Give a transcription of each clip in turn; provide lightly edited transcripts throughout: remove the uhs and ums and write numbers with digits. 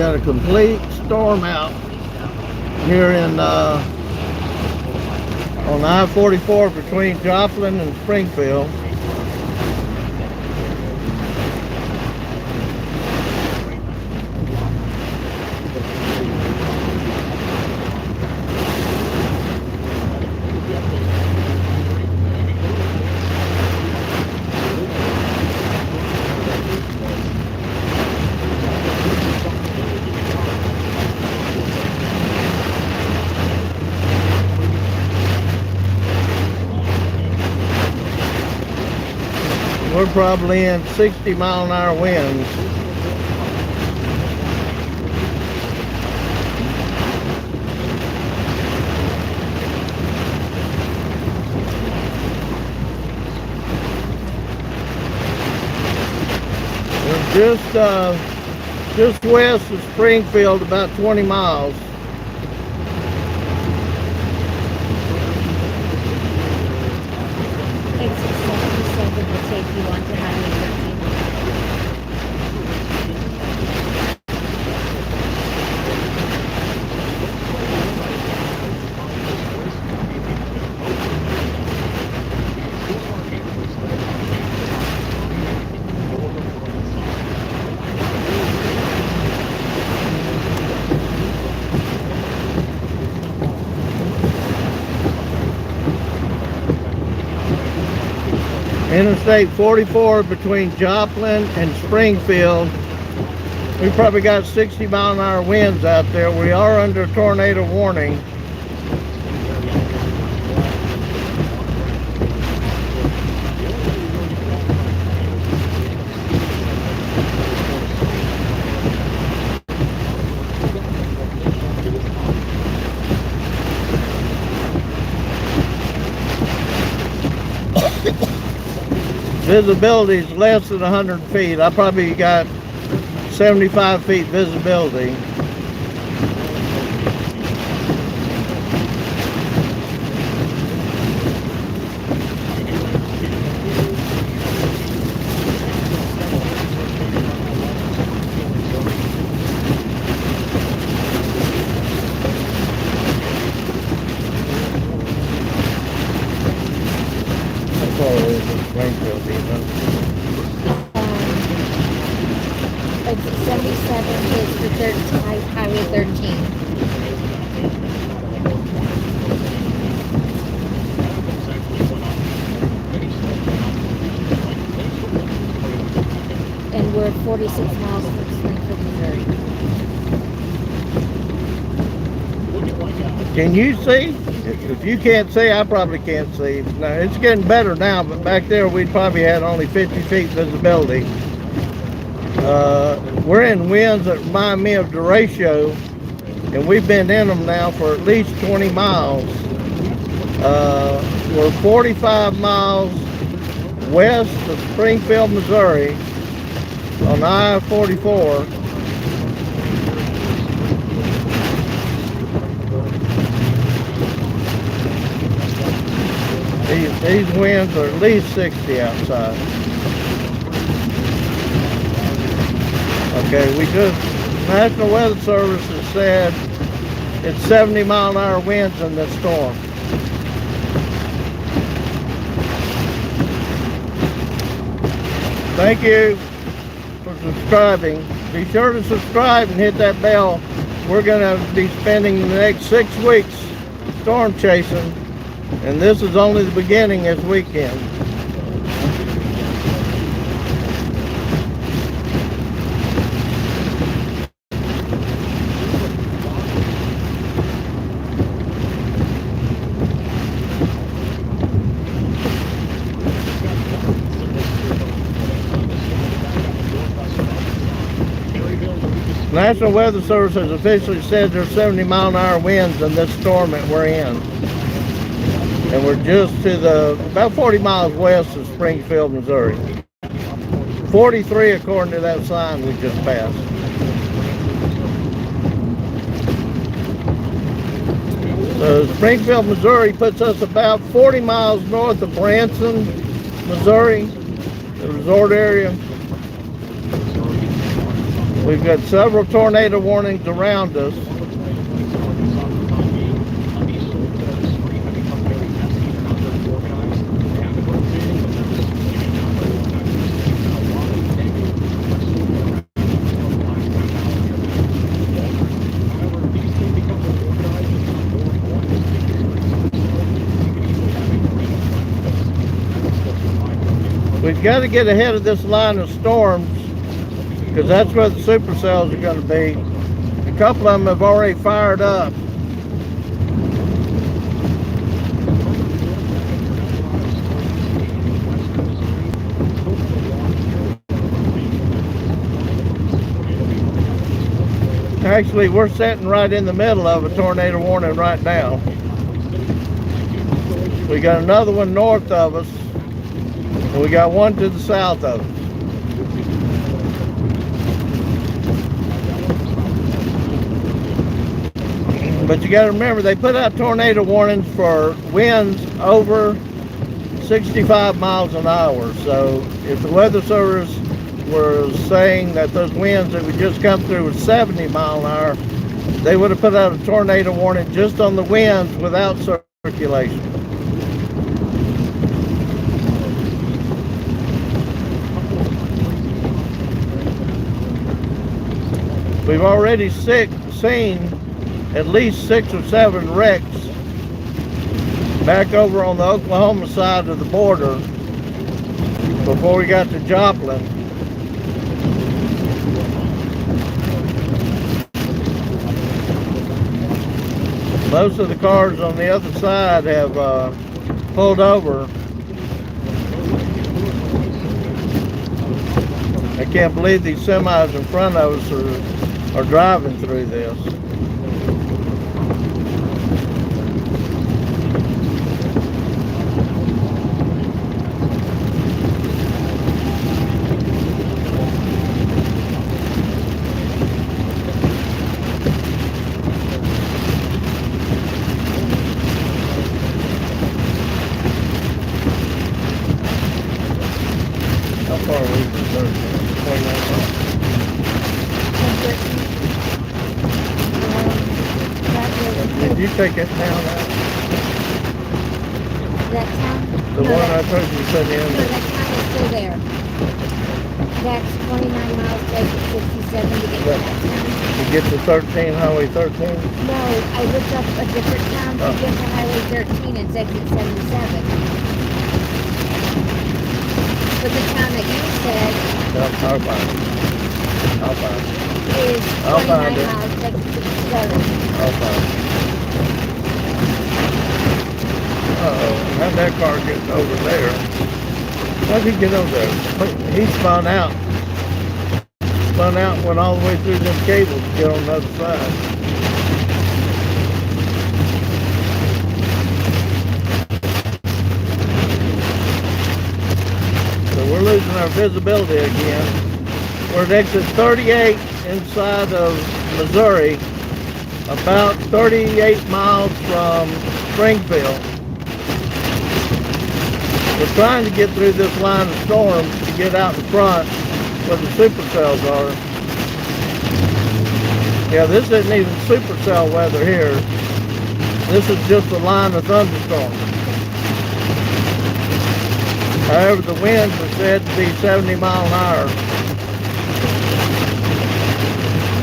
got a complete storm out here in on I-44 between Joplin and Springfield. We're probably in 60-mile-an-hour winds. We're just west of Springfield, about 20 miles. Take you on to Highway 13. Interstate 44 between Joplin and Springfield. We probably got 60-mile-an-hour winds out there. We are under tornado warning. Visibility is less than 100 feet. I probably got 75 feet visibility. Springfield, it's 77 is the Highway 13. And we're 46 miles from Springfield, Missouri. Can you see? If you can't see, I probably can't see. Now, it's getting better now, but back there we probably had only 50 feet visibility. We're in winds that remind me of derecho, and we've been in them now for at least 20 miles. We're 45 miles west of Springfield, Missouri on I-44. These winds are at least 60 outside. Okay, National Weather Service has said it's 70-mile-an-hour winds in this storm. Thank you for subscribing. Be sure to subscribe and hit that bell. We're going to be spending the next 6 weeks storm chasing. And this is only the beginning this weekend. National Weather Service has officially said there's 70-mile-an-hour winds in this storm that we're in. And we're just to about 40 miles west of Springfield, Missouri. 43 according to that sign we just passed. So Springfield, Missouri puts us about 40 miles north of Branson, Missouri, the resort area. We've got several tornado warnings around us. We've got to get ahead of this line of storms because that's where the supercells are going to be. A couple of them have already fired up. Actually, we're sitting right in the middle of a tornado warning right now. We got another one north of us, and we got one to the south of us. But you got to remember, they put out tornado warnings for winds over 65 miles an hour. So if the Weather Service were saying that those winds that would just come through was 70 mile an hour, they would have put out a tornado warning just on the winds without circulation. We've already seen at least 6 or 7 wrecks back over on the Oklahoma side of the border before we got to Joplin. Most of the cars on the other side have pulled over. I can't believe these semis in front of us are driving through this. How far are we from 29 miles? Did you take it down? That town? The one I told you to send in? No, that town is still there. That's 29 miles, exit 67 to get to that town. To get to 13, Highway 13? No, I looked up a different town to get to Highway 13, it's exit 77. But the town that you said I'll find it. I'll find it. is I'll 29 find it. miles, exit 67. I'll find it. Uh-oh, how'd that car get over there? How'd he get over there? He spun out. Spun out and went all the way through them cables to get on the other side. So we're losing our visibility again. We're at exit 38 inside of Missouri, about 38 miles from Springfield. We're trying to get through this line of storms to get out in front where the supercells are. Yeah, this isn't even supercell weather here. This is just a line of thunderstorms. However, the winds are said to be 70 mile an hour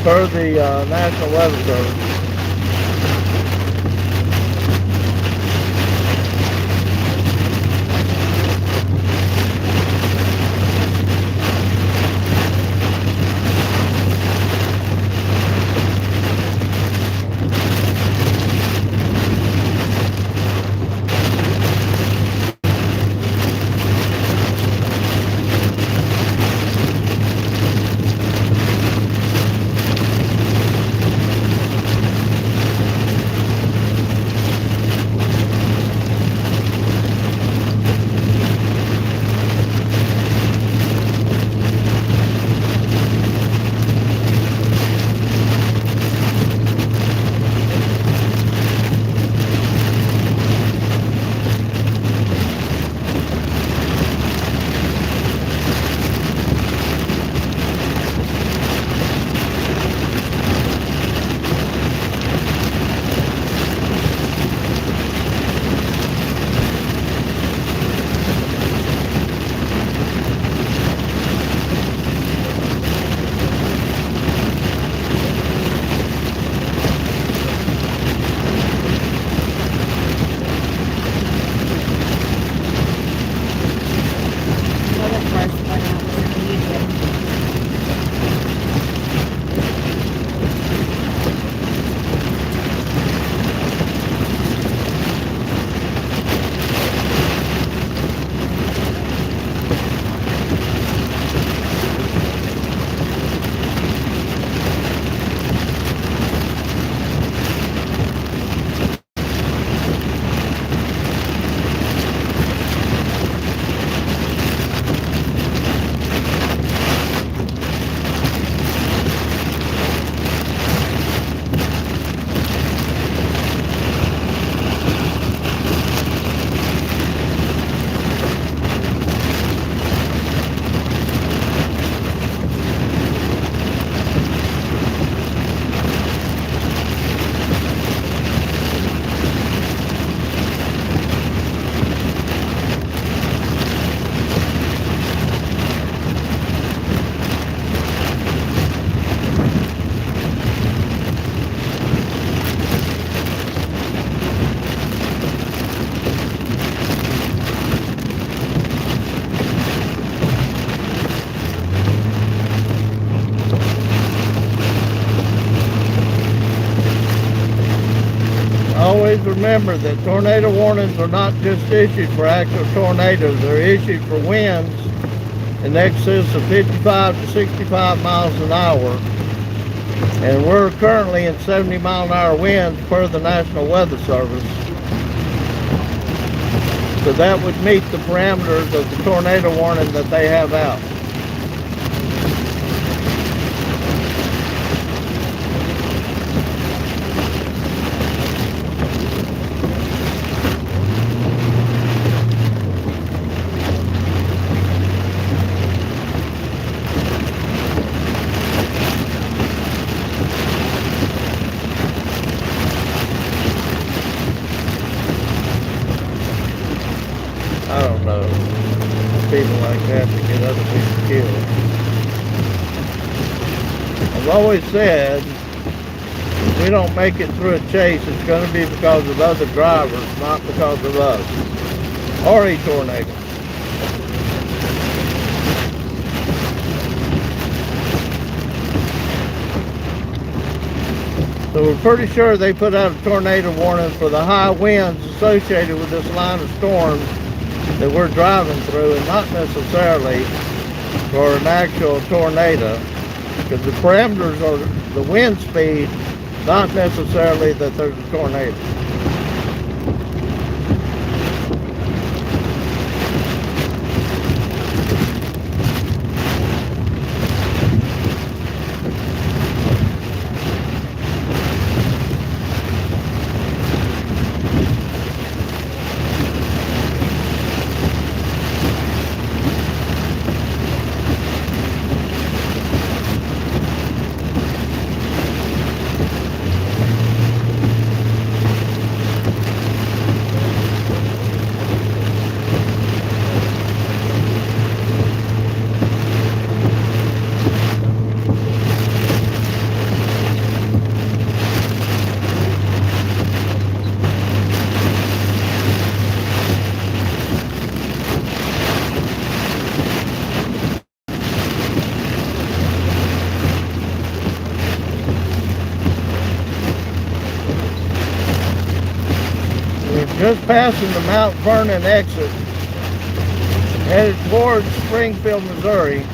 per the National Weather Service. Always remember that tornado warnings are not just issued for actual tornadoes. They're issued for winds in excess of 55 to 65 miles an hour. And we're currently in 70-mile-an-hour winds per the National Weather Service. So that would meet the parameters of the tornado warning that they have out. I don't know. People like that to get other people killed. I've always said, if we don't make it through a chase, it's going to be because of other drivers, not because of us. Or a tornado. So we're pretty sure they put out a tornado warning for the high winds associated with this line of storms that we're driving through, and not necessarily for an actual tornado, because the parameters are the wind speed, not necessarily that there's a tornado. Just passing the Mount Vernon exit, headed towards Springfield, Missouri.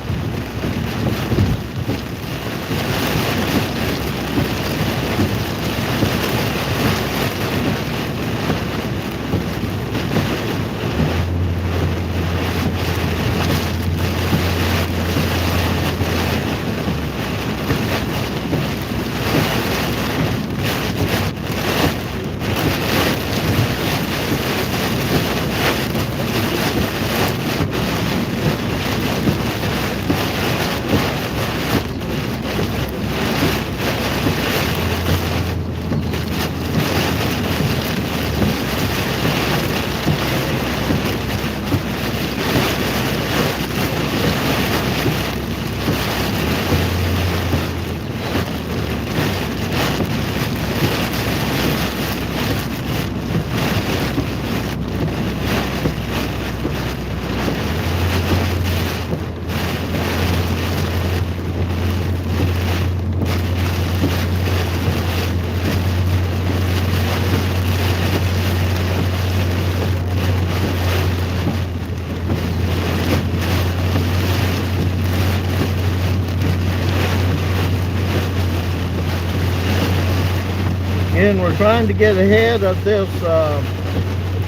Again, we're trying to get ahead of this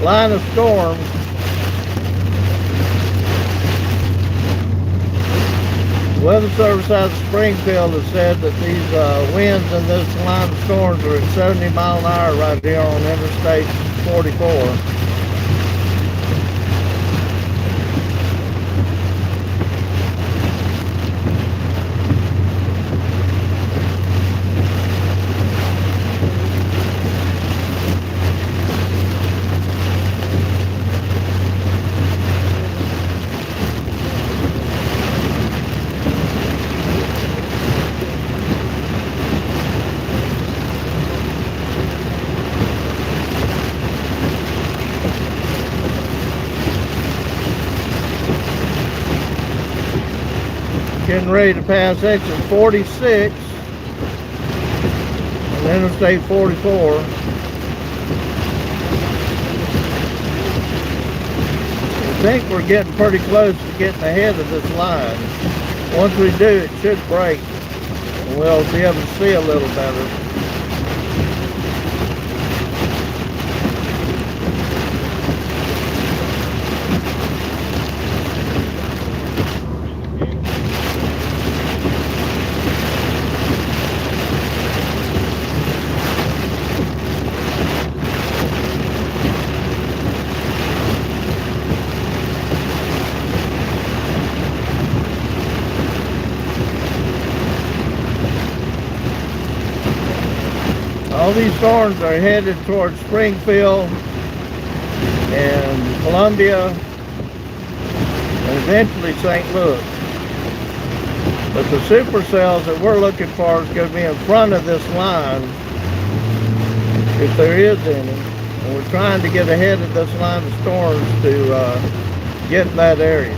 line of storms. The Weather Service out of Springfield has said that these winds in this line of storms are at 70 miles an hour right here on Interstate 44. Getting ready to pass exit 46 on Interstate 44. think we're getting pretty close to getting ahead of this line. Once we do, it should break, and we'll be able to see a little better. All these storms are headed towards Springfield and Columbia and eventually St. Louis. But the supercells that we're looking for is going to be in front of this line, if there is any. And we're trying to get ahead of this line of storms to get in that area.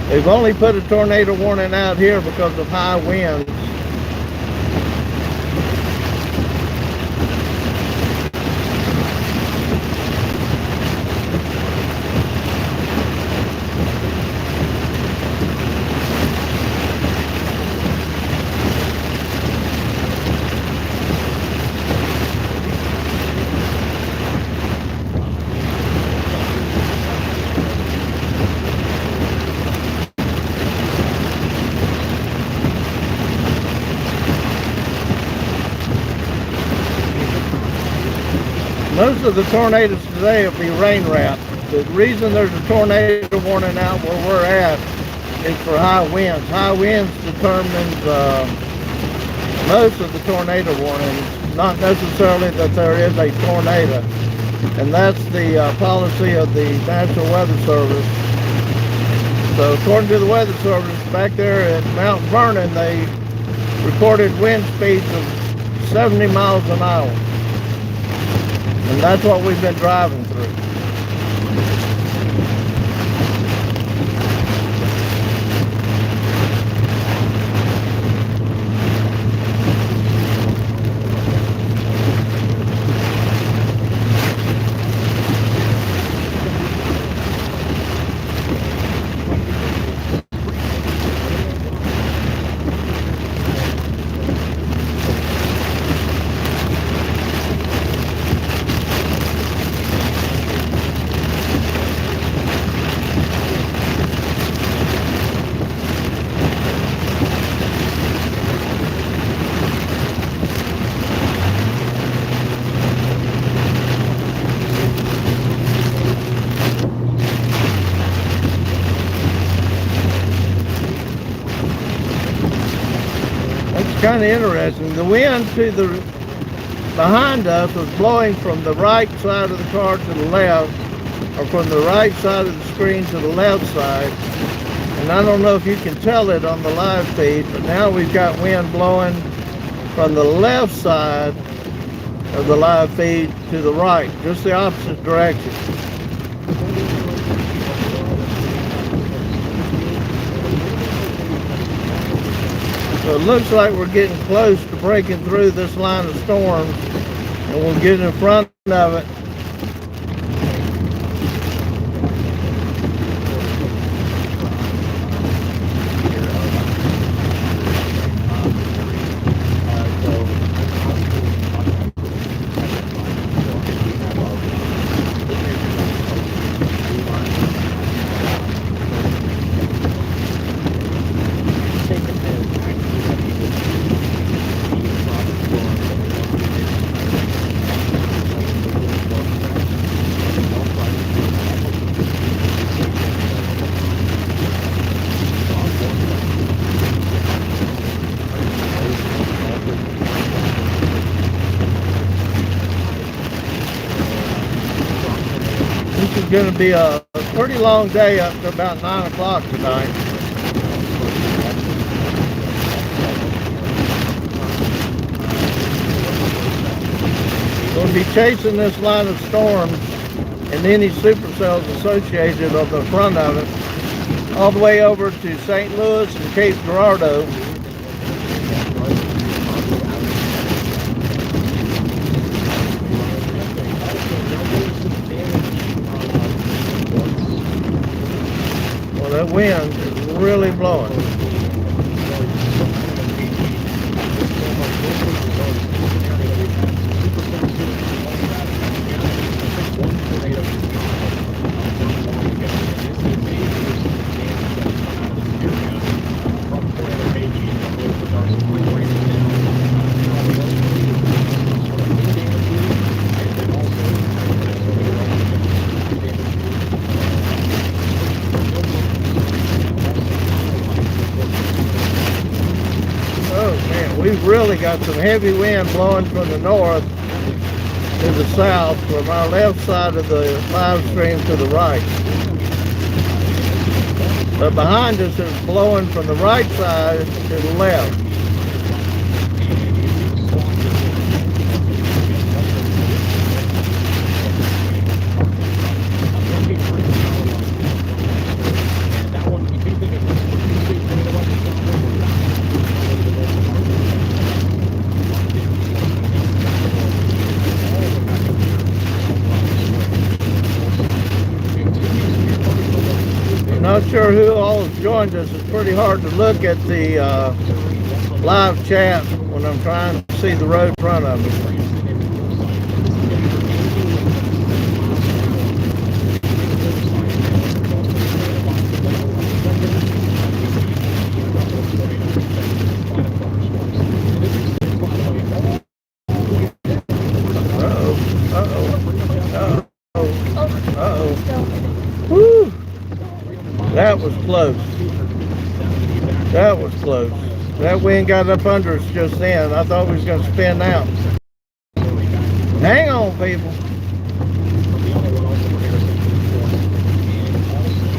They've only put a tornado warning out here because of high winds. Most of the tornadoes today will be rain wrapped. The reason there's a tornado warning out where we're at is for high winds. High winds determines most of the tornado warnings, not necessarily that there is a tornado. And that's the policy of the National Weather Service. So according to the Weather Service, back there at Mount Vernon, they recorded wind speeds of 70 miles an hour. And that's what we've been driving through. Kind of interesting. The wind to the behind us was blowing from the right side of the car to the left, or from the right side of the screen to the left side. And I don't know if you can tell it on the live feed, but now we've got wind blowing from the left side of the live feed to the right, just the opposite direction. So it looks like we're getting close to breaking through this line of storms, and we'll get in front of it. It's going to be a pretty long day up to about 9 o'clock tonight. We'll be chasing this line of storms and any supercells associated on the front of it all the way over to St. Louis and Cape Girardeau. That wind is really blowing. We've really got some heavy wind blowing from the north to the south, from our left side of the live stream to the right. But behind us is blowing from the right side to the left. Not sure who all has joined us. It's pretty hard to look at the live chat when I'm trying to see the road in front of me. Woo! That was close. That was close. That wind got up under us just then. I thought we was going to spin out. Hang on, people.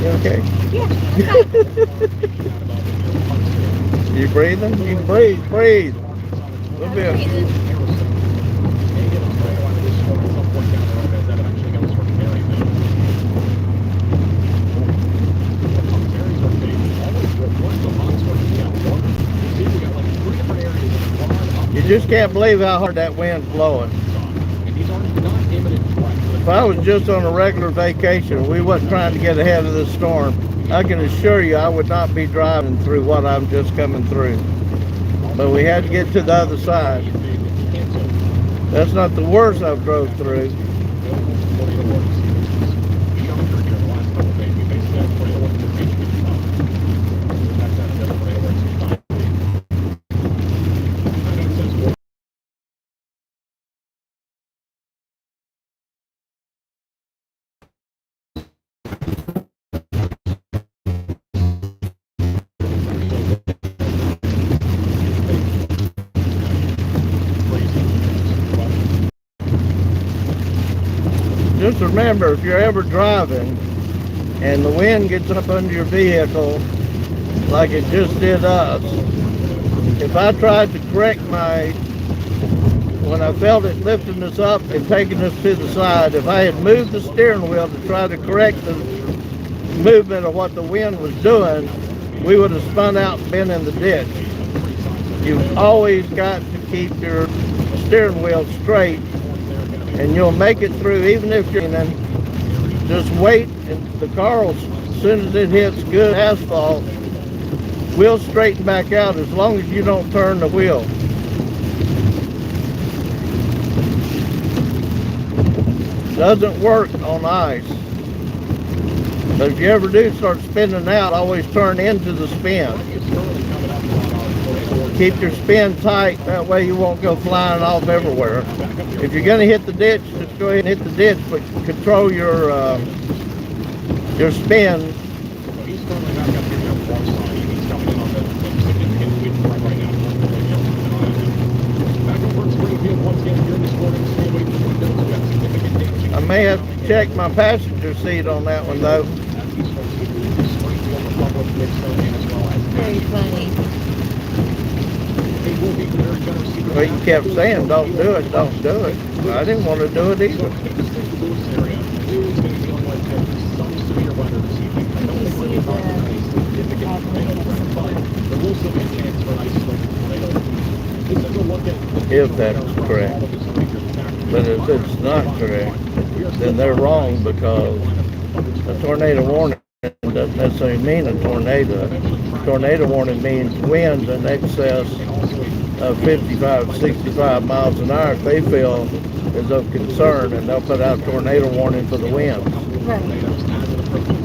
You okay? Yeah. You breathing? You can breathe. A little bit. You just can't believe how hard that wind's blowing. If I was just on a regular vacation, we wasn't trying to get ahead of this storm, I can assure you I would not be driving through what I'm just coming through. But we had to get to the other side. That's not the worst I've drove through. Just remember, if you're ever driving and the wind gets up under your vehicle like it just did us, if I tried to correct when I felt it lifting us up and taking us to the side, if I had moved the steering wheel to try to correct the movement of what the wind was doing, we would have spun out and been in the ditch. You've always got to keep your steering wheel straight, and you'll make it through. Even if you're in, just wait, and the car will, as soon as it hits good asphalt, will straighten back out as long as you don't turn the wheel. Doesn't work on ice. But if you ever do start spinning out, always turn into the spin. Keep your spin tight, that way you won't go flying off everywhere. If you're going to hit the ditch, just go ahead and hit the ditch, but control your spin. I may have to check my passenger seat on that one though. Very funny. Well, you kept saying, don't do it, don't do it. I didn't want to do it either. If that's correct. But if it's not correct, then they're wrong, because a tornado warning doesn't necessarily mean a tornado. Tornado warning means winds in excess of 55, 65 miles an hour if they feel is of concern, and they'll put out tornado warning for the winds. Right.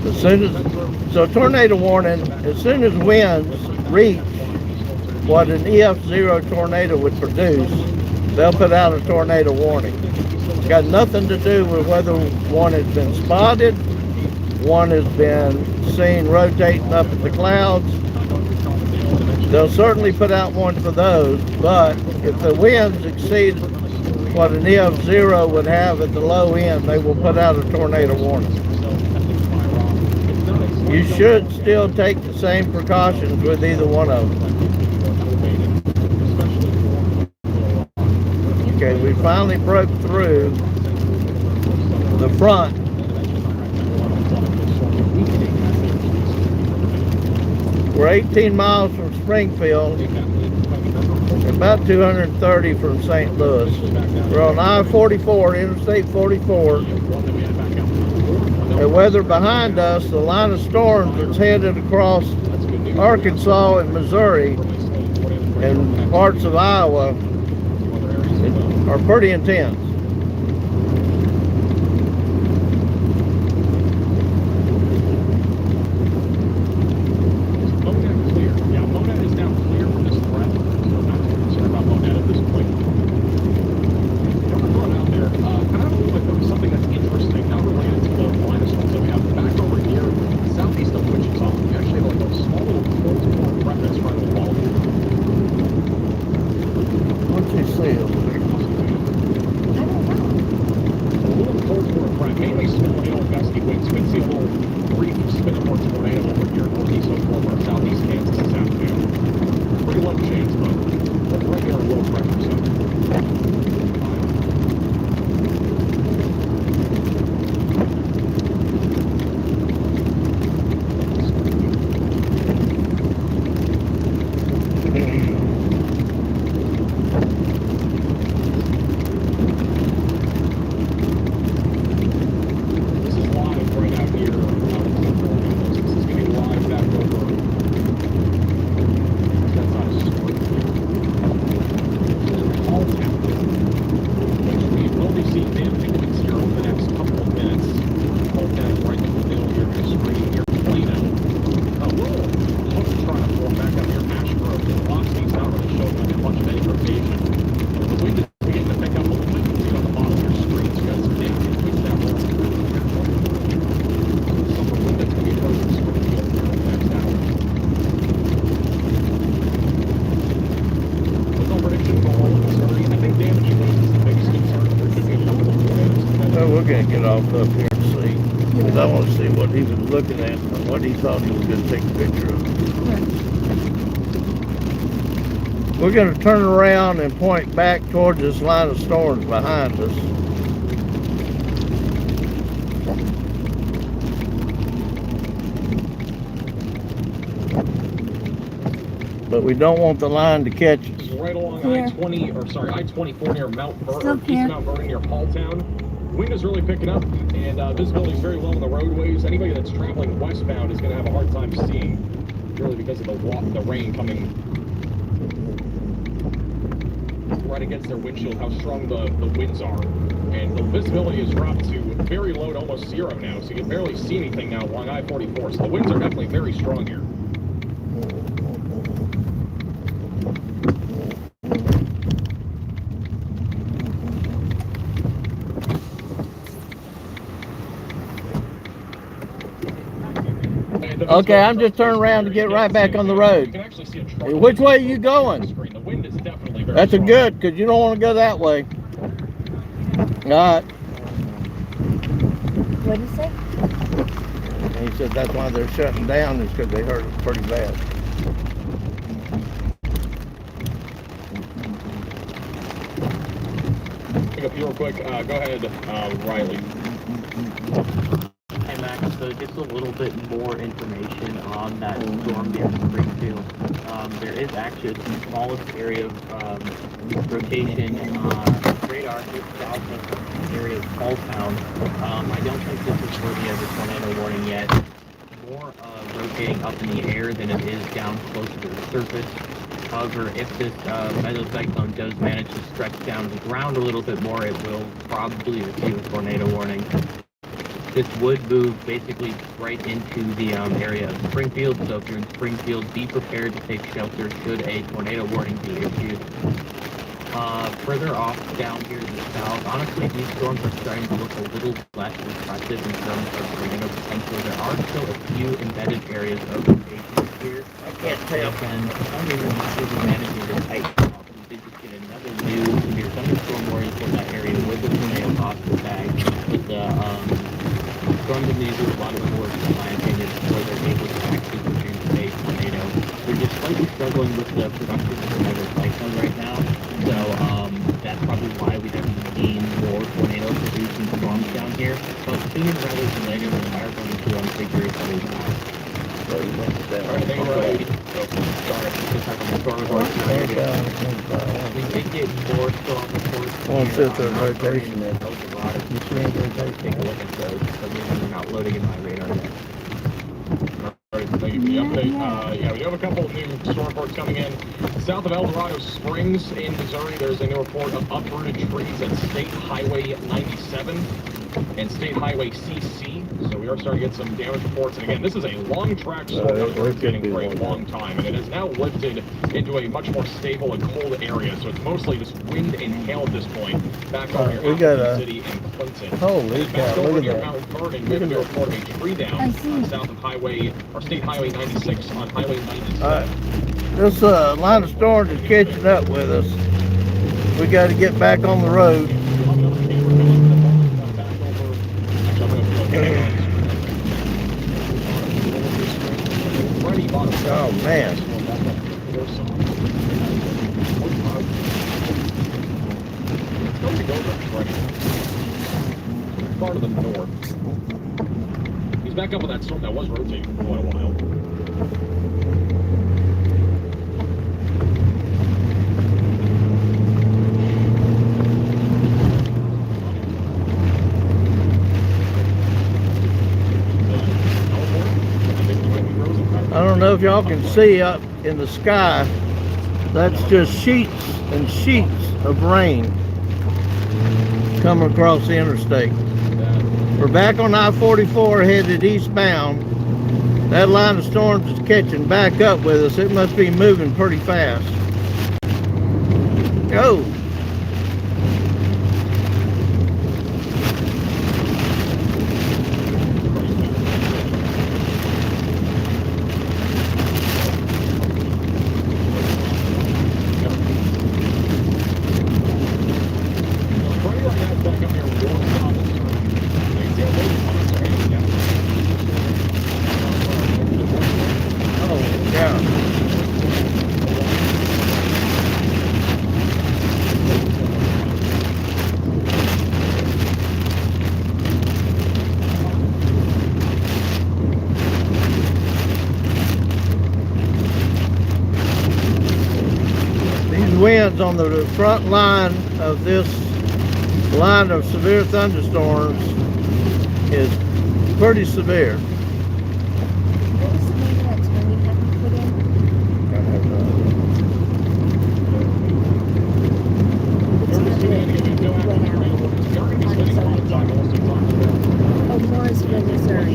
As soon as, so tornado warning, as soon as winds reach what an EF0 tornado would produce, they'll put out a tornado warning. It's got nothing to do with whether one has been spotted, one has been seen rotating up at the clouds. They'll certainly put out one for those, but if the winds exceed what an EF0 would have at the low end, they will put out a tornado warning. You should still take the same precautions with either one of them. Okay, we finally broke through the front. We're 18 miles from Springfield, about 230 from St. Louis. We're on I-44, Interstate 44. The weather behind us, the line of storms that's headed across Arkansas and Missouri and parts of Iowa are pretty intense. We're going to get off up here and see, because I want to see what he was looking at and what he thought he was going to take a picture of. We're going to turn around and point back towards this line of storms behind us. But we don't want the line to catch us. Right along I-24 near Mount Vernon, East Mount Vernon near Halltown. Wind is really picking up, and visibility is very low on the roadways. Anybody that's traveling westbound is going to have a hard time seeing, purely because of the rain coming right against their windshield, how strong the winds are. And the visibility is dropped to very low to almost zero now, so you can barely see anything now along I-44. So the winds are definitely very strong here. Okay, I'm just turning around to get right back on the road. Which way are you going? That's a good, because you don't want to go that way. All right. What did he say? And he said that's why they're shutting down, is because they heard it pretty bad. Pick up real quick. Go ahead, Riley. Hey Max, so just a little bit more information on that storm near Springfield. There is actually a smallest area of rotation on radar just south of the area of Halltown. I don't think this is worthy of a tornado warning yet. more rotating up in the air than it is down closer to the surface. However, if this mesocyclone does manage to stretch down to the ground a little bit more, it will probably receive a tornado warning. This would move basically right into the area of Springfield, so if you're in Springfield, be prepared to take shelter should a tornado warning be issued. Further off down here to the south, honestly, these storms are starting to look a little less impressive in terms of tornado potential. There are still a few embedded areas of rotation here. I can't tell. And for some reason, this is managing to tighten up. We did just get another new severe thunderstorm warning for that area with the tornado possible tag. But the storm that needs a lot of force, in my opinion, before they're able to actually produce a tornado. They're just slightly struggling with the production of the mesocyclone right now. So that's probably why we haven't seen more tornado-producing storms down here. But sooner rather than later, we are going to figure it out. Alright, thank you, Ray. Sorry, just having a storm report now. We did get more storm reports. Well, it's at the rotation then. You should take a look at those. For some reason, they're not loading in my radar yet. Alright, thank you for the update. Yeah, we have a couple of new storm reports coming in. South of El Dorado Springs in Missouri, there's a new report of uprooted trees at State Highway 97 and State Highway CC. So we are starting to get some damage reports. And again, this is a long track storm that was rotating for a long time, and it has now lifted into a much more stable and cold area. So it's mostly just wind and hail at this point. Back over we here, got the a city in Clinton. holy Back cow! over Look near at that. Mount Vernon, we have a report of a tree down south of State Highway 96 on Highway 97. All right, this line of storms is catching up with us. We got to get back on the road. Oh man. Far to the north. He's back up on that storm that was rotating for quite a while. I don't know if y'all can see up in the sky. That's just sheets and sheets of rain coming across the interstate. We're back on I-44 headed eastbound. That line of storms is catching back up with us. It must be moving pretty fast. Go! Winds on the front line of this line of severe thunderstorms is pretty severe. What was the name of that term you had to put in? Oh, Morrisville, Missouri.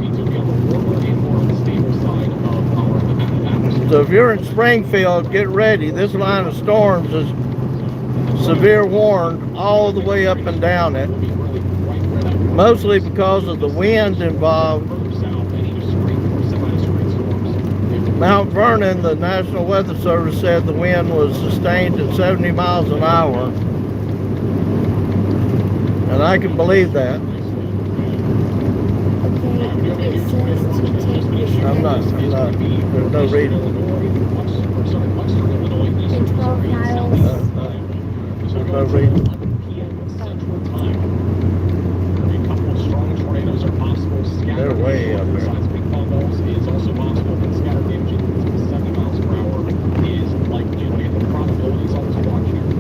means it'll be on the warmer and more unstable side of our atmosphere. So if you're in Springfield, get ready. This line of storms is severe warned all the way up and down it, mostly because of the wind involved. Mount Vernon, the National Weather Service said the wind was sustained at 70 miles an hour, and I can believe that. I'm not, there's no reason. In 12 miles. There's no reason. They're way up there. Is also possible, but scattered damage at 70 miles per hour is likely. When you get the probabilities, I'll just watch here for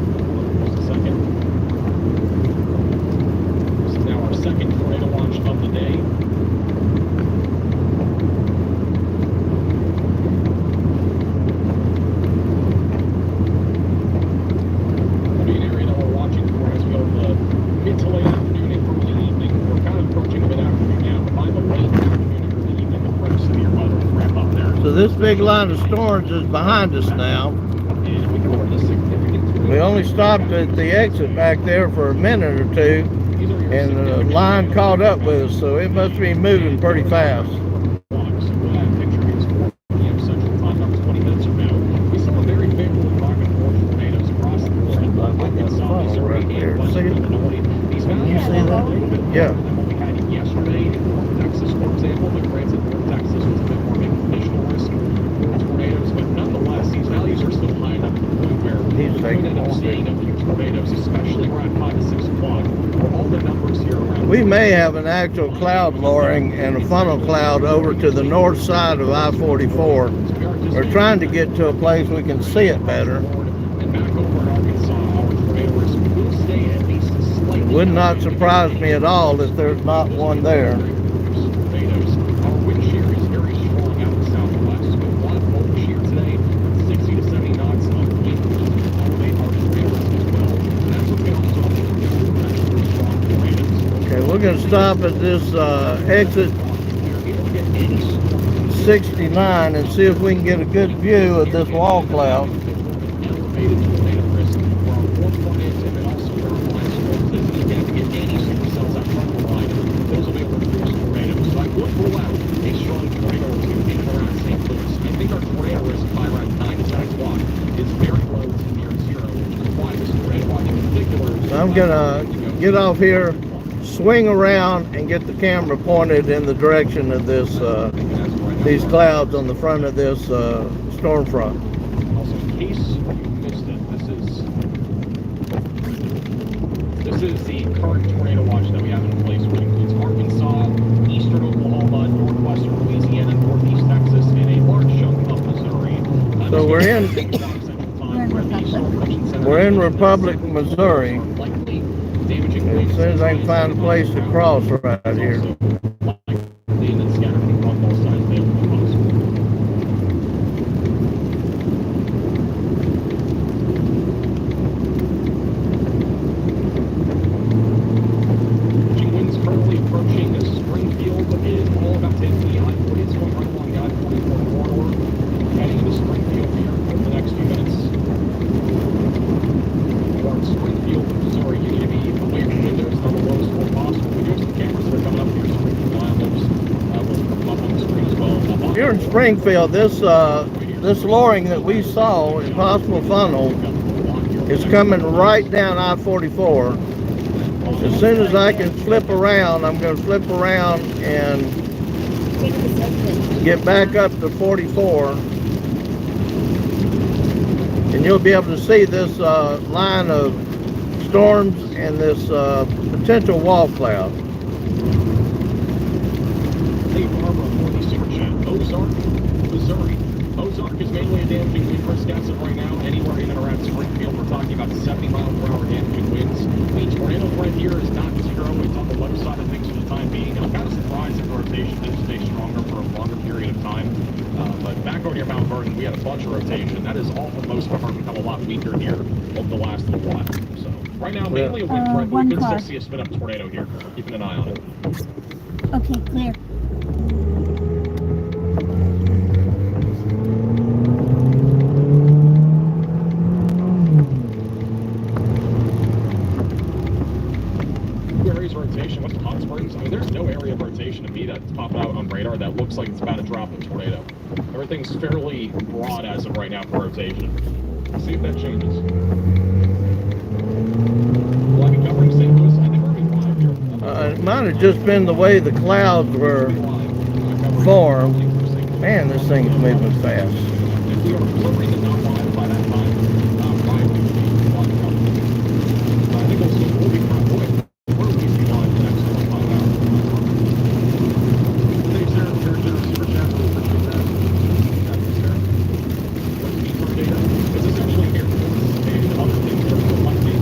just a second. This is now our second tornado watch of the day. It'll be an area that we're watching for as we go to the mid to late afternoon and early evening. We're kind of approaching mid-afternoon now, but by the late afternoon and early evening, the pretty severe weather will wrap up there. So this big line of storms is behind us now. And we go over the significant. We only stopped at the exit back there for a minute or two, and the line caught up with us, so it must be moving pretty fast. Yeah. What we had yesterday in North Texas, for example, but granted, North Texas was a bit more maybe additional risk for tornadoes, but nonetheless, these values are still high enough to the point where we could end up seeing a few tornadoes, especially around 5 to 6 o'clock, where all the numbers here around. We may have an actual cloud lowering and a funnel cloud over to the north side of I-44. We're trying to get to a place we can see it better. And back over in Arkansas, our tornado risk will stay at least slightly. Would not surprise me at all if there's not one there. Tornadoes. Our wind shear is very strong out of the southwest. So a lot of local shear today, 60 to 70 knots of wind to elevate our tornado risk as well. And that's what we also have really strong tornadoes. Okay, we're going to stop at this exit 69 and see if we can get a good view of this wall cloud. Elevated tornado risk for our fourth tornadoes and also for our line storms. If we can get any supercells out front of the line, those will be able to produce tornadoes. So I would rule out a strong tornado or two in and around St. Louis. I think our tornado risk by around 9 to 10 o'clock is very low to near zero, which is why this tornado watch in particular. So I'm going to get off here, swing around, and get the camera pointed in the direction of this these clouds on the front of this storm front. Also, in case you missed it, this is the current tornado watch that we have in place, which includes Arkansas, eastern Oklahoma, northwestern Louisiana, northeast Texas, and a large chunk of Missouri. So we're in Republic, Missouri. As soon as I can find a place to cross right here. Winds currently approaching Springfield is all about to hit the I-40. It's going right along the I-44 corridor, heading into Springfield here over the next few minutes. You are in Springfield, Missouri. You need to be away from windows on the lowest floor possible. We do have some cameras that are coming up here, so we can rely on those. We'll put them up on the screen as well. Here in Springfield, this lowering that we saw in possible funnel is coming right down I-44. As soon as I can flip around, I'm going to flip around and get back up to 44. And you'll be able to see this line of storms and this potential wall cloud. Safe harbor for the super chat. Ozark, Missouri. Ozark is mainly a damaging wind risk as of right now. Anywhere in and around Springfield, we're talking about 70 mile per hour damaging winds. The tornado threat here is not zero. It's on the low side of things for the time being. I'm kind of surprised if the rotation didn't stay stronger for a longer period of time. But back over near Mount Vernon, we had a bunch of rotation. That has all for the most part become a lot weaker here over the last little while. So right now, mainly a wind threat, but we can still see a spin up tornado here. Keeping an eye on it. Okay, clear. that's popping out on radar that looks like it's about to drop a tornado. Everything's fairly broad as of right now for rotation. See if that changes. Will I be covering St. Louis? I think we're going to be live here. It might have just been the way the clouds were formed. Man, this thing's moving fast. If we are for some reason not live by that time, Ryan will be watching up. I think we'll be kind of quick. We're going to be live the next 25 hours. Thanks, Sarah, for your super chat. Really appreciate that. That's Sarah. What's the tornado? It's essentially here. And other things are reflecting on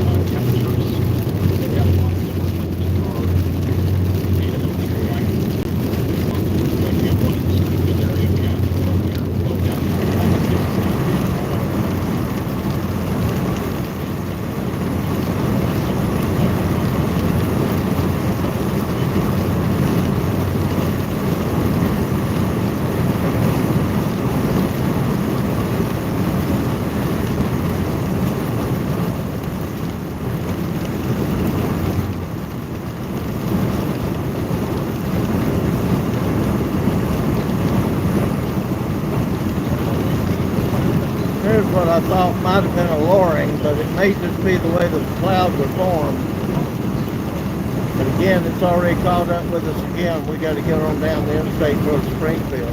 our temperatures. So we have a lot of different things that are data that we can like. Like we have one in the Springfield area, we have one here, low down. Here's what I thought might have been a lowering, but it may just be the way the clouds are formed. But again, it's already caught up with us again. We got to get on down the interstate towards Springfield.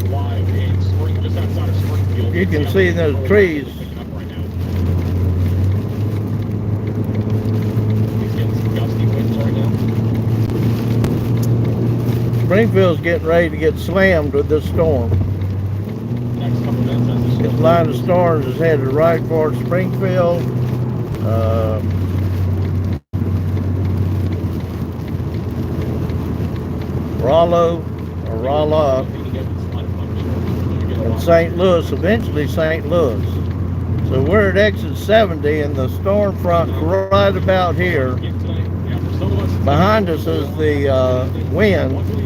Live in Spring, just outside of Springfield. You can see those trees. Springfield's getting ready to get slammed with this storm. This line of storms is headed right for Springfield. Rolla, and St. Louis, eventually St. Louis. So we're at exit 70 and the storm front's right about here. Behind us is the wind.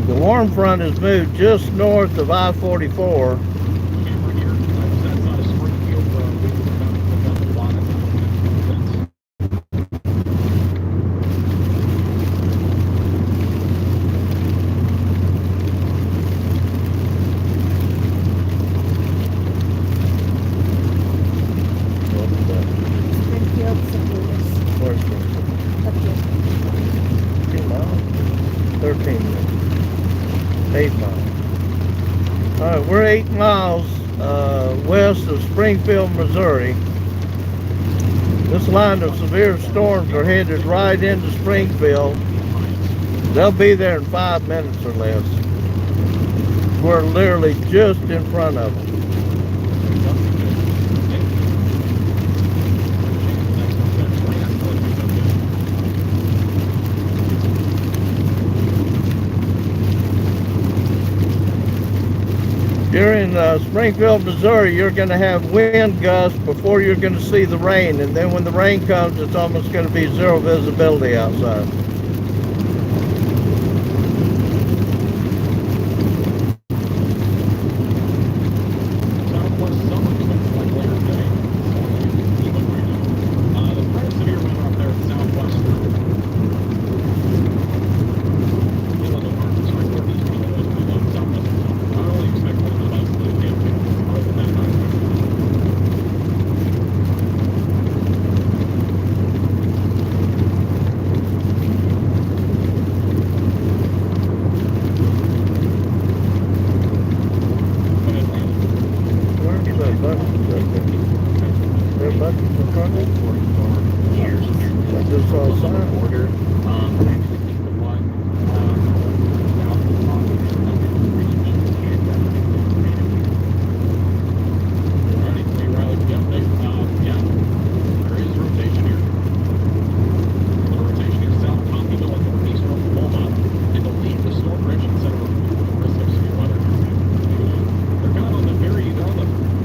The warm front has moved just north of I-44. Springfield, St. Louis. Where's Springfield? Up here. 15 miles? 13 minutes. 8 miles. All right, we're 8 miles west of Springfield, Missouri. This line of severe storms are headed right into Springfield. They'll be there in 5 minutes or less. We're literally just in front of them. You're in Springfield, Missouri, you're going to have wind gusts before you're going to see the rain. And then when the rain comes, it's almost going to be zero visibility outside.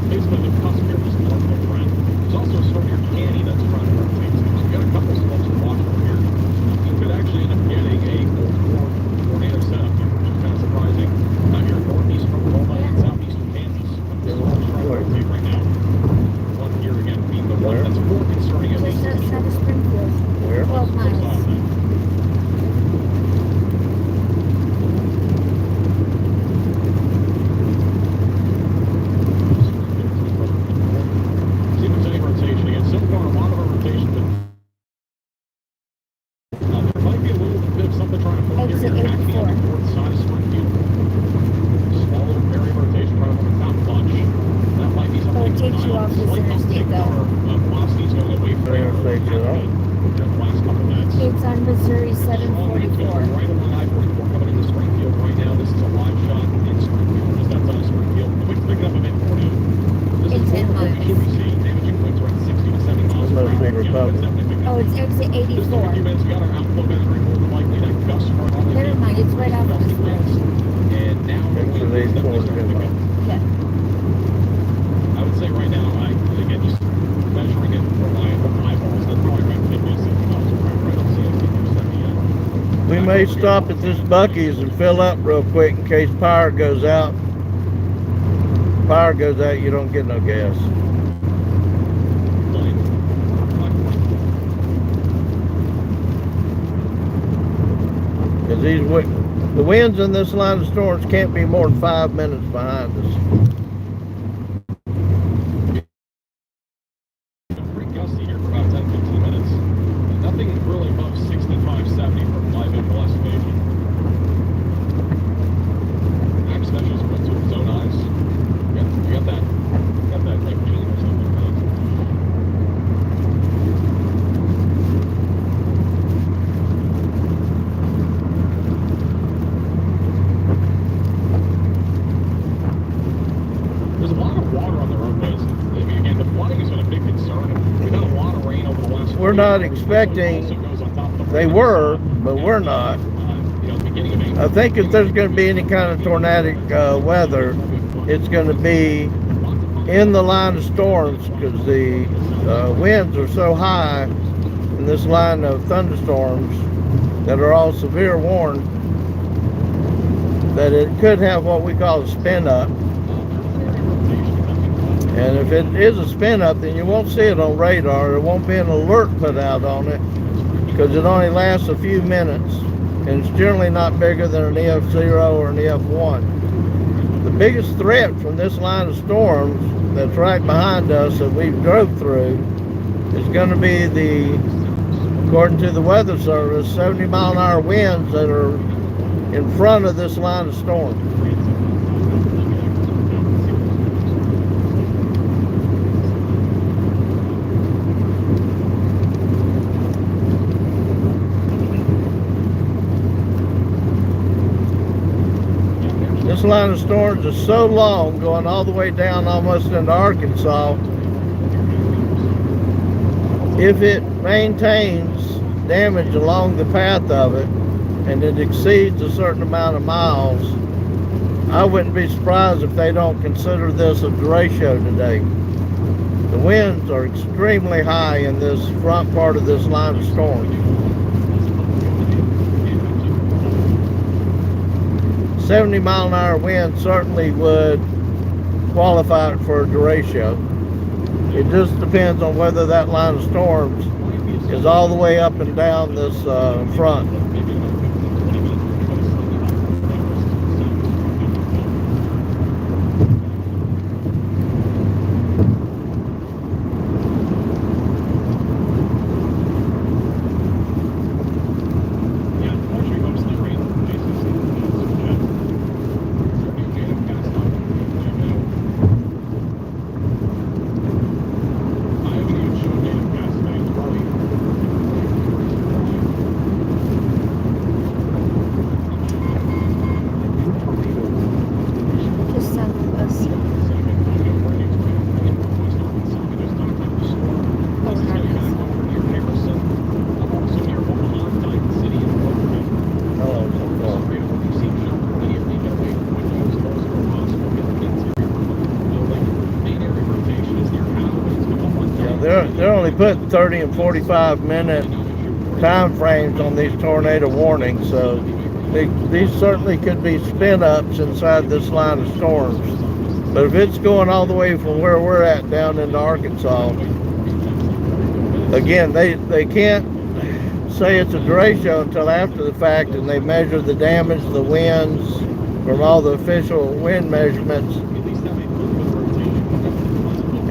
Basically, the cusp here just north of other interstates at all. It's on Missouri Strong winds 744. right along I-44 coming into Springfield right now. This is a live shot in Springfield, just outside of Springfield. The wind's picking up a bit for you. This In is 10 what we should be miles. seeing. Damaging winds around 60 to 70 miles Must per be hour. Yeah, Republic. wind's definitely picking up. Oh, it's exit Just in a 84. few minutes, we got our outflow boundary more than likely that gust front on the Never mind, it's right off of gusty this winds. And now the Exit wind is 84 definitely is starting to pick up. Yeah. I would say right now, again, just measuring it from my eyeballs, that's probably around 50 to 60 miles per hour. I don't see anything near 70 yet. We may stop at this Buc-ee's and fill up real quick in case power goes out. Power goes out, you don't get no gas. Because the winds in this line of storms can't be more than 5 minutes behind us. Pretty gusty here for about 10-15 minutes. Nothing really above 65-70 from live info estimation. Max measures went to his own eyes. You got that like gene or something like that. There's a lot of water on the roadways. I mean, again, the flooding has been a big concern. We've had a lot of rain over the last. We're not expecting, they were, but we're not. I think if there's going to be any kind of tornadic weather, it's going to be in the line of storms because the winds are so high in this line of thunderstorms that are all severe warned that it could have what we call a spin up. And if it is a spin up, then you won't see it on radar. There won't be an alert put out on it because it only lasts a few minutes. And it's generally not bigger than an EF0 or an EF1. The biggest threat from this line of storms that's right behind us that we drove through is going to be according to the Weather Service, 70-mile-an-hour winds that are in front of this line of storms. This line of storms is so long, going all the way down almost into Arkansas. If it maintains damage along the path of it, and it exceeds a certain amount of miles, I wouldn't be surprised if they don't consider this a derecho today. The winds are extremely high in this front part of this line of storms. 70-mile-an-hour wind certainly would qualify it for a derecho. It just depends on whether that line of storms is all the way up and down this front. Just south of us. Oh, we're not They're only putting 30 and 45 minute time frames on these tornado warnings, so these certainly could be spin ups inside this line of storms. But if it's going all the way from where we're at down into Arkansas, again, they can't say it's a derecho until after the fact, and they measure the damage, the winds from all the official wind measurements,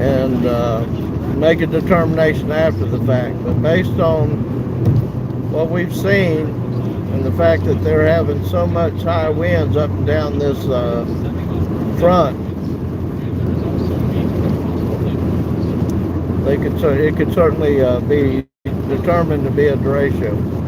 and make a determination after the fact. But based on what we've seen and the fact that they're having so much high winds up and down this front, it could certainly be determined to be a derecho.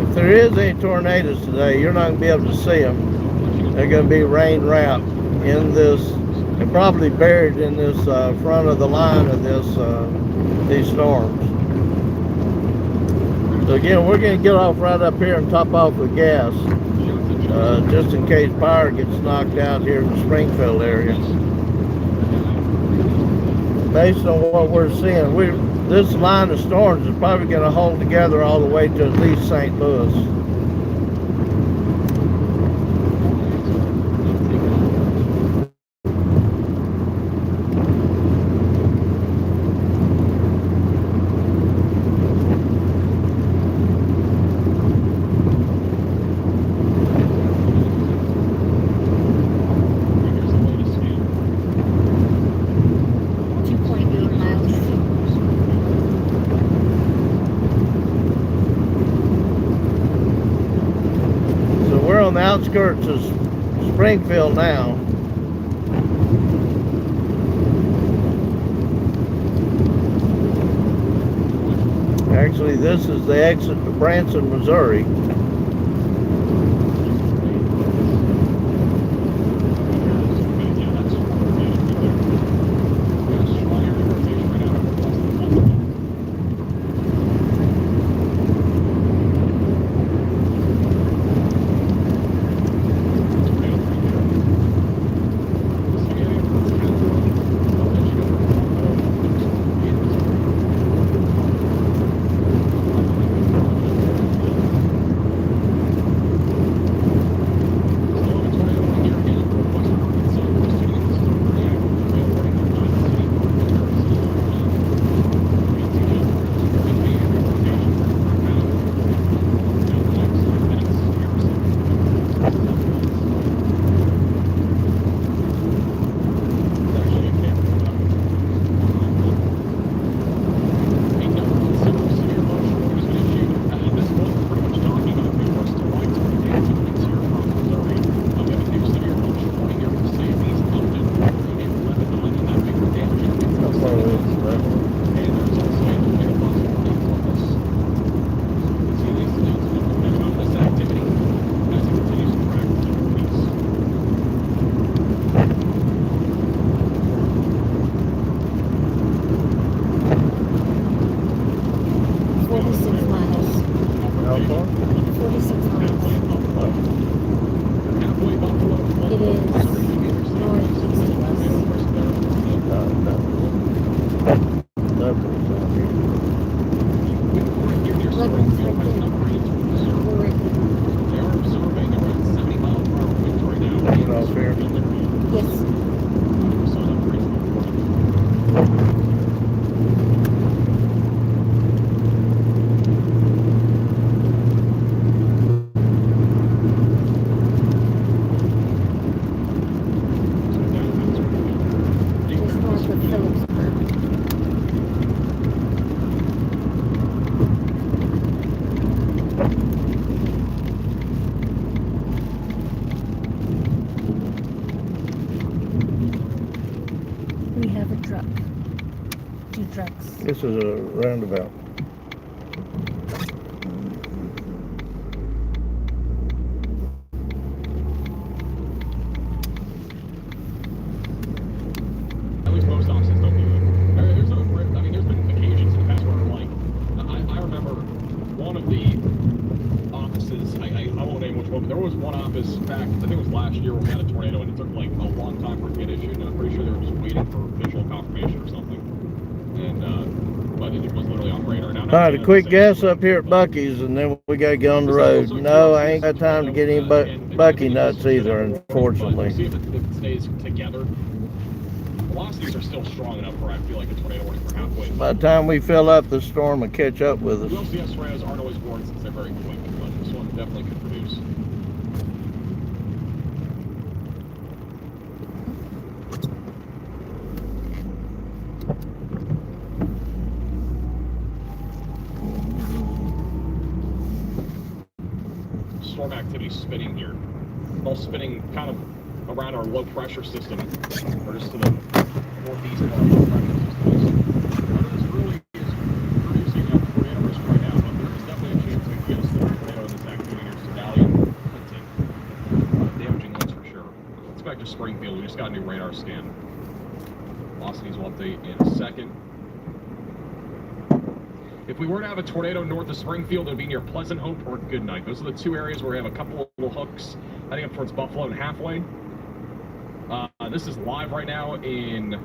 If there is any tornadoes today, you're not going to be able to see them. They're going to be rain wrapped in this, and probably buried in this front of the line of these storms. So again, we're going to get off right up here and top off with gas, just in case power gets knocked out here in the Springfield area. Based on what we're seeing, this line of storms is probably going to hold together all the way to at least St. Louis. On the outskirts of Springfield now. Actually, this is the exit to Branson, Missouri. This is a roundabout. At least most offices don't do it. There's I mean, there's been occasions in the past where, like, I remember one of the offices, I won't name which one, but there was one office back, I think it was last year, where we had a tornado, and it took, like, a long time for it to get issued, and I'm pretty sure they were just waiting for official confirmation or something. And, but it was literally on radar. Now, all right, a quick guess up here at Buc-ee's, and then we got to get on the road. No, I ain't got time to get any Buc-ee nuts either, unfortunately. See if it stays together. velocities are still strong enough where I feel like a tornado warning for halfway. By the time we fill up, the storm will catch up with us. LCS tornadoes aren't always warned since they're very quick, but this one definitely could produce. Storm activity spinning here. All spinning kind of around our low pressure system, or just to the northeast of our low pressure systems. None of this really is producing a tornado risk right now, but there is definitely a chance we can get a storm tornado in this activity near Sedalia and Clinton. Damaging winds for sure. Let's go back to Springfield. We just got a new radar scan. Velocities will update in a second. If we were to have a tornado north of Springfield, it would be near Pleasant Hope or Goodnight. Those are the two areas where we have a couple of little hooks heading up towards Buffalo and Halfway. This is live right now in...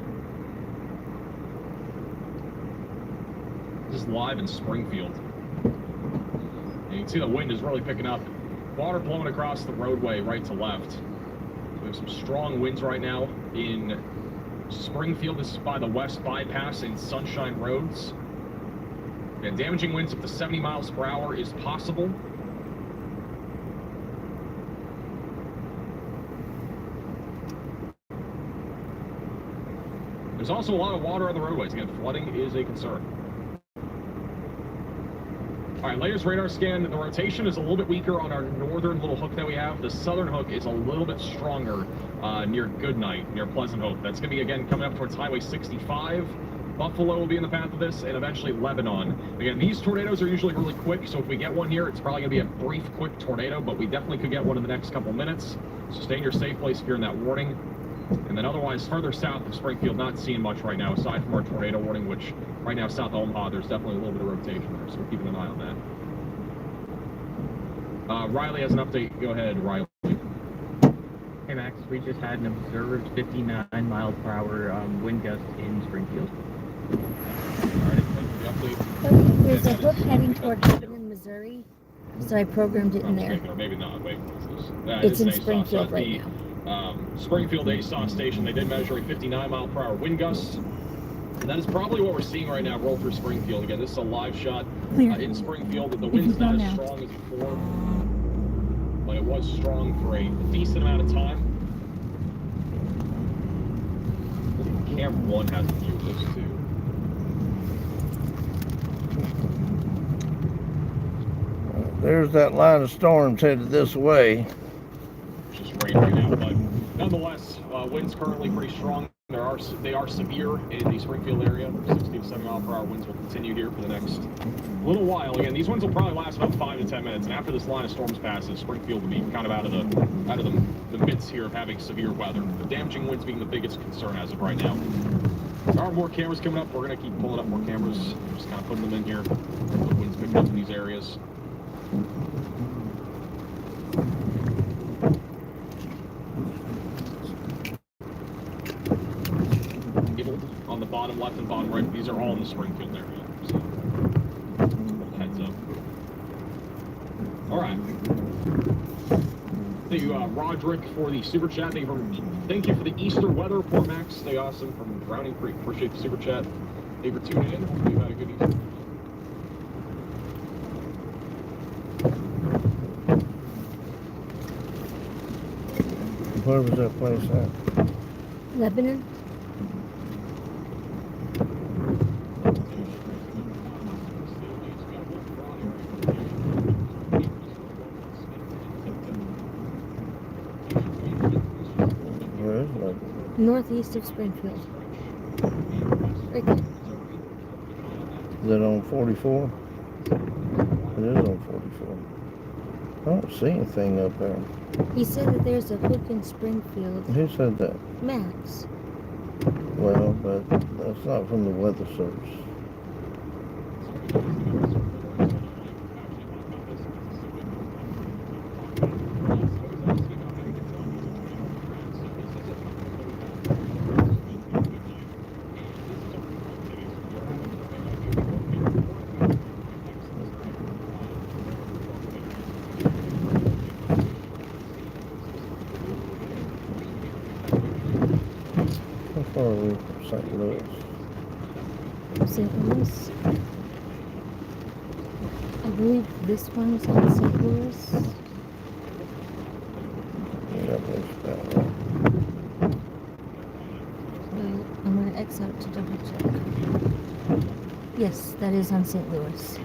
This is live in Springfield. And you can see the wind is really picking up. Water blowing across the roadway right to left. We have some strong winds right now in Springfield. This is by the West Bypass and Sunshine Roads. And damaging winds up to 70 miles per hour is possible. There's also a lot of water on the roadways. Again, flooding is a concern. All right, latest radar scan. The rotation is a little bit weaker on our northern little hook that we have. The southern hook is a little bit stronger near Goodnight, near Pleasant Hope. That's going to be, again, coming up towards Highway 65. Buffalo will be in the path of this, and eventually Lebanon. Again, these tornadoes are usually really quick, so if we get one here, it's probably going to be a brief, quick tornado, but we definitely could get one in the next couple minutes. So stay in your safe place if you're in that warning. And then otherwise, further south of Springfield, not seeing much right now, aside from our tornado warning, which right now south of Omaha, there's definitely a little bit of rotation there, so we're keeping an eye on that. Riley has an update. Go ahead, Riley. Hey Max, we just had an observed 59 miles per hour wind gust in Springfield. Alright, thank you for the update. Okay, there's a hook heading toward Lebanon, Missouri, so I programmed it in there. Or maybe not. Wait, what's this? It's in ASOS. Springfield right now. Springfield ASOS station, they did measure a 59 mile per hour wind gust. And that is probably what we're seeing right now roll through Springfield. Again, this is a live shot in Springfield. The wind's not as strong as before, but it was strong for a decent amount of time. Cam 1 has a view of this too. There's that line of storms headed this way. It's just rain right now, but nonetheless, winds currently pretty strong. They are severe in the Springfield area. 60 to 70 mile per hour winds will continue here for the next little while. Again, these winds will probably last about 5 to 10 minutes, and after this line of storms passes, Springfield will be kind of out of the midst here of having severe weather. The damaging winds being the biggest concern as of right now. There are more cameras coming up. We're going to keep pulling up more cameras, just kind of putting them in here. The winds picking up in these areas. On the bottom left and bottom right, these are all in the Springfield area. So, heads up. All right. Thank you, Roderick, for the super chat. Thank you for the Easter weather report, Max. Stay awesome from Browning Creek. Appreciate the super chat. Thank you for tuning in. Hope you had a good Easter. Where was that place at? Lebanon? Where is Lebanon? Northeast of Springfield. Right there. Is it on 44? It is on 44. I don't see anything up there. He said that there's a hook in Springfield. Who said that? Max. Well, but that's not from the weather service. How far Or are we from St. Louis? St. Louis. I believe this one is on St. Louis. That looks about right. Well, I'm going to X out to double check. Yes, that is on St. Louis.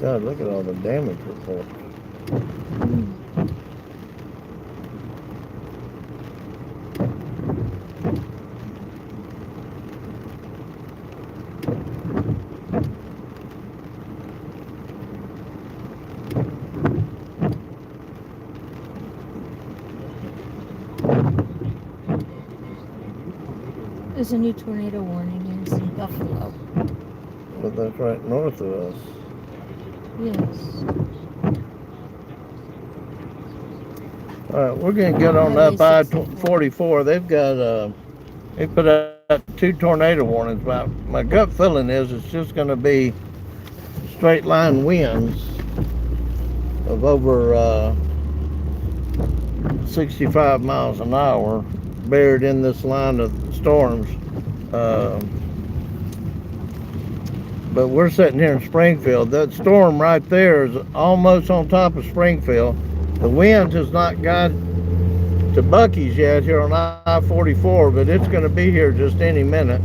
God, look at all the damage reports. There's a new tornado warning in Buffalo. But that's right north of us. Yes. All right, we're gonna get on up I-44. They've got they put out 2 tornado warnings. My gut feeling is it's just gonna be straight line winds of over 65 miles an hour buried in this line of storms. But we're sitting here in Springfield. That storm right there is almost on top of Springfield. The wind has not got to Bucky's yet here on I-44, but it's going to be here just any minute.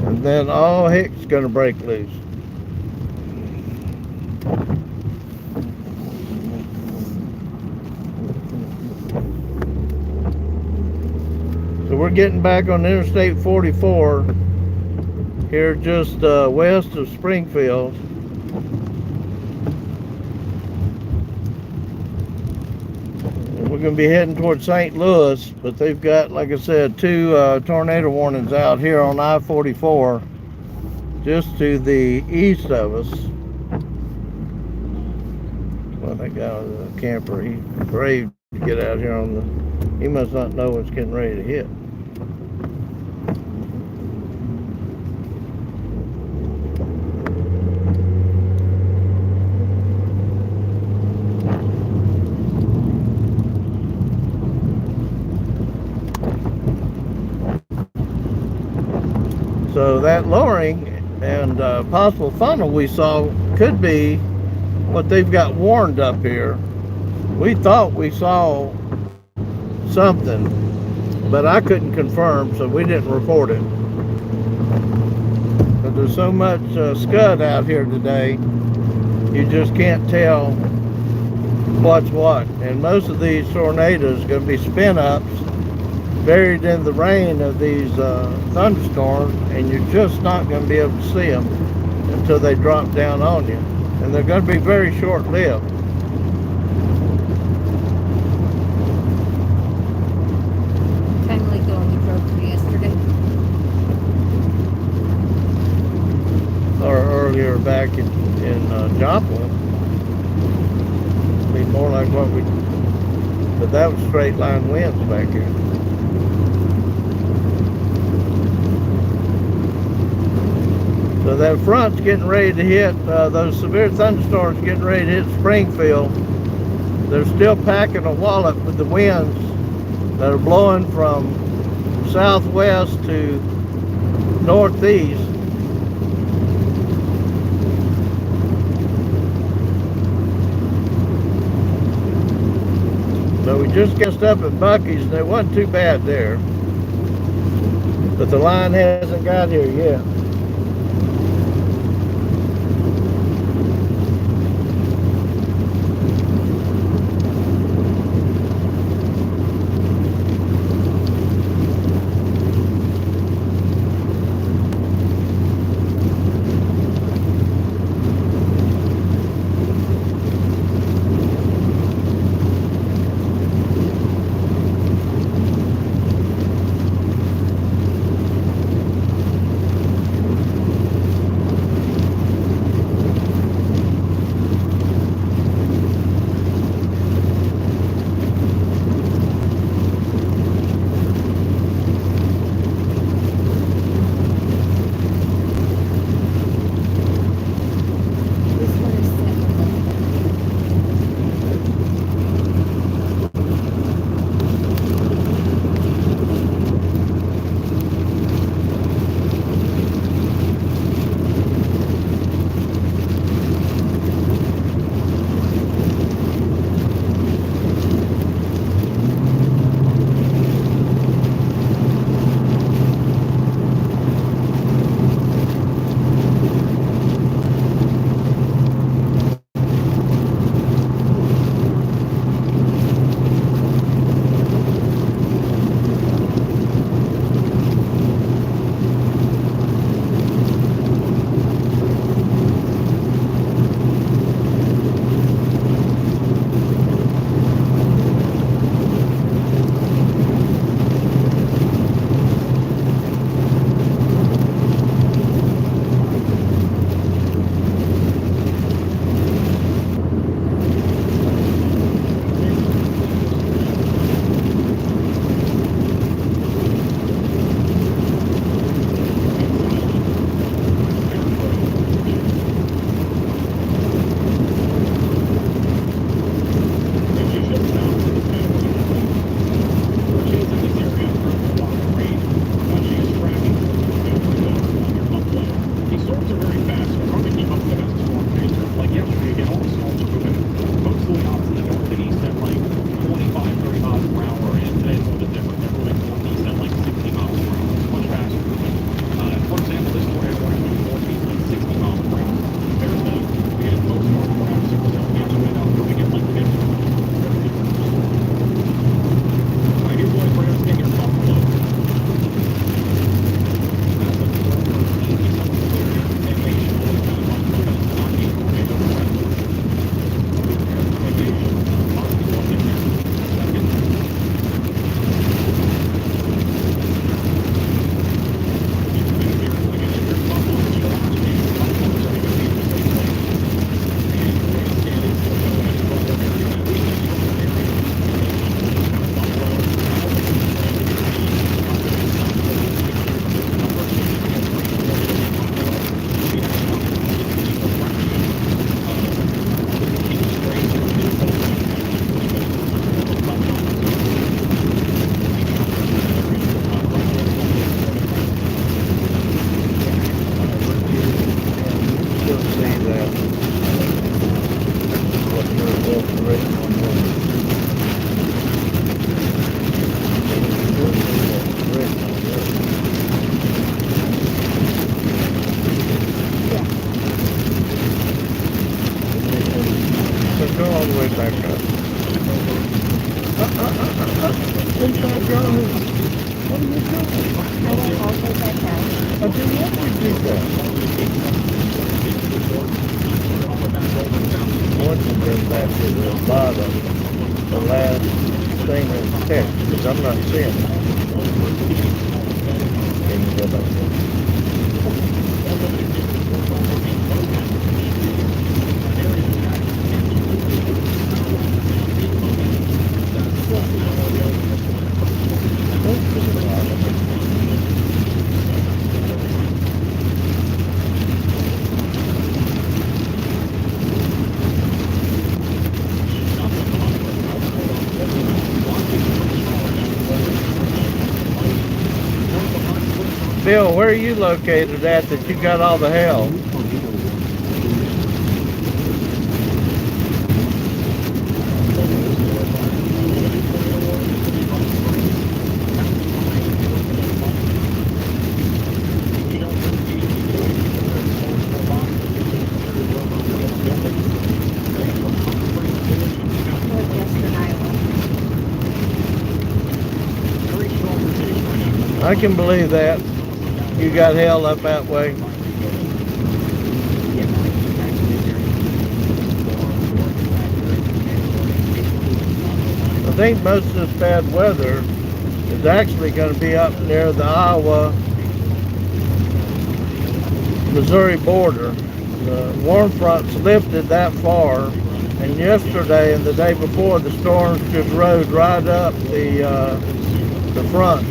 And then all heck's going to break loose. So we're getting back on Interstate 44 here just west of Springfield. And we're going to be heading towards St. Louis, but they've got, like I said, 2 tornado warnings out here on I-44 just to the east of us. Well, that guy was a camper. He's brave to get out here on the... He must not know what's getting ready to hit. So that lowering and possible funnel we saw could be what they've got warned up here. We thought we saw something, but I couldn't confirm, so we didn't report it. But there's so much scud out here today, you just can't tell what's what. And most of these tornadoes are going to be spin-ups buried in the rain of these thunderstorms, and you're just not going to be able to see them until they drop down on you. And they're going to be very short-lived. Kind of like the one we drove through yesterday. Or earlier back in Joplin. Be more like what we, but that was straight line winds back here. So that front's getting ready to hit, those severe thunderstorms getting ready to hit Springfield. They're still packing a wallop with the winds that are blowing from southwest to northeast. So we just guessed up at Bucky's and it wasn't too bad there. But the line hasn't got here yet. Bill, where are you located at that you got all the hail? Northwestern Iowa. I can believe that. You got hail up that way. I think most of this bad weather is actually going to be up near the Iowa-Missouri border. The warm fronts lifted that far, and yesterday and the day before, the storms just rode right up the front.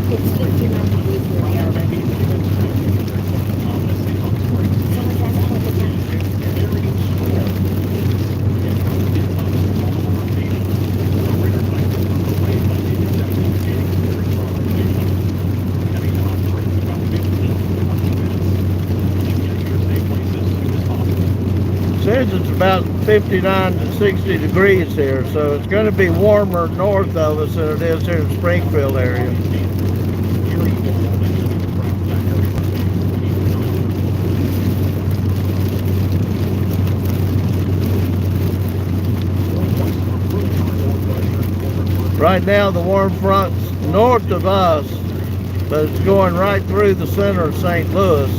It's 59 degrees here. Someone's asking what the temperature. Says it's about 59 to 60 degrees here, so it's going to be warmer north of us than it is here in the Springfield area. Right now the warm front's north of us, but it's going right through the center of St. Louis.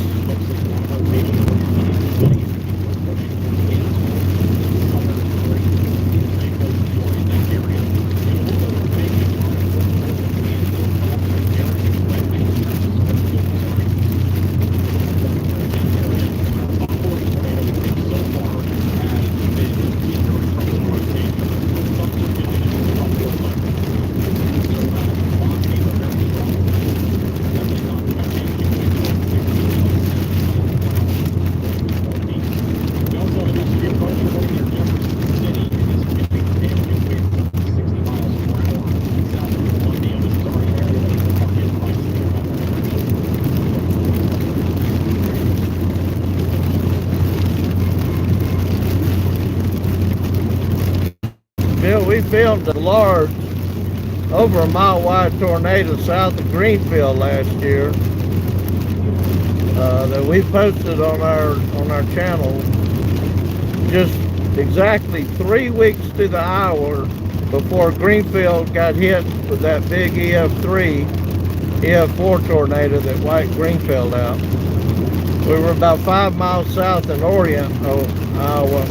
Bill, we filmed a large, over a mile wide tornado south of Greenfield last year that we posted on our channel just exactly 3 weeks to the hour before Greenfield got hit with that big EF4 tornado that wiped Greenfield out. We were about 5 miles south in Orient, Iowa.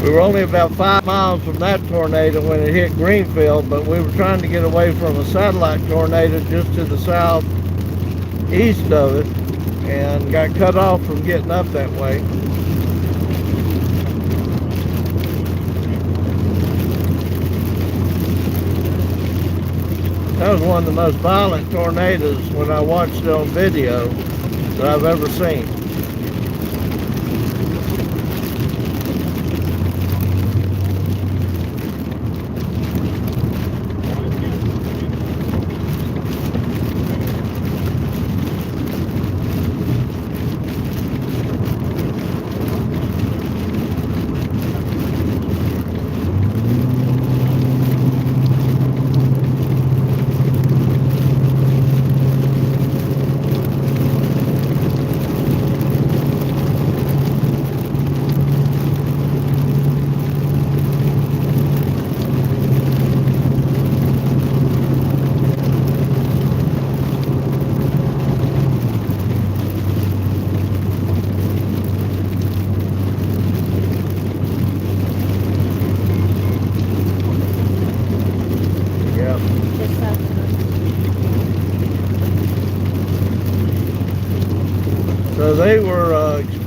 We were only about 5 miles from that tornado when it hit Greenfield, but we were trying to get away from a satellite tornado just to the southeast of it and got cut off from getting up that way. That was one of the most violent tornadoes when I watched it on video that I've ever seen.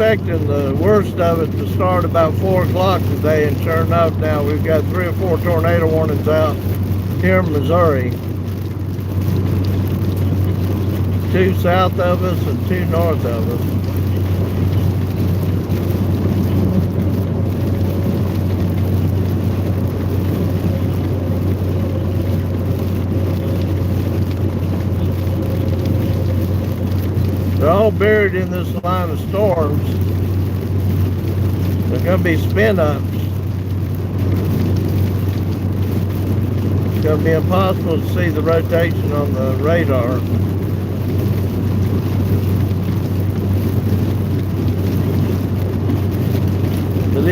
expecting the worst of it to start about 4 o'clock today, and sure enough, now we've got 3 or 4 tornado warnings out here in Missouri. 2 south of us and 2 north of us. They're all buried in this line of storms. They're going to be spin-ups. It's going to be impossible to see the rotation on the radar. But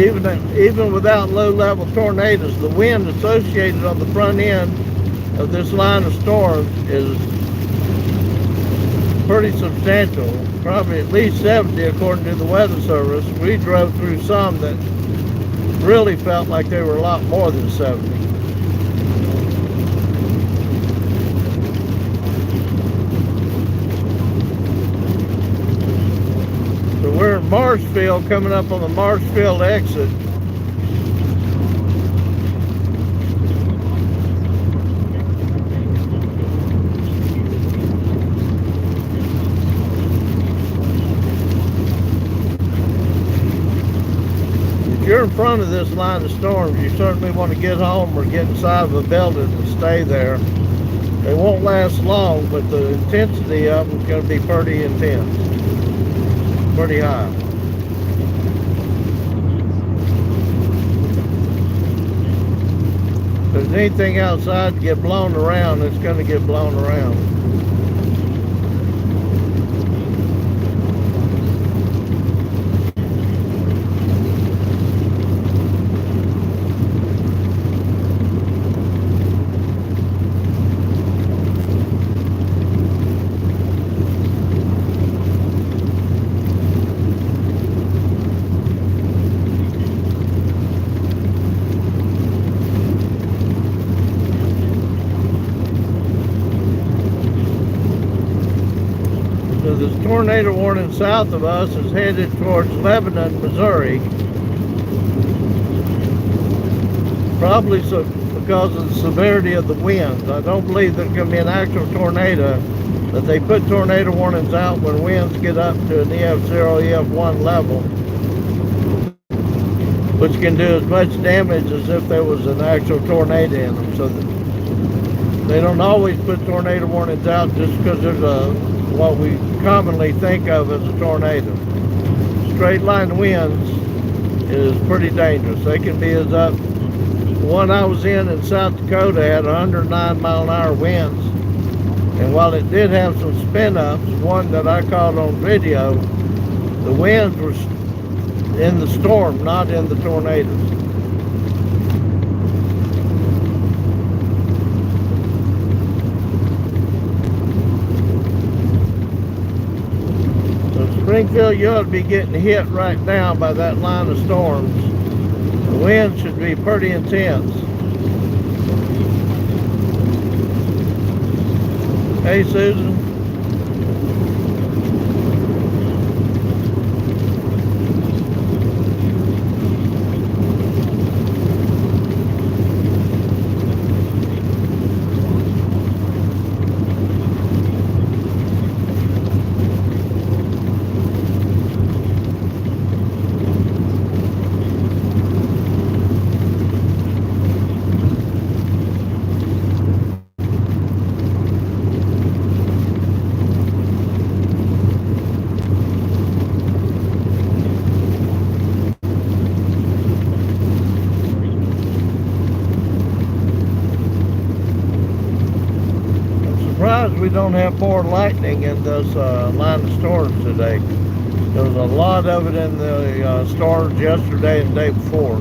even without low-level tornadoes, the wind associated on the front end of this line of storms is pretty substantial, probably at least 70 according to the Weather Service. We drove through some that really felt like they were a lot more than 70. So we're in Marshfield, coming up on the Marshfield exit. If you're in front of this line of storms, you certainly want to get home or get inside of a building and stay there. They won't last long, but the intensity of them is going to be pretty intense, pretty high. If there's anything outside to get blown around, it's going to get blown around. This tornado warning south of us is headed towards Lebanon, Missouri. Probably because of the severity of the winds. I don't believe there's going to be an actual tornado, but they put tornado warnings out when winds get up to an EF0, EF1 level, which can do as much damage as if there was an actual tornado in them. So they don't always put tornado warnings out just because there's what we commonly think of as a tornado. Straight line winds is pretty dangerous. They can be as up. The one I was in South Dakota had 109 mile-an-hour winds, and while it did have some spin-ups, one that I caught on video, the winds were in the storm, not in the tornadoes. Springfield, you ought to be getting hit right now by that line of storms. The wind should be pretty intense. Hey, Susan. We don't have more lightning in this line of storms today. There was a lot of it in the storms yesterday and the day before.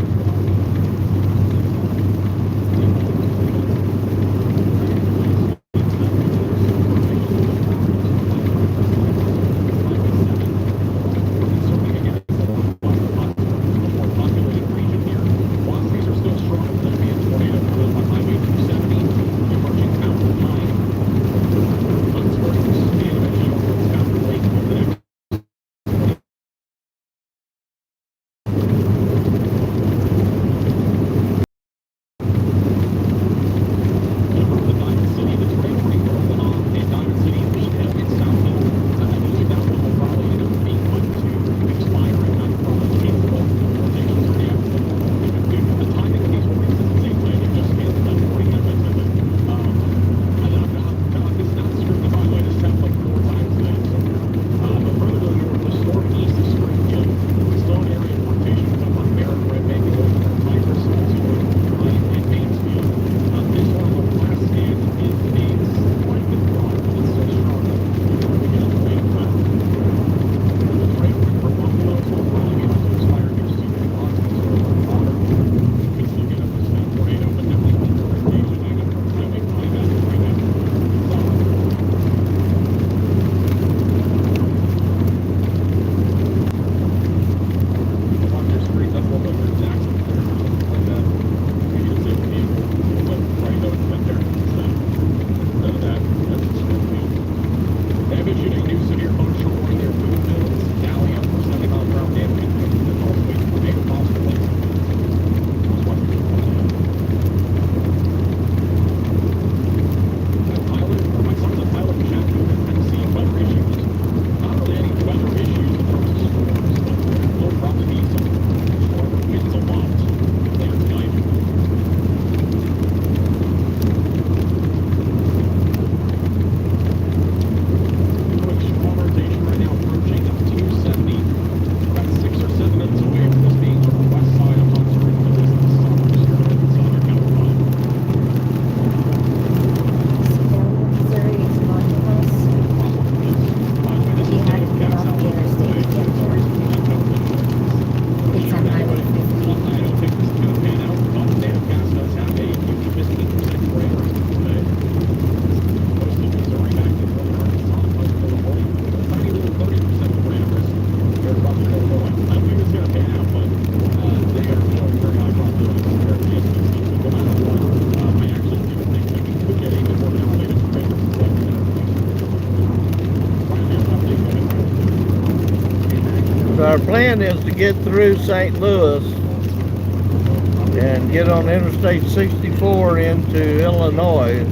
plan is to get through St. Louis and get on Interstate 64 into Illinois.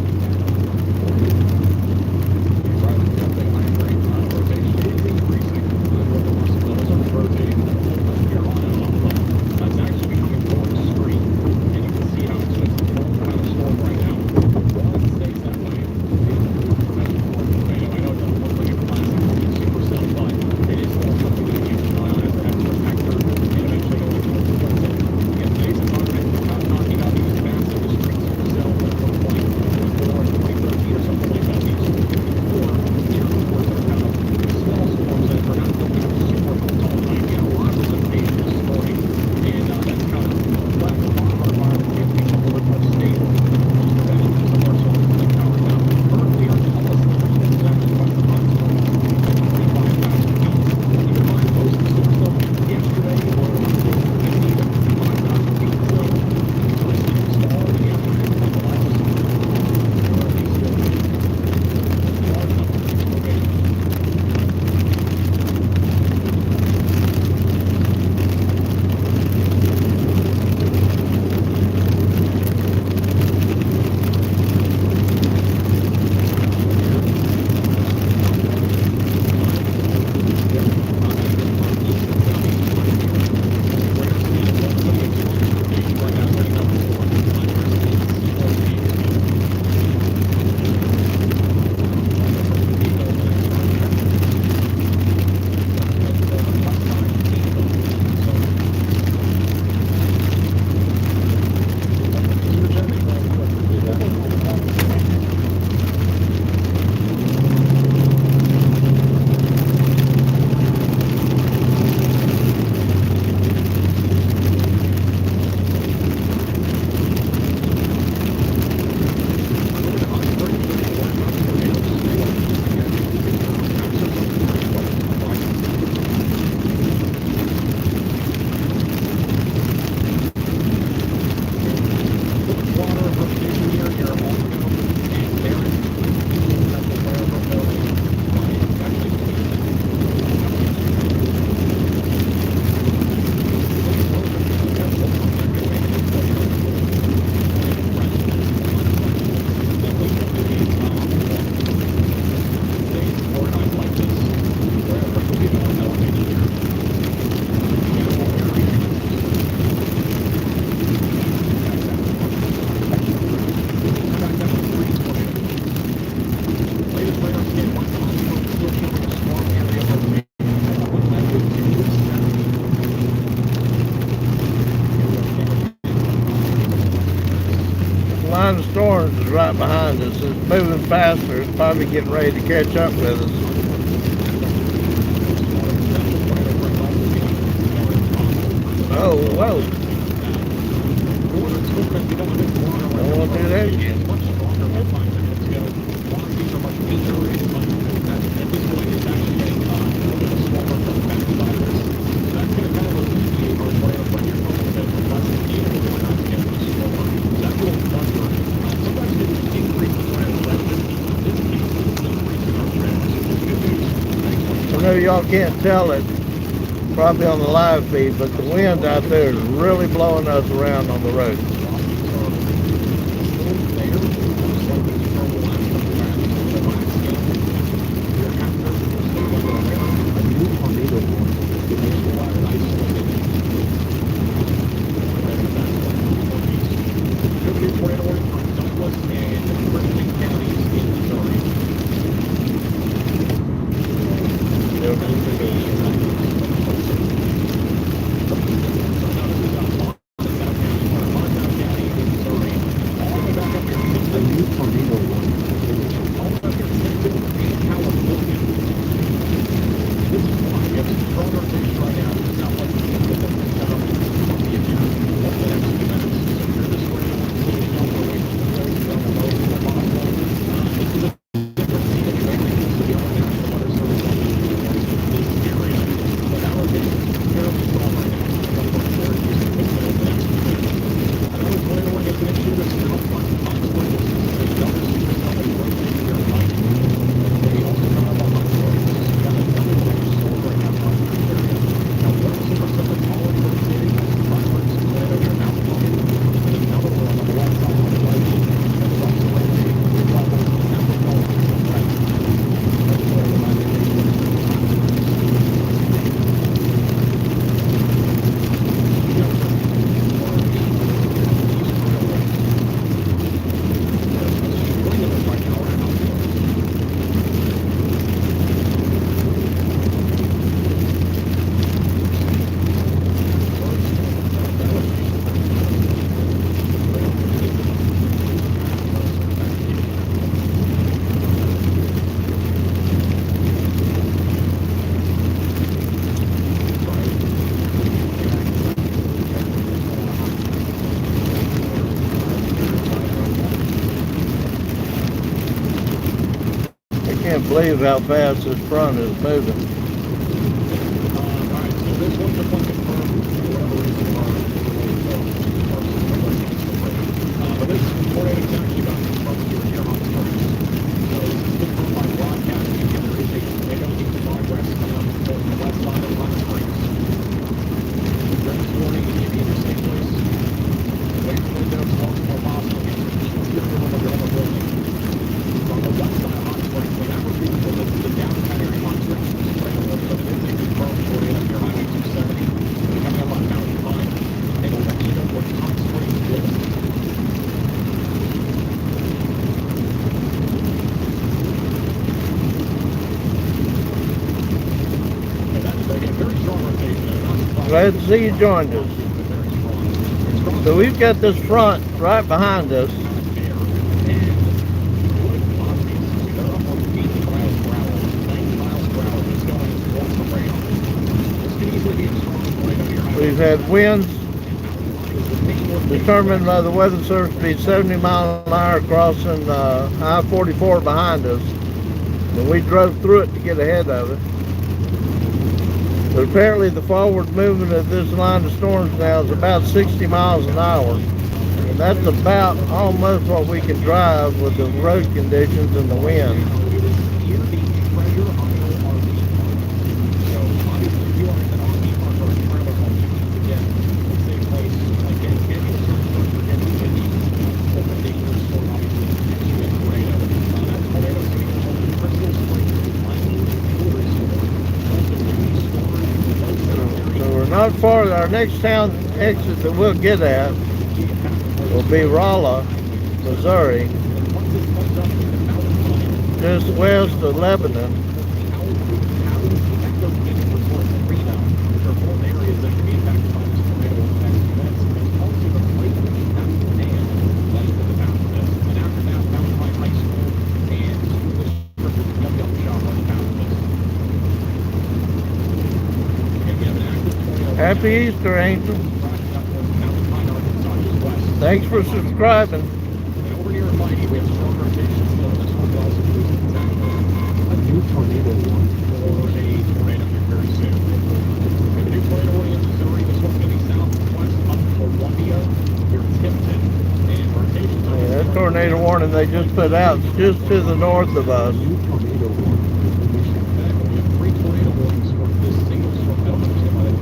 Line of storms is right behind us. It's moving faster. It's probably getting ready to catch up with us. Oh, whoa. I won't do that again. I know y'all can't tell it probably on the live feed, but the wind out there is really blowing us around on the road. can't believe how fast this front is moving. Alright, so this one's a fucking firm. Whatever reason but this tornado's actually got some trouble here in Hot Springs. So this is confirmed by broadcasting. Again, there is a tornado in progress coming up from the west side of Hot Springs. This morning, in the interstate place. Away from windows, as long as more possible. Get to the east of your Oklahoma building. On the west side of Hot Springs, so that would be the downtown area of Hot Springs. Right on the it is a confirmed tornado near Highway 270. Coming up on Mountain Pine. And we'll let you know what Hot Springs is. Glad to see you joined us. So we've got this front right behind us. We've had winds determined by the weather service to be 70 miles an hour crossing I-44 behind us. And we drove through it to get ahead of it. But apparently the forward movement of this line of storms now is about 60 miles an hour. And that's about almost what we can drive with the road conditions and the wind. Not far, our next town exit that we'll get at will be Rolla, Missouri, just west of Lebanon. Happy Easter, Angel. Thanks for subscribing. Over near Mighty, we have strong rotation still. This one will also lose its a new tornado warning for a tornado here very soon. We have a new tornado warning in Missouri. This one's going to be southwest up Columbia, near Tipton. And rotation. Yeah, that tornado warning they just put out is just to the north of us. New tornado warning. We have 3 tornado warnings for this single storm. I don't understand why they do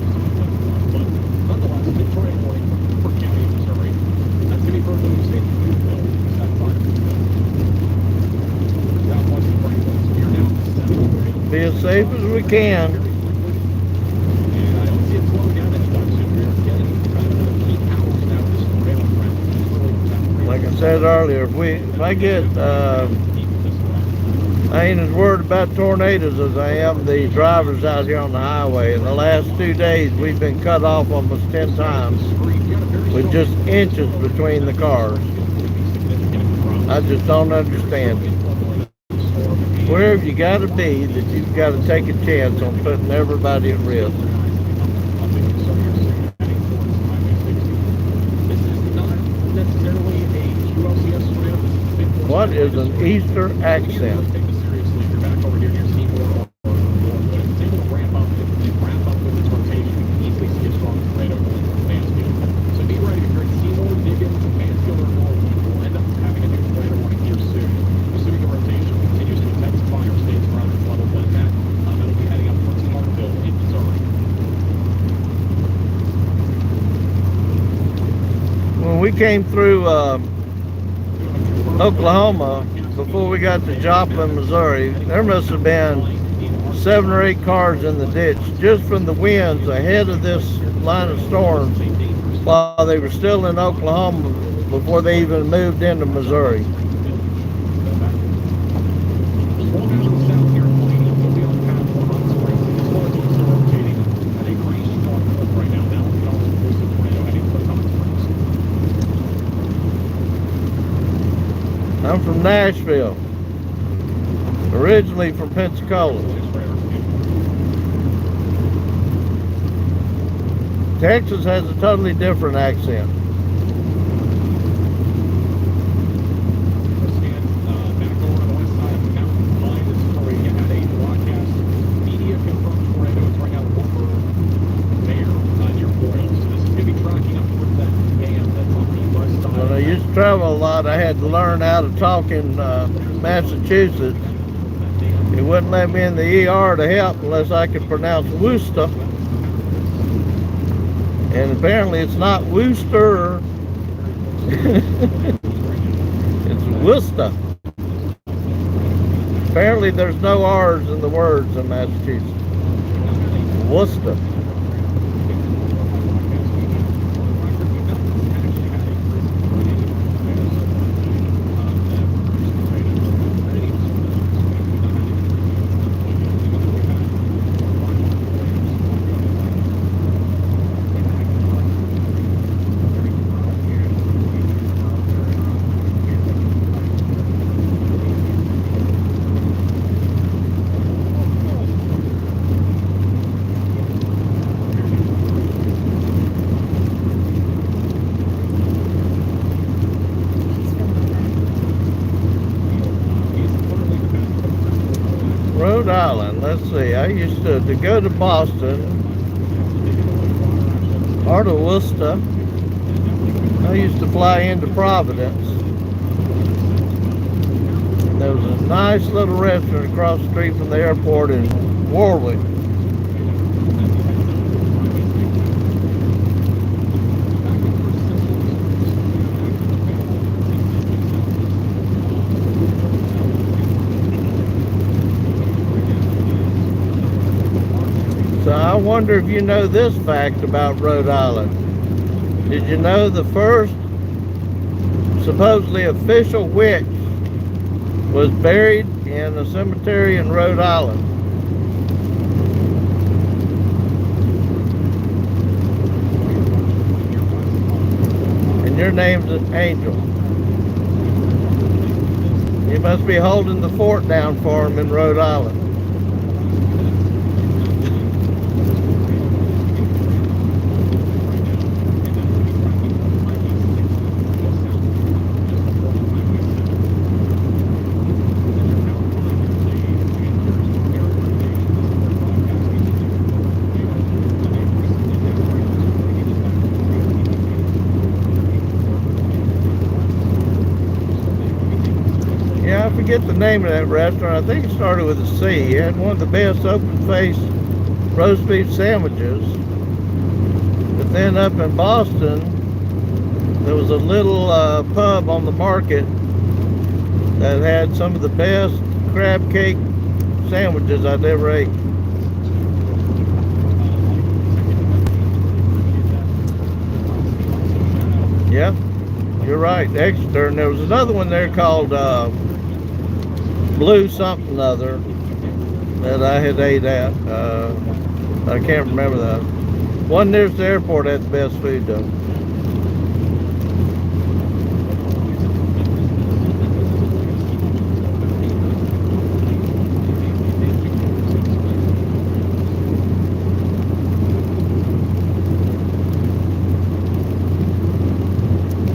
but nonetheless, a tornado warning for county of Missouri. That's going to be further than the state of Springfield, that side of Springfield. Southwest of Springfield, so we are now at 7. Be as safe as we can. And I don't see it slowing down anytime soon. We are getting kind of the peak hours now with this tornado threat. It's really Like I said earlier, if I get, I ain't as worried about tornadoes as I am the drivers out here on the highway. In the last 2 days, we've been cut off almost 10 times with just inches between the cars. I just don't understand it. Where have you got to be that you've got to take a chance on putting everybody at risk? What is an Easter accent? When we came through Oklahoma, before we got to Joplin, Missouri, there must have been 7 or 8 cars in the ditch just from the winds ahead of this line of storms while they were still in Oklahoma before they even moved into Missouri. I'm from Nashville, originally from Pensacola. Texas has a totally different accent. travel a lot, I had to learn how to talk in Massachusetts. He wouldn't let me in the ER to help unless I could pronounce Worcester. And apparently it's not Worcester. It's Worcester. Apparently there's no R's in the words in Massachusetts. Worcester. Rhode Island, let's see, I used to go to Boston, or to Worcester. I used to fly into Providence. And there was a nice little restaurant across the street from the airport in Warwick. So I wonder if you know this fact about Rhode Island. Did you know the first supposedly official witch was buried in a cemetery in Rhode Island? And your name's an Angel. You must be holding the fort down for him in Rhode Island. I forget the name of that restaurant. I think it started with a C. It had one of the best open-faced roast beef sandwiches. But then up in Boston, there was a little pub on the market that had some of the best crab cake sandwiches I'd ever ate. Yeah, you're right, Exeter. And there was another one there called Blue something other that I had ate at. I can't remember that. One near the airport had the best food though.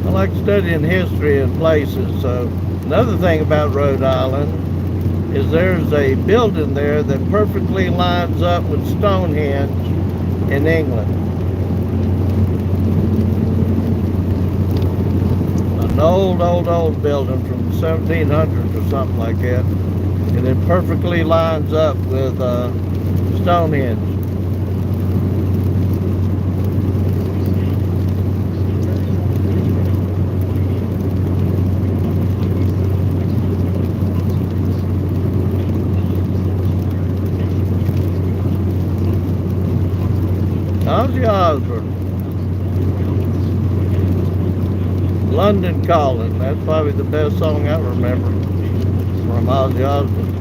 I like studying history and places. So another thing about Rhode Island is there's a building there that perfectly lines up with Stonehenge in England. An old building from the 1700s or something like that. And it perfectly lines up with Stonehenge. Ozzy Osbourne. London Calling. That's probably the best song I remember from Ozzy Osbourne.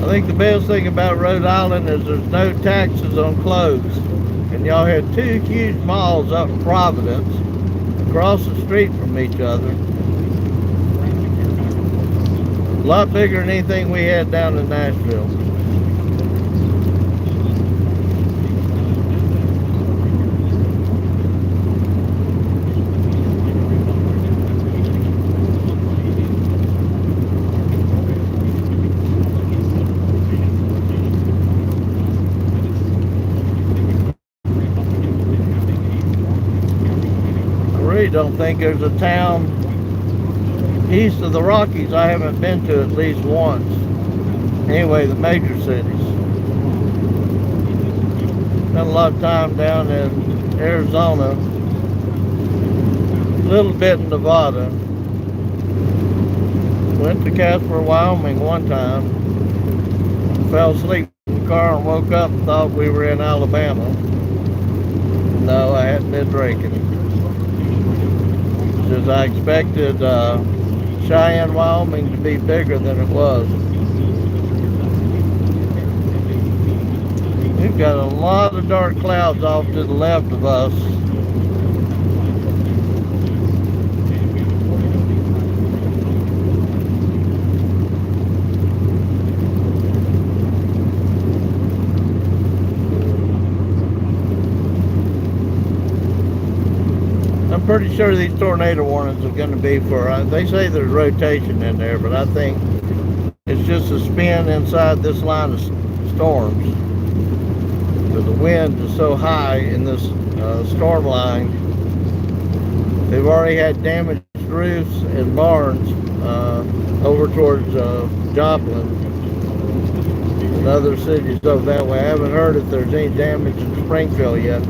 I think the best thing about Rhode Island is there's no taxes on clothes. And y'all had two huge malls up in Providence, across the street from each other. A lot bigger than anything we had down in Nashville. don't think there's a town east of the Rockies I haven't been to at least once. Anyway, the major cities. Spent a lot of time down in Arizona, a little bit in Nevada. Went to Casper, Wyoming one time. Fell asleep in the car and woke up and thought we were in Alabama. No, I hadn't been drinking. Because I expected Cheyenne, Wyoming to be bigger than it was. We've got a lot of dark clouds off to the left of us. I'm pretty sure these tornado warnings are going to be for, they say there's rotation in there, but I think it's just a spin inside this line of storms. Because the wind is so high in this storm line. They've already had damaged roofs and barns over towards Joplin and other cities over that way. I haven't heard if there's any damage in Springfield yet.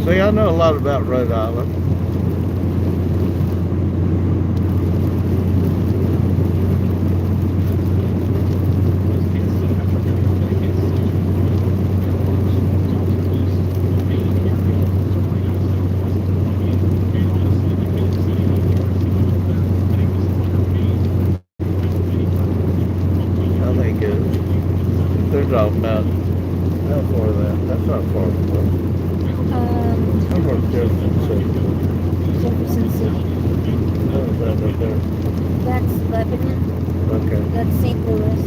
See, I know a lot about Rhode Island. I think they're talking about how far that. That's not far from us. I'm from Jefferson City. Jefferson City. What is that up there? That's Lebanon. Okay. That's St. Louis.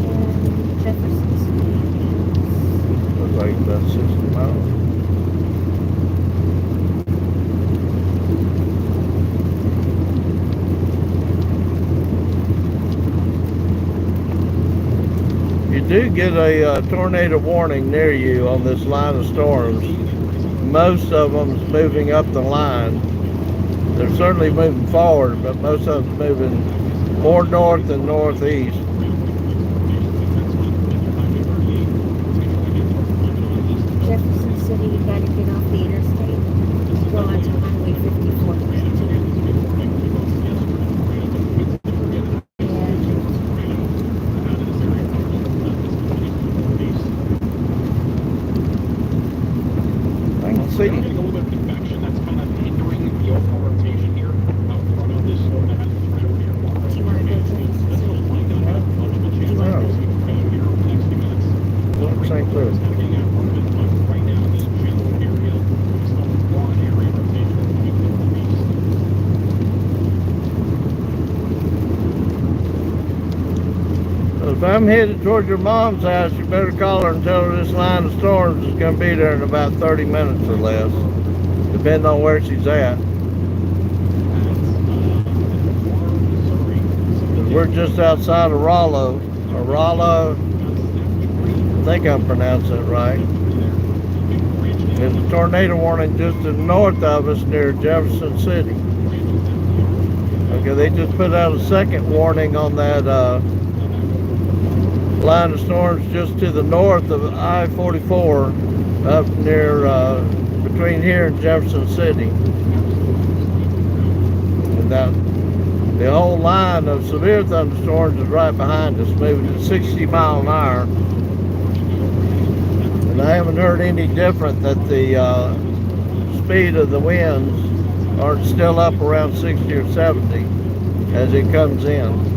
And Jefferson City. Looks like about 60 miles. You do get a tornado warning near you on this line of storms. Most of them is moving up the line. They're certainly moving forward, but most of them moving more north than northeast. Jefferson City, you gotta get off the interstate. Go onto Highway 54. See? A little bit of convection that's kind of hindering the overall rotation here out front of this storm that has to try over here. Do you want to go to Jefferson City? Oh. St. Louis. Right now, this general area, still a broad area rotation. If I'm headed toward your mom's house, you better call her and tell her this line of storms is going to be there in about 30 minutes or less, depending on where she's at. We're just outside of Rollo, or Rollo, I think I'm pronouncing it right. There's a tornado warning just to the north of us near Jefferson City. Okay, they just put out a second warning on that line of storms just to the north of I-44 up near between here and Jefferson City. And that, the whole line of severe thunderstorms is right behind us, moving at 60 miles an hour. And I haven't heard any different that the speed of the winds aren't still up around 60 or 70 as it comes in.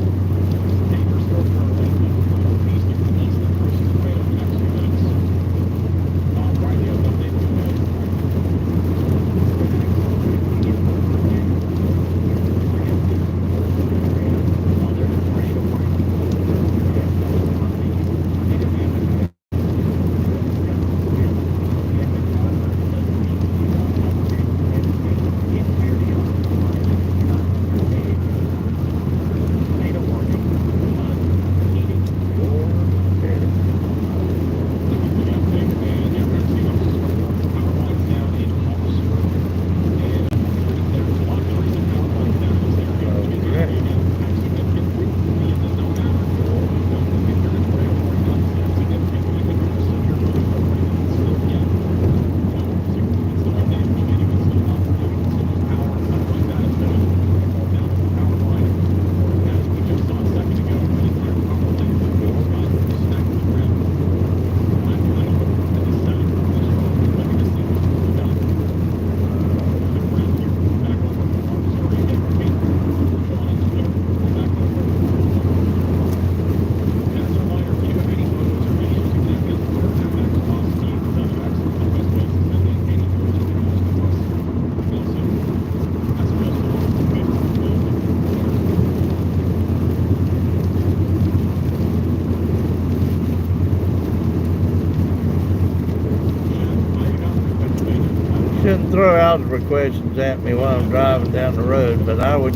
throw algebra questions at me while I'm driving down the road, but I would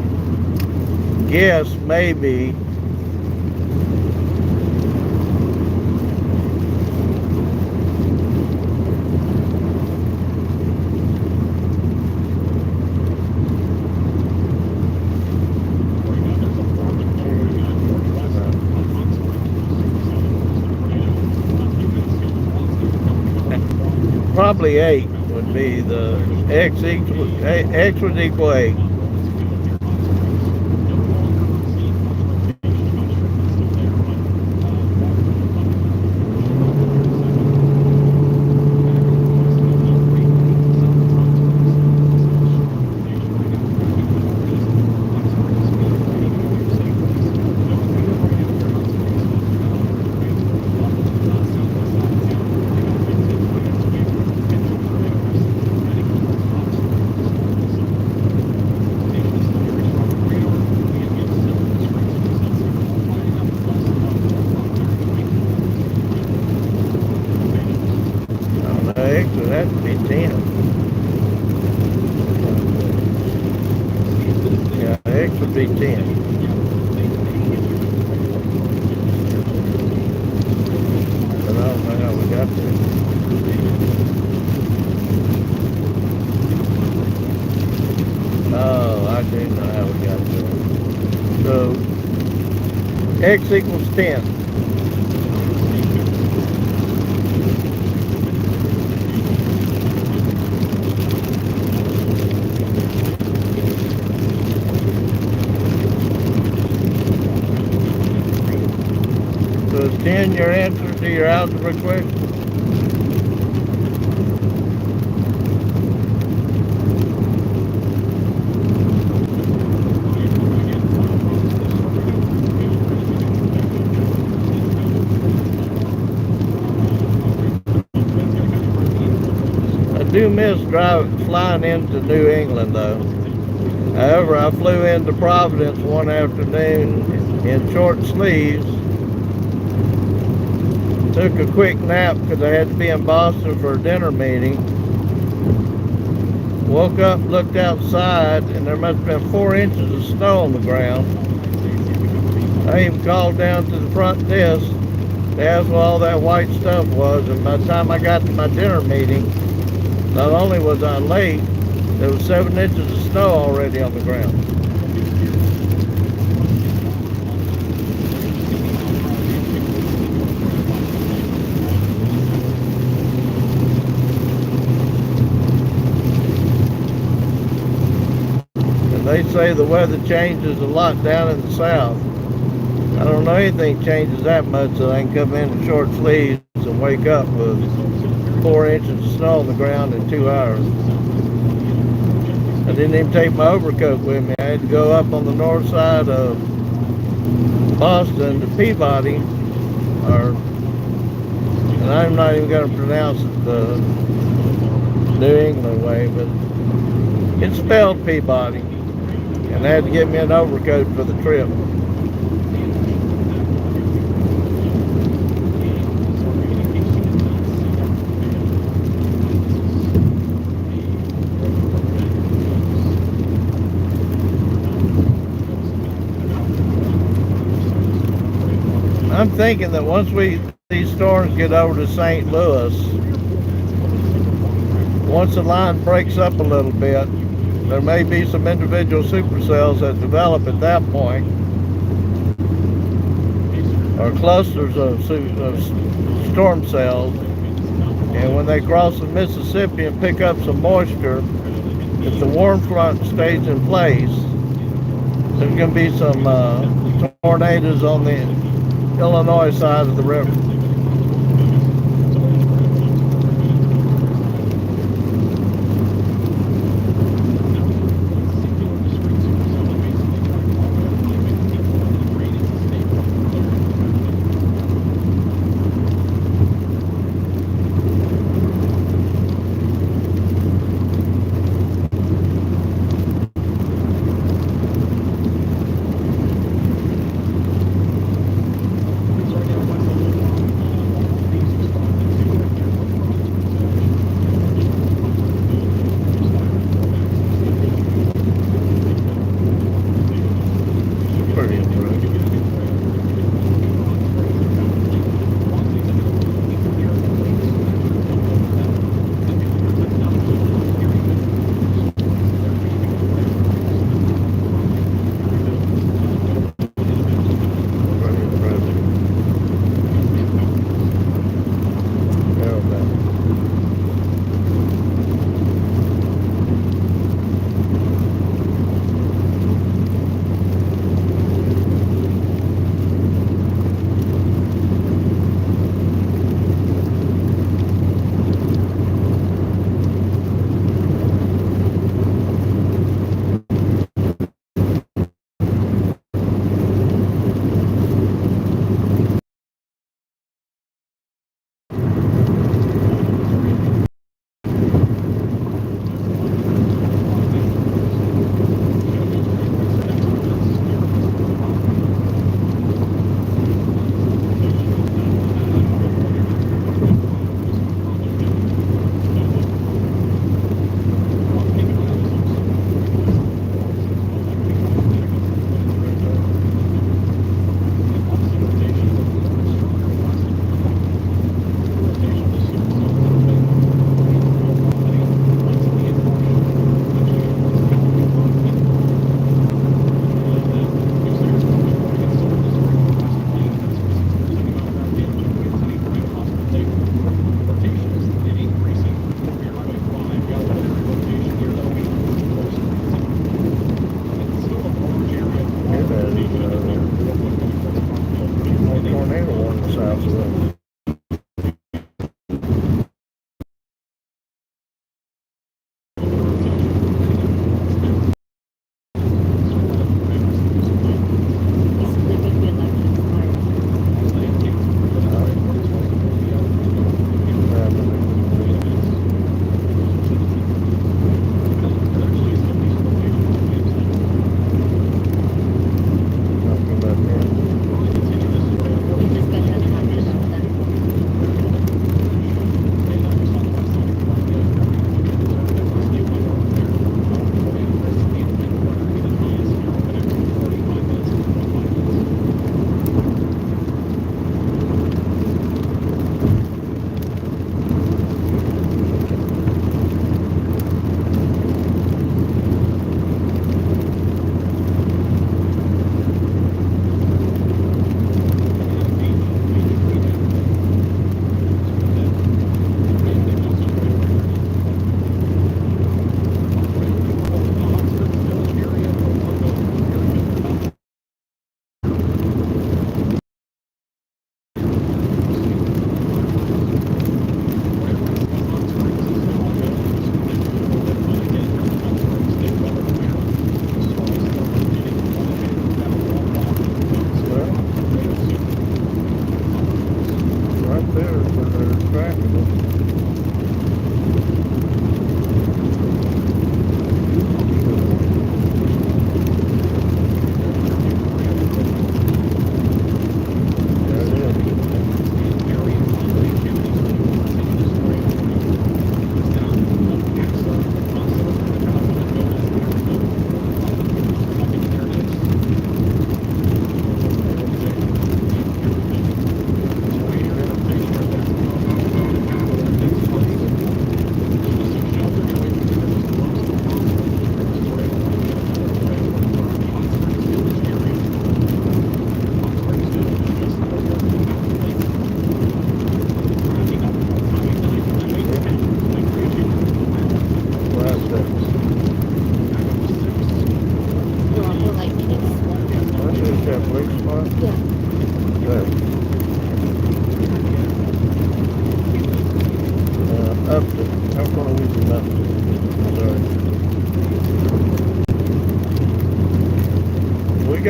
guess maybe probably 8 would be the x would equal 8. X would have to be 10. Yeah, X would be 10. But I don't know how we got there. Oh, I do know how we got there. So, X equals 10. So is 10 your answer to your algebra question? I do miss flying into New England though. However, I flew into Providence one afternoon in short sleeves. Took a quick nap because I had to be in Boston for a dinner meeting. Woke up, looked outside, and there must have been 4 inches of snow on the ground. I even called down to the front desk to ask what all that white stuff was, and by the time I got to my dinner meeting, not only was I late, there was 7 inches of snow already on the ground. They say the weather changes a lot down in the south. I don't know anything changes that much so I can come in short sleeves and wake up with 4 inches of snow on the ground in 2 hours. I didn't even take my overcoat with me. I had to go up on the north side of Boston to Peabody, and I'm not even going to pronounce it the New England way, but it's spelled Peabody. And they had to get me an overcoat for the trip. I'm thinking that once these storms get over to St. Louis, once the line breaks up a little bit, there may be some individual supercells that develop at that point, or clusters of storm cells. And when they cross the Mississippi and pick up some moisture, if the warm front stays in place, there's going to be some tornadoes on the Illinois side of the river.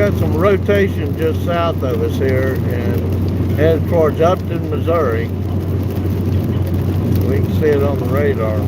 got some rotation just south of us here and headed towards Upton, Missouri. We can see it on the radar.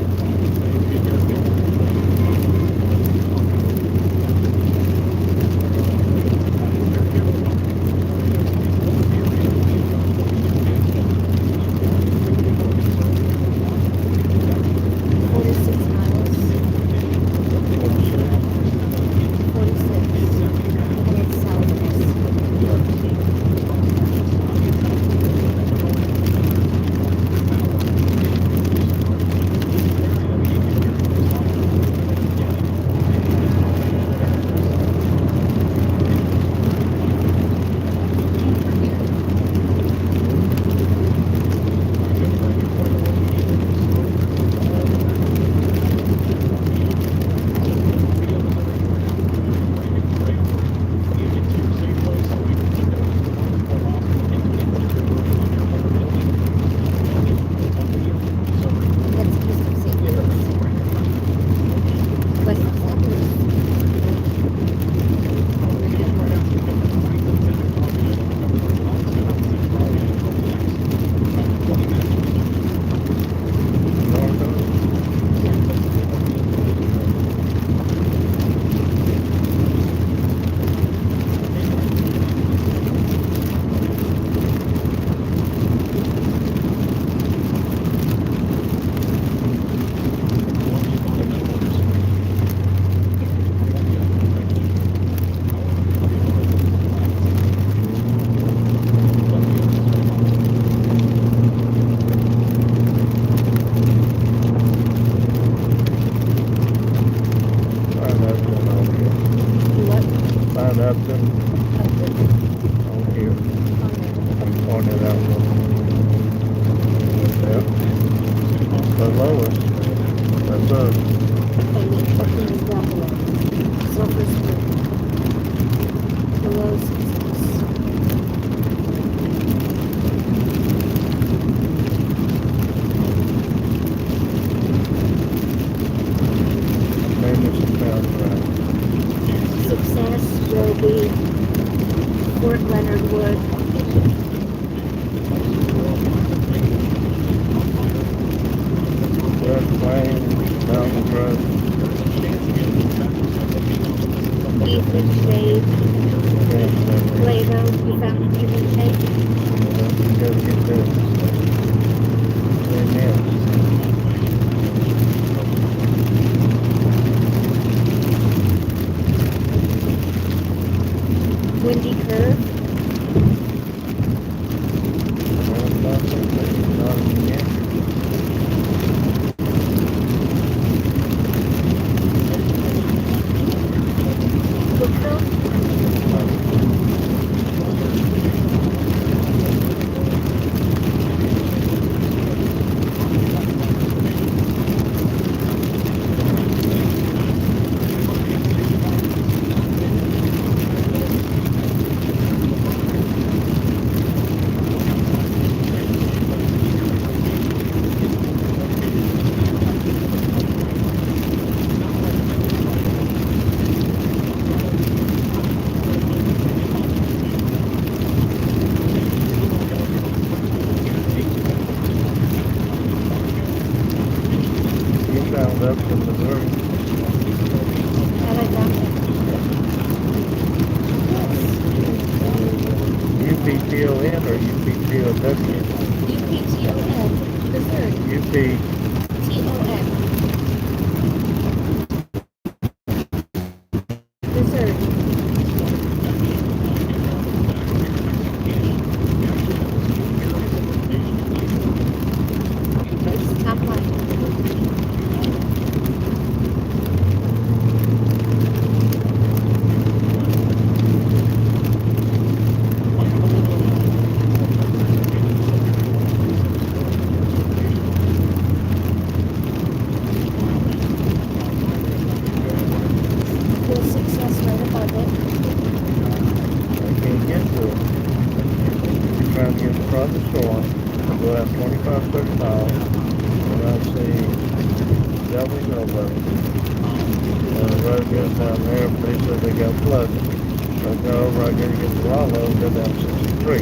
I go over, I gotta get the Rollo and go down 63.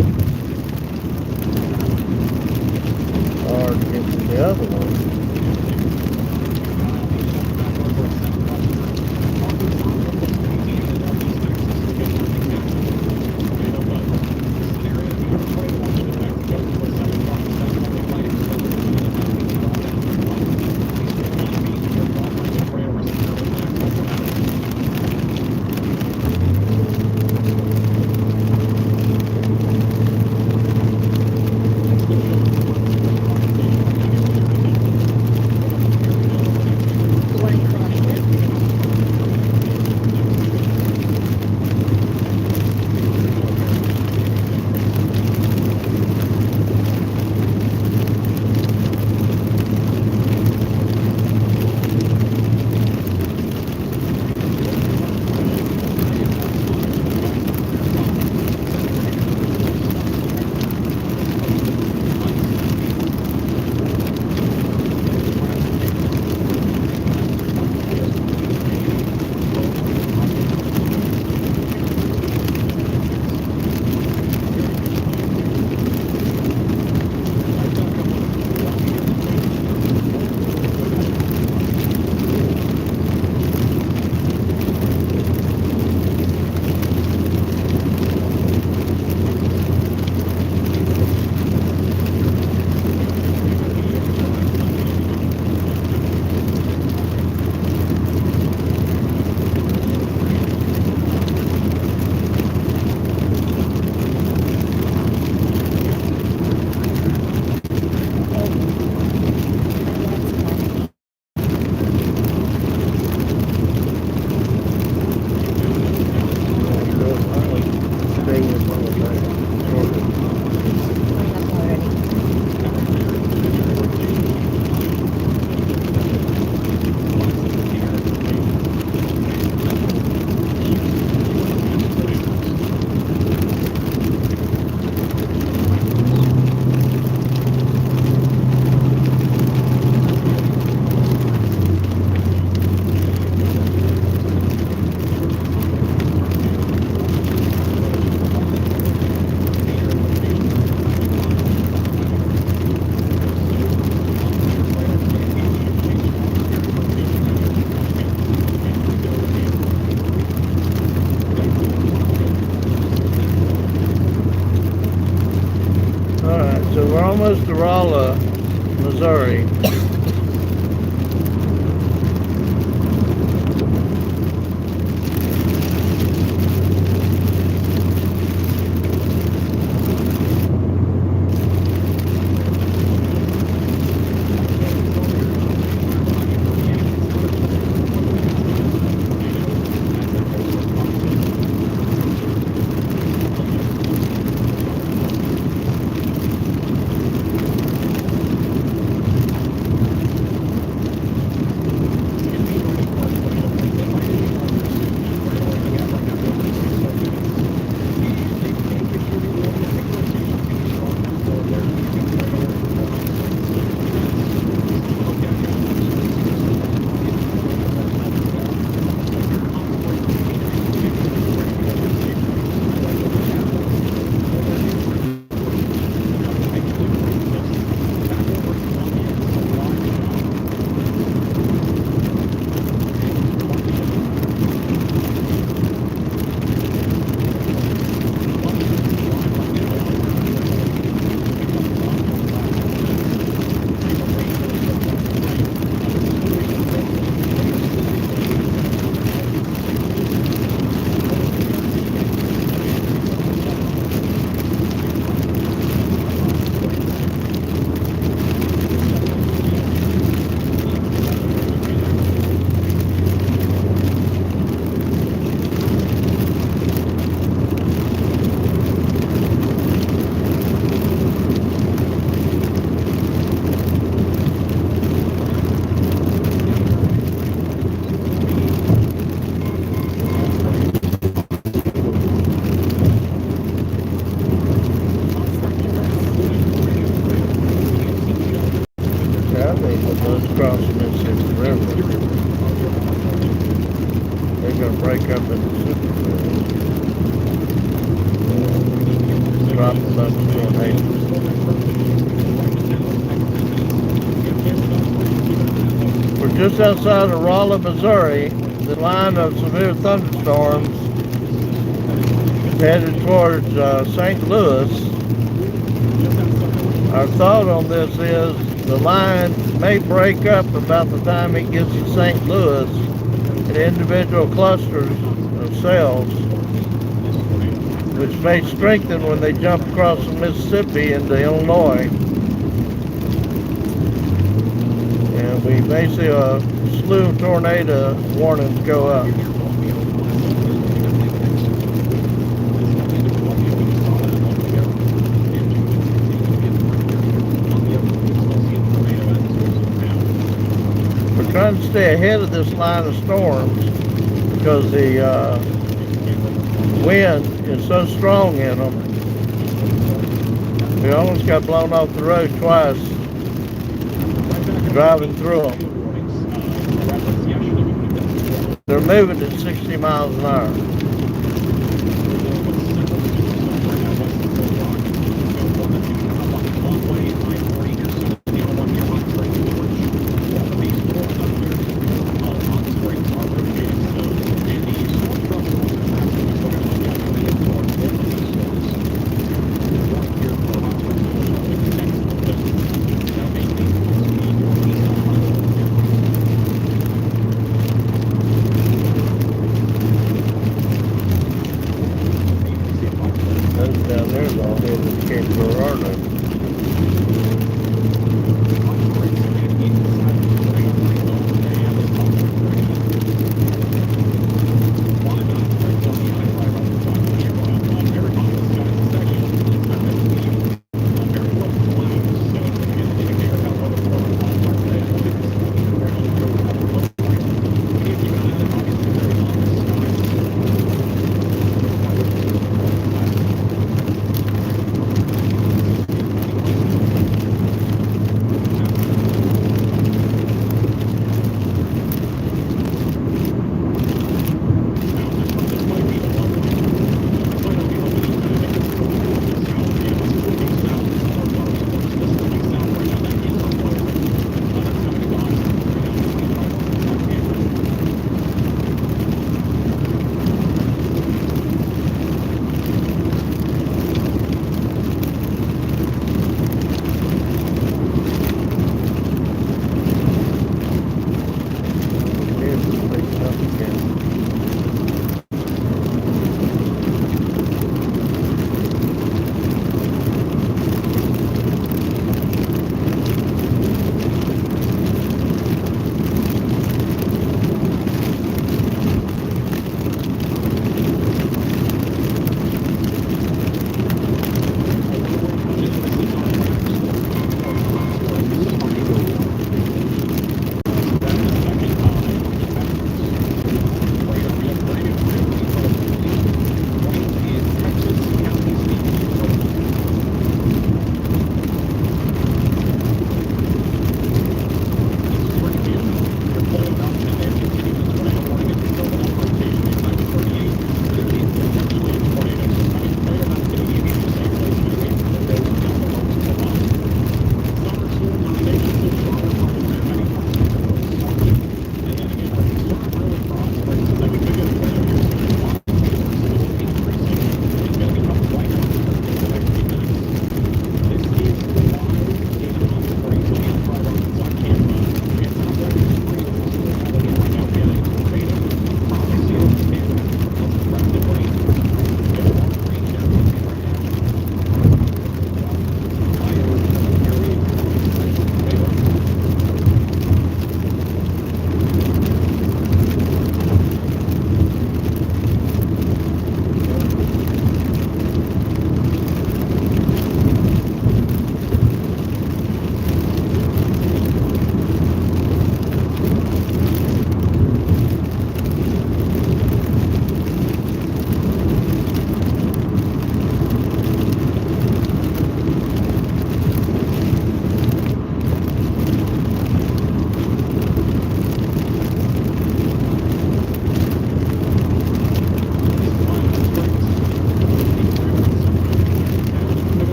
Or to get to the other one. So we're almost to Rolla, Missouri. Crossing Mississippi River. They're going to break up into Springfield. tropical tornado. We're just outside of Raleigh, Missouri. The line of severe thunderstorms is headed towards St. Louis. Our thought on this is the line may break up about the time it gets to St. Louis in individual clusters of cells, which may strengthen when they jump across the Mississippi into Illinois. And we may see a slew of tornado warnings go up. We're trying to stay ahead of this line of storms because the wind is so strong in them. We almost got blown off the road twice driving through them. They're moving at 60 miles an hour.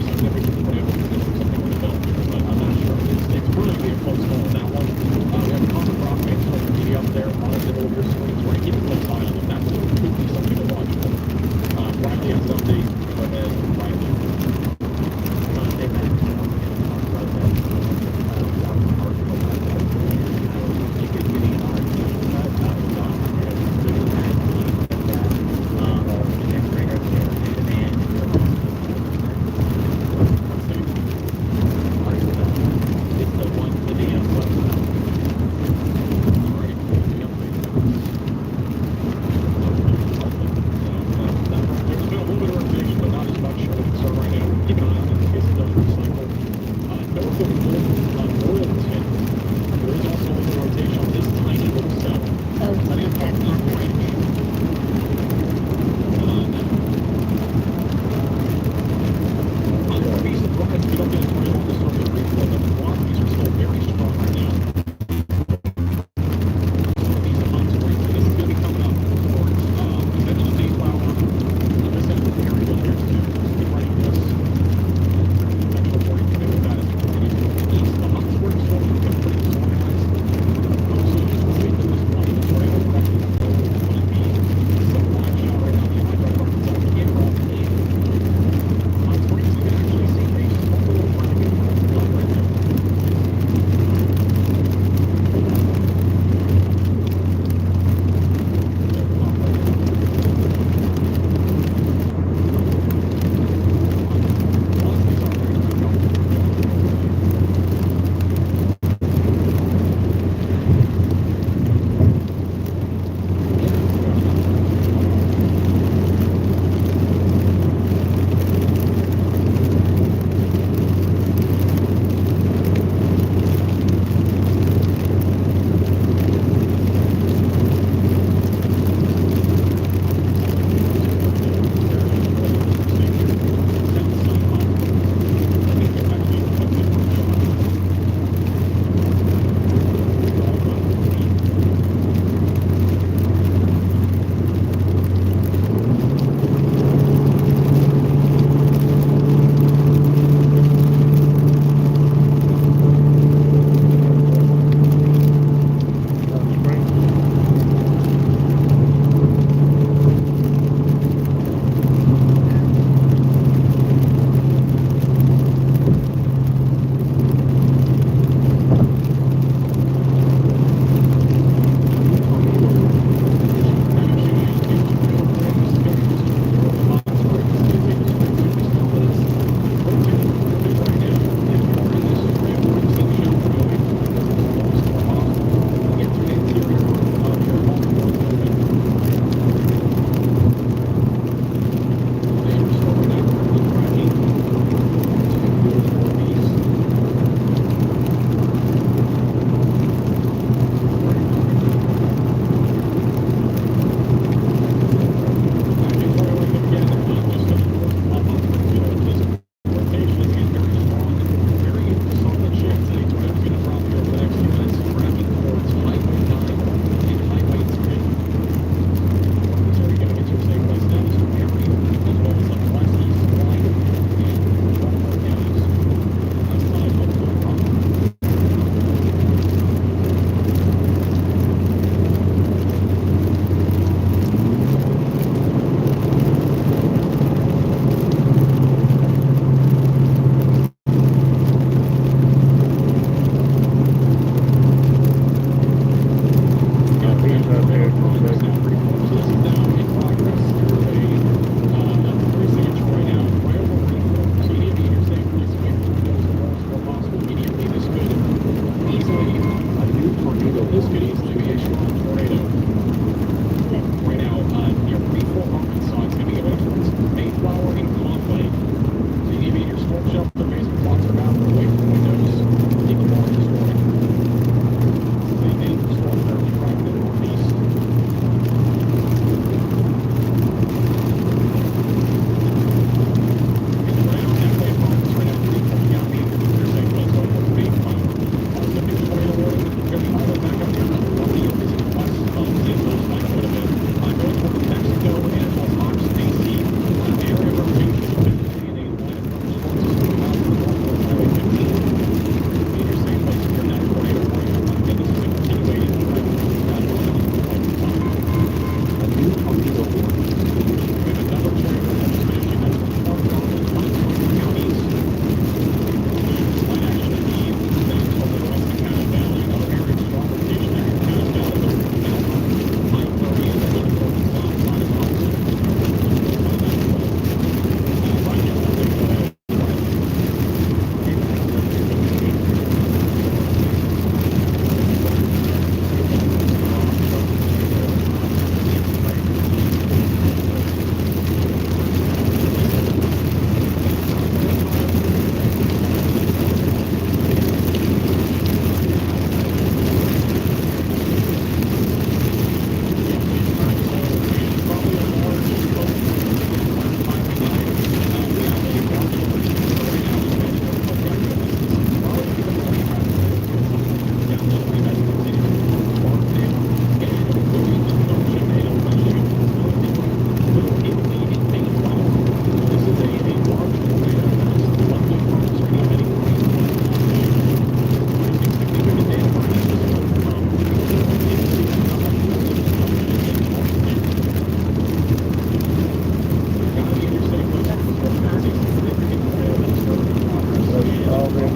significantly new, this is something we built, but I'm not sure. It's really be a close call on that one. We have a common rock base like media up there on the middle of your screens. We're going to keep a close eye on them. That could be something to watch for. Riley has an update. Go ahead, Riley.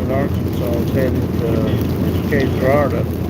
in Arkansas is headed to Cape Girardeau.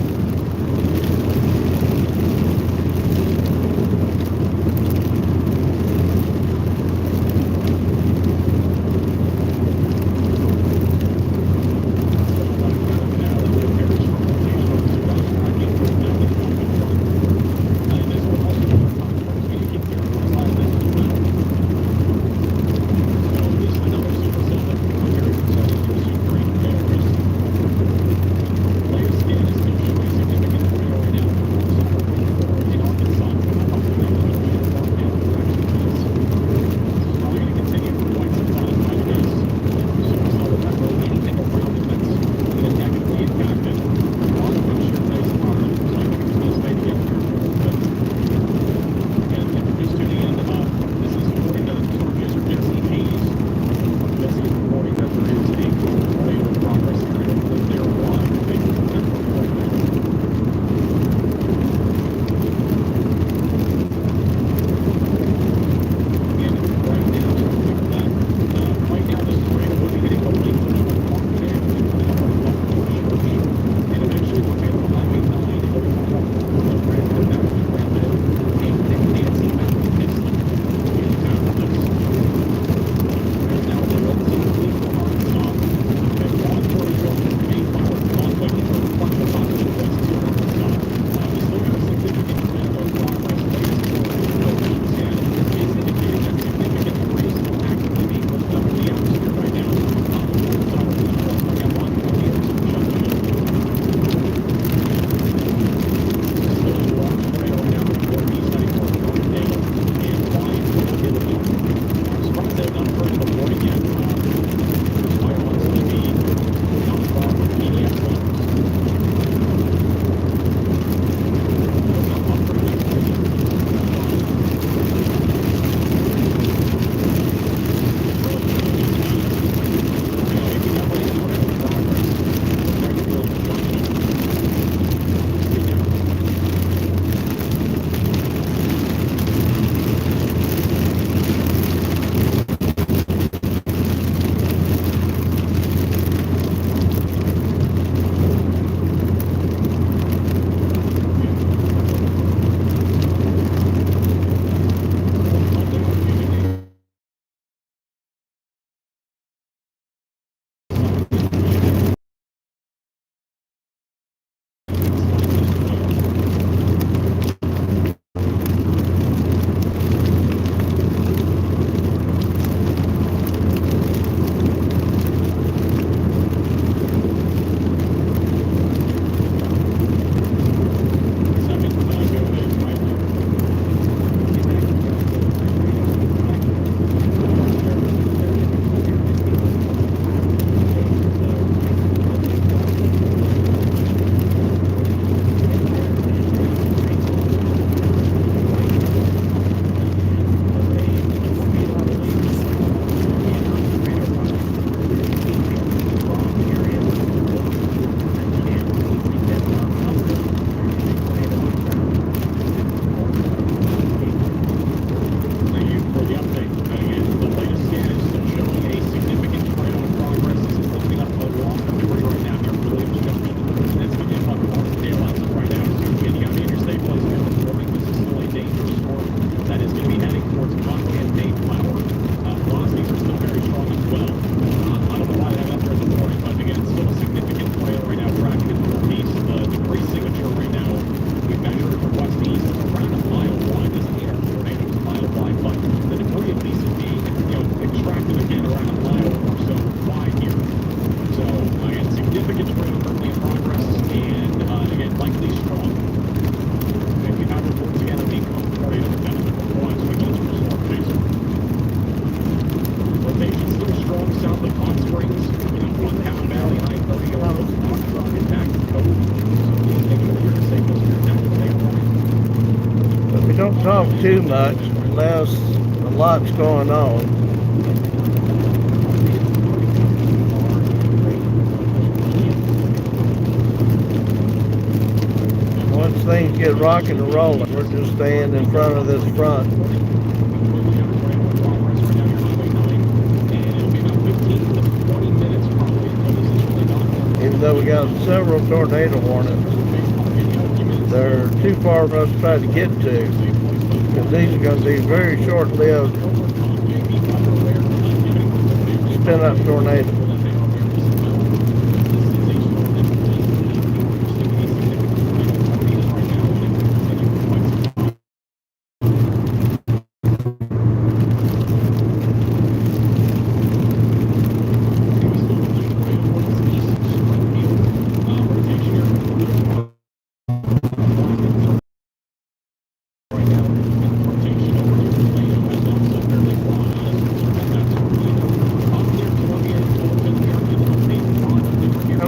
Don't talk too much unless a lot's going on. Once things get rocking and rolling, we're just staying in front of this front. we got several tornado warnings. They're too far for us to try to get to, because these are going to be very short-lived spin-up tornadoes.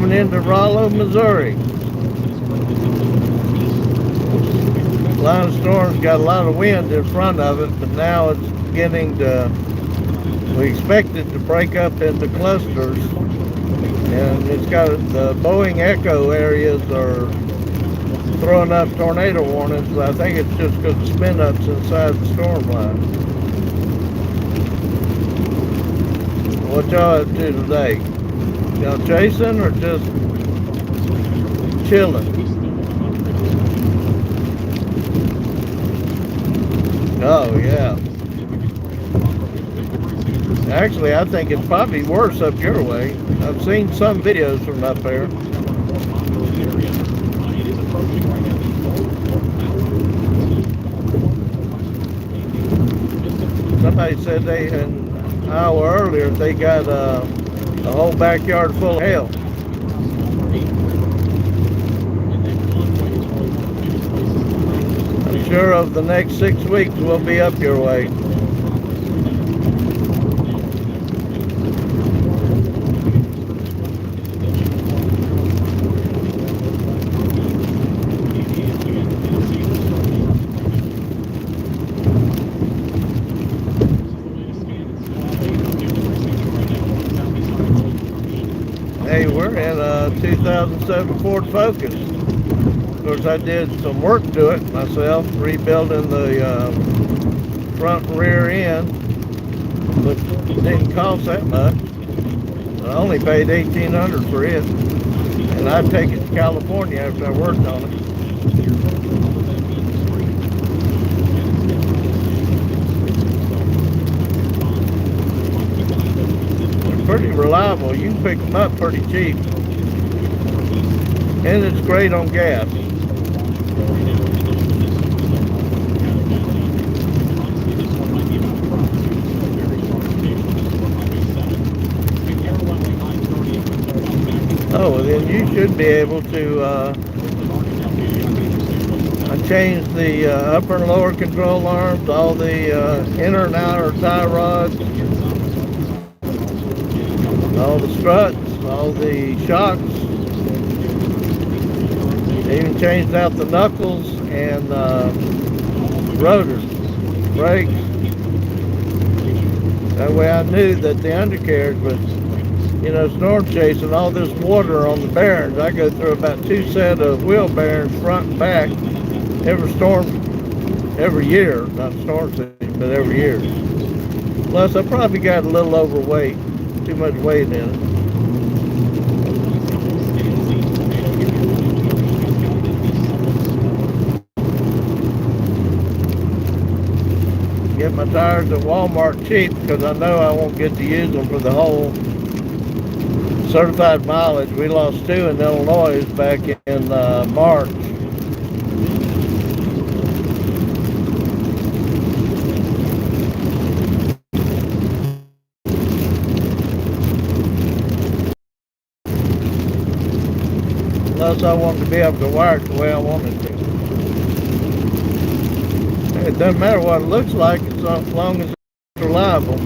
Into Rollo, Missouri. Line of storm's got a lot of wind in front of it, but now it's beginning to, we expect it to break up into clusters, and it's got, the Boeing Echo areas are throwing up tornado warnings, but I think it's just because the spin up's inside the storm line. What y'all up to today? Y'all chasing or just chilling? Oh, yeah. Actually, I think it's probably worse up your way. I've seen some videos from up there. Somebody said they, an hour earlier, they got a whole backyard full of hail. I'm sure of the next 6 weeks we'll be up your way. Hey, we're in a 2007 Ford Focus. Of course, I did some work to it myself, rebuilding the front and rear end, but it didn't cost that much. I only paid $1,800 for it, and I'd take it to California after I worked on it. Pretty reliable. You can pick them up pretty cheap, and it's great on gas. Oh, then you should be able to I changed the upper and lower control arms, all the inner and outer tie rods, all the struts, all the shocks. They even changed out the knuckles and rotors, brakes. That way I knew that the undercarriage was, you know, storm chasing all this water on the bearings. I go through about 2 sets of wheel bearings, front and back, every year, not storm season, but every year. Plus, I probably got a little overweight. Too much weight in it. Get my tires at Walmart cheap because I know I won't get to use them for the whole certified mileage. We lost 2 in Illinois back in March. Plus, I wanted to be able to wire it the way I wanted to. It doesn't matter what it looks like as long as it's reliable.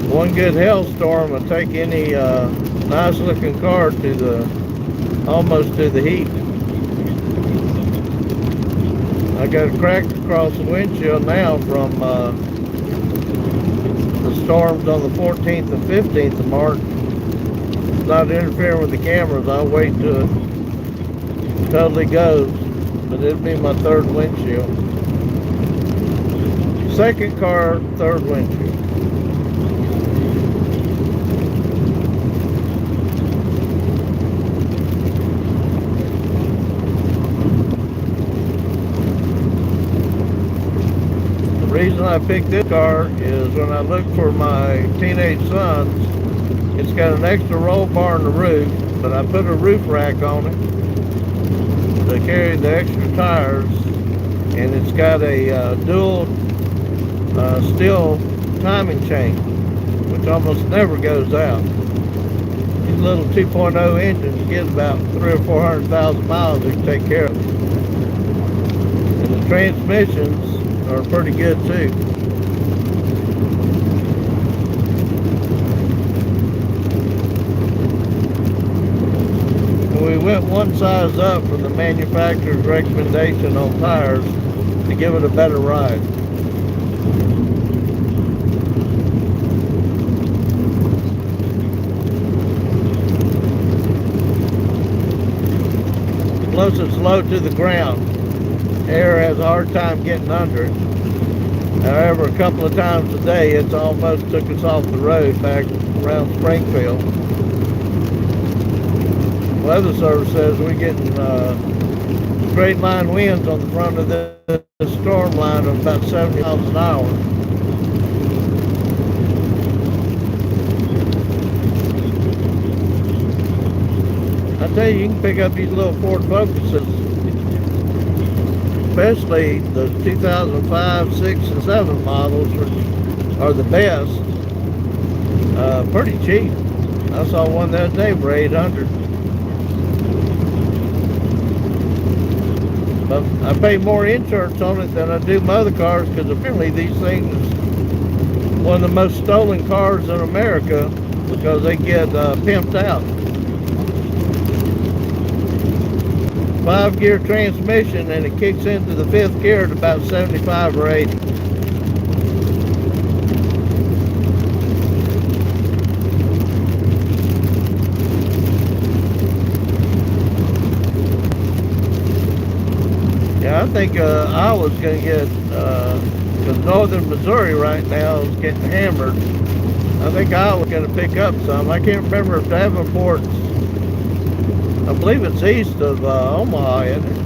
One good hailstorm will take any nice looking car to the almost to the heat. I got a crack across the windshield now from the storms on the 14th and 15th of March. Not interfering with the cameras. I'll wait till it totally goes, but it'll be my 3rd windshield. 2nd car, 3rd windshield. reason I picked this car is when I looked for my teenage sons, it's got an extra roll bar on the roof, but I put a roof rack on it to carry the extra tires, and it's got a dual steel timing chain, which almost never goes out. These little 2.0 engines get about 300,000 or 400,000 miles they can take care of. And the transmissions are pretty good too. We went one size up from the manufacturer's recommendation on tires to give it a better ride. Plus it's low to the ground. Air has a hard time getting under it. However, a couple of times a day it's almost took us off the road back around Springfield. Weather Service says we're getting straight line winds on the front of the storm line of about 70 miles an hour. I tell you can pick up these little Ford Focuses, especially the 2005, 6, and 7 models, which are the best, pretty cheap. I saw one the other day for $800. But I pay more insurance on it than I do my other cars, because apparently these things are one of the most stolen cars in America because they get pimped out. 5-gear transmission, and it kicks into the 5th gear at about 75 or 80. Yeah, I think Iowa's going to get, because northern Missouri right now is getting hammered. I think Iowa's going to pick up some. I can't remember if Davenport's, I believe it's east of Omaha, isn't it?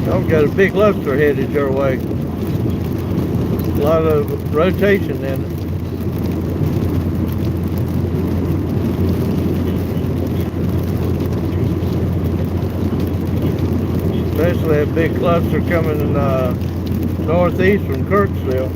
Y'all got a big luster headed your way. A lot of rotation in it. Especially that big cluster coming in northeast from Kirksville.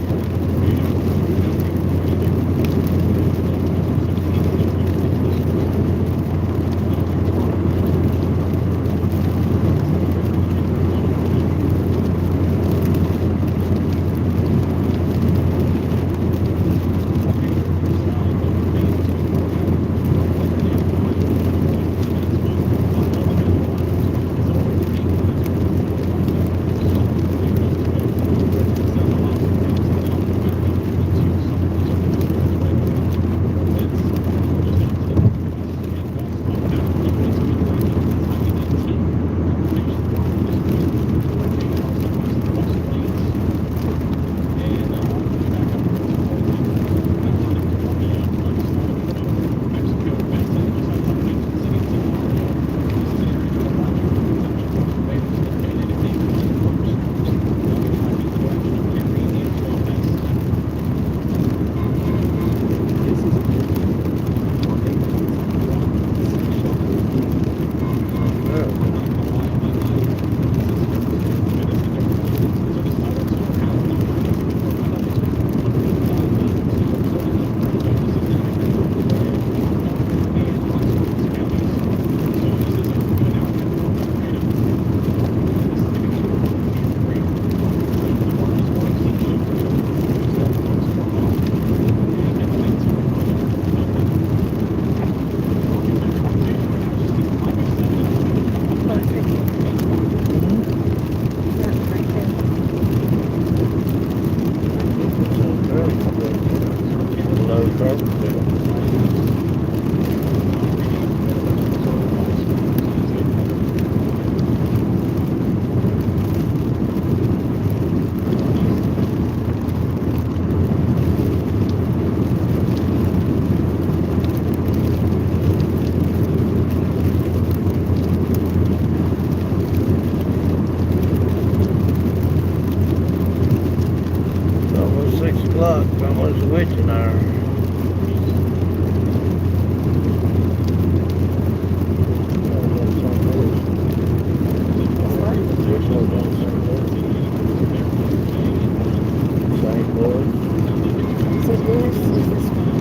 o'clock. Almost a witching hour. St. Louis. St. Louis is this one.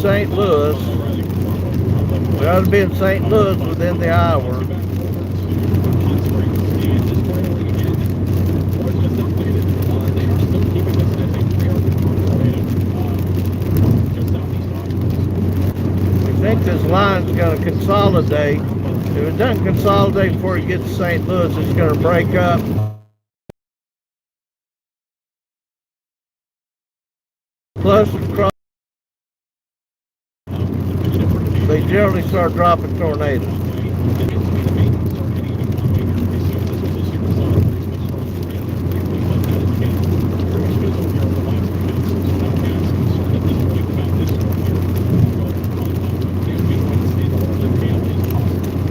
St. Louis. We ought to be in St. Louis within the hour. I think this line's going to consolidate. If it doesn't consolidate before it gets to St. Louis, it's going to break up. Plus, across, they generally start dropping tornadoes.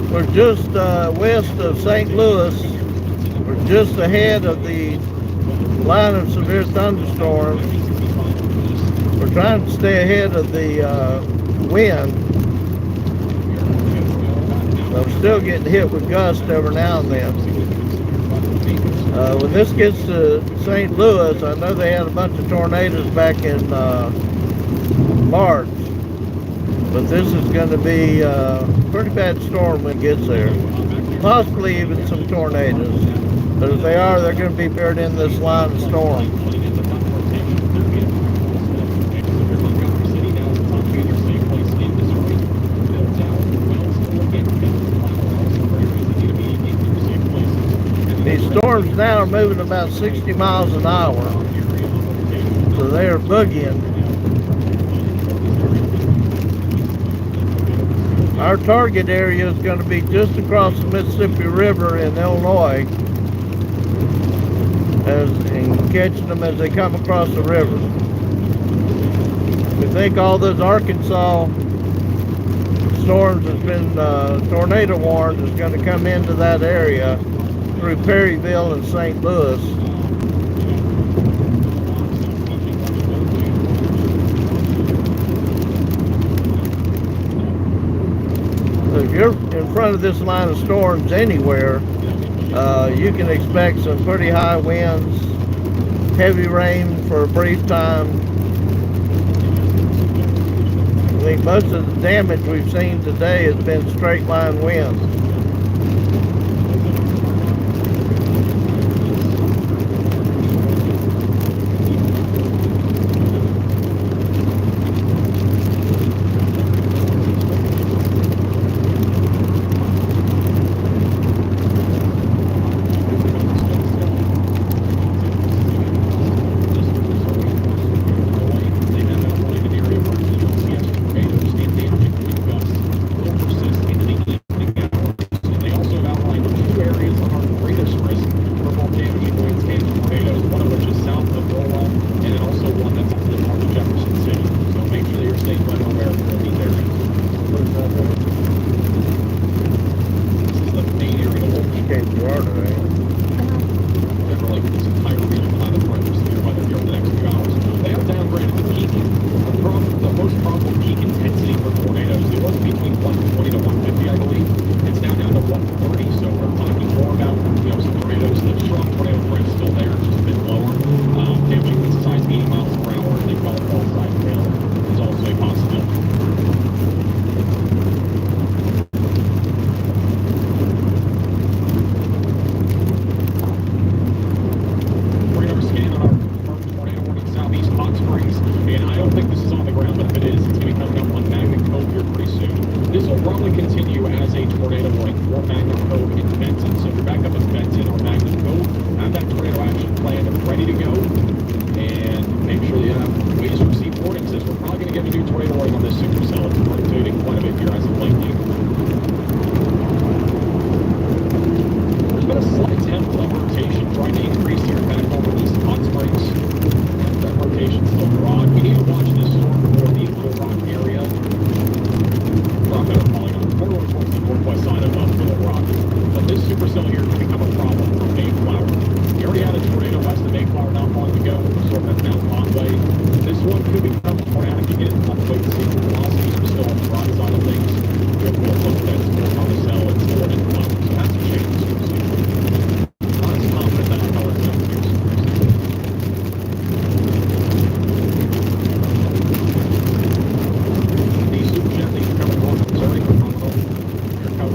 We're just west of St. Louis. We're just ahead of the line of severe thunderstorms. We're trying to stay ahead of the wind. But we're still getting hit with gusts every now and then. When this gets to St. Louis, I know they had a bunch of tornadoes back in March. But this is going to be a pretty bad storm when it gets there. Possibly even some tornadoes. But if they are, they're going to be buried in this line of storm. These storms now are moving about 60 miles an hour. So they are boogieing. Our target area is going to be just across the Mississippi River in Illinois, and catching them as they come across the river. We think all those Arkansas storms has been tornado warned is going to come into that area through Perryville and St. Louis. If you're in front of this line of storms anywhere, you can expect some pretty high winds, heavy rain for a brief time. I think most of the damage we've seen today has been straight line winds.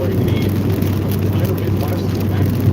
where you need kind of Midwest and back to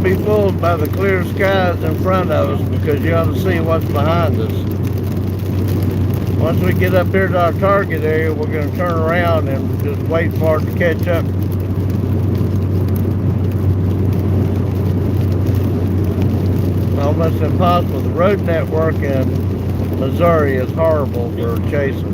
Be fooled by the clear skies in front of us, because you ought to see what's behind us. Once we get up here to our target area, we're going to turn around and just wait for it to catch up. Almost impossible. The road network in Missouri is horrible for chasing.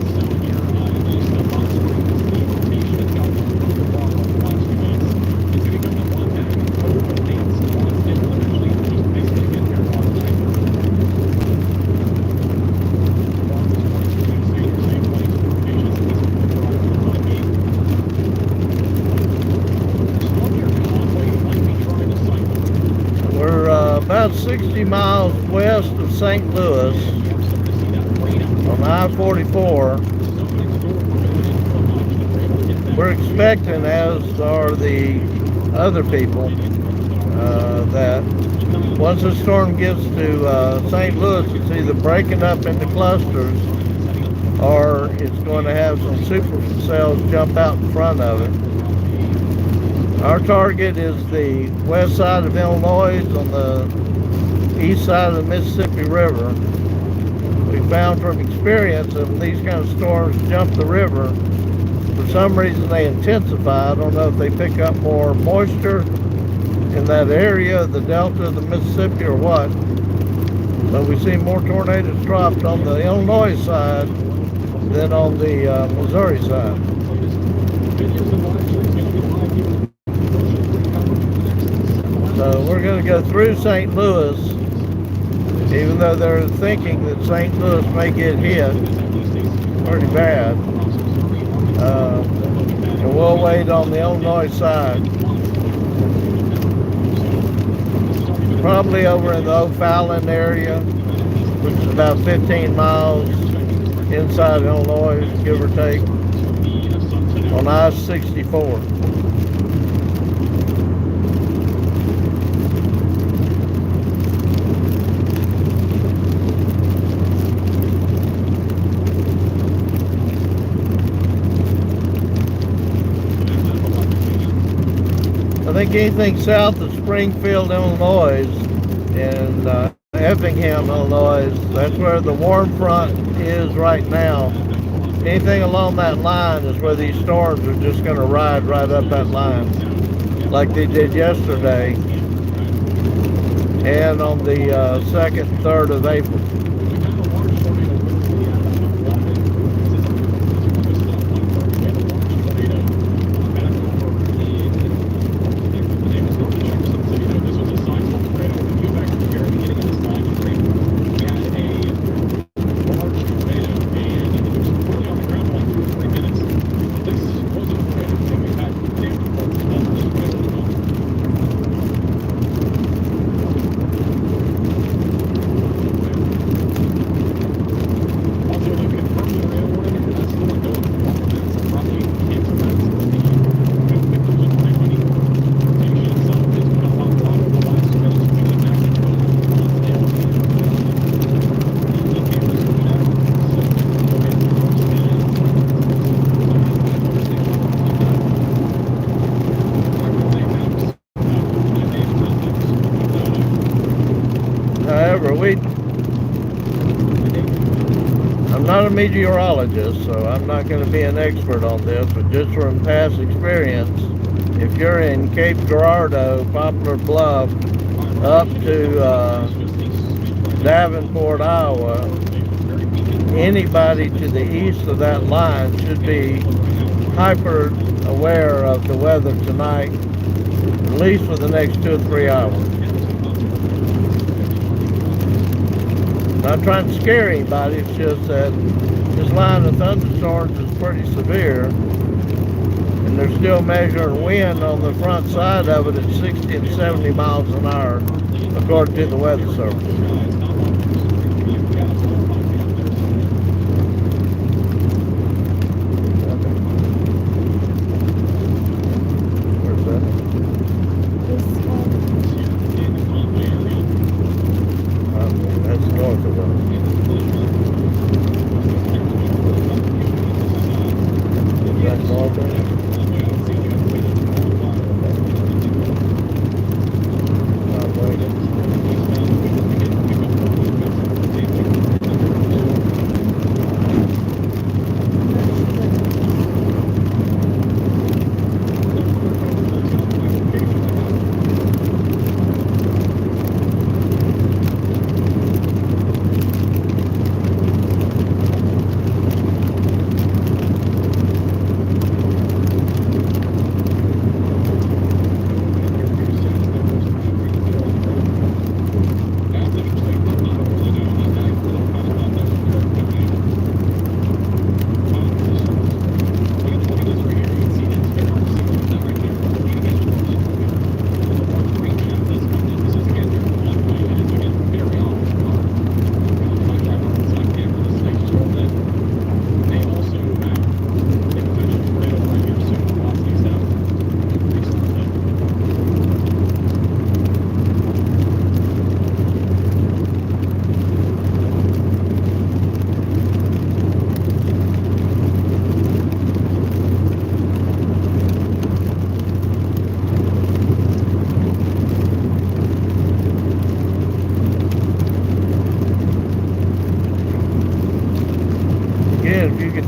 About 60 miles west of St. Louis on I-44. We're expecting, as are the other people, that once the storm gets to St. Louis, it's either breaking up into clusters or it's going to have some supercells jump out in front of it. Our target is the west side of Illinois, on the east side of the Mississippi River. We found from experience that when these kind of storms jump the river, for some reason they intensify. I don't know if they pick up more moisture in that area, the Delta of the Mississippi or what. But we see more tornadoes dropped on the Illinois side than on the Missouri side. So we're going to go through St. Louis, even though they're thinking that St. Louis may get hit pretty bad. And we'll wait on the Illinois side. Probably over in the O'Fallon area, which is about 15 miles inside Illinois, give or take, on I-64. I think anything south of Springfield, Illinois, and Effingham, Illinois, that's where the warm front is right now. Anything along that line is where these storms are just going to ride right up that line, like they did yesterday, and on the 2nd and 3rd of April. However, I'm not a meteorologist, so I'm not going to be an expert on this, but just from past experience, if you're in Cape Girardeau, Poplar Bluff, up to Davenport, Iowa, anybody to the east of that line should be hyper aware of the weather tonight, at least for the next 2 or 3 hours. Not trying to scare anybody, it's just that this line of thunderstorms is pretty severe, and they're still measuring wind on the front side of it at 60 and 70 miles an hour, according to the Weather Service. Where's that? That's north of us. Is that north of us?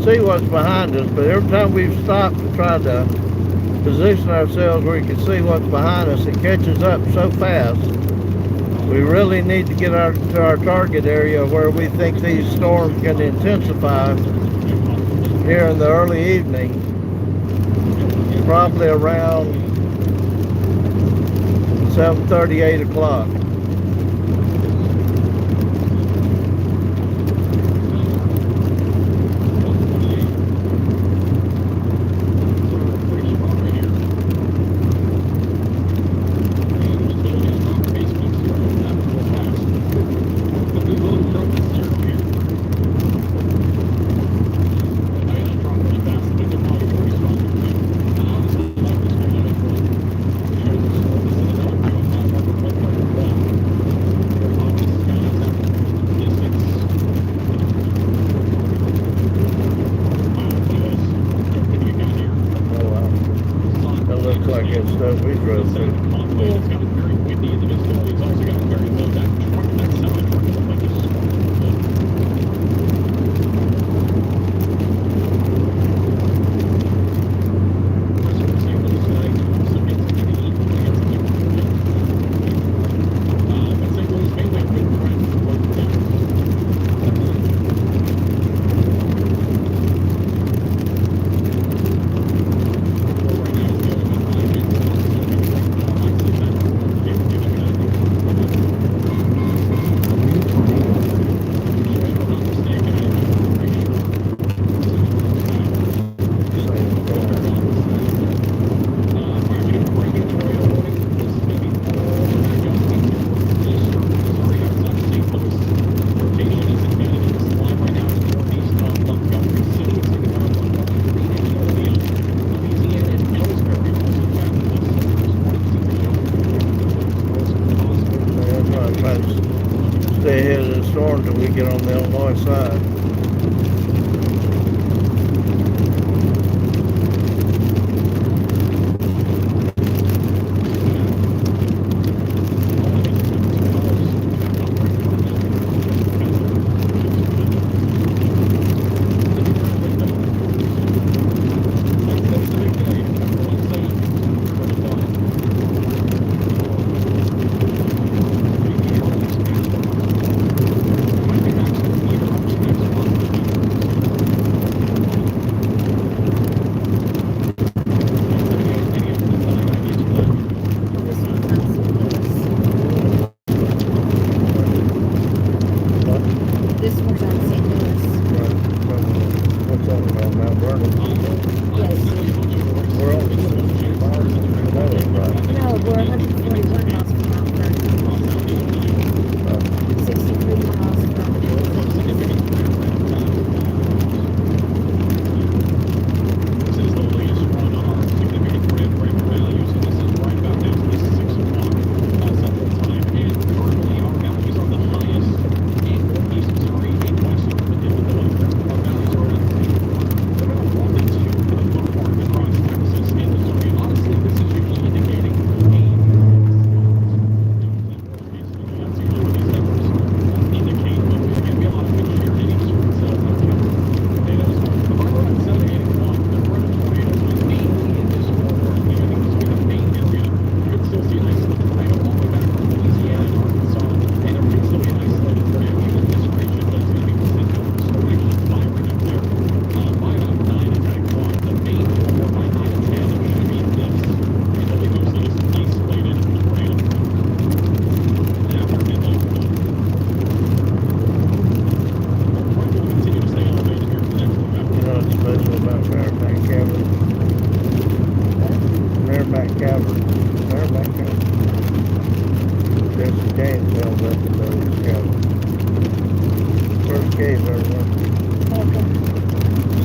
See what's behind us, but every time we've stopped to try to position ourselves where you can see what's behind us. It catches up so fast. We really need to get to our target area where we think these storms can intensify here in the early evening, probably around 7:30, 8 o'clock. We drove through. It's gotten very windy in the visibility. It's also gotten very low. That semi-truck is like this. Stay ahead of the storm until we get on the Illinois side.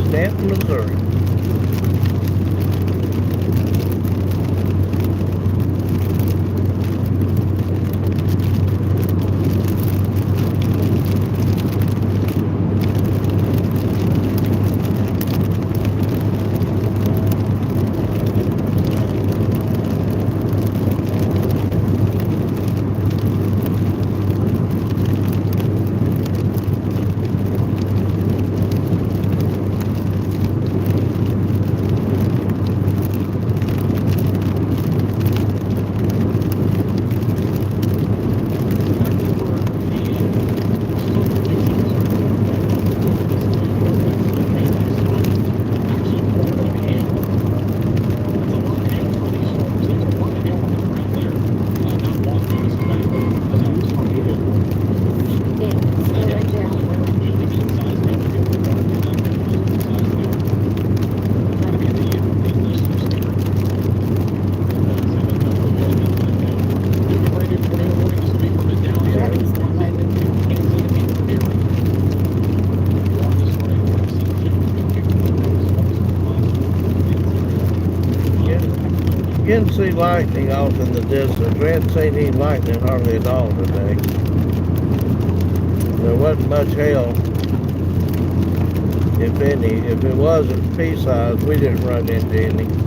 Stanton, Missouri. didn't see lightning off in the distance. We hadn't seen any lightning hardly at all today. There wasn't much hail, if any. If it was at pea size, we didn't run into any.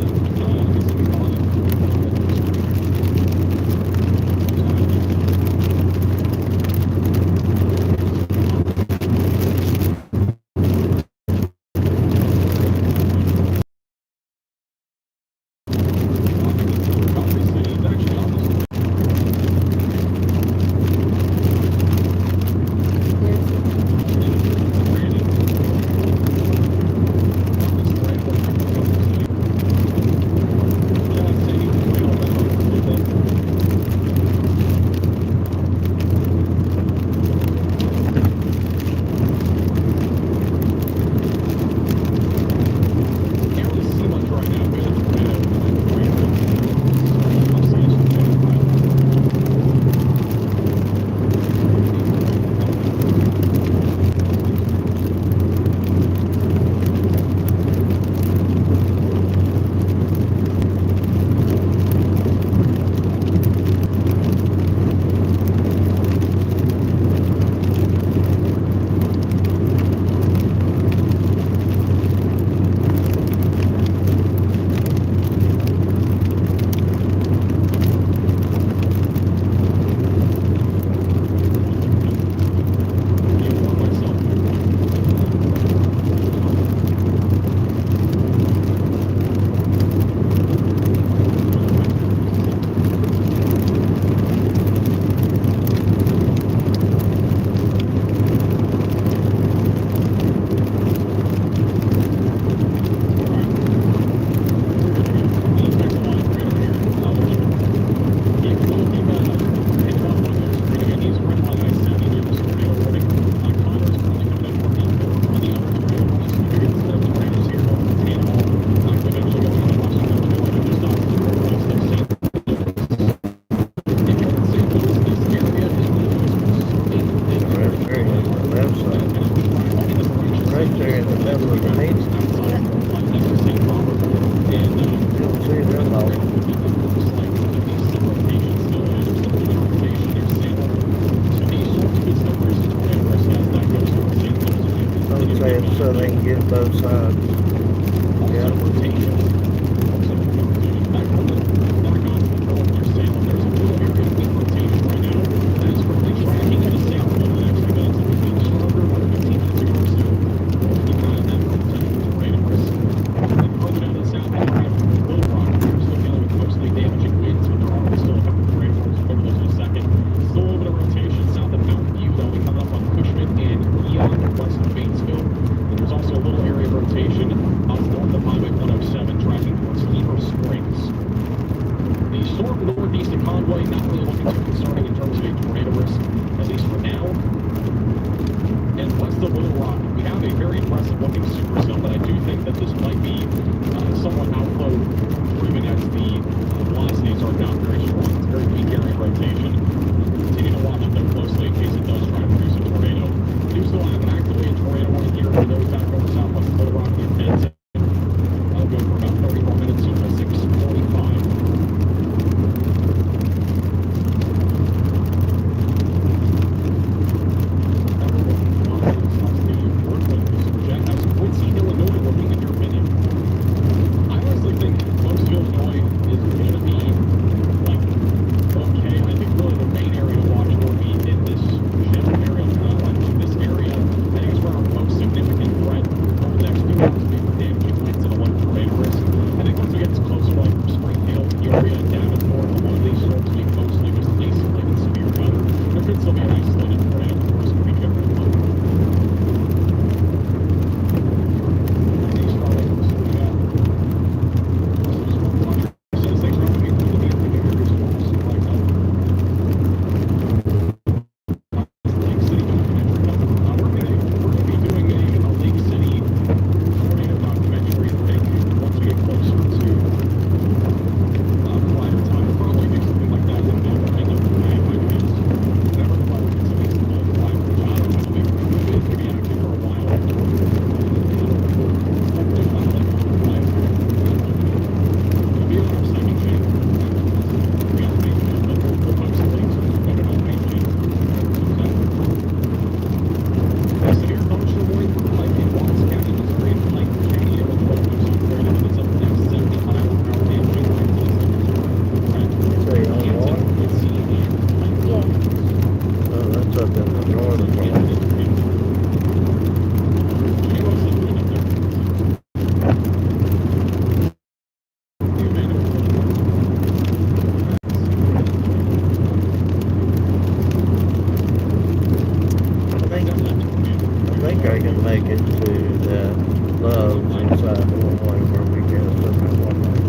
So they can get both sides. Yeah. up in the northern part. I think I can make it to that Love's inside Illinois where we get up at one night.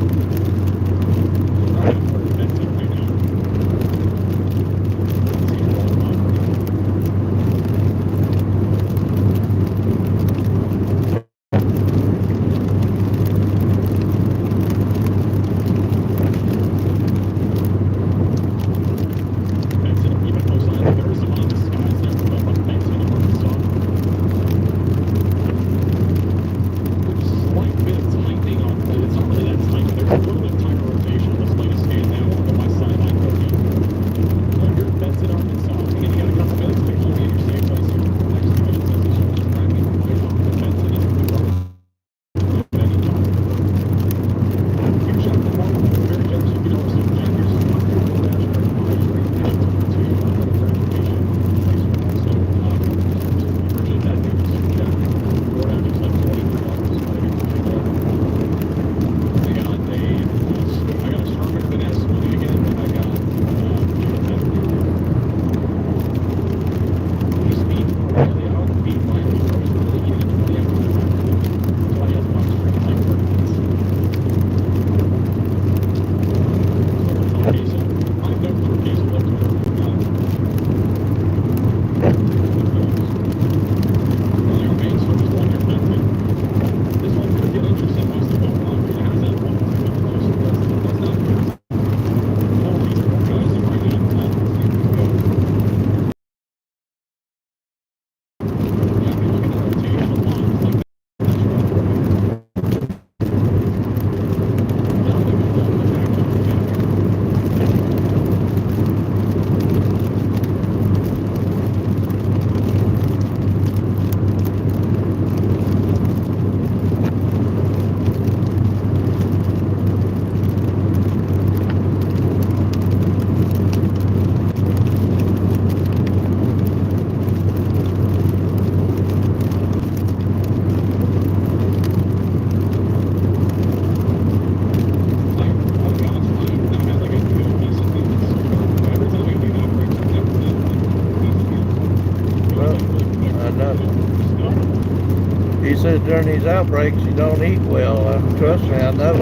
He said during these outbreaks you don't eat well. Trust me, I know.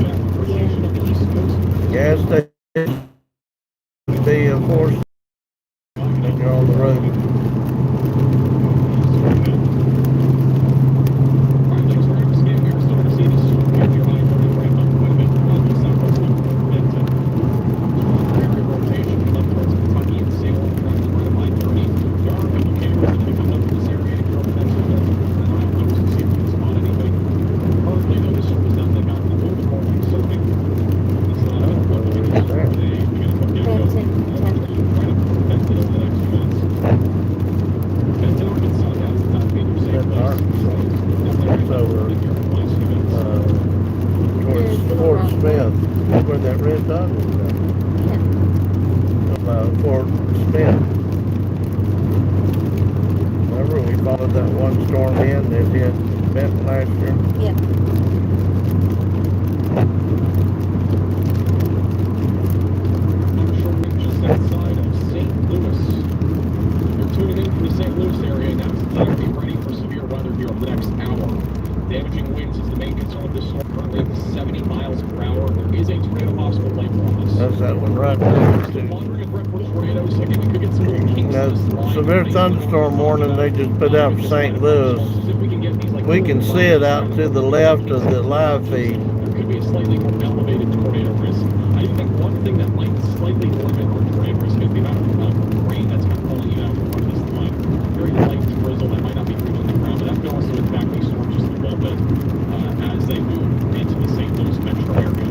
Gas station be a force when you're on the road. Where that red dot is at. Fort Smith. Remember we followed that one storm in that hit Benton last year? Yeah. Just outside of St. Louis. You're tuning in from the St. Louis area. Now it's time to be ready for severe weather here over the next hour. Damaging winds is the main concern of this storm, currently at 70 miles per hour. There is a tornado possible later on this. That's that one right there. Severe thunderstorm warning they just put out for St. Louis. We can see it out to the left of the live feed. There could be a slightly more elevated tornado risk. I think one thing that might slightly limit our tornado risk is the amount of rain that's kind of pulling you out from this line. Very light drizzle that might not be reaching the ground, but that could also impact these storms just a little bit as they move into the St. Louis metro area.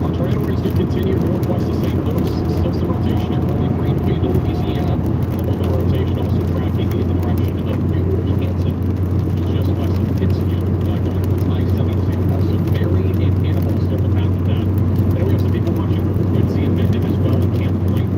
Our tornado risk will continue northwest of St. Louis. Still some rotation in early Greenville to Louisiana. A little bit of rotation also tracking in the direction of New Wisconsin, just west of Pittsfield, going towards I-72. Also Barry and Hannibal still the path of that. And we have some people watching Quincy and Mendon as well in Camp Point.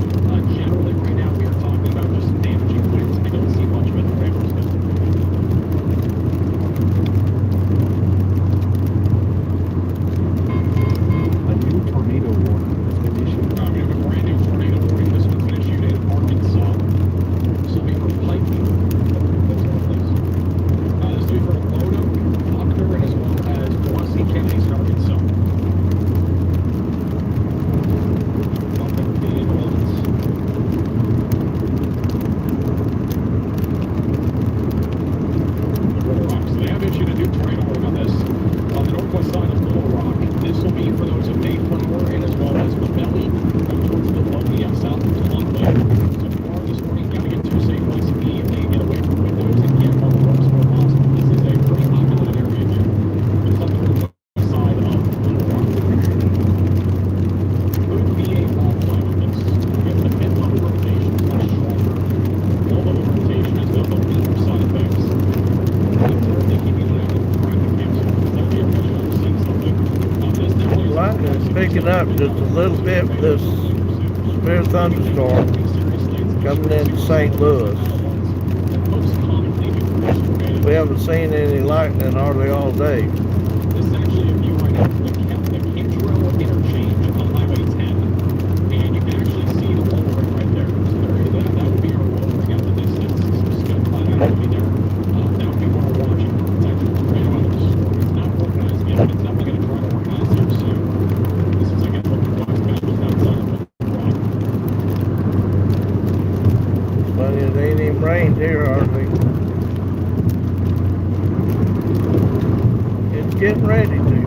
picking up just a little bit with this severe thunderstorm coming into St. Louis. We haven't seen any lightning hardly all day. This is actually a view right now from the Cantrell interchange on Highway 10. And you can actually see the lowering right there. So that would be our lowering out the distance. Some snow cloud activity there. That would be what we're watching for potential tornado out of the storm. It's not organized yet, but it's definitely going to try to organize here soon. This is again what the box map is outside of the rock. But it ain't even rained here hardly. It's getting ready to.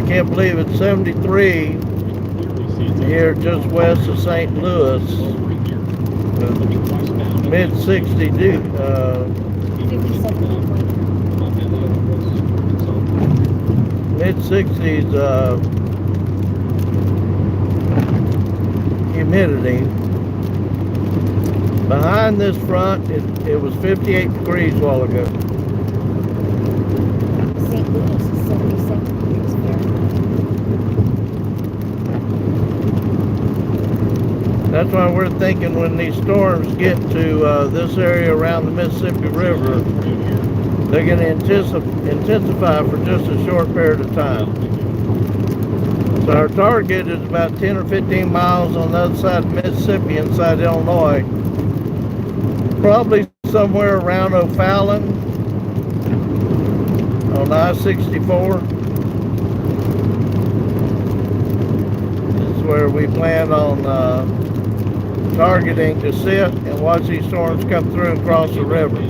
Can't believe it's 73 here just west of St. Louis. Mid 60s mid 60s humidity. Behind this front it was 58 degrees a while ago. St. Louis is 77 degrees Fahrenheit. That's why we're thinking when these storms get to this area around the Mississippi River, they're going to intensify for just a short period of time. So our target is about 10 or 15 miles on the other side of Mississippi, inside Illinois. Probably somewhere around O'Fallon on I-64. This is where we plan on targeting to sit and watch these storms come through and cross the river.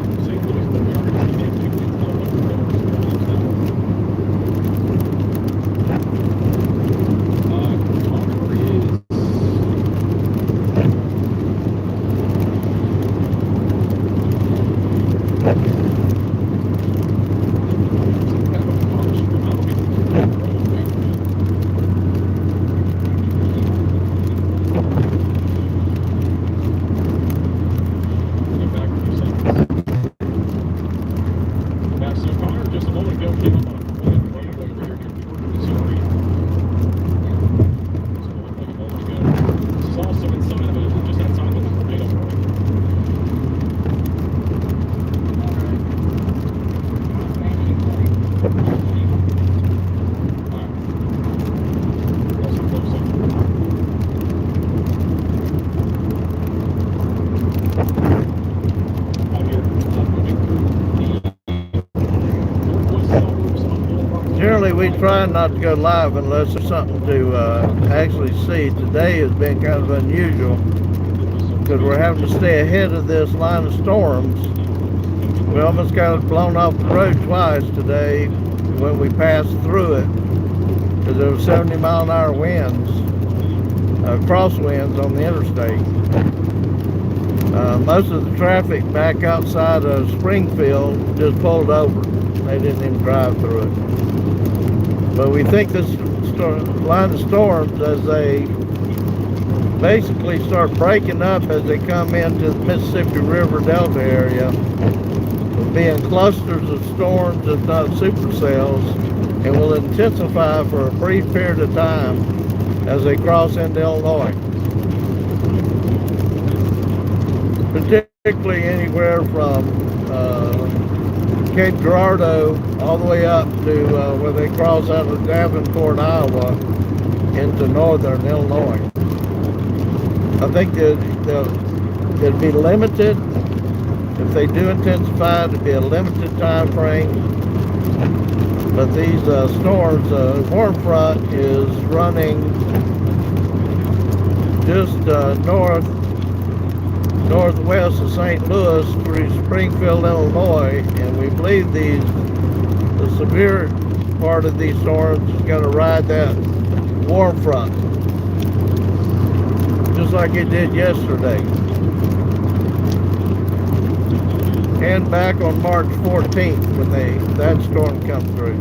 Generally, we try not to go live unless there's something to actually see. Today has been kind of unusual because we're having to stay ahead of this line of storms. We almost got blown off the road twice today when we passed through it because there were 70-mile-an-hour winds, crosswinds on the interstate. Most of the traffic back outside of Springfield just pulled over. They didn't even drive through it. But we think this line of storms, as they basically start breaking up as they come into the Mississippi River Delta area, will be in clusters of storms, if not supercells, and will intensify for a brief period of time as they cross into Illinois. Particularly anywhere from Cape Girardeau all the way up to where they cross out of Davenport, Iowa, into northern Illinois. I think that it'll be limited. If they do intensify, it'll be a limited time frame. But these storms, warm front is running just northwest of St. Louis through Springfield, Illinois, and we believe the severe part of these storms is going to ride that warm front, just like it did yesterday. And back on March 14th when that storm comes through.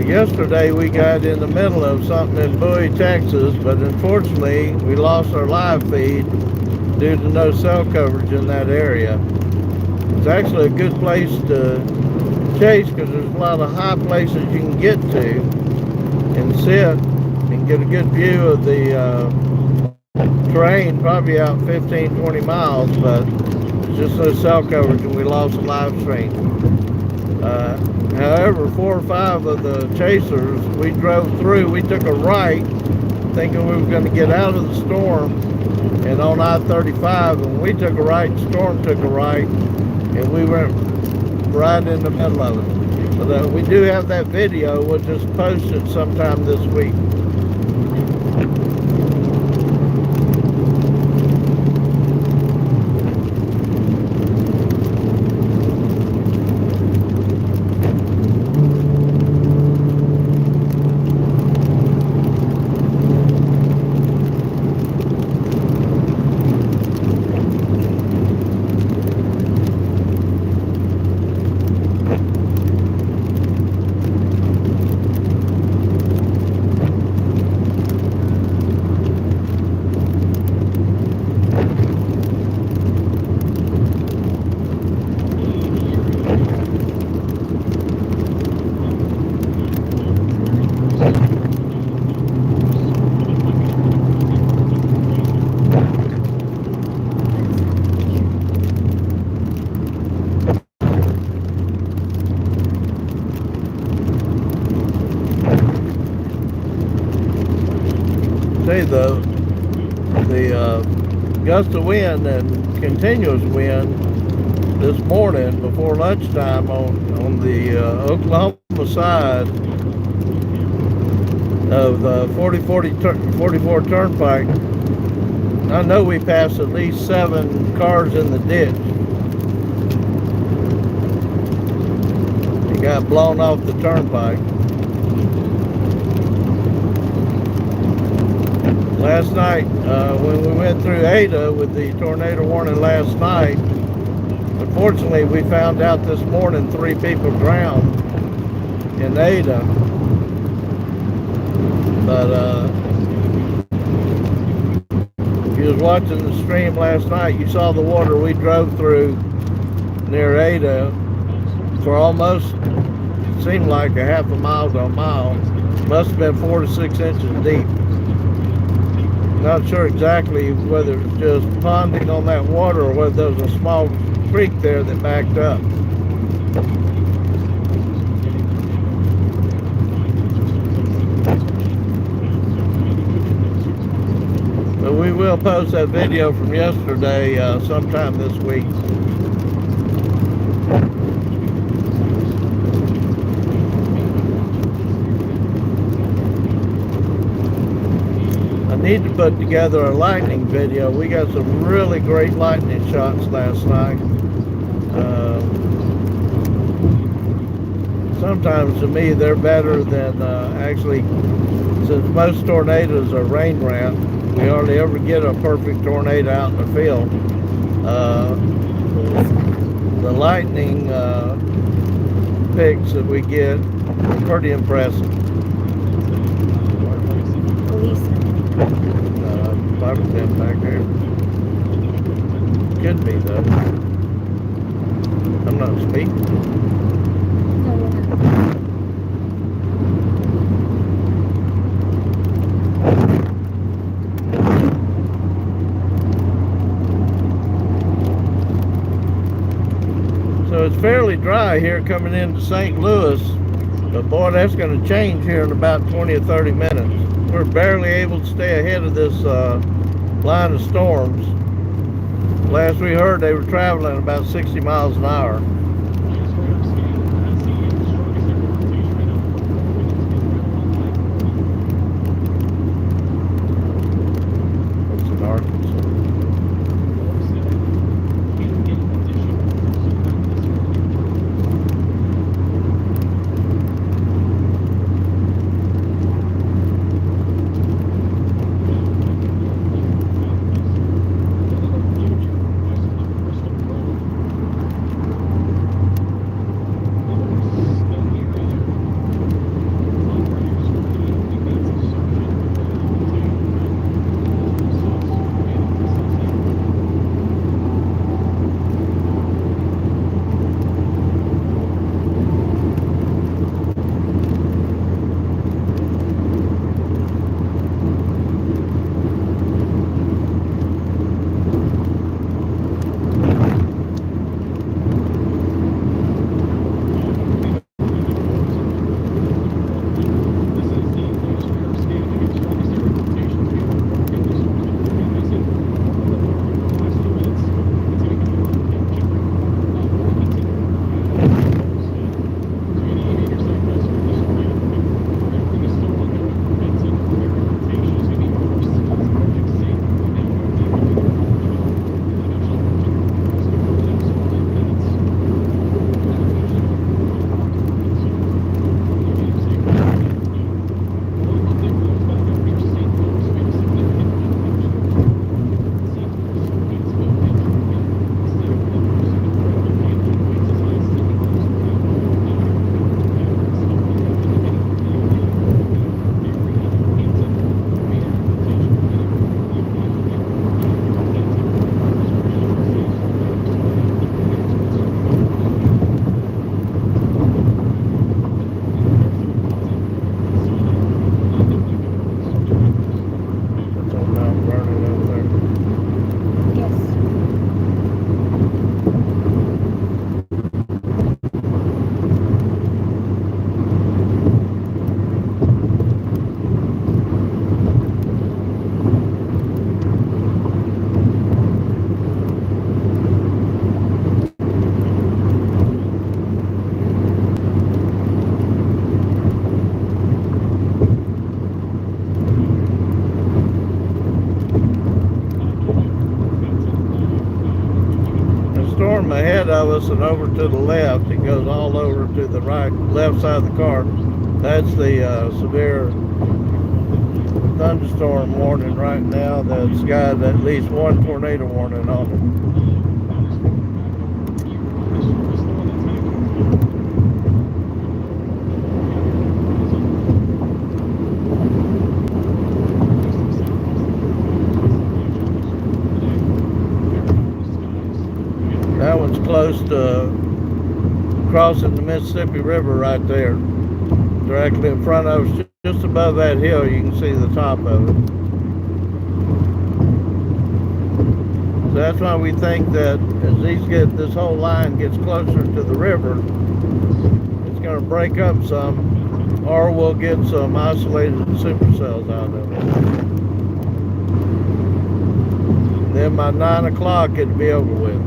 Yesterday we got in the middle of something in Bowie, Texas, but unfortunately we lost our live feed due to no cell coverage in that area. It's actually a good place to chase because there's a lot of high places you can get to and sit and get a good view of the terrain, probably out 15-20 miles, but there's just no cell coverage and we lost the live stream. However, 4 or 5 of the chasers, we drove through, we took a right, thinking we were going to get out of the storm, and on I-35, and we took a right, the storm took a right, and we went right in the middle of it. But we do have that video, we'll just post it sometime this week. tell you the gust of wind and continuous wind this morning before lunchtime on the Oklahoma side of the 44 Turnpike. I know we passed at least 7 cars in the ditch. It got blown off the turnpike. Last night, when we went through Ada with the tornado warning last night, unfortunately we found out this morning 3 people drowned in Ada. But if you was watching the stream last night, you saw the water we drove through near Ada for almost, it seemed like a half a mile to a mile. Must have been 4 to 6 inches deep. Not sure exactly whether it's just ponding on that water or whether there was a small creek there that backed up. But we will post that video from yesterday sometime this week. I need to put together a lightning video. We got some really great lightning shots last night. Sometimes to me they're better than actually, since most tornadoes are rain wrapped, we hardly ever get a perfect tornado out in the field. The lightning pics that we get are pretty impressive. Probably them back there. Could be though. I'm not speaking. No, we're not. So it's fairly dry here coming into St. Louis, but boy, that's going to change here in about 20 or 30 minutes. We're barely able to stay ahead of this line of storms. Last we heard, they were traveling about 60 miles an hour. That's in Arkansas. us and over to the left. It goes all over to the left side of the car. That's the severe thunderstorm warning right now that's got at least one tornado warning on it. That one's close to crossing the Mississippi River right there. Directly in front of us, just above that hill, you can see the top of it. So that's why we think that as this whole line gets closer to the river, it's going to break up some, or we'll get some isolated supercells out of it. Then by 9 o'clock, it'll be over with.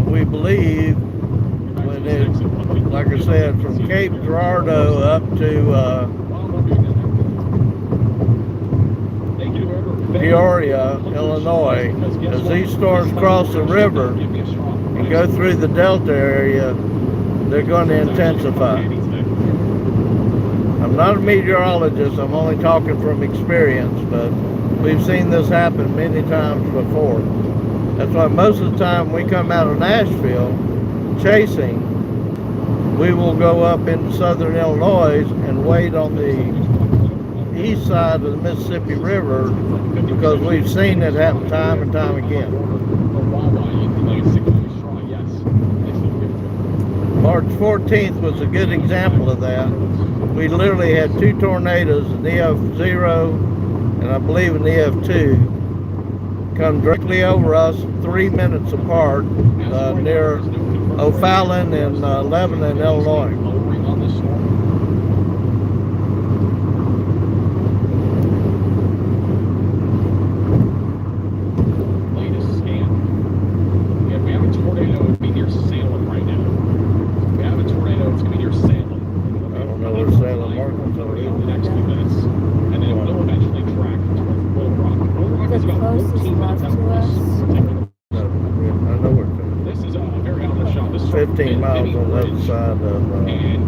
We believe when it, like I said, from Cape Girardeau up to Peoria, Illinois, as these storms cross the river and go through the Delta area, they're going to intensify. I'm not a meteorologist, I'm only talking from experience, but we've seen this happen many times before. That's why most of the time we come out of Nashville chasing, we will go up into southern Illinois and wait on the east side of the Mississippi River because we've seen it happen time and time again. March 14th was a good example of that. We literally had two tornadoes, an EF0 and I believe an EF2, come directly over us 3 minutes apart near O'Fallon in Lebanon, Illinois. Latest scan. If we have a tornado, it'd be near Salem right now. If we have a tornado, it's going to be near Salem. I don't know where Salem, Arkansas is. In the next few minutes. And then it will eventually track towards Little Rock. Little Rock is about 14 minutes out of us. I know where it is. This is a very honest shot. This is 15 miles on the other side of and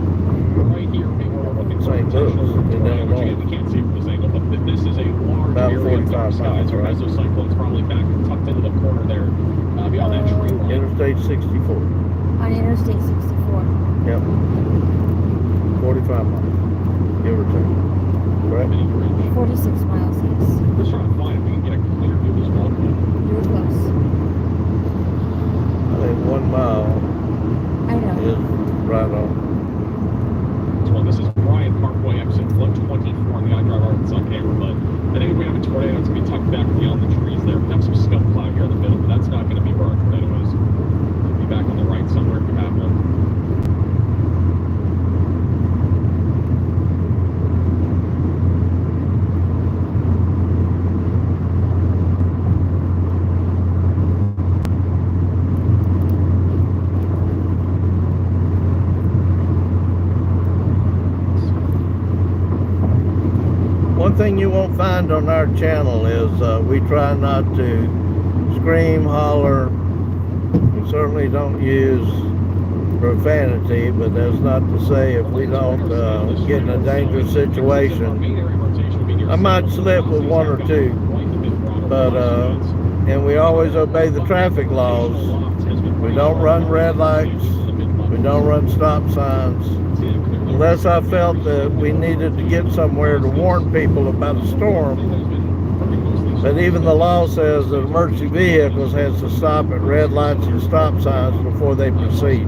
right here, we were what they St. Louis in Illinois. We can't see from this angle, but this is a large About area of 45 dark skies. miles, right? Mesocyclone's probably back tucked into the corner there, beyond that tree line. Interstate 64. On Interstate 64. Yep. 45 miles, give or take. Correct? 46 miles, yes. Let's try to find it. We can get a clear view as well. You were close. I think 1 mile I know. is right on. Well, this is Bryant Parkway, exit flood 24 on the iDrive Arkansas camera, but I think if we have a tornado, it's going to be tucked back beyond the trees there. We have some scum cloud here in the middle, but that's not going to be where our tornado is. It'll be back on the right somewhere if we have one. One thing you won't find on our channel is we try not to scream, holler. We certainly don't use profanity, but that's not to say if we don't get in a dangerous situation. I might slip with one or two, but and we always obey the traffic laws. We don't run red lights. We don't run stop signs. Unless I felt that we needed to get somewhere to warn people about a storm. But even the law says that emergency vehicles has to stop at red lights and stop signs before they proceed.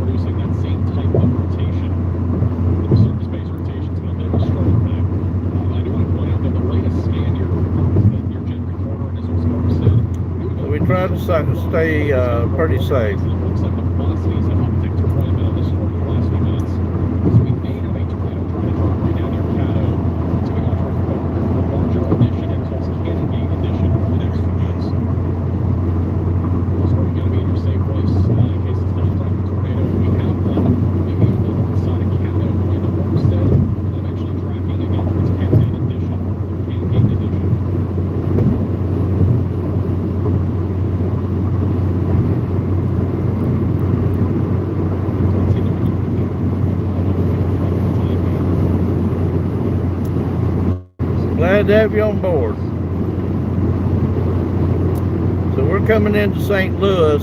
We try to stay pretty safe. Glad to have you on board. So we're coming into St. Louis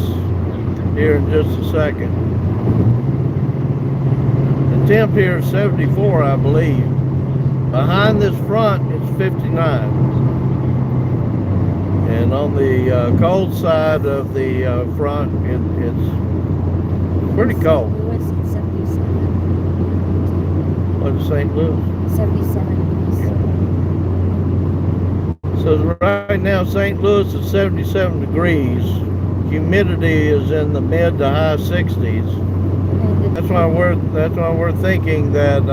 here in just a second. The temp here is 74, I believe. Behind this front, it's 59. And on the cold side of the front, it's pretty cold. Louis at 77. What's St. Louis? 77. So right now St. Louis is 77 degrees. Humidity is in the mid to high 60s. That's why we're thinking that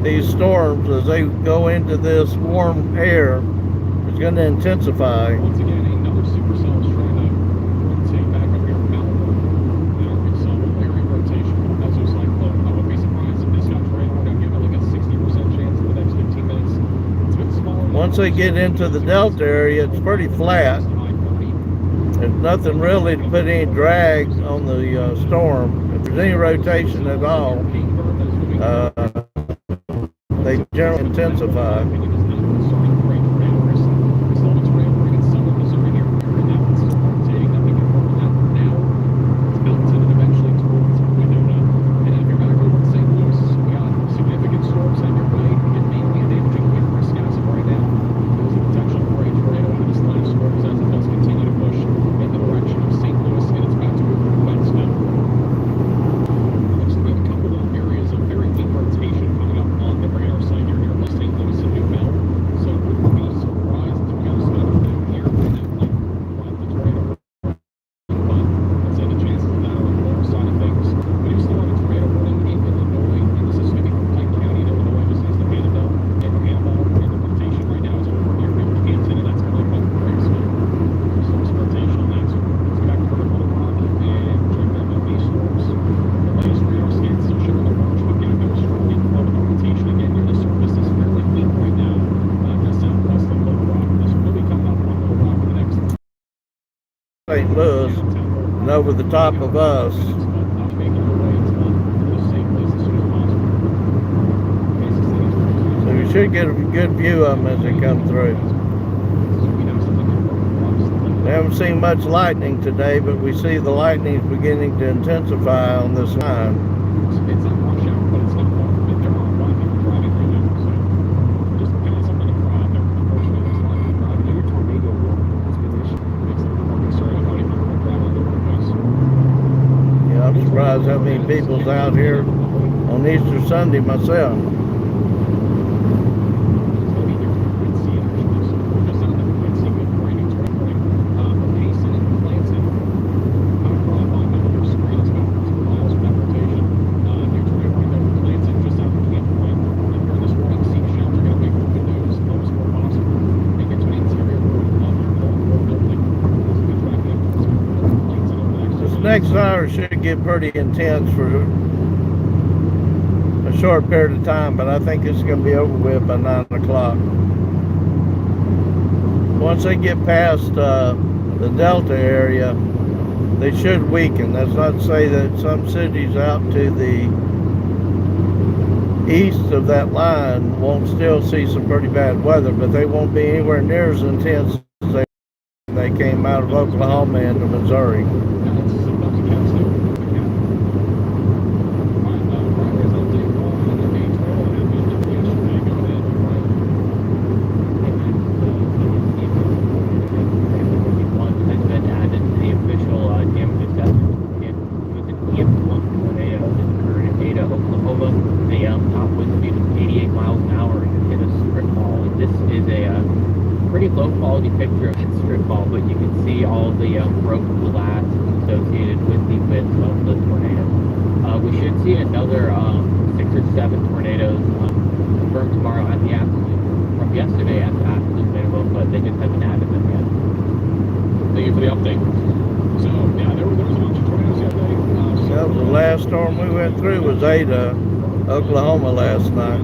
these storms, as they go into this warm air, is going to intensify. Once again, another supercell is trying to rotate back up here in Belleville. The Arkansas area rotation from mesocyclone. I wouldn't be surprised if this got trailed. We're going to give it like a 60% chance in the next 15 minutes. It's been smaller. Once they get into the Delta area, it's pretty flat. There's nothing really to put any drag on the storm. If there's any rotation at all, they generally intensify. St. Louis and over the top of us. get a good view of them as they come through. We haven't seen much lightning today, but we see the lightning is beginning to intensify on this line. It's not rush hour, but it's not far. There are a lot of people driving right now, so just kind of something to throw out there. Unfortunately, there's a lot of people driving. Your tornado warning has been issued. Makes it a little more concerning about if people are traveling the roadways. Yeah, I'm surprised how many people's out here on Easter Sunday myself. Next hour should get pretty intense for a short period of time, but I think it's going to be over with by 9 o'clock. Once they get past the Delta area, they should weaken. That's not to say that some cities out to the east of that line won't still see some pretty bad weather, but they won't be anywhere near as intense as they came out of Oklahoma into Missouri. Low quality picture of its strip ball, but you can see all the broken glass associated with the width of the tornado. We should see another 6 or 7 tornadoes confirmed tomorrow at the absolute, from yesterday at the absolute minimum, but they just haven't added them yet. Thank you for the update. So, yeah, there was a bunch of tornadoes the other day. The last storm we went through was Ada, Oklahoma last night.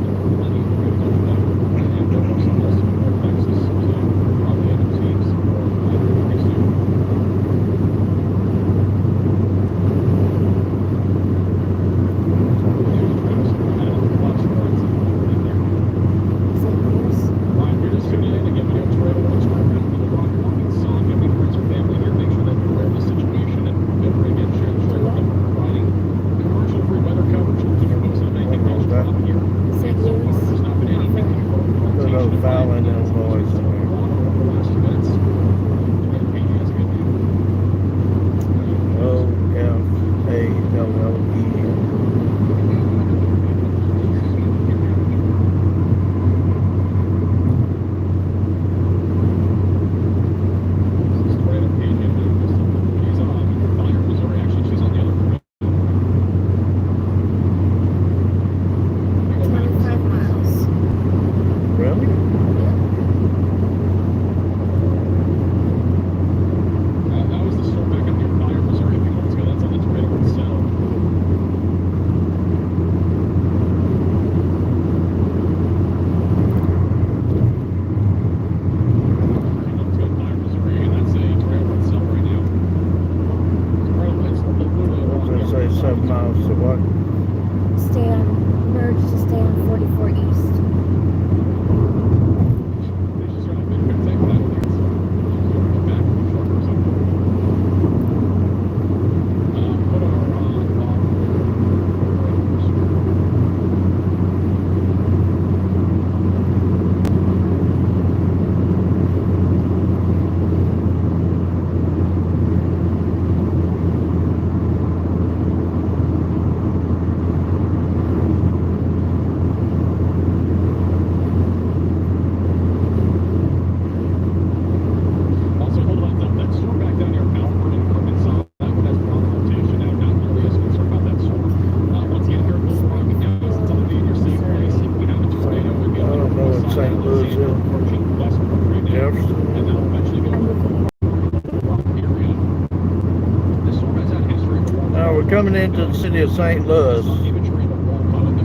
Coming into the city of St. Louis.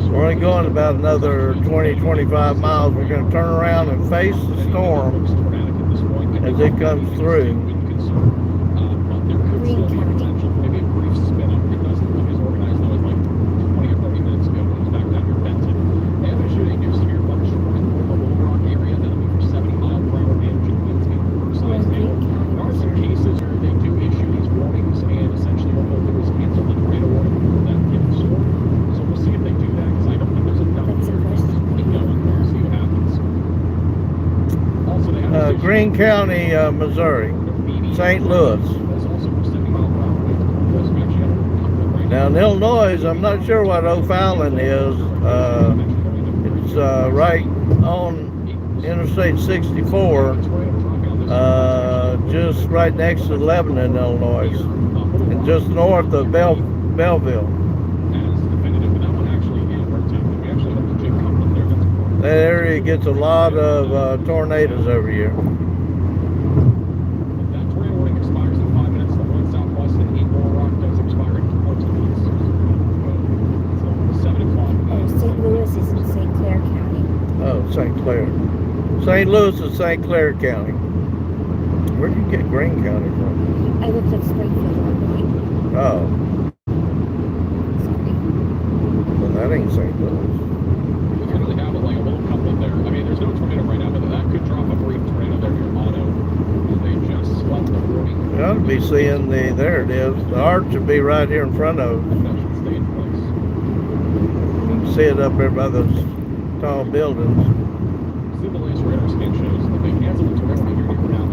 We're only going about another 20-25 miles. We're going to turn around and face the storm as it comes through. Greene County, Missouri, St. Louis. Now in Illinois, I'm not sure what O'Fallon is. It's right on Interstate 64, just right next to Lebanon, Illinois, and just north of Belleville. That area gets a lot of tornadoes every year. That tornado warning expires in 5 minutes. The one southwest and 8 Little Rock does expire in 14 minutes. So 7 o'clock. St. Louis is in St. Clair County. Oh, St. Clair. St. Louis is St. Clair County. Where did you get Greene County from? I looked up Springfield, Illinois. Oh, Sorry. well that ain't St. Louis. We really have like a little couple there. I mean, there's no tornado right now, but that could drop a brief tornado there near Auto. They just swept the warning. You ought to be seeing there it is. The arch should be right here in front of us. That should stay in place. You can see it up there by those tall buildings. See the latest radar scan shows that they canceled the tornado here near now.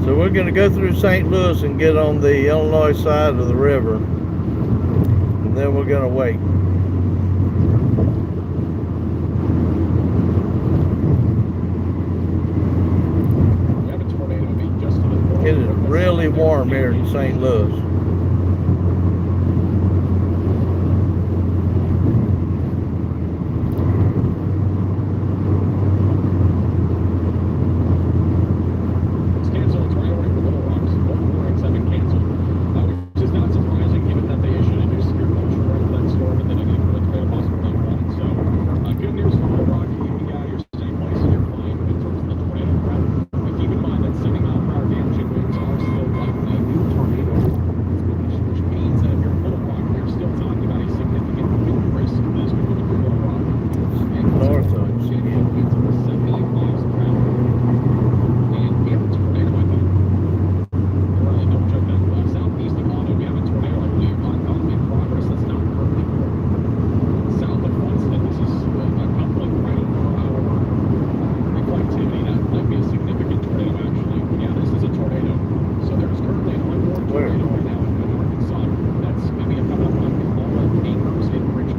So we're going to go through St. Louis and get on the Illinois side of the river. And then we're going to wait. We have a tornado just to the north. It is really warm here in St. Louis.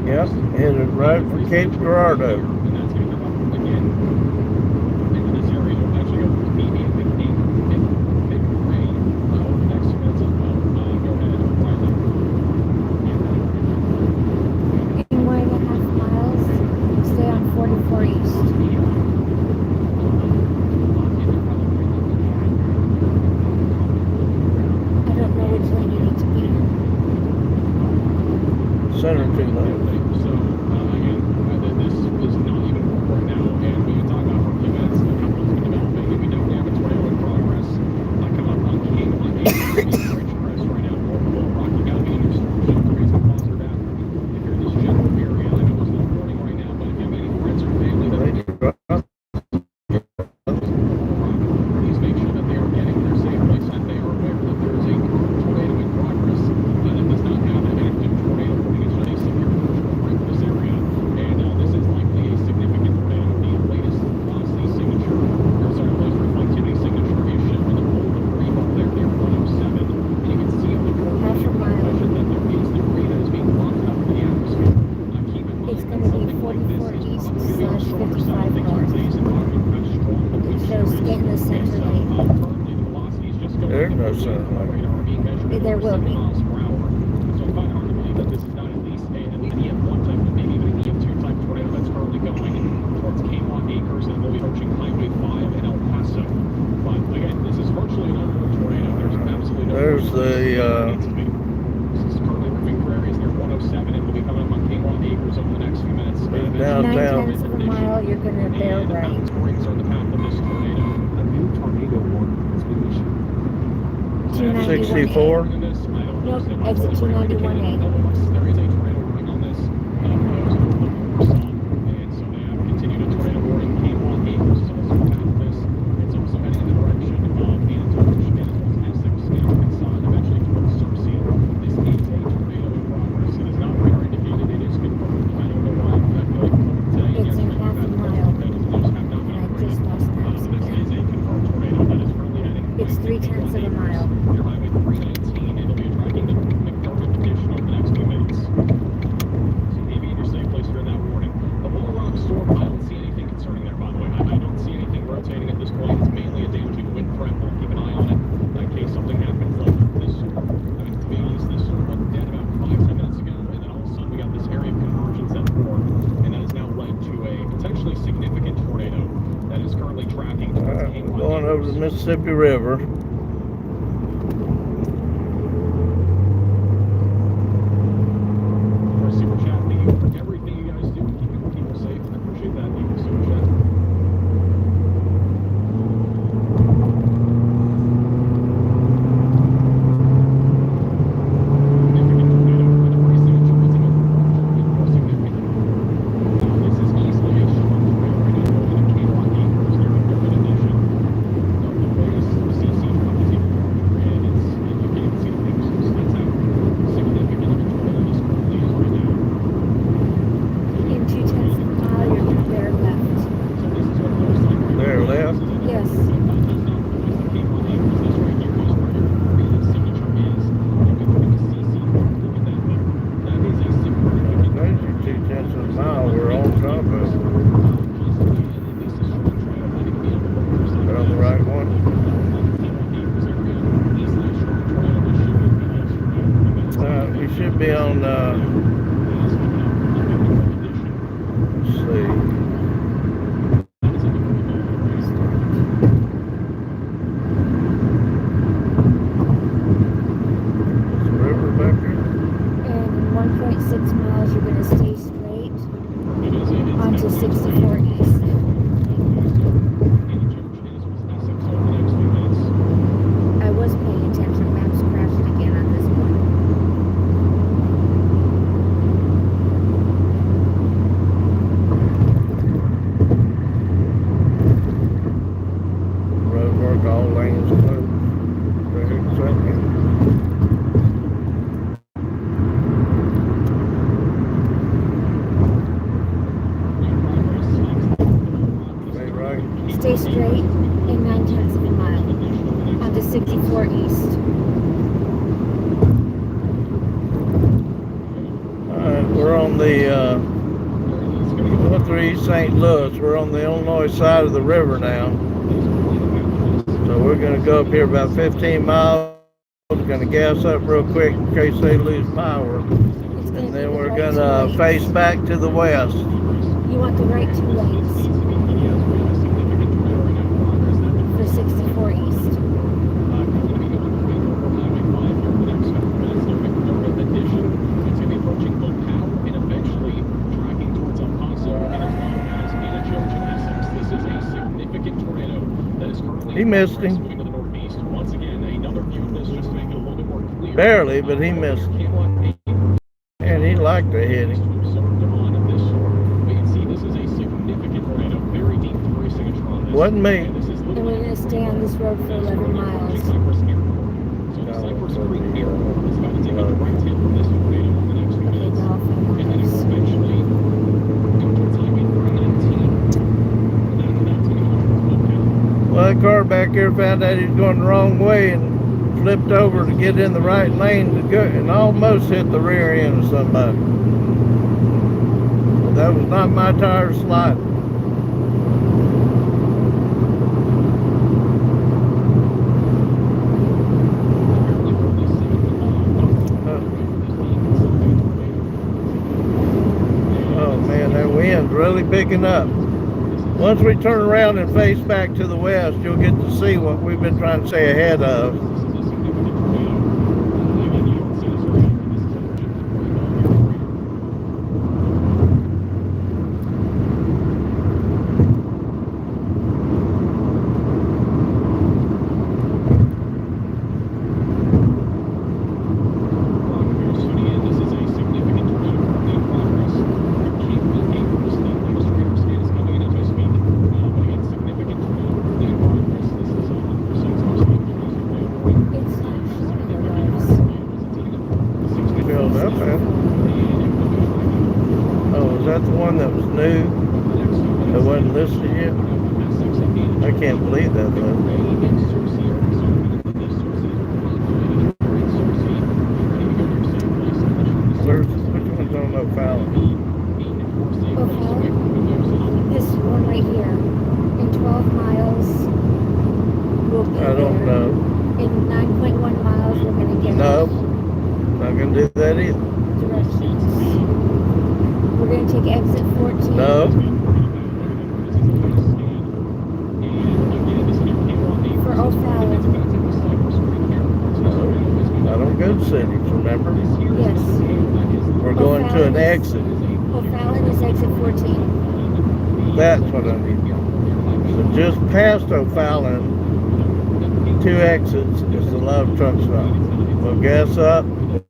Yep, headed right for Cape Girardeau. And that's going to come up again into this area. It'll actually go through maybe a big rain over the next 2 minutes. Go ahead and rise up. In 1.5 miles, stay on 44 East. I don't know which lane you need to be in. Center 2 lanes. So, again, this is not even right now, and we can talk about for a few minutes. The company's been developing, and we definitely have a tornado in progress. Come up on King on the bridge press right now, north of Little Rock. You gotta be in your storm shelter, raise some foster back. If you're in this general area, I know there's no warning right now, but if you have any friends or family that are please make sure that they are getting their safe place, and they are aware that there is a tornado in progress that does not have an active tornado warning. It's just a severe right for this area, and this is likely a significant tornado. The latest velocity signature, or sorry, latest reflectivity signature is showing the full debris up there near 107, and you can see up the coordination that there is debris that is being locked up in the atmosphere. Keep in mind It's going to be 44 East slash 55 North. It shows scan the center lane. There's no center lane. There will be. So I find it hard to believe that this is not at least an EF1 type, but maybe even an EF2 type tornado that's currently going towards Kmart Acres and will be approaching Highway 5 in El Paso. But again, this is virtually an unknown tornado. There's absolutely no. There's the This is currently moving through areas near 107 and will be coming up on Kmart Acres over the next few minutes. downtown. 9/10 of a mile, you're going to bear right. Mountain springs are the path of this tornado. A new tornado warning has been issued. 64. Nope, exit 291A. There is a tornado warning on this. And so they have continued a tornado warning. Kmart Acres is also the path of this. It's also heading in the direction of Antorch and as well as Essex and Arkansas, eventually towards Searcy. This is a tornado in progress. It is not radar indicated. It is confirmed. I don't know why. I feel like today, It's in yesterday, half a we've had mile. tornadoes. Those have not And been I great. just lost maps This again. is a confirmed tornado. Mississippi River. For super chat, thank you for everything you guys do, keeping people safe. I appreciate that. Thank you for super chat. In 2/10 of a mile, you're there left. There left. Yes. There's your 2/10 of a mile. We're on top of it. We're on the right one. We should be on, let's see. Is the river back here? In 1.6 miles, you're going to stay straight onto 64 East. I was paying attention. Maps crashed again on this one. Road work, all lanes closed. Very exciting. Stay right. Stay straight in 9/10 of a mile onto 64 East. Alright, we're on the, going through East St. Louis. We're on the Illinois side of the river now. So we're going to go up here about 15 miles. We're going to gas up real quick in case they lose power. It's going And to then be we're the going right to two face lanes. back to the west. You want the right 2 lanes for 64 East. He missed him. Barely, but he missed him. And he liked to hit him. Wasn't me. And we're going to stay on this road for 11 miles. Okay, now I'll find the place. Well, that car back here found out he was going the wrong way and flipped over to get in the right lane to go, and almost hit the rear end of somebody. But that was not my tire sliding. Oh man, that wind's really picking up. Once we turn around and face back to the west, you'll get to see what we've been trying to stay ahead of. That was new, that wasn't listed yet. I can't believe that though. Which one's on O'Fallon? O'Fallon? This one right here. In 12 miles, we'll be I don't there. know. In 9.1 miles, we're going to get No, not going to do that either. directions. We're going to take exit 14. No. For remember? Yes. We're going to an exit. O'Fallon is exit 14. That's what I need. So just past O'Fallon, 2 exits is the love truck stop. We'll gas up,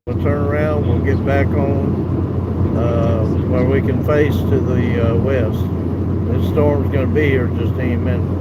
we'll turn around, we'll get back on where we can face to the west. This storm's going to be here just any minute.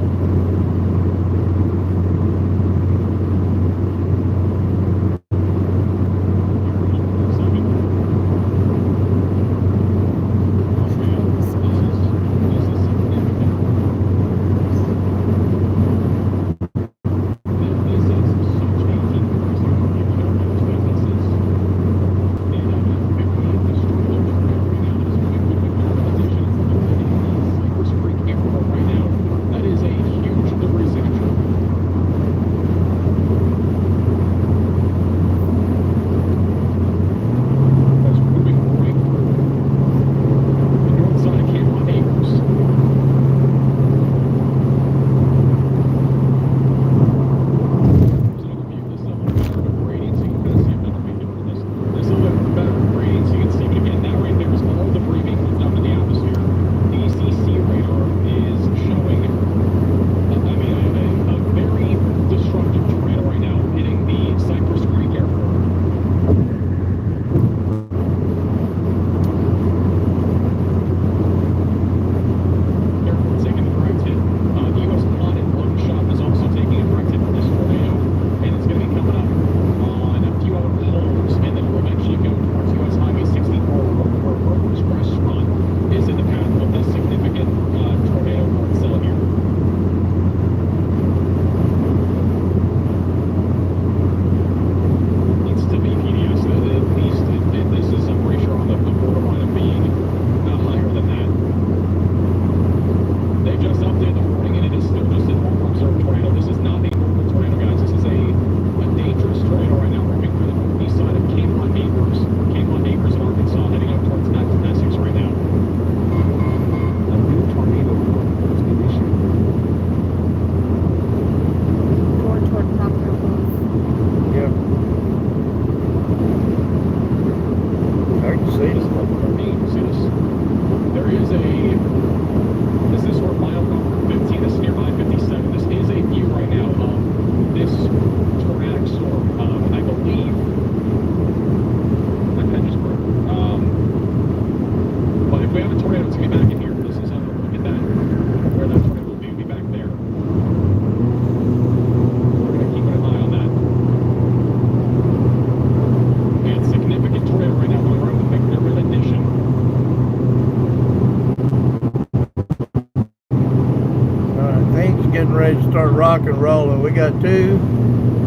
Start rock and rolling. We got 2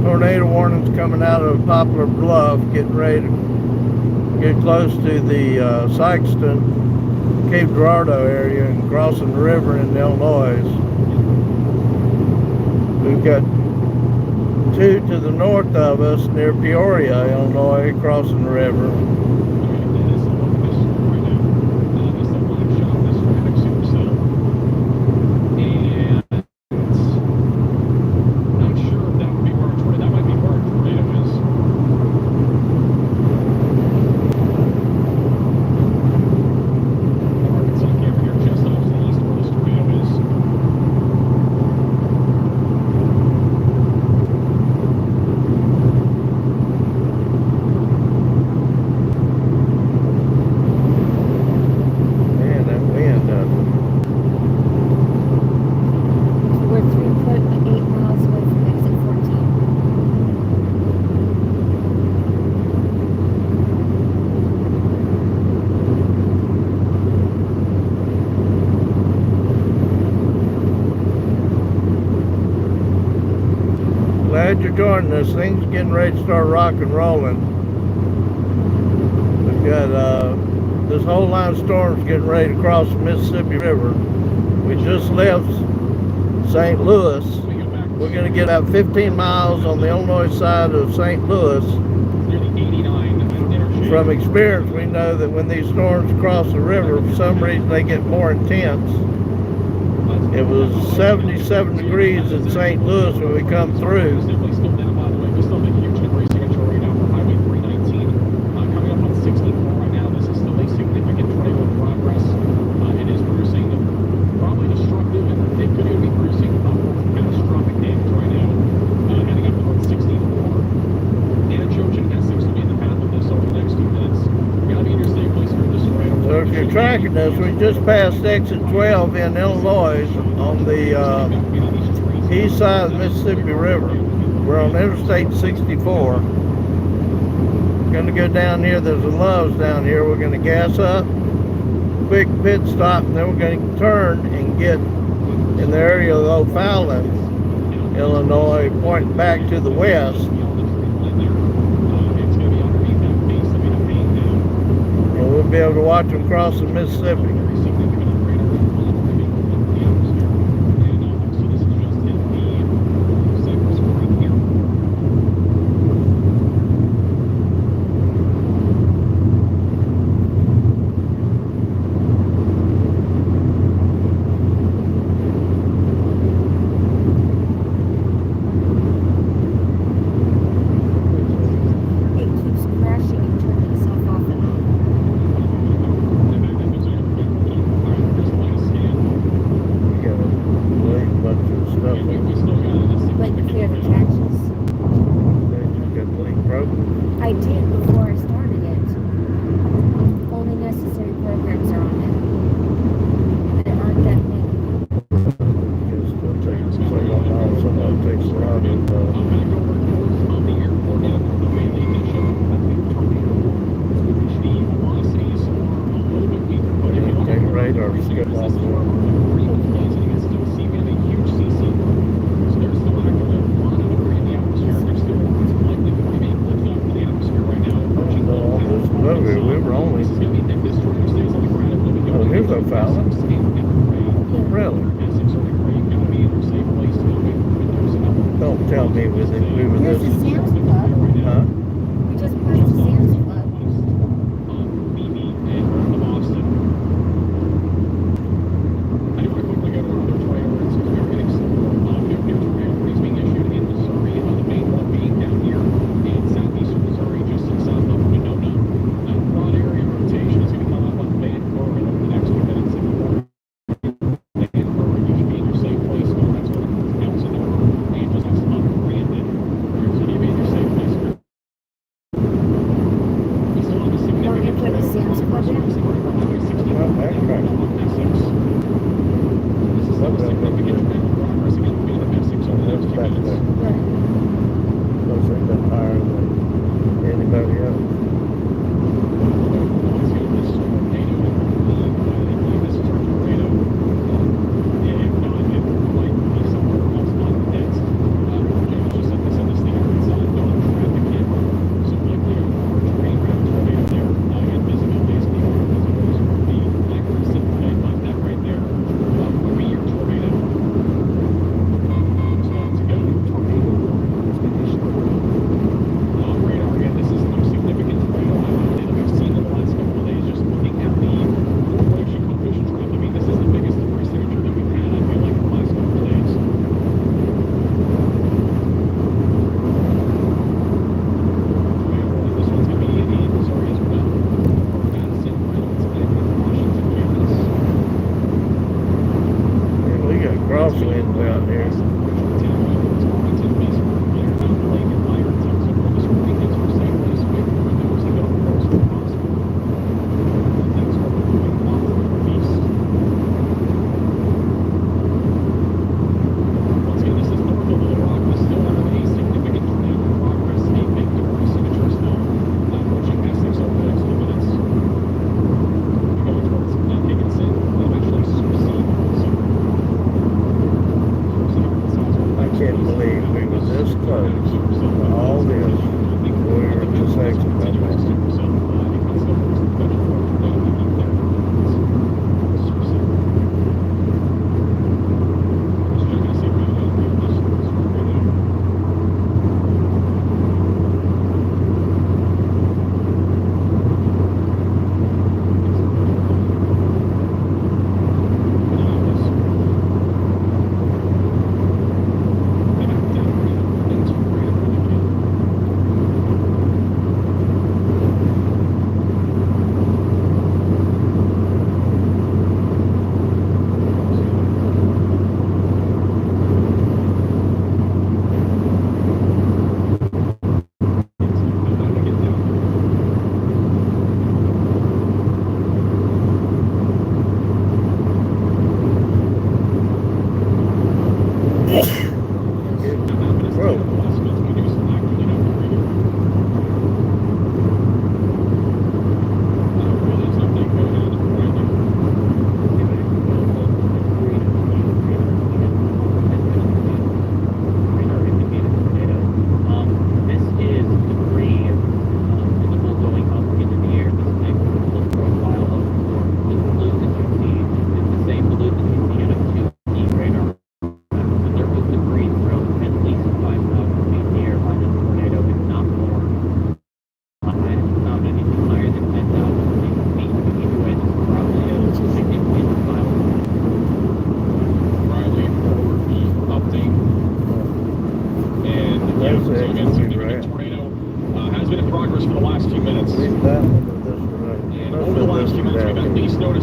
tornado warnings coming out of Poplar Bluff, getting ready to get close to the Sykeston, Cape Girardeau area and crossing the river in Illinois. We've got 2 to the north of us near Peoria, Illinois, crossing the river. Glad you're joining us. Things getting ready to start rock and rolling. We've got this whole line of storms getting ready to cross the Mississippi River. We just left St. Louis. We're going to get out 15 miles on the Illinois side of St. Louis. From experience, we know that when these storms cross the river, for some reason they get more intense. It was 77 degrees in St. Louis when we come through. you're tracking this, we just passed exit 12 in Illinois on the east side of the Mississippi River. We're on Interstate 64. Gonna go down here. There's a Love's down here. We're gonna gas up, quick pit stop, and then we're gonna turn and get in the area of O'Fallon, Illinois, pointing back to the west. And we'll be able to watch them cross the Mississippi.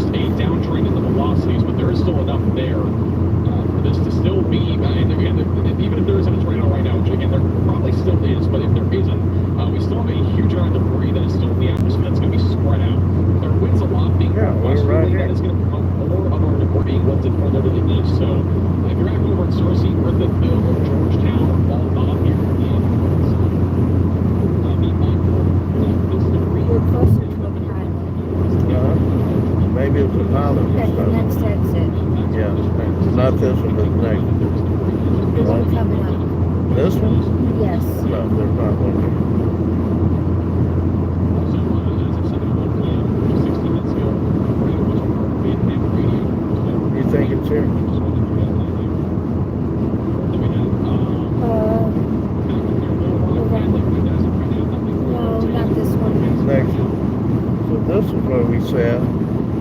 just a downtrend in the velocities, but there is still enough there for this to still be, and again, even if there isn't a tornado right now, which again, there probably still is, but if there isn't, we still have a huge amount of debris that is still in the atmosphere that's going to be spread out. There are winds a lot being westerly, that is going to promote more of our debris being lifted further to the east. So if you're back over in Searcy, Griffithville, or Georgetown, or Belleville here in the be mindful of this debris. We're closer to a pilot. Maybe it's a pilot or That's the next something. exit. Yeah, not this one, but the next one. The one coming up. This one? Yes. No, there's not one. Also, as of 7:01 p.m., 60 minutes ago, radio was on our Vietnam radio. You think it's here? No, not this one. Next one. So this is where we sat.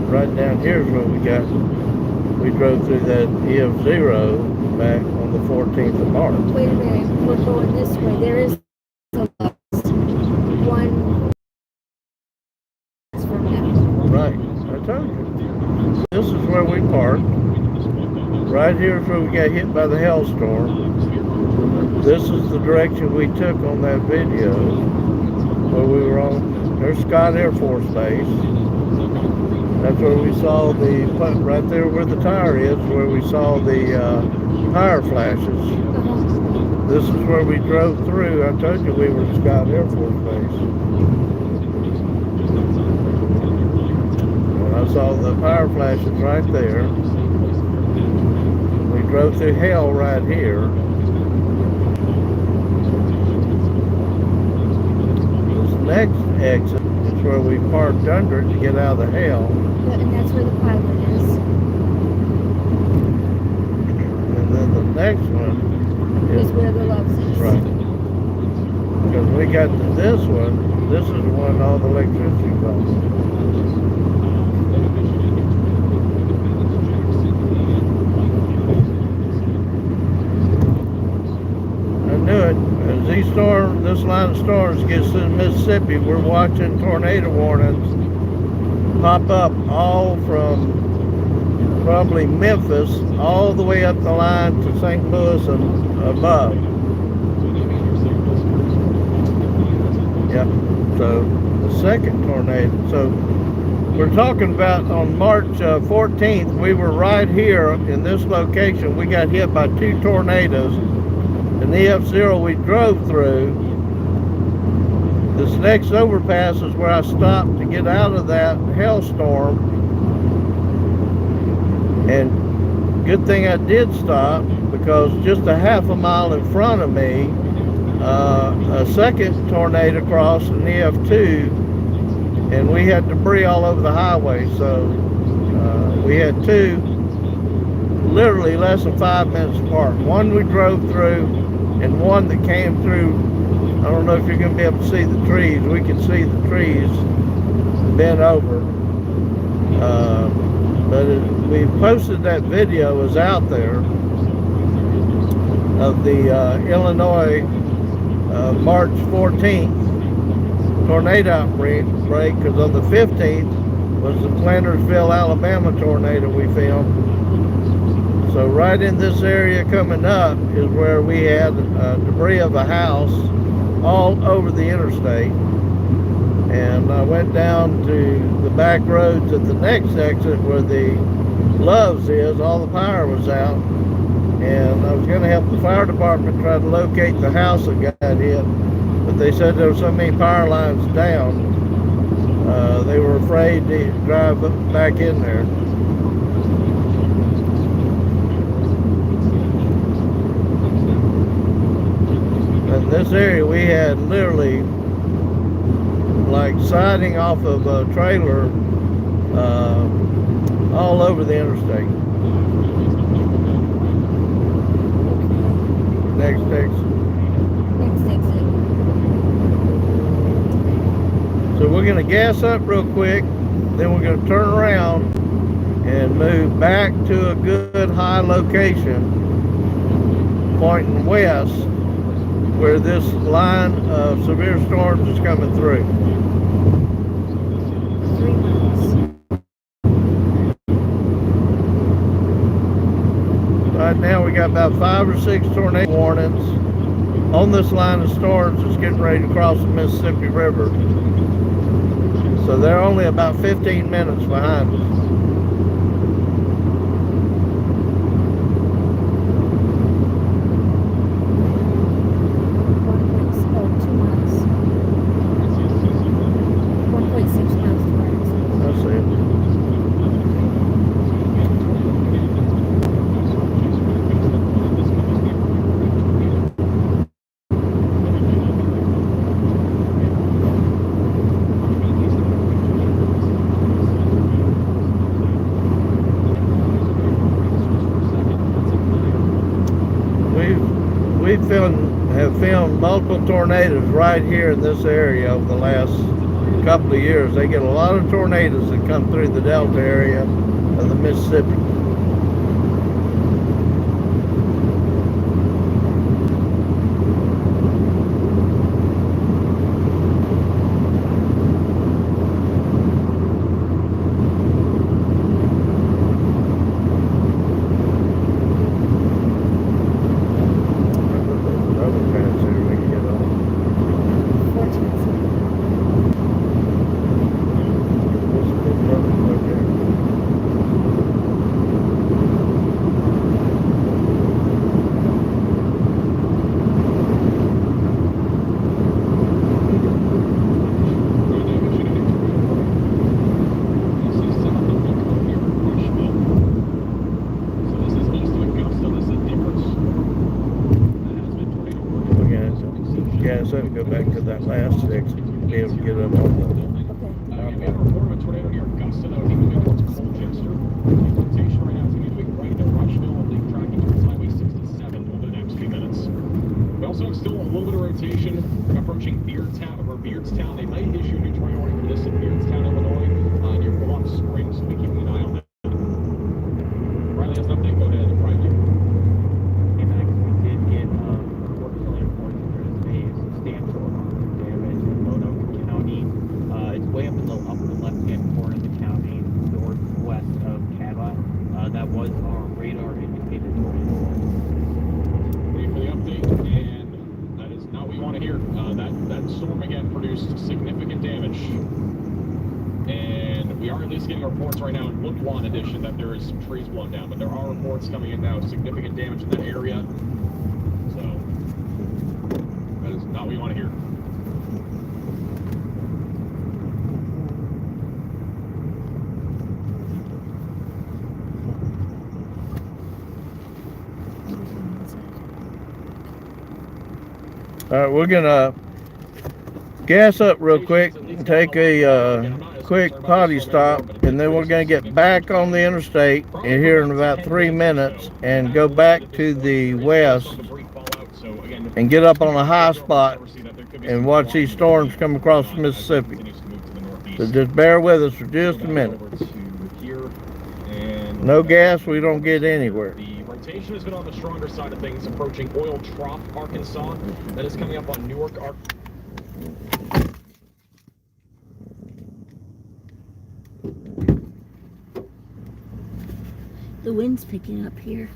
Right down here is where we got. We drove through that EF0 back on the 14th of March. Wait a minute. We're going this way. There is a lost one from now. Right, I told you. This is where we parked. Right here is where we got hit by the hailstorm. This is the direction we took on that video where we were on. There's Scott Air Force Base. That's where we saw right there where the tire is, where we saw the tire flashes. This is where we drove through. I told you we were at Scott Air Force Base. And I saw the tire flashes right there. We drove through hell right here. This next exit is where we parked under it to get out of the hail. And that's where the pilot is. And then the next one Is where the Loves is. right. Because we got to this one. This is the one all the electricity comes. I knew it. As this line of storms gets to Mississippi, we're watching tornado warnings pop up all from probably Memphis all the way up the line to St. Louis and above. Yeah. So the second tornado. So we're talking about on March 14th, we were right here in this location. We got hit by 2 tornadoes. And the EF0 we drove through. This next overpass is where I stopped to get out of that hailstorm. And good thing I did stop, because just a half a mile in front of me, a second tornado crossed an EF2, and we had debris all over the highway. So we had 2 literally less than 5 minutes apart. One we drove through, and one that came through. I don't know if you're going to be able to see the trees. We can see the trees bent over. But we posted that video, is out there, of the Illinois March 14th tornado outbreak, because on the 15th was the Plantersville, Alabama tornado we filmed. So right in this area coming up is where we had debris of a house all over the interstate. And I went down to the back roads at the next exit where the Loves is. All the power was out. And I was going to help the fire department try to locate the house that got hit. But they said there were so many power lines down, they were afraid to drive back in there. In this area we had literally like siding off of a trailer all over the interstate. Next exit. So we're going to gas up real quick, then we're going to turn around and move back to a good high location pointing west, where this line of severe storms is coming through. 3 miles. Right now we got about 5 or 6 tornado warnings on this line of storms that's getting ready to cross the Mississippi River. So they're only about 15 minutes behind us. We have filmed multiple tornadoes right here in this area over the last couple of years. They get a lot of tornadoes that come through the Delta area of the Mississippi. Gas up and go back to that last section to be able to get up on the. We have a report of a tornado near Augusta that would be moving towards Colchester. The rotation right now is going to be moving right into Rushville and leave tracking towards Highway 67 over the next few minutes. We also have still a little bit of rotation approaching Beardstown. They might issue a new tornado warning for this in Beardstown, Illinois, near Bluff Springs. So we'll be keeping an eye on that. Riley has an update. Go ahead, Riley. Hey, Max, we did get unfortunately reports that there's a substantial amount of damage in Lonoke County. It's way up in the upper left-hand corner of the county, northwest of Cava. That was our radar indicated tornado warning. Waiting for the update, and that is not what you want to hear. That storm again produced significant damage, and we are at least getting reports right now in Woodlawn Edition that there is some trees blown down, but there are reports coming in now of significant damage in that area. So that is not what you want to hear. All right, we're gonna gas up real quick and take a quick potty stop, and then we're gonna get back on the interstate in here in about 3 minutes and go back to the west and get up on a high spot and watch these storms come across Mississippi. So just bear with us for just a minute. No gas, we don't get anywhere. The rotation has been on the stronger side of things, approaching Oil Trough, Arkansas. That is coming up on Newark, Arkansas. The wind's picking up here.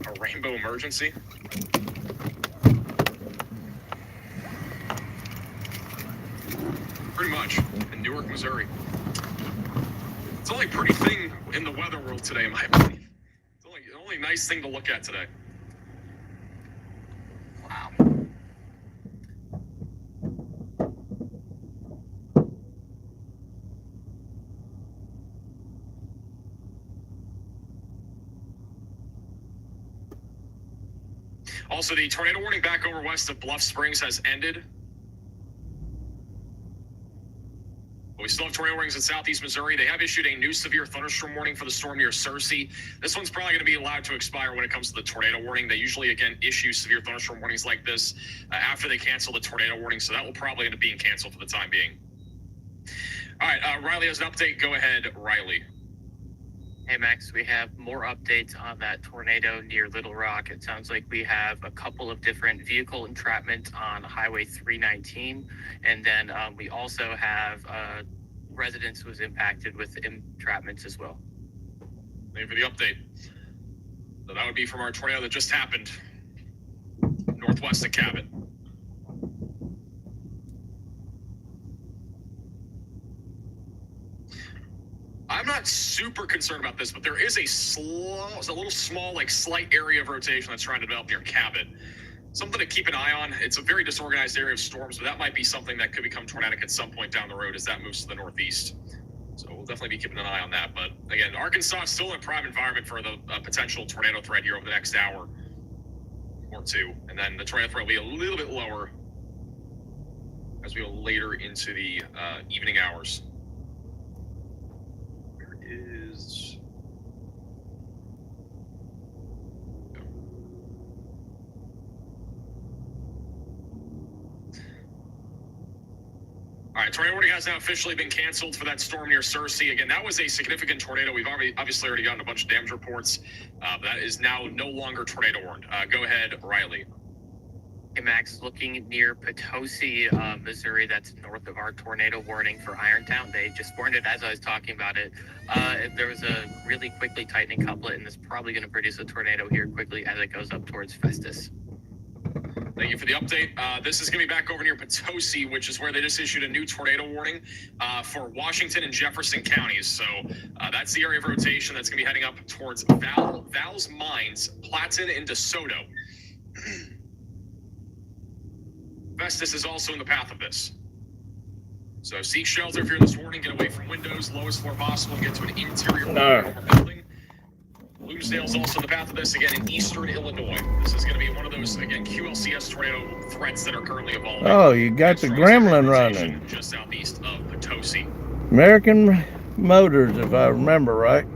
A rainbow emergency? Pretty much, in Newark, Missouri. It's the only pretty thing in the weather world today, in my opinion. It's the only nice thing to look at today. Wow. Also, the tornado warning back over west of Bluff Springs has ended. We still have tornado warnings in southeast Missouri. They have issued a new severe thunderstorm warning for the storm near Searcy. This one's probably going to be allowed to expire when it comes to the tornado warning. They usually, again, issue severe thunderstorm warnings like this after they cancel the tornado warning, so that will probably end up being canceled for the time being. All right, Riley has an update. Go ahead, Riley. Hey, Max, we have more updates on that tornado near Little Rock. It sounds like we have a couple of different vehicle entrapments on Highway 319. And then we also have residents who was impacted with entrapments as well. Thank you for the update. So that would be from our tornado that just happened northwest of Cabot. I'm not super concerned about this, but there is a little small, like slight area of rotation that's trying to develop near Cabot. Something to keep an eye on. It's a very disorganized area of storms, but that might be something that could become tornadic at some point down the road as that moves to the northeast. So we'll definitely be keeping an eye on that. But again, Arkansas is still in a prime environment for the potential tornado threat here over the next hour or two. And then the tornado threat will be a little bit lower as we go later into the evening hours. Is all right, tornado warning has now officially been canceled for that storm near Searcy. Again, that was a significant tornado. We've obviously already gotten a bunch of damage reports. That is now no longer tornado warned. Go ahead, Riley. Hey, Max, looking near Potosi, Missouri, that's north of our tornado warning for Irontown. They just warned it as I was talking about it. There was a really quickly tightening couplet, and it's probably going to produce a tornado here quickly as it goes up towards Festus. Thank you for the update. This is going to be back over near Potosi, which is where they just issued a new tornado warning for Washington and Jefferson counties. So that's the area of rotation that's going to be heading up towards Val's Mines, Platten, and DeSoto. Festus is also in the path of this. So seek shelter if you're in this warning. Get away from windows, lowest floor possible, and get to an interior building. Lucedale is also in the path of this, again, in eastern Illinois. This is going to be one of those, again, QLCS tornado threats that are currently evolving. Oh, you got the gremlin running. Just southeast of Potosi. American Motors, if I remember right.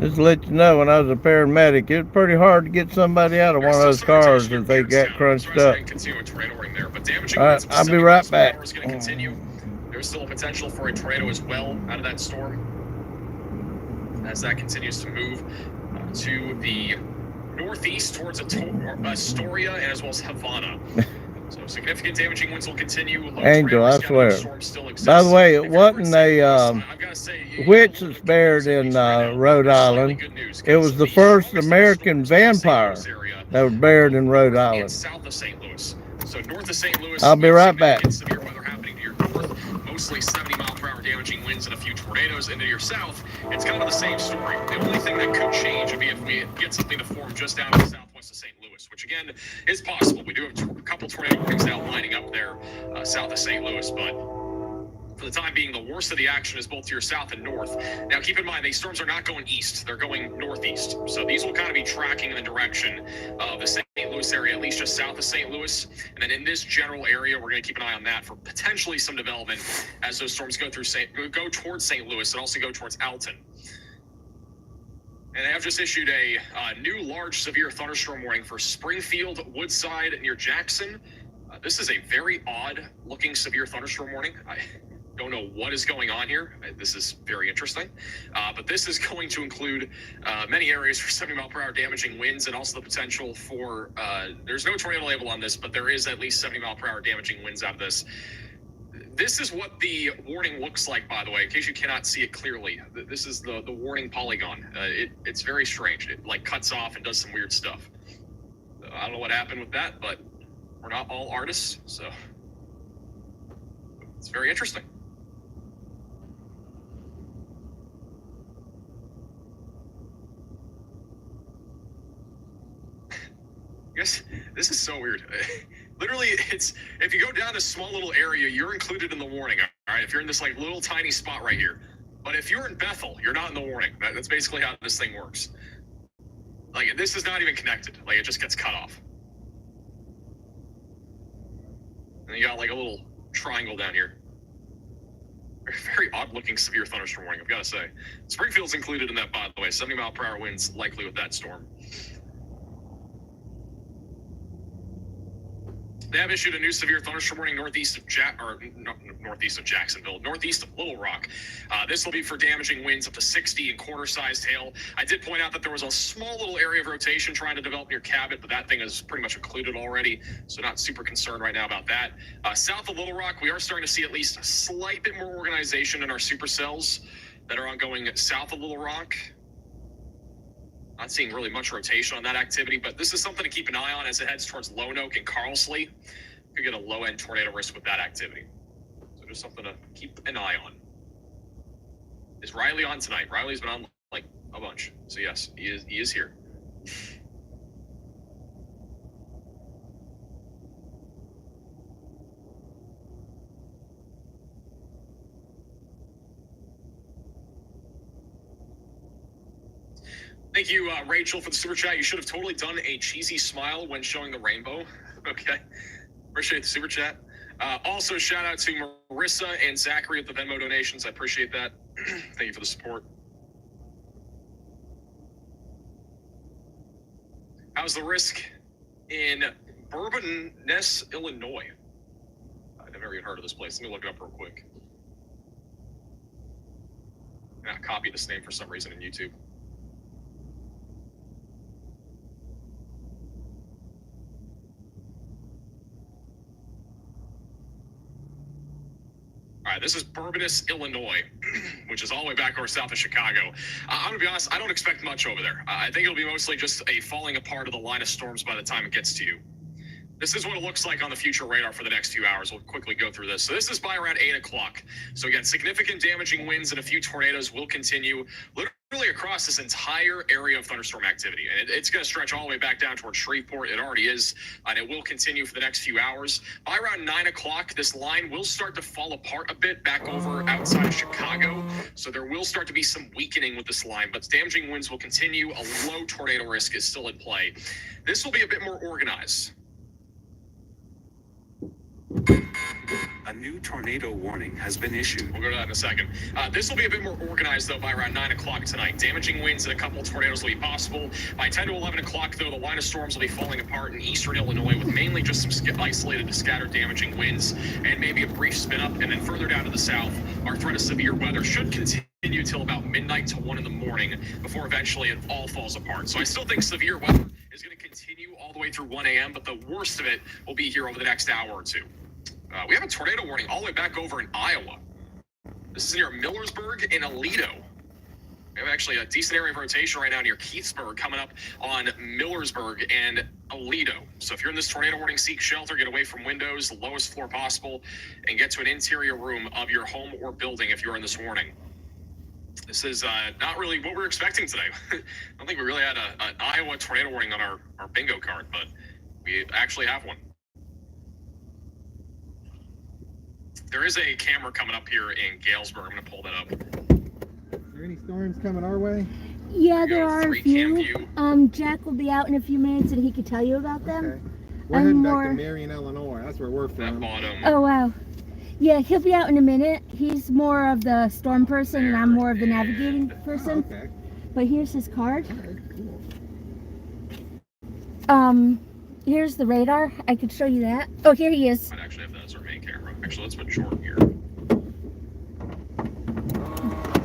Just to let you know, when I was a paramedic, it was pretty hard to get somebody out of one of those cars if they got crunched up. All right, I'll be right back. There's still a potential for a tornado as well out of that storm as that continues to move to the northeast towards Astoria and as well as Havana. So significant damaging winds will continue. Angel, I swear. By the way, it wasn't a witch that's buried in Rhode Island. It was the first American vampire that was buried in Rhode Island. South of St. Louis. So north of St. Louis, I'll be right back. Severe weather happening to your north, mostly 70-mile-per-hour damaging winds and a few tornadoes. Into your south, it's kind of the same story. The only thing that could change would be if we get something to form just down in the southwest of St. Louis, which again is possible. We do have a couple tornado warnings now lining up there south of St. Louis, but for the time being, the worst of the action is both to your south and north. Now, keep in mind, these storms are not going east. They're going northeast. So these will kind of be tracking in the direction of the St. Louis area, at least just south of St. Louis. And then in this general area, we're going to keep an eye on that for potentially some development as those storms go towards St. Louis and also go towards Alton. And they have just issued a new large severe thunderstorm warning for Springfield, Woodside, near Jackson. This is a very odd-looking severe thunderstorm warning. I don't know what is going on here. This is very interesting. But this is going to include many areas for 70-mile-per-hour damaging winds and also the potential for, there's no tornado label on this, but there is at least 70-mile-per-hour damaging winds out of this. This is what the warning looks like, by the way, in case you cannot see it clearly. This is the warning polygon. It's very strange. It like cuts off and does some weird stuff. I don't know what happened with that, but we're not all artists, so it's very interesting. Yes, this is so weird. Literally, it's if you go down this small little area, you're included in the warning. All right, if you're in this like little tiny spot right here, but if you're in Bethel, you're not in the warning. That's basically how this thing works. Like this is not even connected. Like it just gets cut off. And you got like a little triangle down here. Very odd-looking severe thunderstorm warning, I've got to say. Springfield's included in that, by the way. 70-mile-per-hour winds likely with that storm. They have issued a new severe thunderstorm warning northeast of Jacksonville, northeast of Little Rock. This will be for damaging winds up to 60 and quarter-sized hail. I did point out that there was a small little area of rotation trying to develop near Cabot, but that thing is pretty much included already, so not super concerned right now about that. South of Little Rock, we are starting to see at least a slight bit more organization in our supercells that are ongoing south of Little Rock. Not seeing really much rotation on that activity, but this is something to keep an eye on as it heads towards Lone Oak and Carlsley. Could get a low-end tornado risk with that activity. So just something to keep an eye on. Is Riley on tonight? Riley's been on like a bunch. So yes, he is here. Thank you, Rachel, for the super chat. You should have totally done a cheesy smile when showing the rainbow. Okay. Appreciate the super chat. Also, shout out to Marissa and Zachary with the Venmo donations. I appreciate that. Thank you for the support. How's the risk in Bourbonnais, Illinois? I've never even heard of this place. Let me look it up real quick. I copied this name for some reason in YouTube. All right, this is Bourbonnais, Illinois, which is all the way back over south of Chicago. I'm going to be honest, I don't expect much over there. I think it'll be mostly just a falling apart of the line of storms by the time it gets to you. This is what it looks like on the future radar for the next few hours. We'll quickly go through this. So this is by around 8 o'clock. So again, significant damaging winds and a few tornadoes will continue literally across this entire area of thunderstorm activity. And it's going to stretch all the way back down towards Shreveport. It already is, and it will continue for the next few hours. By around 9 o'clock, this line will start to fall apart a bit back over outside of Chicago. So there will start to be some weakening with this line, but damaging winds will continue. A low tornado risk is still in play. This will be a bit more organized. A new tornado warning has been issued. We'll go to that in a second. This will be a bit more organized, though, by around 9 o'clock tonight. Damaging winds and a couple of tornadoes will be possible. By 10 to 11 o'clock, though, the line of storms will be falling apart in eastern Illinois with mainly just some isolated to scattered damaging winds and maybe a brief spin up. And then further down to the south, our threat of severe weather should continue till about midnight to 1 in the morning before eventually it all falls apart. So I still think severe weather is going to continue all the way through 1 a.m., but the worst of it will be here over the next hour or two. We have a tornado warning all the way back over in Iowa. This is near Millersburg and Aledo. We have actually a decent area of rotation right now near Keithsburg coming up on Millersburg and Aledo. So if you're in this tornado warning, seek shelter, get away from windows, the lowest floor possible, and get to an interior room of your home or building if you're in this warning. This is not really what we're expecting today. I don't think we really had an Iowa tornado warning on our bingo card, but we actually have one. There is a camera coming up here in Galesburg. I'm going to pull that up. Are there any storms coming our way? Yeah, there are a 3 cam few. view. Jack will be out in a few minutes and he could tell you about them. Okay. We're heading back more- to Marion, Illinois. That's where we're That from. bottom. Oh, wow. Yeah, he'll be out in a minute. He's more of the storm person and I'm more of the navigating person. Okay. But here's his card. All right, cool. Here's the radar. I could show you that. Oh, here he is. Might actually have that as our main camera. Actually, let's put Jordan here.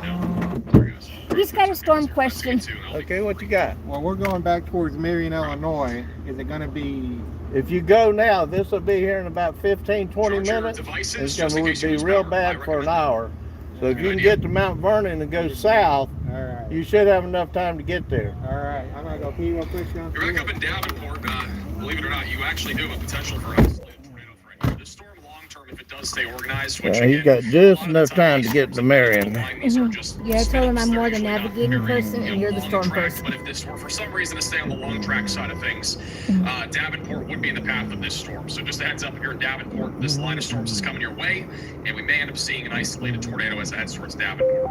No, there he goes. He's got a storm question. Okay, what you got? Well, we're going back towards Marion, Illinois. Is it going to be... If you go now, this will be here in about 15, 20 Charge your minutes. devices, It's just going in to case you be lose real power. bad I for an recommend hour. So if Good you can idea. get to Mount Vernon and go south, All right. you should have enough time to get there. All right. I'm going to go pee real quick. You're back up in Davenport. Believe it or not, you actually do have a potential for an isolated tornado threat here. This storm long-term, if it does stay organized, which Yeah, you again, got just a lot of enough the time to these get storms to that Marion. line, these are just Yeah, I told him I'm spin-ups. more They're the usually not navigating very, person and you're the long storm track. person. But if this were for some reason to stay on the long track side of things, Davenport would be in the path of this storm. So just a heads up, if you're in Davenport, this line of storms is coming your way, and we may end up seeing an isolated tornado as it heads towards Davenport.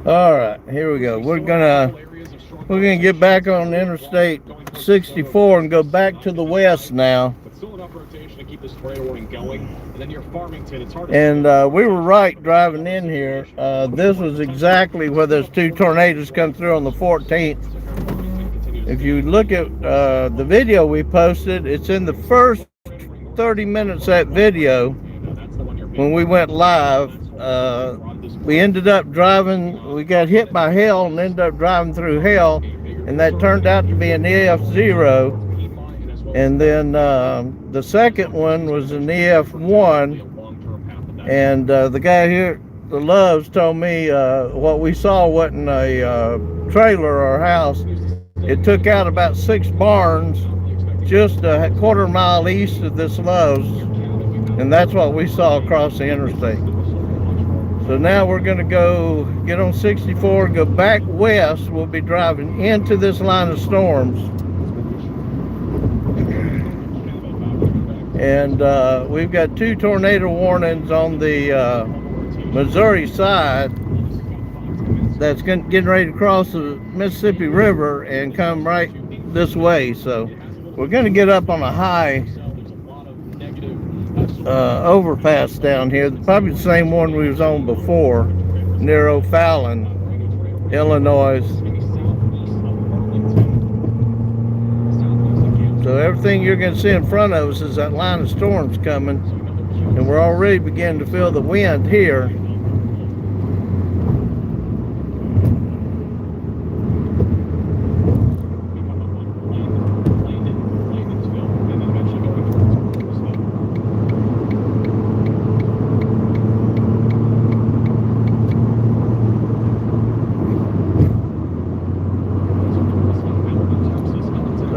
All right, here we go. We're gonna We're going to get back on Interstate 64 and go back to the west now. But still enough rotation to keep the spray warning going. And then near Farmington, it's hard to... And we were right driving in here. This was exactly where those two tornadoes come through on the 14th. If you look at the video we posted, it's in the first 30 minutes of that video when we went live. We ended up driving, we got hit by hail and ended up driving through hail, and that turned out to be an EF0. And then the second one was an EF1, and the guy here, the Loves, told me what we saw wasn't a trailer or house. It took out about 6 barns just a quarter mile east of this Loves, and that's what we saw across the interstate. So now we're going to go get on 64, go back west. We'll be driving into this line of storms. And we've got 2 tornado warnings on the Missouri side that's getting ready to cross the Mississippi River and come right this way. So we're going to get up on a high overpass down here, probably the same one we was on before, near O'Fallon, Illinois. So everything you're going to see in front of us is that line of storms coming, and we're already beginning to feel the wind here.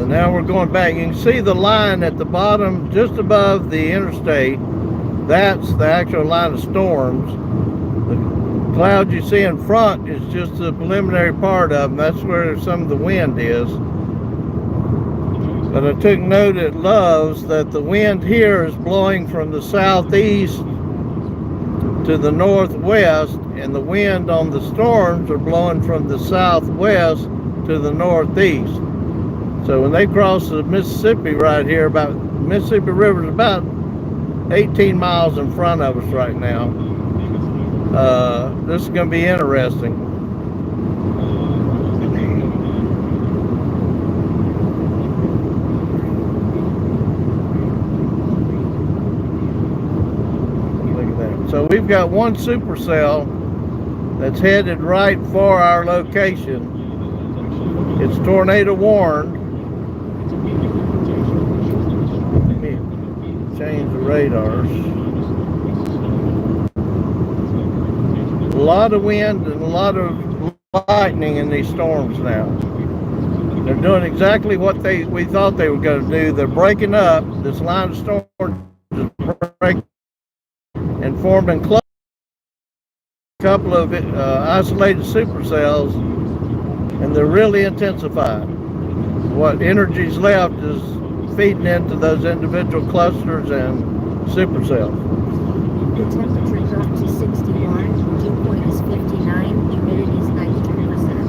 Now we're going back. You can see the line at the bottom, just above the interstate. That's the actual line of storms. The cloud you see in front is just the preliminary part of them. That's where some of the wind is. But I took note at Loves that the wind here is blowing from the southeast to the northwest, and the wind on the storms are blowing from the southwest to the northeast. So when they cross the Mississippi right here, Mississippi River is about 18 miles in front of us right now. This is going to be interesting. Look at that. So we've got one supercell that's headed right for our location. It's tornado warned. Change the radars. A lot of wind and a lot of lightning in these storms now. They're doing exactly what we thought they were going to do. They're breaking up. This line of storms is breaking and forming a couple of isolated supercells, and they're really intensifying. What energy's left is feeding into those individual clusters and supercells. The temperature dropped to 61, dew point is 59, humidity is 93%.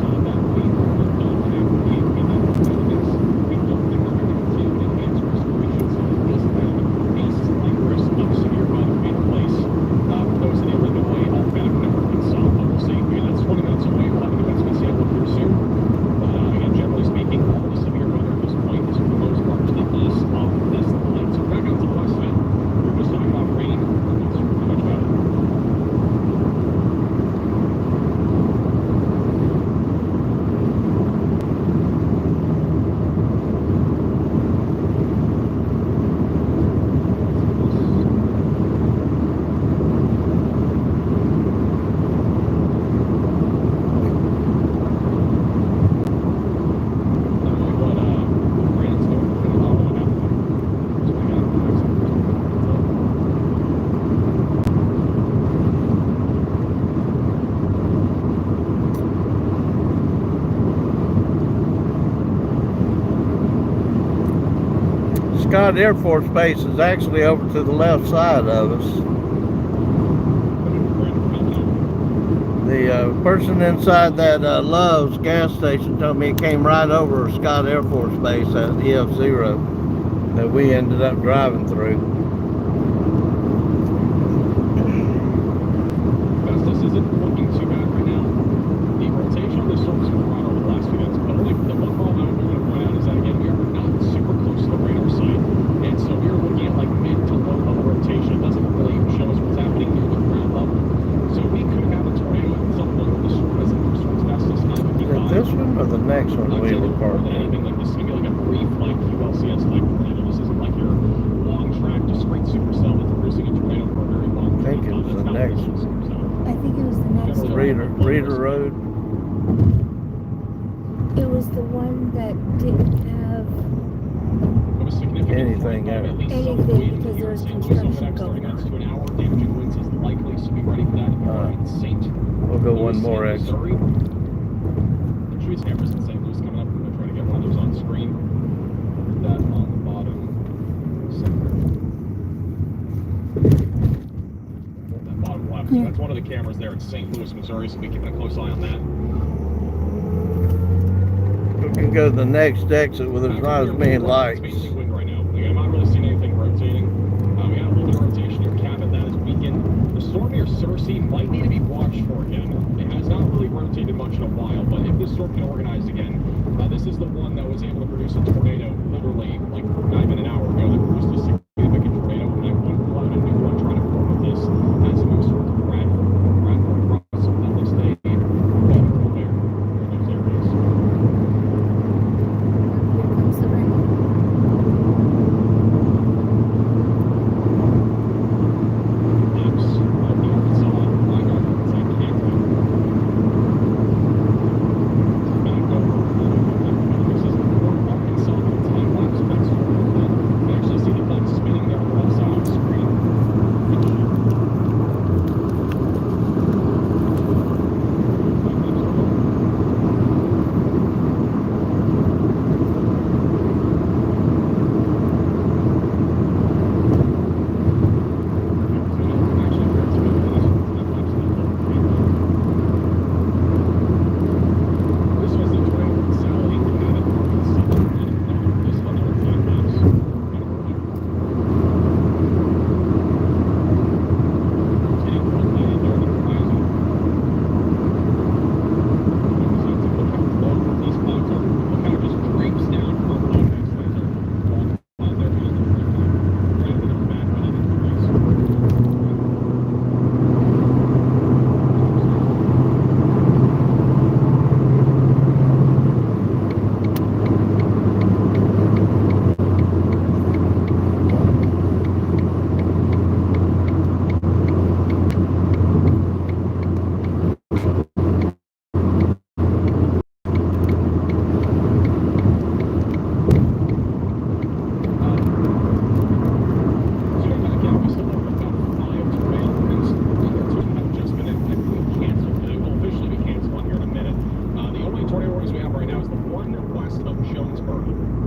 Scott Air Force Base is actually over to the left side of us. The person inside that Love's gas station told me it came right over Scott Air Force Base at EF0 that we ended up driving through. Festus isn't looking too bad right now. The rotation on this storm's been right over the last few minutes. But only the one problem I'm going to point out is that, again, we are not super close to the radar site. And so we are looking at like mid to low level rotation. It doesn't really show us what's happening near the ground level. So we could have a tornado at some point with the storm as it moves towards Festus 955. This one or the next one we were More parked than in? anything, like this is going to be like a brief, like QLCS type tornado. This isn't like your long track, discrete supercell that's producing a tornado for a very long I think time. it was That's the not what next this is. So, I think it was the next one. Reader Road. It was the one that didn't have it was significant Anything flight time, else? at least some anything wind because here there in was St. Louis over the construction next 30 going minutes on. to an hour. Damaging winds is likely, so be ready for that if you're in St. We'll go one Louis, more exit. Missouri. The trees cameras in St. Louis coming up. I'm going to try to get one of those on screen. Put that on the bottom center. That bottom left. So that's one of the cameras there in St. Louis, Missouri, so be keeping a close eye on that. We can go to the next exit where there's not as many lights. It's basically wind right now. Like, I'm not really seeing anything rotating. We got a little bit of rotation near Cabot. That is weakened. The storm near Cersei might need to be watched for again. It has not really rotated much in a while, but if this storm can organize again, this is the one that was able to produce a tornado literally like not even an hour ago that produced a significant tornado. And I wouldn't rule out a new one trying to form with this as it moves towards Bradford, Russell, Douglas Day, Belleville, there in those areas. Here comes the rain. Maps of the Arkansas, flying Arkansas, Canton. Back over. This is Fort Arkansas, time lapse pencil. You can actually see the flags spinning there on the left side of the screen. This was the tornado from Sally in Cabot, Arkansas, and this is another time lapse. It's getting cold down there on the horizon. Look how low these clouds are. Look how it just drapes down from low next. Those are all clouds there behind the tree. Right into the back behind the trees. So back out, we still have about 5 tornado warnings. The other 2 have just been, I believe, canceled. They will officially be canceled on here in a minute. The only tornado warnings we have right now is the one west of Jonesboro.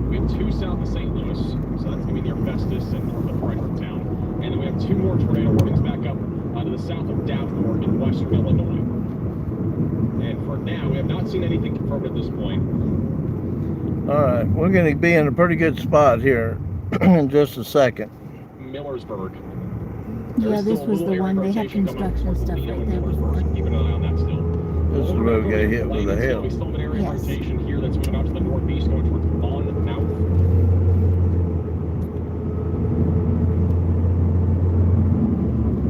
We have 2 south of St. Louis, so that's going to be near Festus and north of Fredericktown. And then we have 2 more tornado warnings back up to the south of Davenport in western Illinois. And for now, we have not seen anything confirmed at this point. All right, we're going to be in a pretty good spot here in just a second. Millersburg. Yeah, There's this still a was little the area one. They have rotation coming up construction towards stuff Toledo right and there Millersburg, before. so keep an eye on that still. This road got hit with a We hill. still have an area Yes. rotation here that's moving out to the northeast, going towards Monmouth.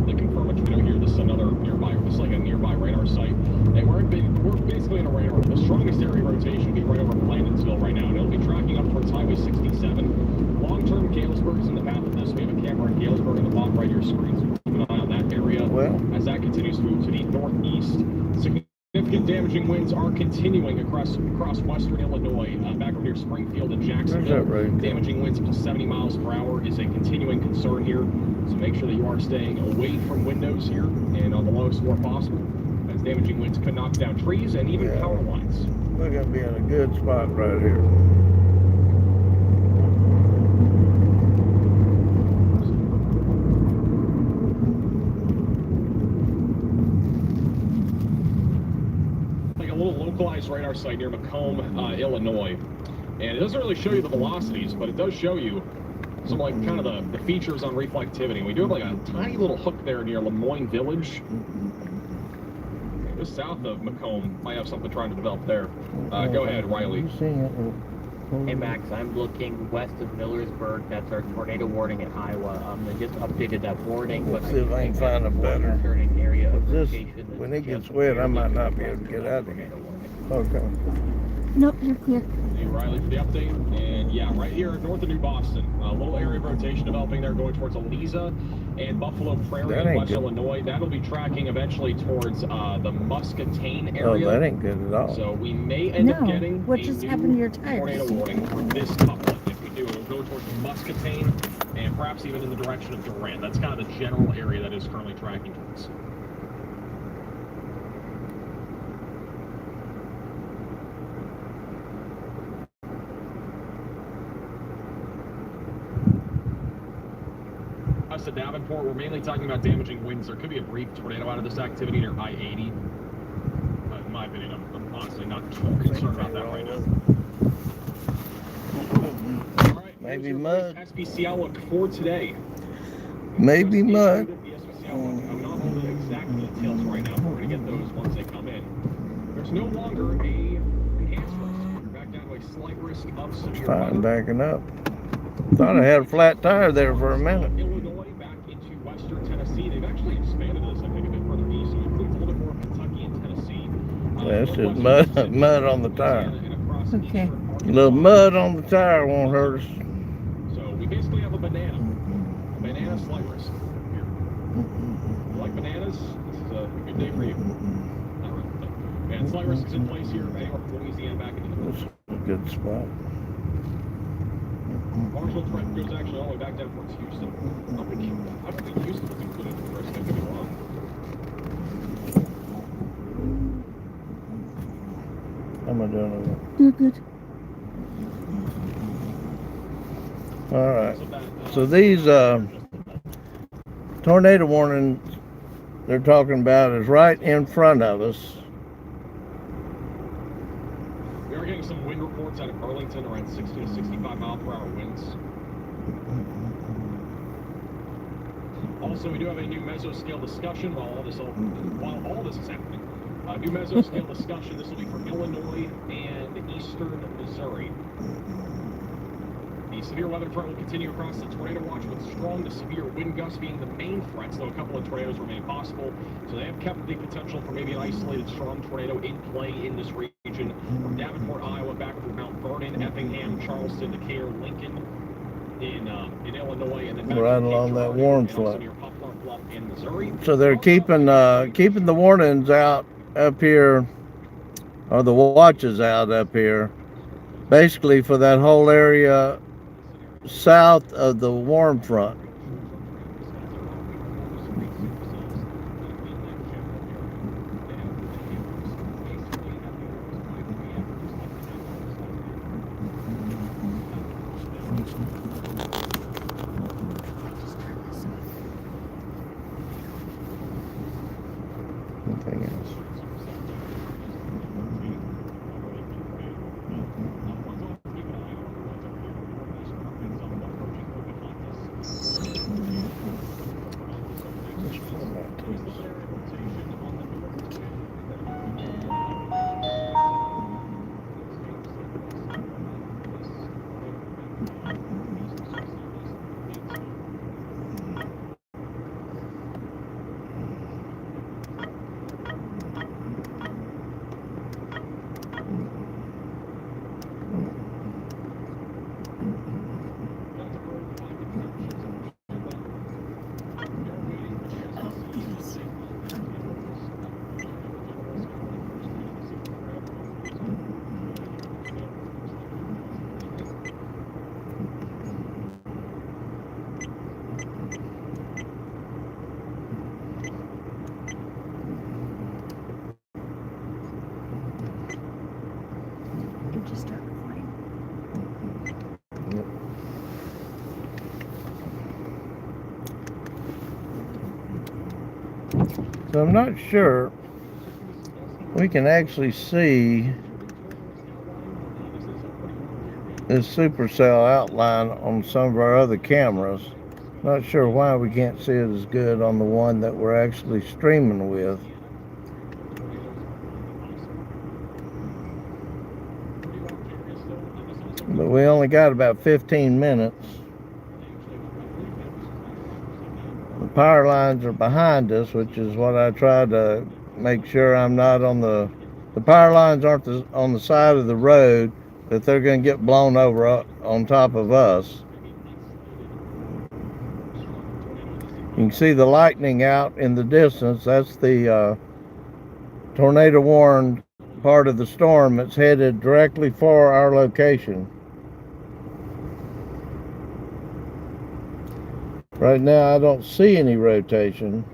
They confirm a tornado here. This is another nearby. This is like a nearby radar site. And we're basically in a radar. The strongest area rotation will be right over Blandonsville right now, and it'll be tracking up towards Highway 67. Long-term Galesburg is in the path of this. We have a camera in Galesburg in the bottom right of your screen, so keep an eye on that area. Well, As that continues to move to the northeast, significant damaging winds are continuing across western Illinois, back over near Springfield and there's that Jacksonville. road. Damaging winds up to 70 miles per hour is a continuing concern here, so make sure that you are staying away from windows here and on the lowest floor possible, as damaging winds could knock down trees and even Yeah. power lines. We're going to be in a good spot right here. localized radar site near Macomb, Illinois. And it doesn't really show you the velocities, but it does show you some like kind of the features on reflectivity. We do have like a tiny little hook there near Lemoyne Village. Just south of Macomb, might have something trying to develop there. Go ahead, Riley. You seeing it? Hey Max, I'm looking west of Millersburg. That's our tornado warning in Iowa. They just updated that warning, but Let's see if I can find a better. concerning area of This, location when is it gets just wet, I barely might to not the be able to west get of out of that here. tornado warning. Okay. Nope, you're clear. Thank you, Riley, for the update. And yeah, right here north of New Boston, a little area of rotation developing there going towards Eliza and Buffalo Prairie That in ain't West good. Illinois. That'll be tracking eventually towards the Muscatine Oh, area. that ain't good at all. So we may end up No, getting what a just new happened to your tires? tornado warning for this couplet. If we do, it'll go towards Muscatine and perhaps even in the direction of Durant. That's kind of the general area that is currently tracking towards. West of Davenport, we're mainly talking about damaging winds. There could be a brief tornado out of this activity near I-80. In my opinion, I'm honestly not too concerned about that right now. All right, Maybe here's your mud. SBC outlook for today. Maybe Just mud. issued the SBC outlook. I'm not holding the exact details right now. We're going to get those once they come in. There's no longer a enhanced risk. You're back down to a slight risk of severe Fine, weather. backing up. Thought I had a flat tire there for a minute. Illinois back into western Tennessee. They've actually expanded this, I think, a bit further east. So it includes a little bit more of Kentucky and Tennessee. That's just Northwestern mud, Mississippi, mud on the tire. Louisiana, and across Okay. eastern A Arkansas. little mud on the tire won't hurt us. So we basically have a banana slight risk here. You like bananas? This is a good day for you. Not really, but man, slight risk is in place here. Anywhere from Louisiana back into the This is a good spot. Marshall trend goes actually all the way back down towards Houston. I don't think Houston was included in the risk. I could be wrong. How am I doing over You're good. there? All right. So that, So these tornado warnings they're talking about is right in front of us. we are getting some wind reports out of Burlington around 60 to 65 mile per hour winds. Also, we do have a new mesoscale discussion while all this is happening. New mesoscale discussion. This will be for Illinois and eastern Missouri. The severe weather threat will continue across the tornado watch with strong to severe wind gusts being the main threats, though a couple of tornadoes remain possible. So they have kept the potential for maybe an isolated strong tornado in play in this region from Davenport, Iowa, back through Mount Vernon, Effingham, Charleston, Decatur, Lincoln in Illinois, and then back Right to Cape along that Girardeau, warm and also front. near Poplar Bluff in Missouri. So they're keeping the warnings out up here, or the watches out up here, basically for that whole area south of the warm front. Anything else? Did you start recording? So I'm not sure we can actually see this supercell outline on some of our other cameras. Not sure why we can't see it as good on the one that we're actually streaming with. But we only got about 15 minutes. The power lines are behind us, which is what I tried to make sure I'm not on the power lines aren't on the side of the road that they're going to get blown over on top of us. You can see the lightning out in the distance. That's the tornado warned part of the storm that's headed directly for our location. Right now I don't see any rotation.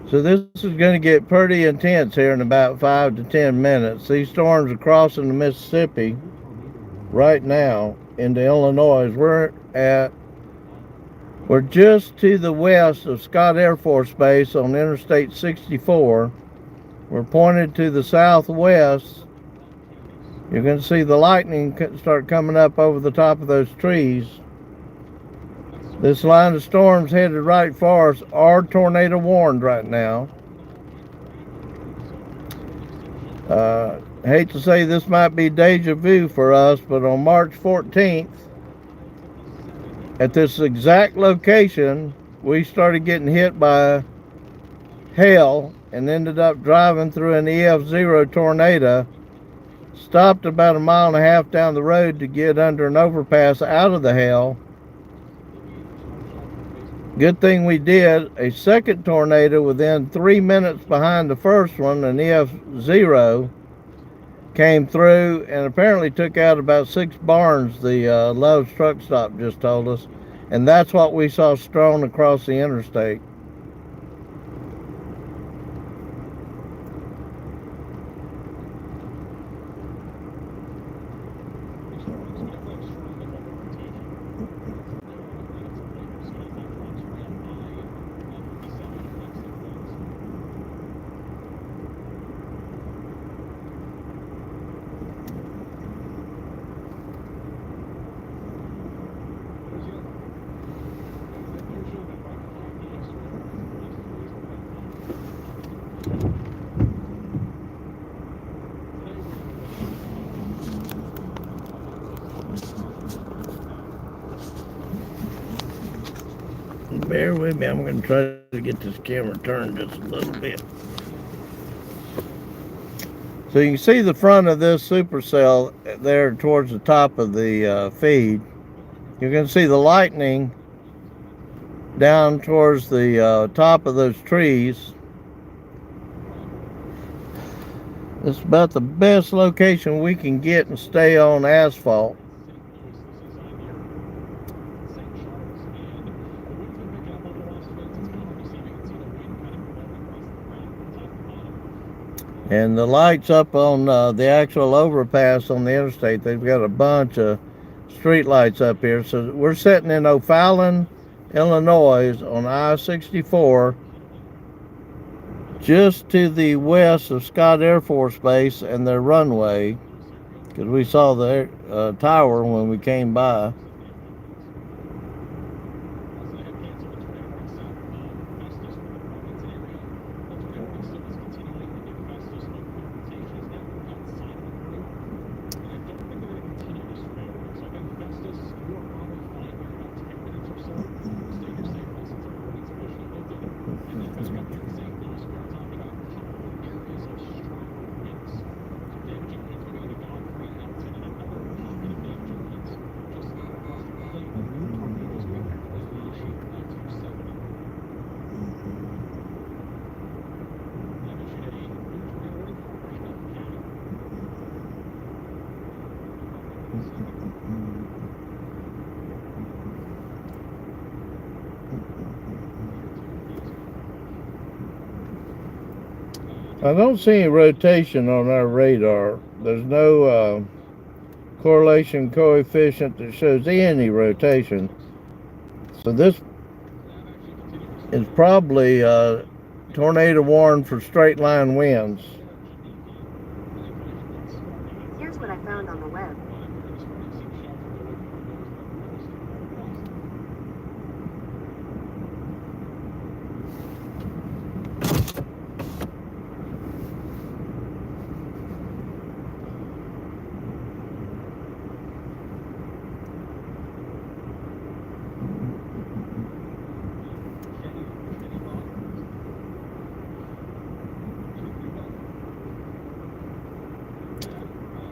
So this is going to get pretty intense here in about 5 to 10 minutes. These storms are crossing the Mississippi right now into Illinois. We're just to the west of Scott Air Force Base on Interstate 64. We're pointed to the southwest. You're going to see the lightning start coming up over the top of those trees. This line of storms headed right for us are tornado warned right now. I hate to say this might be deja vu for us, but on March 14th, at this exact location, we started getting hit by hail and ended up driving through an EF0 tornado. Stopped about 1.5 miles down the road to get under an overpass out of the hail. Good thing we did. A second tornado within 3 minutes behind the first one, an EF0, came through and apparently took out about 6 barns, the Love's truck stop just told us. And that's what we saw strewn across the interstate. Bear with me, I'm going to try to get this camera turned just a little bit. So you can see the front of this supercell there towards the top of the feed. You're going to see the lightning down towards the top of those trees. It's about the best location we can get and stay on asphalt. And the lights up on the actual overpass on the interstate, they've got a bunch of street lights up here. So we're sitting in O'Fallon, Illinois on I-64, just to the west of Scott Air Force Base and their runway, because we saw the tower when we came by. I don't see any rotation on our radar. There's no correlation coefficient that shows any rotation. So this is probably tornado warning for straight line winds. Here's what I found on the web.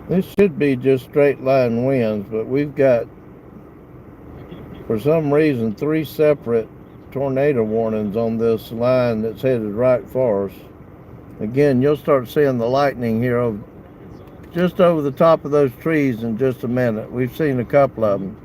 This should be just straight line winds, but we've got, for some reason, 3 separate tornado warnings on this line that's headed right for us. Again, you'll start seeing the lightning here just over the top of those trees in just a minute. We've seen a couple of them.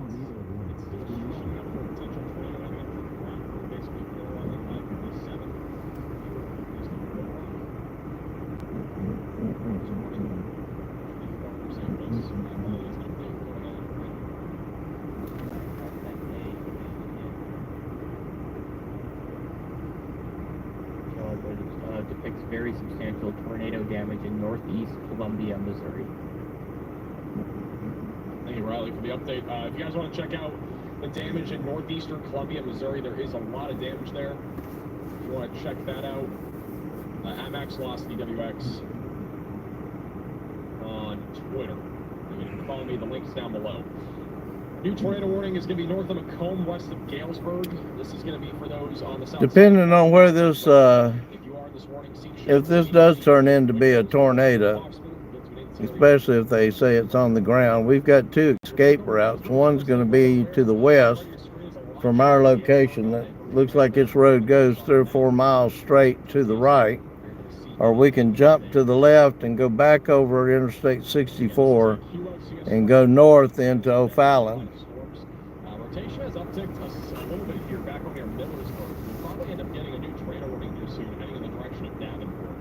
Depicts very substantial tornado damage in northeast Columbia, Missouri. Thank you, Riley, for the update. If you guys want to check out the damage in northeastern Columbia, Missouri, there is a lot of damage there. If you want to check that out, Amax Velocity WX on Twitter. You can follow me. The link's down below. New tornado warning is going to be north of Macomb, west of Galesburg. This is going to be for those on the south Depending side. on where this, if this does turn into be a tornado, especially if they say it's on the ground, we've got 2 escape routes. One's going to be to the west from our location. That looks like its road goes 3 or 4 miles straight to the right, or we can jump to the left and go back over Interstate 64 and go north into O'Fallon. Rotation has upticked a little bit here back over near Millersburg. We'll probably end up getting a new tornado warning here soon, heading in the direction of Davenport.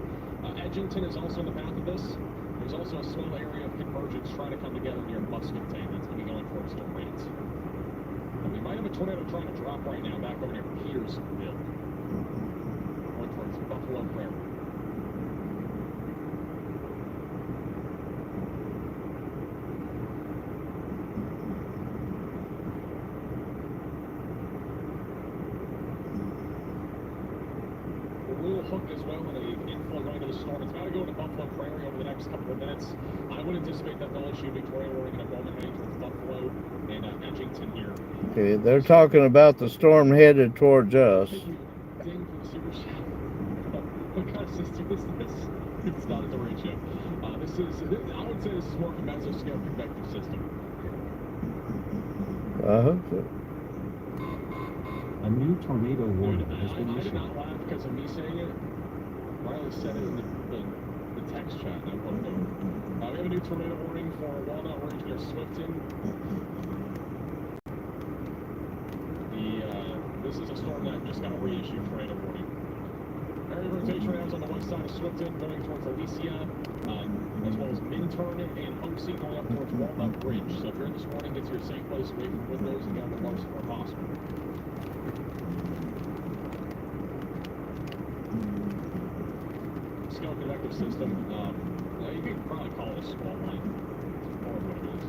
Edgington is also in the path of this. There's also a small area of convergence trying to come together near Muscatine. That's going to be going towards Durant. And we might have a tornado trying to drop right now back over near Petersville, going towards Buffalo Prairie. Hook as well in an inflow going to the storm. It's got to go into Buffalo Prairie over the next couple of minutes. I would anticipate that they'll issue a big tornado warning in a moment heading towards Buffalo and Edgington here. Okay, they're talking about the storm headed towards us. Ding for the super show. What kind of system is this? It's not a derecho. I would say this is more of a mesoscale convective system. I hope so. A new tornado warning has been I did issued. not laugh because of me saying it. Riley said it in the text chat. I wrote it. We have a new tornado warning for Walnut Ridge near Swifton. This is a storm that just got a reissued tornado warning. Area rotation rounds on the west side of Swifton going towards Alicia, as well as Minturn and Hunksy going up towards Walnut Ridge. So if you're in this warning, get to your safe place away from windows and down to Larsenburg Hospital. Scale convective system, you could probably call it a squall line. It's more of what it is.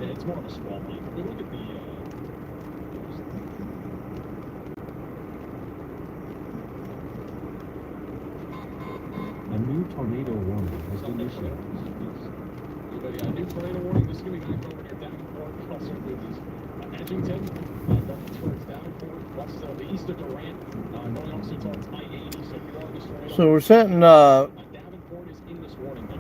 Yeah, it's more of a squall line. If we look at the A new tornado warning has been issued. a new tornado warning. This is going to be back over near Davenport. Also includes Edgington, going towards Davenport, west of the east of Durant, going also towards I-80. So if you are in this tornado, So we're sitting Davenport is in this warning now.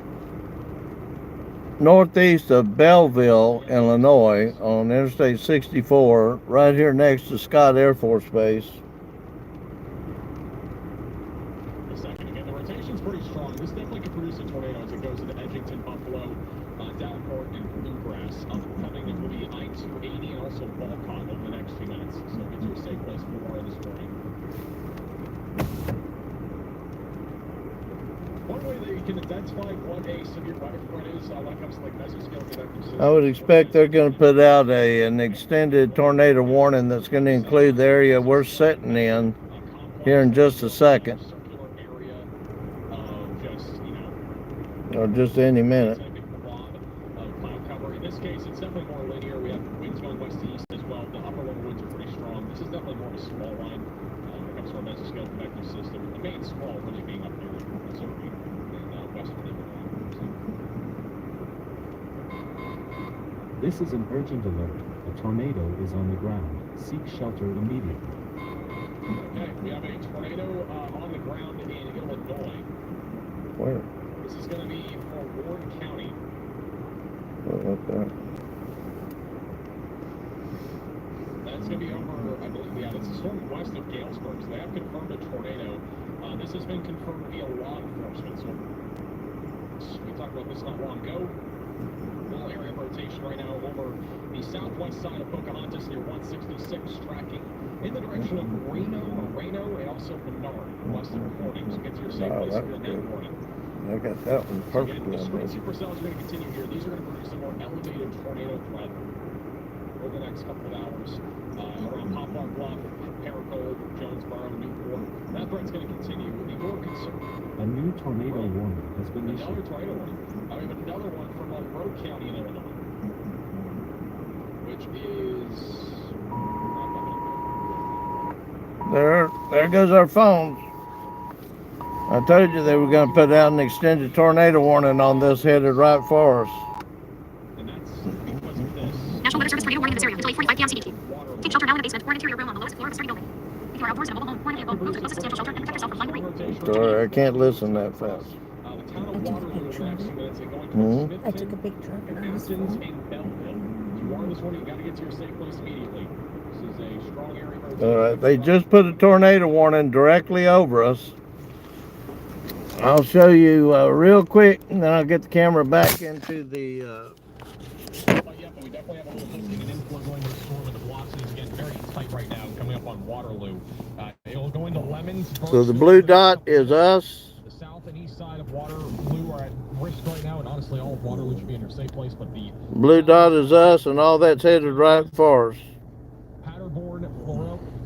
northeast of Belleville, Illinois, on Interstate 64, right here next to Scott Air Force Base. A second. Again, the rotation's pretty strong. This definitely could produce a tornado as it goes into Edgington, Buffalo, Davenport, and Bluegrass. Upcoming, it will be I-280 and also Walcott over the next few minutes. So get to a safe place for more of this morning. can identify what a severe weather threat is when it comes to like mesoscale convective systems? I would expect they're going to put out an extended tornado warning that's going to include the area we're sitting in here in just a second, Circular area of just, or just any minute. a big blob of cloud cover. In this case, it's definitely more linear. We have winds going west to east as well. The upper level winds are pretty strong. This is definitely more of a small line when it comes to our mesoscale convective system. The main squall really being up here in Missouri and western Lebanon. This is an urgent alert. A tornado is on the ground. Seek shelter immediately. Okay, we have a tornado on the ground in Illinois. Where? This is going to be for Ward County. What there? That's going to be over, I believe, yeah, that's a storm west of Galesburg. So they have confirmed a tornado. This has been confirmed via law enforcement. So we talked about this not long ago. Little area of rotation right now over the southwest side of Pocahontas near 166, tracking in the direction of Moreno, and also Menard, western Corning. So get to your safe place here in that morning. I got that one So perfect. again, the string supercells are going to continue here. These are going to produce a more elevated tornado threat over the next couple of hours around Poplar Bluff, Paragould, Jonesboro, Newport. That threat's going to continue. The more concern. A new tornado warning has been Another issued. tornado warning. We have another one from Monroe County in Illinois, which is. There goes our phones. I told you they were going to put out an extended tornado warning on this, headed right for us. And that's because of this. National Weather Service tornado warning in this area until 8:45 p.m. CDT. Take shelter now in the basement or an interior room on the lowest floor of a sturdy building. If you are outdoors in a mobile home or in a vehicle, move to the closest substantial shelter and protect yourself from flying debris. Sorry, I can't listen that fast. The town of Waterloo in the next few minutes and going Mhm. towards I took a Smithton picture of it and on this Athens phone. and Belleville. If you are this morning, you got to get to your safe place immediately. This is a strong area of rotation. All right, they just put a tornado warning directly over us. I'll show you real quick, and then I'll get the camera back into the. But we definitely have a little hosting and inflow going to the storm, and the velocity is again very tight right now, coming up on Waterloo. It'll go into Lemons. So the blue dot is us. The south and east side of Waterloo are at risk right now, and honestly, all of Waterloo should be in your safe place. But the Blue dot is us, and all that's headed right for us. Paderborn,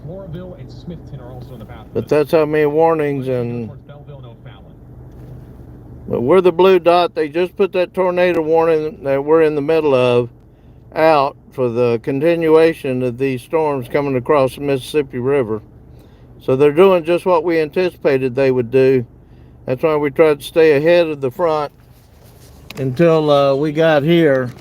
Floraville, and Smithton are also in the path. But that's how many warnings, and Towards Belleville and O'Fallon. but we're the blue dot. They just put that tornado warning that we're in the middle of out for the continuation of these storms coming across the Mississippi River. So they're doing just what we anticipated they would do. That's why we tried to stay ahead of the front until we got here.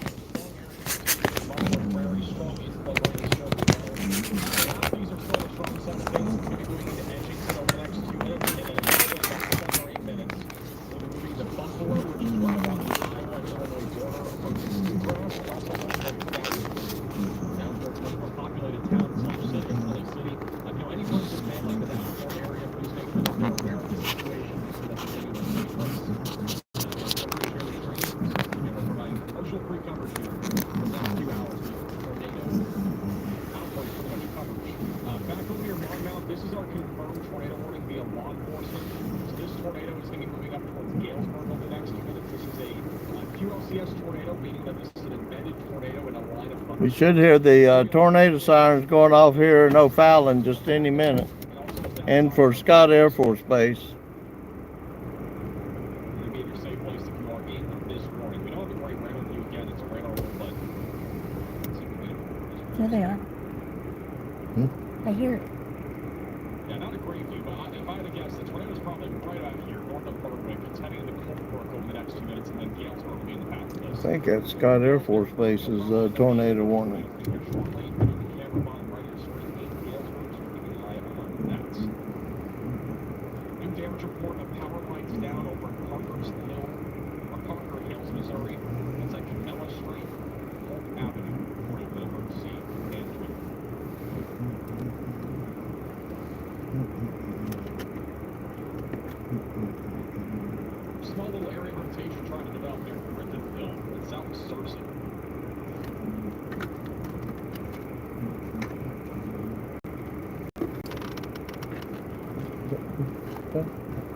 This is our confirmed tornado warning via law enforcement. So this tornado is going to be moving up towards Galesburg over the next few minutes. This is a QLCS tornado, meaning that this is an embedded tornado in a line of thunder. We should hear the tornado sirens going off here in O'Fallon just any minute. And for Scott Air Force Base. You'll be in your safe place if you are in this warning. We don't have a great radar view again. It's a radar roll, but There they are. I hear it. yeah, not a great view, but if I had to guess, the tornado is probably right out here, north of Berwick. It's heading into Colebrook over the next few minutes, and then Galesburg will be in the path of I this. think that's Scott Air Force Base's tornado warning. Shortly, the camera bottom right of your screen in Galesburg, so keep an eye on that. New damage report of power lines down over at Parker's Hill, or Parker Hills, Missouri. That's like Camilla Street, Polk Avenue, according to the emergency management. Small little area of rotation trying to develop near Griffithville, and south of Searcy.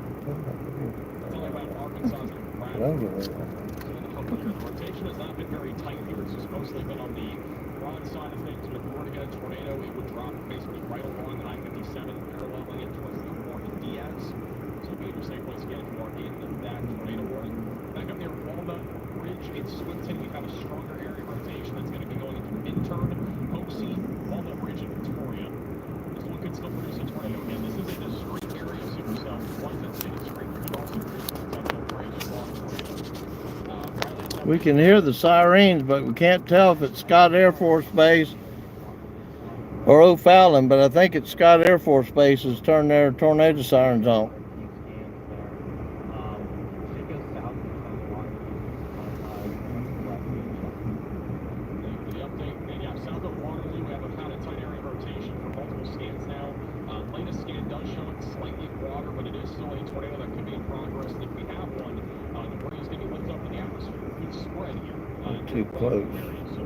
It's only about Arkansas rotation has not been very tight here. It's just mostly been on the broad side of things. But if we were to get a tornado, it would drop basically right along I-57, paralleling it towards Newport and Diaz. So it'd be a safe place again if you are in that tornado warning. Back up near Walnut Ridge in Swinton, we have a stronger area of rotation that's going to be going into Minturn, Hoxie, Walnut Ridge, and Victoria. This one could still produce a tornado. Again, this is a discrete area, so yourself. One that's discrete, but could also produce a potential for a strong tornado. We can hear the sirens, but we can't tell if it's Scott Air Force Base or O'Fallon, but I think it's Scott Air Force Base has turned their tornado sirens on. The update, and yeah, south of Waterloo, we have a kind of tight area of rotation for multiple scans now. Latest scan does show it slightly broader, but it is still a tornado that could be in progress. And if we have one, debris is going to be lifted up in the atmosphere. Good spread here. Too close. So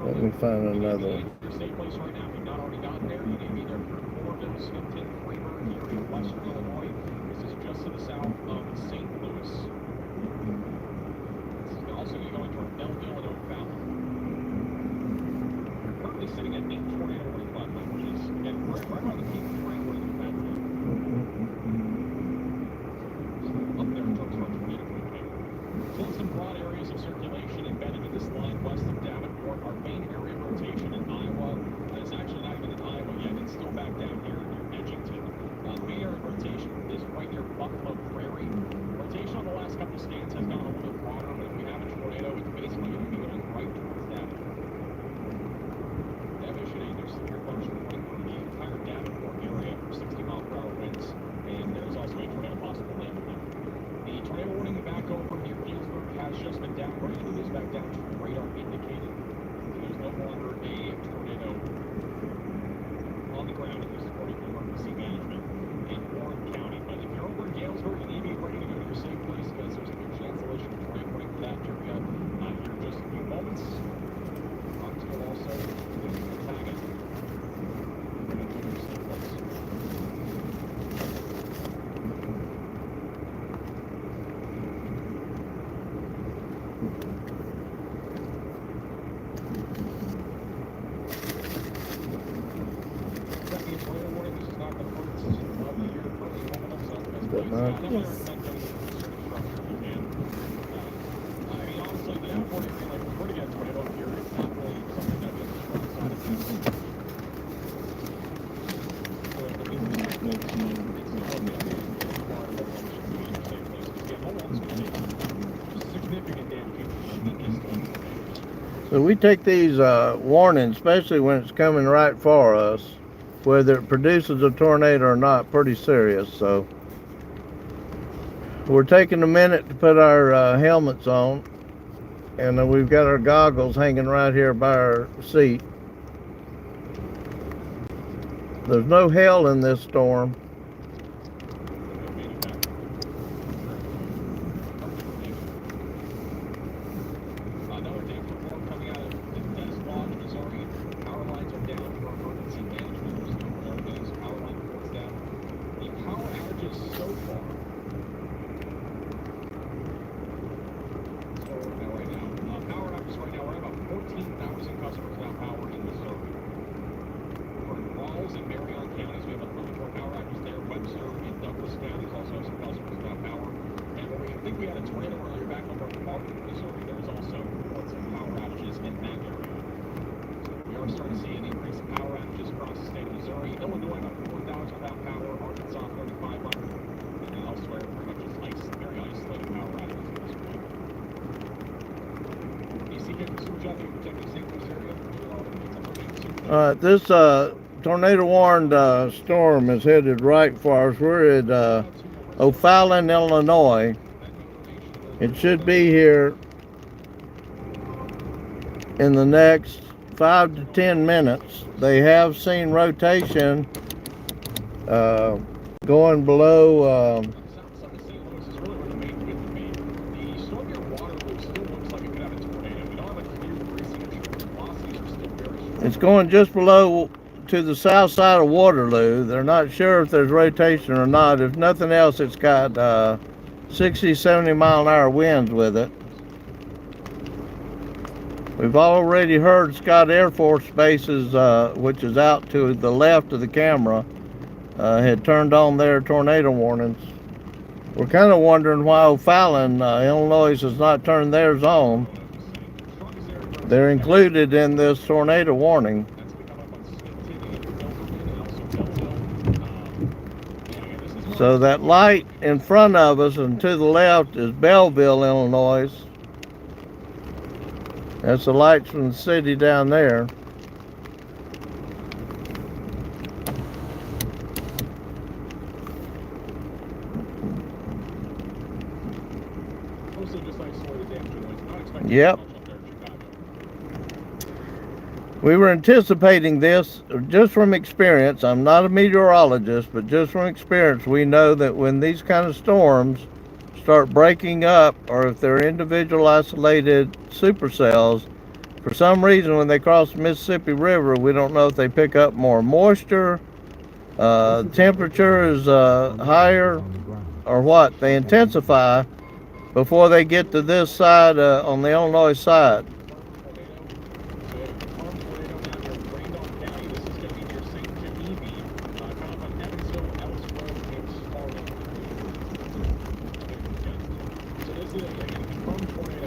let me find another. Your safe place right now. If you've not already gotten there, you need to be there for Corbin, Swinton, Freeburg, here in western Illinois. This is just to the south of St. Louis. This is also going to go into Belleville and O'Fallon. We're currently sitting at 8 tornado warning flat line, which is again right around the peak framework of the flat line. Up there in terms of our tornado warning line. Still some broad areas of circulation embedded in this line west of Davenport. Our main area of rotation in Iowa. It's actually not even in Iowa yet. It's still back down here near Edgington. The main area of rotation is right near Buffalo Prairie. Rotation on the last couple of scans has gone a little bit broader, but if we have a tornado, it's basically going to be going right towards Davenport. That should a new severe function warning for the entire Davenport area for 60-mile-per-hour winds, and there's also a tornado possible later. The tornado warning back over near Galesburg has just been downgraded. It is back down to radar indicated. There's no longer a tornado on the ground, at least according to emergency management in Warren County. But if you're over in Galesburg, you need to be ready to go to your safe place because there's a good chance they'll issue a tornado warning for that area here in just a few moments. Knoxville also tag it. Ready to go to your safe place. So we take these warnings, especially when it's coming right for us, whether it produces a tornado or not, pretty serious. So we're taking a minute to put our helmets on, and then we've got our goggles hanging right here by our seat. There's no hail in this storm. This tornado warned storm is headed right for us. We're at O'Fallon, Illinois. It should be here in the next 5 to 10 minutes. They have seen rotation going below it's going just below to the south side of Waterloo. They're not sure if there's rotation or not. If nothing else, it's got 60, 70 mile an hour winds with it. We've already heard Scott Air Force Bases, which is out to the left of the camera, had turned on their tornado warnings. We're kind of wondering why O'Fallon, Illinois, has not turned theirs on. They're included in this tornado warning. So that light in front of us and to the left is Belleville, Illinois. That's the lights from the city down there. Yep. We were anticipating this just from experience. I'm not a meteorologist, but just from experience, we know that when these kind of storms start breaking up, or if they're individual isolated supercells, for some reason when they cross the Mississippi River, we don't know if they pick up more moisture, temperature is higher, or what. They intensify before they get to this side, on the Illinois side.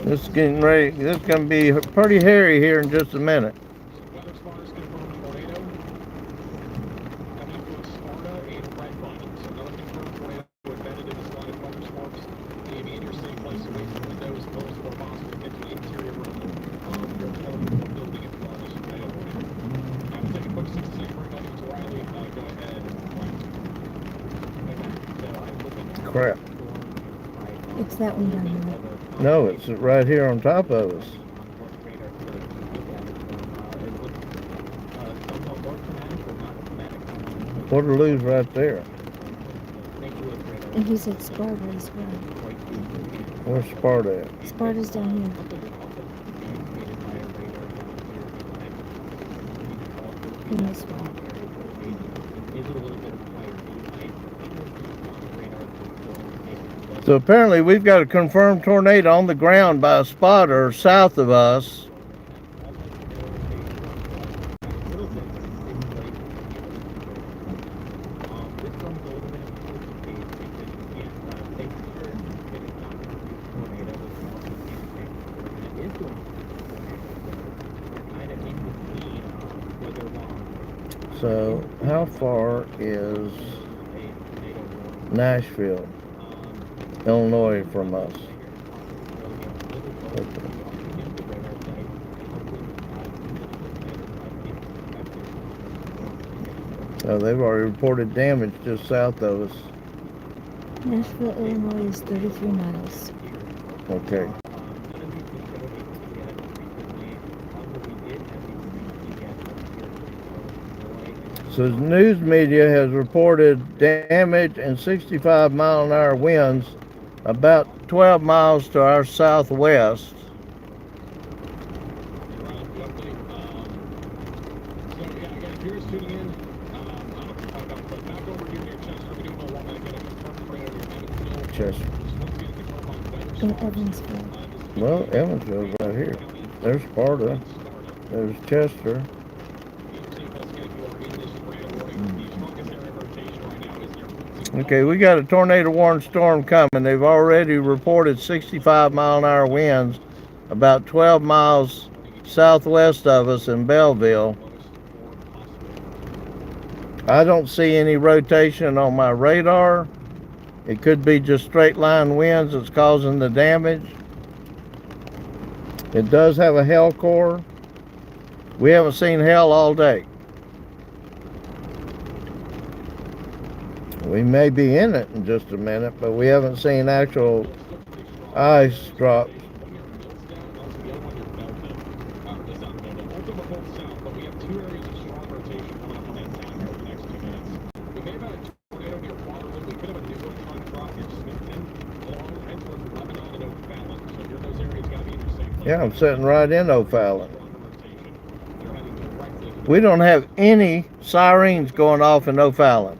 This is getting ready. This is going to be pretty hairy here in just a minute. Crap. It's that one down there. No, it's right here on top of us. Waterloo's right there. And he said Sparta as well. Where's Sparta at? Sparta's down here. In this one. So apparently we've got a confirmed tornado on the ground by a spotter south of us. So how far is Nashville, Illinois from us? Okay. Oh, they've already reported damage just south of us. Nashville, Illinois is 33 miles. Okay. So the news media has reported damage and 65 mile an hour winds about 12 miles to our southwest. Chester. In Evansville. Well, Evansville's right here. There's Sparta. There's Chester. Okay, we got a tornado warning storm coming. They've already reported 65 mile an hour winds about 12 miles southwest of us in Belleville. I don't see any rotation on my radar. It could be just straight line winds that's causing the damage. It does have a hail core. We haven't seen hail all day. We may be in it in just a minute, but we haven't seen actual ice drops. Yeah, I'm sitting right in O'Fallon. We don't have any sirens going off in O'Fallon.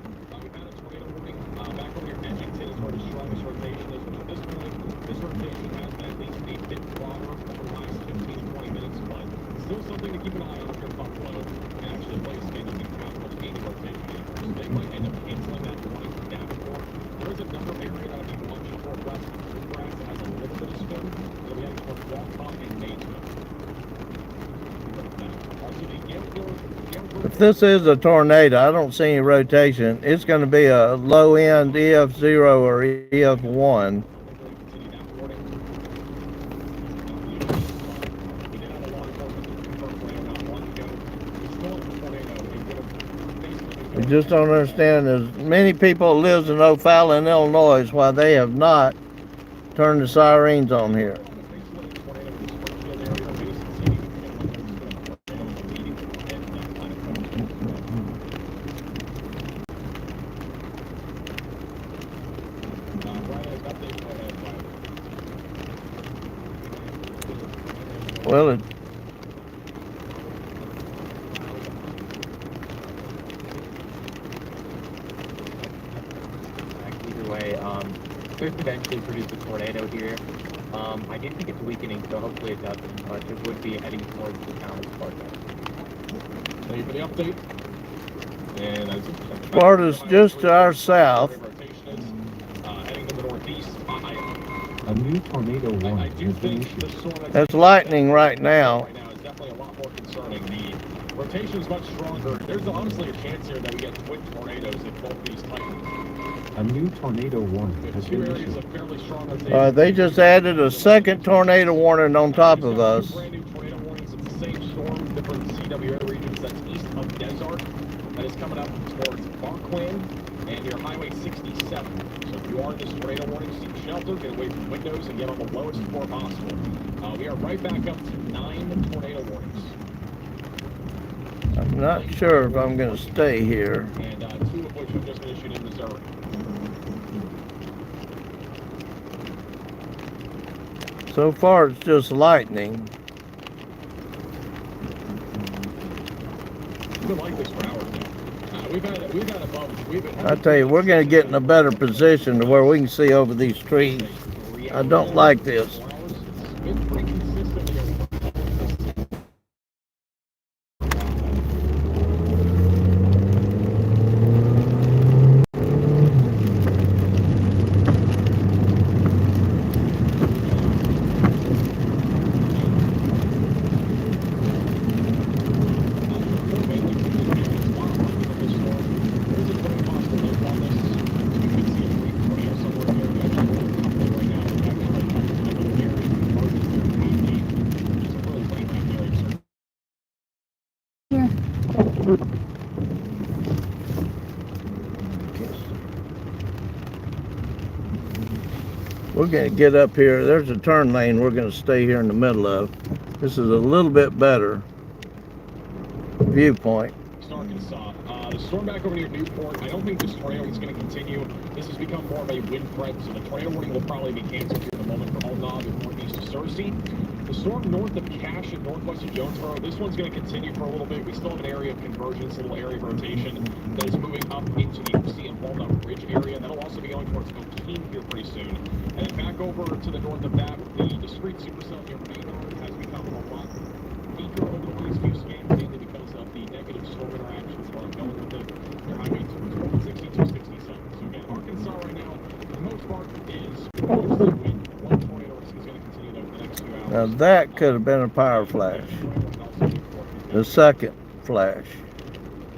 this is a tornado, I don't see any rotation. It's going to be a low end EF0 or EF1. We just don't understand. There's many people that lives in O'Fallon, Illinois, why they have not turned the sirens on here. Well, either way, could potentially produce a tornado here. I do think it's weakening, so hopefully it doesn't, but it would be heading towards the town of Sparta. Thank you for the update. And as Sparta's just to our south. Heading to the northeast. A new tornado I warning do has been think issued. the storm that's That's lightning right now. right now is definitely a lot more concerning. The rotation is much stronger. There's honestly a chance here that we get twin tornadoes if both these tighten. A new tornado warning We has have two been areas issued. of fairly strong rotation. They just added a second tornado warning on top of us. Brand new tornado warnings. It's the same storm, different CWO regions. That's east of Desert. That is coming up towards Barquin and near Highway 67. So if you are in this tornado warning, seek shelter, get away from windows, and get on the lowest floor possible. We are right back up to 9 tornado warnings. I'm not sure if I'm going to stay here. And 2 of which have just been issued in Missouri. So far, it's just lightning. We've been like this for hours now. We've had above. I tell you, we're going to get in a better position to where we can see over these trees. I don't like this. It's been pretty consistently over. We're going to get up here. There's a turn lane we're going to stay here in the middle of. This is a little bit better viewpoint. Arkansas. The storm back over near Newport, I don't think this tornado is going to continue. This has become more of a wind threat, so the tornado warning will probably be canceled here in a moment for Alnog and northeast of Searcy. The storm north of Cache and northwest of Jonesboro, this one's going to continue for a little bit. We still have an area of convergence, a little area of rotation that is moving up into the OC and Walnut Ridge area. That'll also be going towards O'Keene here pretty soon. And then back over to the north of that, the discrete supercell near Maynard has become a lot weaker over the last few scans, mainly because of the negative storm interactions while I'm going with it. Their highway 62, 67. So again, Arkansas right now, for the most part, is mostly wind. One tornado risk is going to continue though for the next few hours. Now that could have been a power flash. The second flash.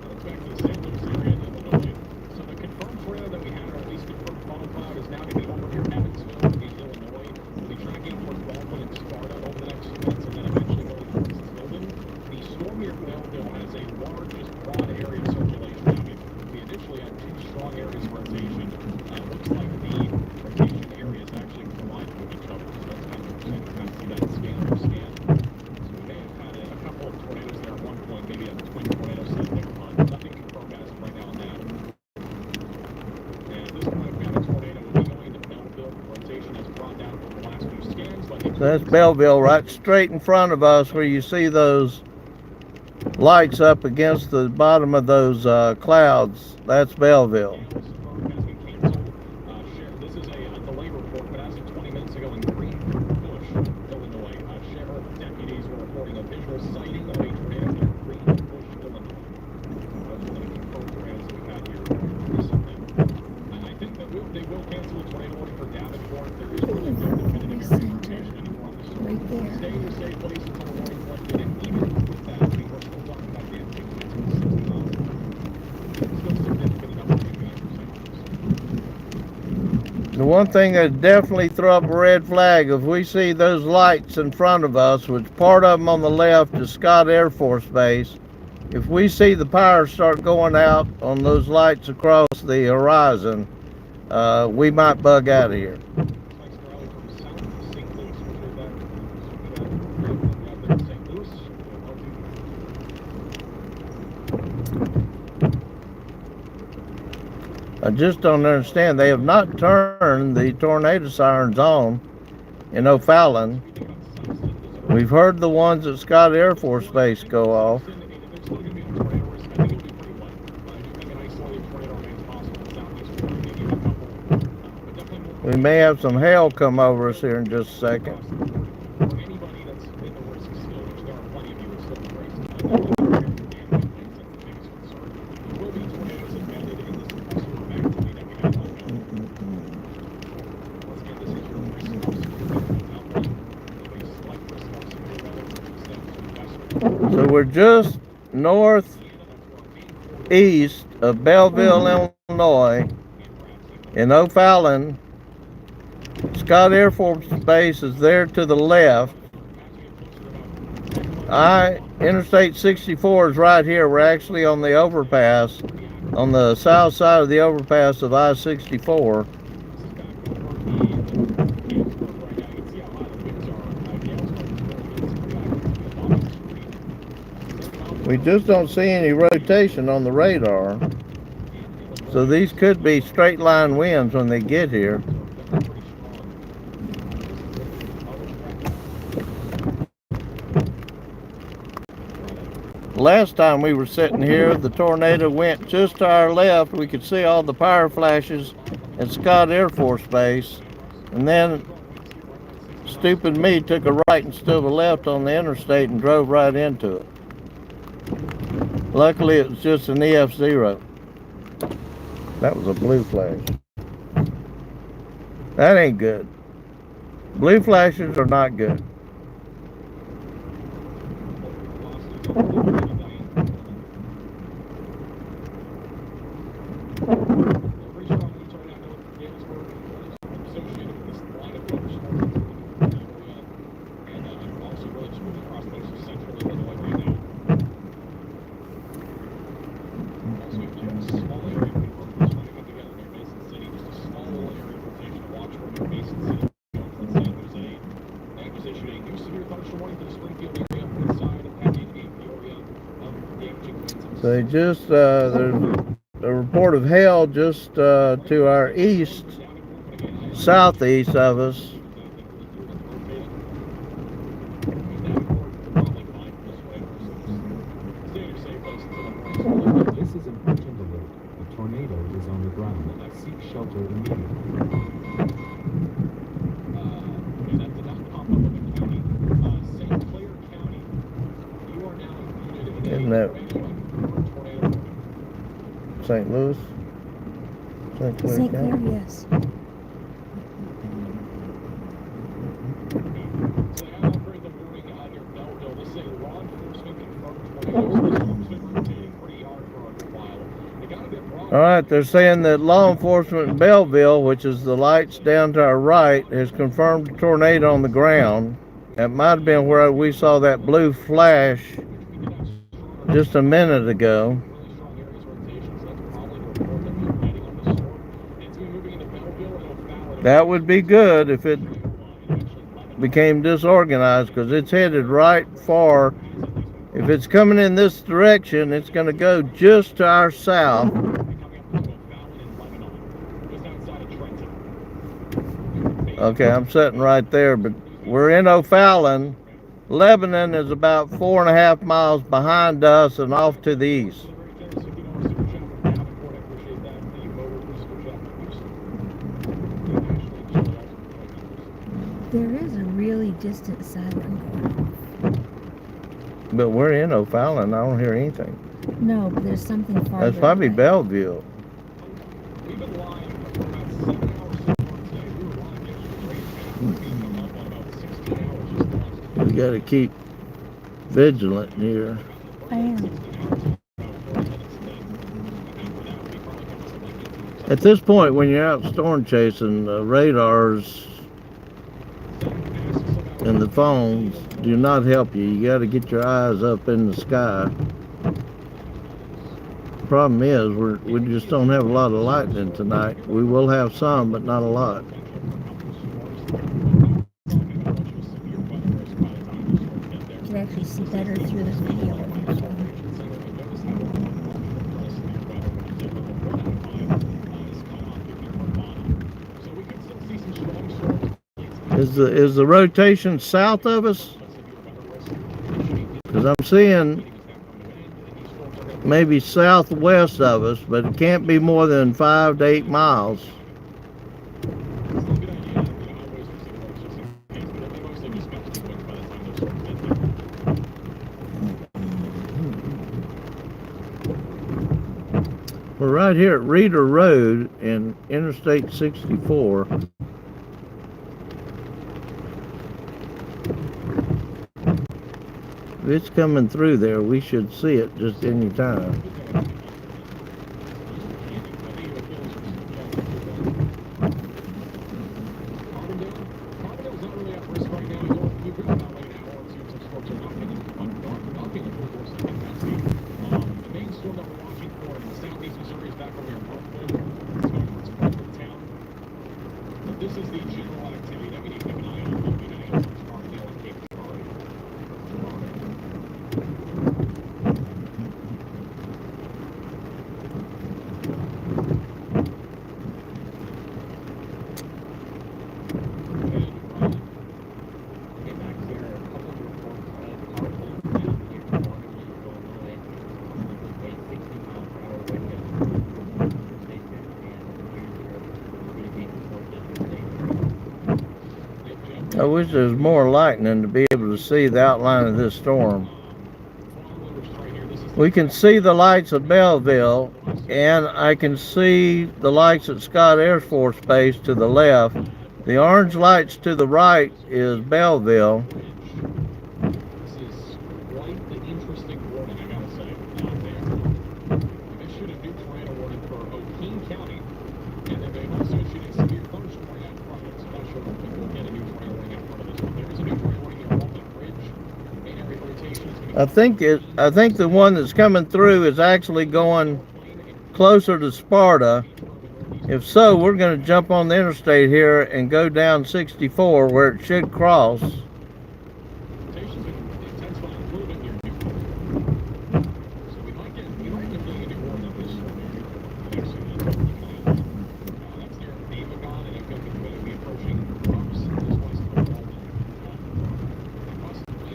Let's back to the St. Louis area in Illinois. So the confirmed tornado that we had, or at least confirmed funnel cloud, is now going to be over near Evansville in Illinois. We'll be tracking towards Belleville and Sparta over the next few minutes, and then eventually going towards Sloan. The storm near Belleville has a largest broad area of circulation. I mean, we initially had 2 strong areas of rotation. Looks like the rotation areas actually collide with each other. So that's kind of interesting to kind of see that scan over scan. So we may have had a couple of tornadoes there at one point, maybe a twin tornado set there, but nothing confirmed as of right now on that. And at this point, we've got a tornado will be going to Belleville. Rotation has brought down over the last few scans. Like So that's Belleville right straight in front of us where you see those lights up against the bottom of those clouds. That's Belleville. This is a delay report, but as of 20 minutes ago in Greenbush, Illinois, sheriff deputies were reporting a visual sighting of a tornado in Greenbush, Illinois. Those are the confirmed tornadoes that we've had here recently. I think that they will cancel the tornado warning for Davenport. There is really no definitive area of rotation anymore on the storm. Right there. Stay in a safe place until the warning's lifted, and even with that, I mean, we're still talking about damage to 60 miles. The one thing that definitely throw up a red flag, if we see those lights in front of us, which part of them on the left is Scott Air Force Base, if we see the power start going out on those lights across the horizon, we might bug out of here. I just don't understand. They have not turned the tornado sirens on in O'Fallon. We've heard the ones at Scott Air Force Base go off. We may have some hail come over us here in just a second. So we're just northeast of Belleville, Illinois, in O'Fallon. Scott Air Force Base is there to the left. Interstate 64 is right here. We're actually on the overpass, on the south side of the overpass of I-64. We just don't see any rotation on the radar. So these could be straight line winds when they get here. Last time we were sitting here, the tornado went just to our left. We could see all the power flashes at Scott Air Force Base. And then stupid me took a right instead of a left on the interstate and drove right into it. Luckily, it was just an EF0. That was a blue flash. That ain't good. Blue flashes are not good. They just, there's a report of hail just to our east, southeast of us. This is an urgent alert. A tornado is on the ground. Seek shelter immediately. Isn't that St. Louis? St. Clair St. County? Clair, yes. All right, they're saying that law enforcement in Belleville, which is the lights down to our right, has confirmed a tornado on the ground. That might have been where we saw that blue flash just a minute ago. That would be good if it became disorganized, because it's headed right for, if it's coming in this direction, it's going to go just to our south. Okay, I'm sitting right there, but we're in O'Fallon. Lebanon is about 4.5 miles behind us and off to the east. There is a really distant siren going off. But we're in O'Fallon. I don't hear anything. No, but there's something farther. That's probably away. Belleville. We got to keep vigilant here. I am. At this point, when you're out storm chasing, the radars and the phones do not help you. You got to get your eyes up in the sky. The problem is we just don't have a lot of lightning tonight. We will have some, but not a lot. You can actually see better through the video. Is the rotation south of us? Because I'm seeing maybe southwest of us, but it can't be more than 5 to 8 miles. We're right here at Reeder Road and Interstate 64. If it's coming through there, we should see it just any time. I wish there was more lightning to be able to see the outline of this storm. We can see the lights of Belleville, and I can see the lights at Scott Air Force Base to the left. The orange lights to the right is Belleville. I think the one that's coming through is actually going closer to Sparta. If so, we're going to jump on the interstate here and go down 64 where it should cross.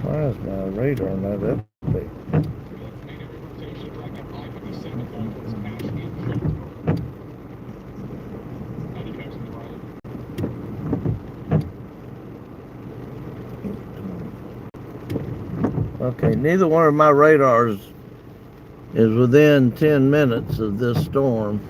Why is my radar not updated? Okay, neither one of my radars is within 10 minutes of this storm.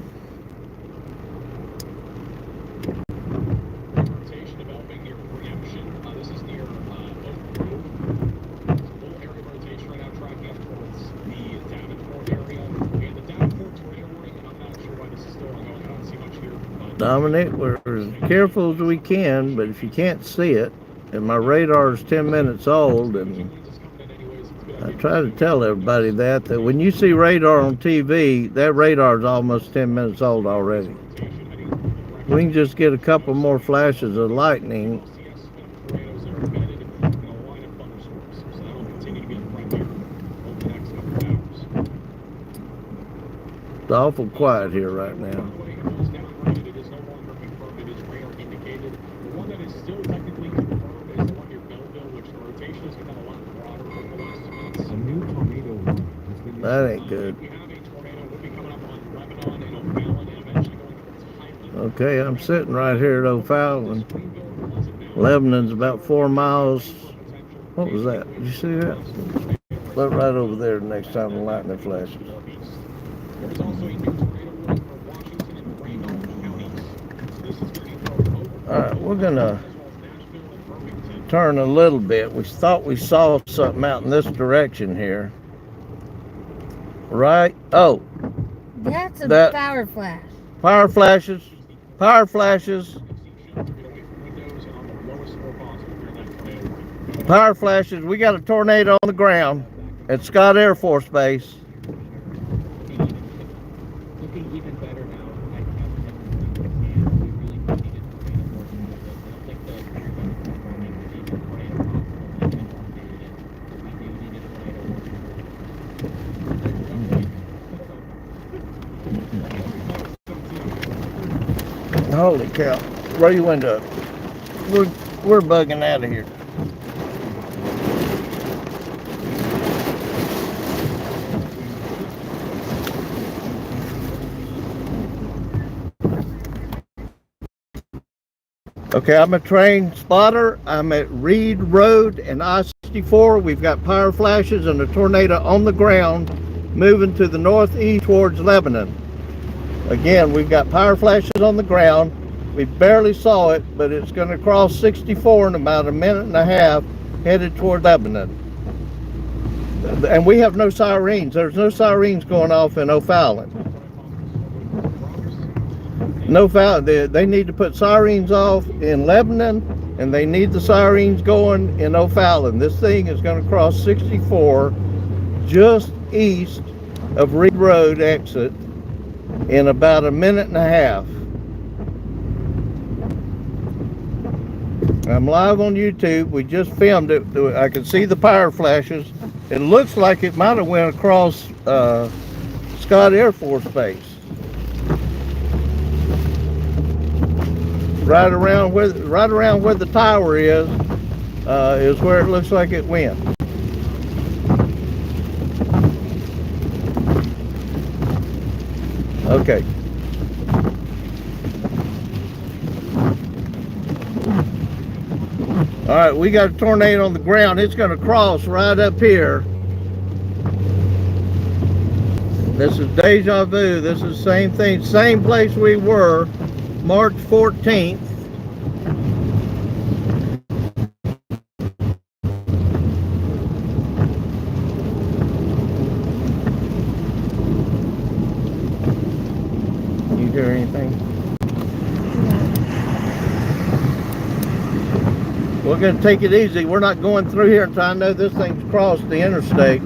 Dominic, we're as careful as we can, but if you can't see it, and my radar is 10 minutes old, and I try to tell everybody that when you see radar on TV, that radar is almost 10 minutes old already. We can just get a couple more flashes of lightning. It's awful quiet here right now. That ain't good. Okay, I'm sitting right here at O'Fallon. Lebanon's about 4 miles. What was that? Did you see that? Look right over there the next time the lightning flashes. Alright, we're gonna turn a little bit. We thought we saw something out in this direction here. Right? Oh. That's a power flash. Power flashes. Power flashes. Windows and on the lowest floor possible during that tornado warning. Power flashes. We got a tornado on the ground at Scott Air Force Base. Looking even better now. I have and we really do need a tornado warning with this. I don't think the warning would be a tornado possible even updated it. We do need a tornado warning. Holy cow. Roll your window up. We're bugging out of here. Okay, I'm a train spotter. I'm at Reed Road and I-64. We've got power flashes and a tornado on the ground moving to the northeast towards Lebanon. Again, we've got power flashes on the ground. We barely saw it, but it's going to cross 64 in about a minute and a half, headed toward Lebanon. And we have no sirens. There's no sirens going off in O'Fallon. No foul. They need to put sirens off in Lebanon, and they need the sirens going in O'Fallon. This thing is going to cross 64 just east of Reed Road exit in about a minute and a half. I'm live on YouTube. We just filmed it. I can see the power flashes. It looks like it might have went across Scott Air Force Base. Right around where the tower is where it looks like it went. Okay. All right, we got a tornado on the ground. It's going to cross right up here. This is deja vu. This is the same thing, same place we were March 14th. You hear anything? We're going to take it easy. We're not going through here until I know this thing's crossed the interstate.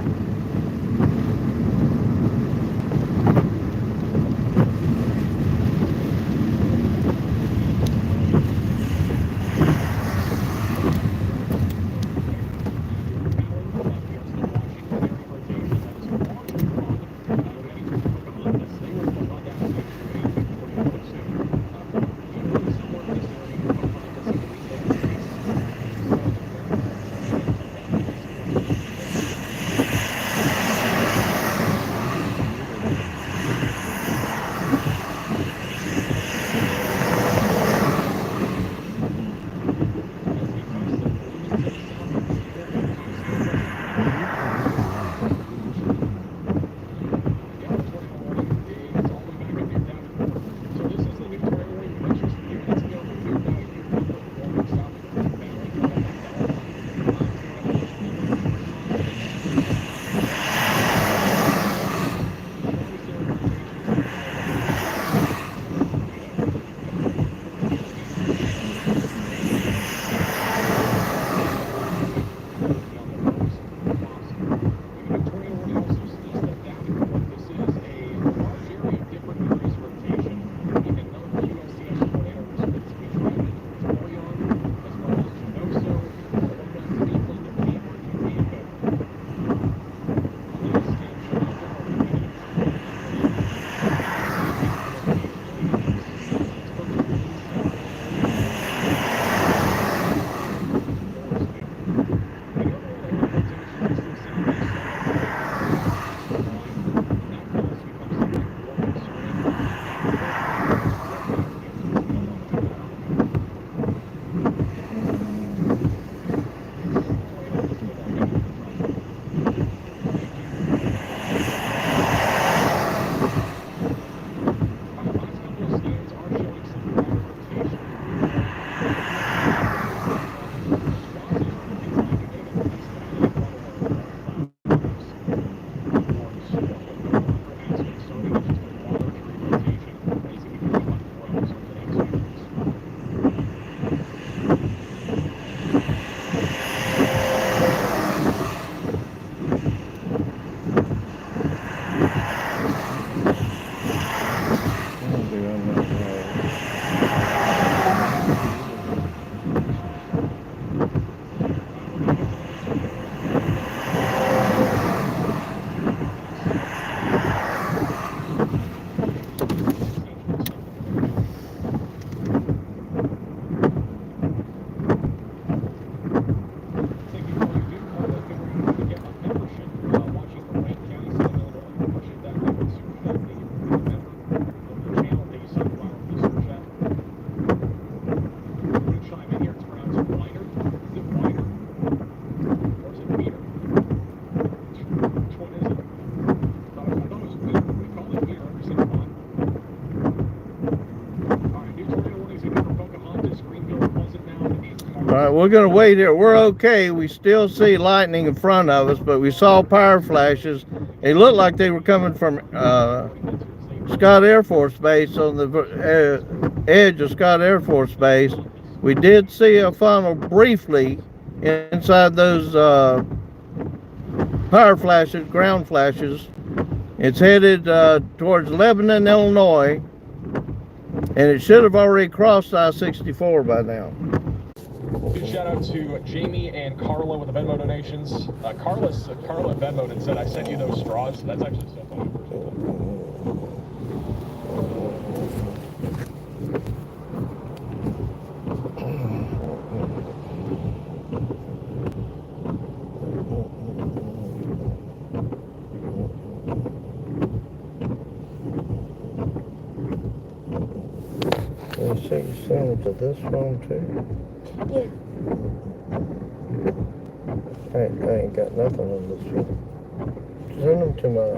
All right, we're gonna wait here. We're okay. We still see lightning in front of us, but we saw power flashes. It looked like they were coming from Scott Air Force Base, on the edge of Scott Air Force Base. We did see a funnel briefly inside those power flashes, ground flashes. It's headed towards Lebanon, Illinois, and it should have already crossed I-64 by now. Big shout out to Jamie and Carla with the Venmo donations. Carla Venmoed and said, "I sent you those straws." That's actually so funny. So you send it to this phone too? Yeah. I ain't got nothing on this phone. Send them to my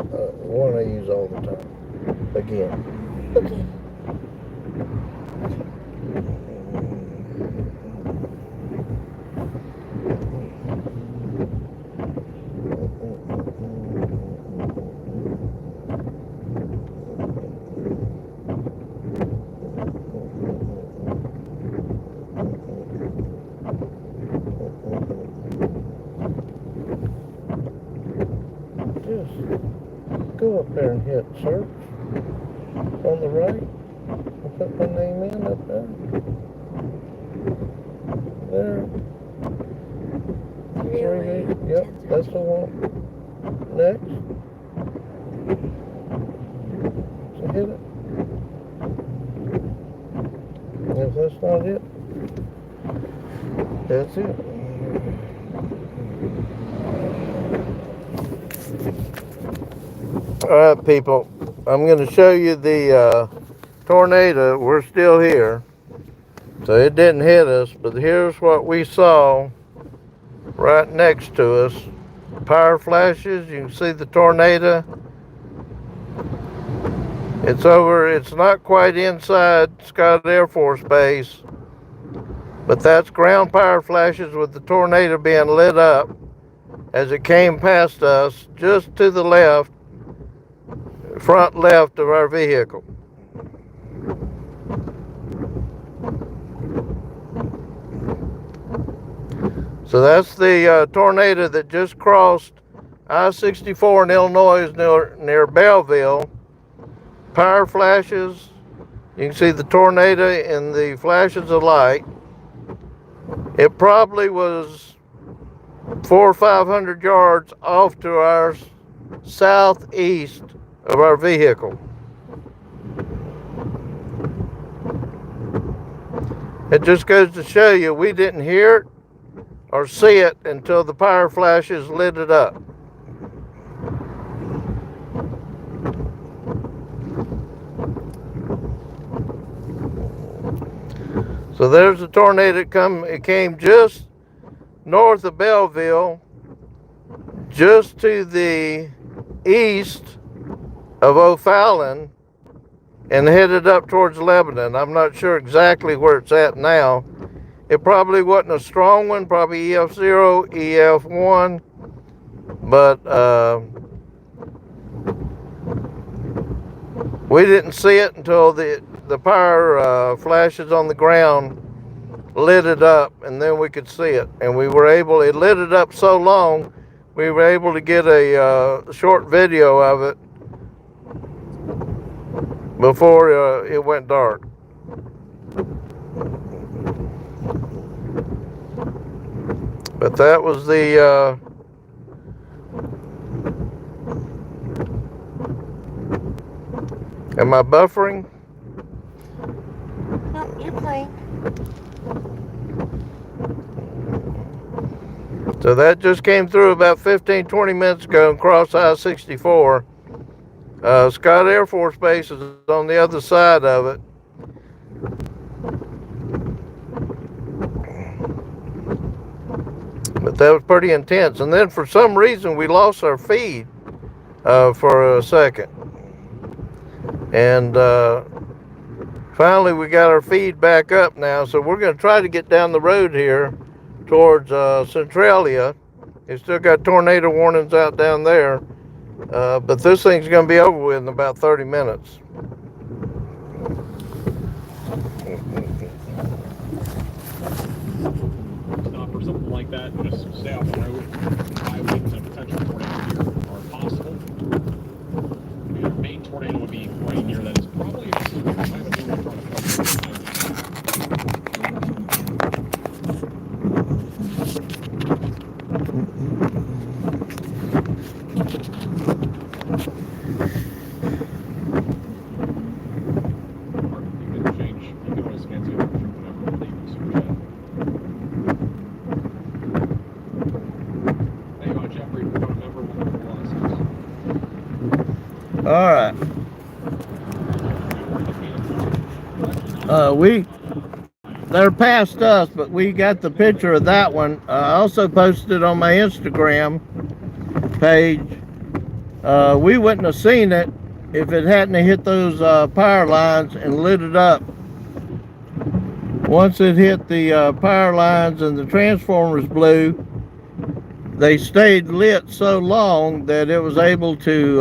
one I use all the time. Again. Okay. Go up there and hit search on the right. I'll put my name in up there. There. Really? Yep, that's the one. Next. So hit it. If that's not it, that's it. All right, people, I'm going to show you the tornado. We're still here, so it didn't hit us, but here's what we saw right next to us. Power flashes. You can see the tornado. It's not quite inside Scott Air Force Base, but that's ground power flashes with the tornado being lit up as it came past us just to the left, front left of our vehicle. So that's the tornado that just crossed I-64 in Illinois, near Belleville. Power flashes. You can see the tornado and the flashes of light. It probably was 400 or 500 yards off to our southeast of our vehicle. It just goes to show you we didn't hear it or see it until the power flashes lit it up. So there's the tornado. It came just north of Belleville, just to the east of O'Fallon, and headed up towards Lebanon. I'm not sure exactly where it's at now. It probably wasn't a strong one, probably EF0, EF1, but we didn't see it until the power flashes on the ground lit it up, and then we could see it. And it lit it up so long, we were able to get a short video of it before it went dark. But that was the am I buffering? No, you're playing. So that just came through about 15-20 minutes ago and crossed I-64. Scott Air Force Base is on the other side of it. But that was pretty intense. And then for some reason we lost our feed for a second. And finally we got our feed back up now. So we're going to try to get down the road here towards Centralia. It's still got tornado warnings out down there, but this thing's going to be over with in about 30 minutes. For something like that, just stay off the road. High winds and potential tornadoes here are possible. Your main tornado would be right near that. It's probably a time of year we're trying to All right. They're past us, but we got the picture of that one. I also posted it on my Instagram page. We wouldn't have seen it if it hadn't hit those power lines and lit it up. Once it hit the power lines and the transformers blew, they stayed lit so long that it was able to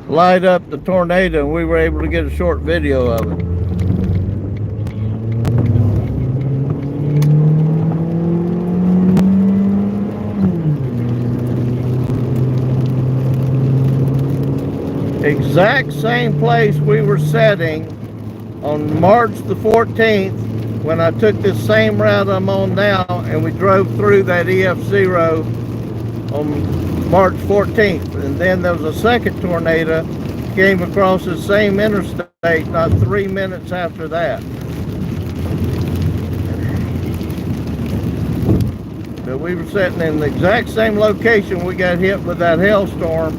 light up the tornado, and we were able to get a short video of it. Exact same place we were setting on March the 14th when I took this same route I'm on now, and we drove through that EF0 on March 14th. And then there was a second tornado came across the same interstate not 3 minutes after that. But we were sitting in the exact same location we got hit with that hailstorm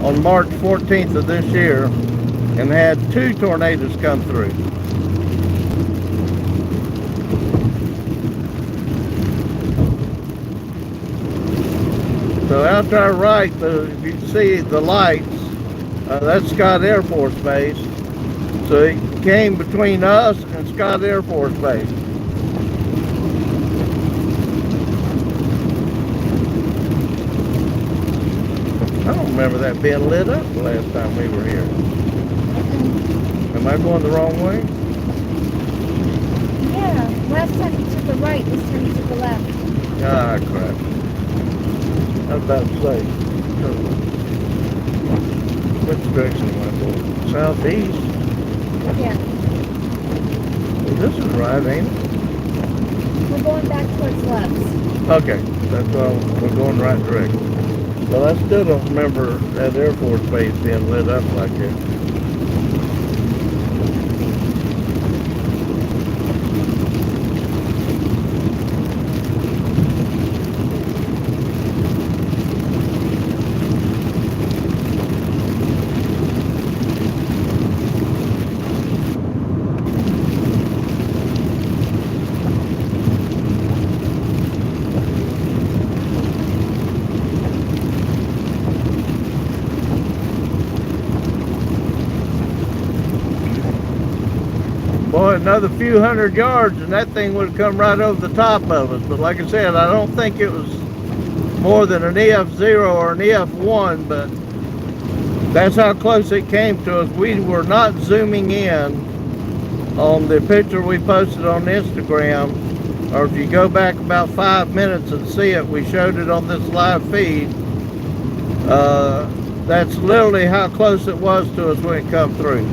on March 14th of this year, and had 2 tornadoes come through. So out to our right, if you see the lights, that's Scott Air Force Base. So it came between us and Scott Air Force Base. I don't remember that being lit up the last time we were here. Am I going the wrong way? Yeah, last time you took a right, this time you took a left. Ah, crap. I was about to say. Which direction am I going? Southeast? Yeah, Well, this is right, ain't it? we're going back towards left. Okay, that's all. We're going the right direction. Well, I still don't remember that Air Force Base being lit up like that. Boy, another few hundred yards and that thing would have come right over the top of us. But like I said, I don't think it was more than an EF0 or an EF1, but that's how close it came to us. We were not zooming in on the picture we posted on Instagram, or if you go back about 5 minutes and see it, we showed it on this live feed. That's literally how close it was to us when it come through.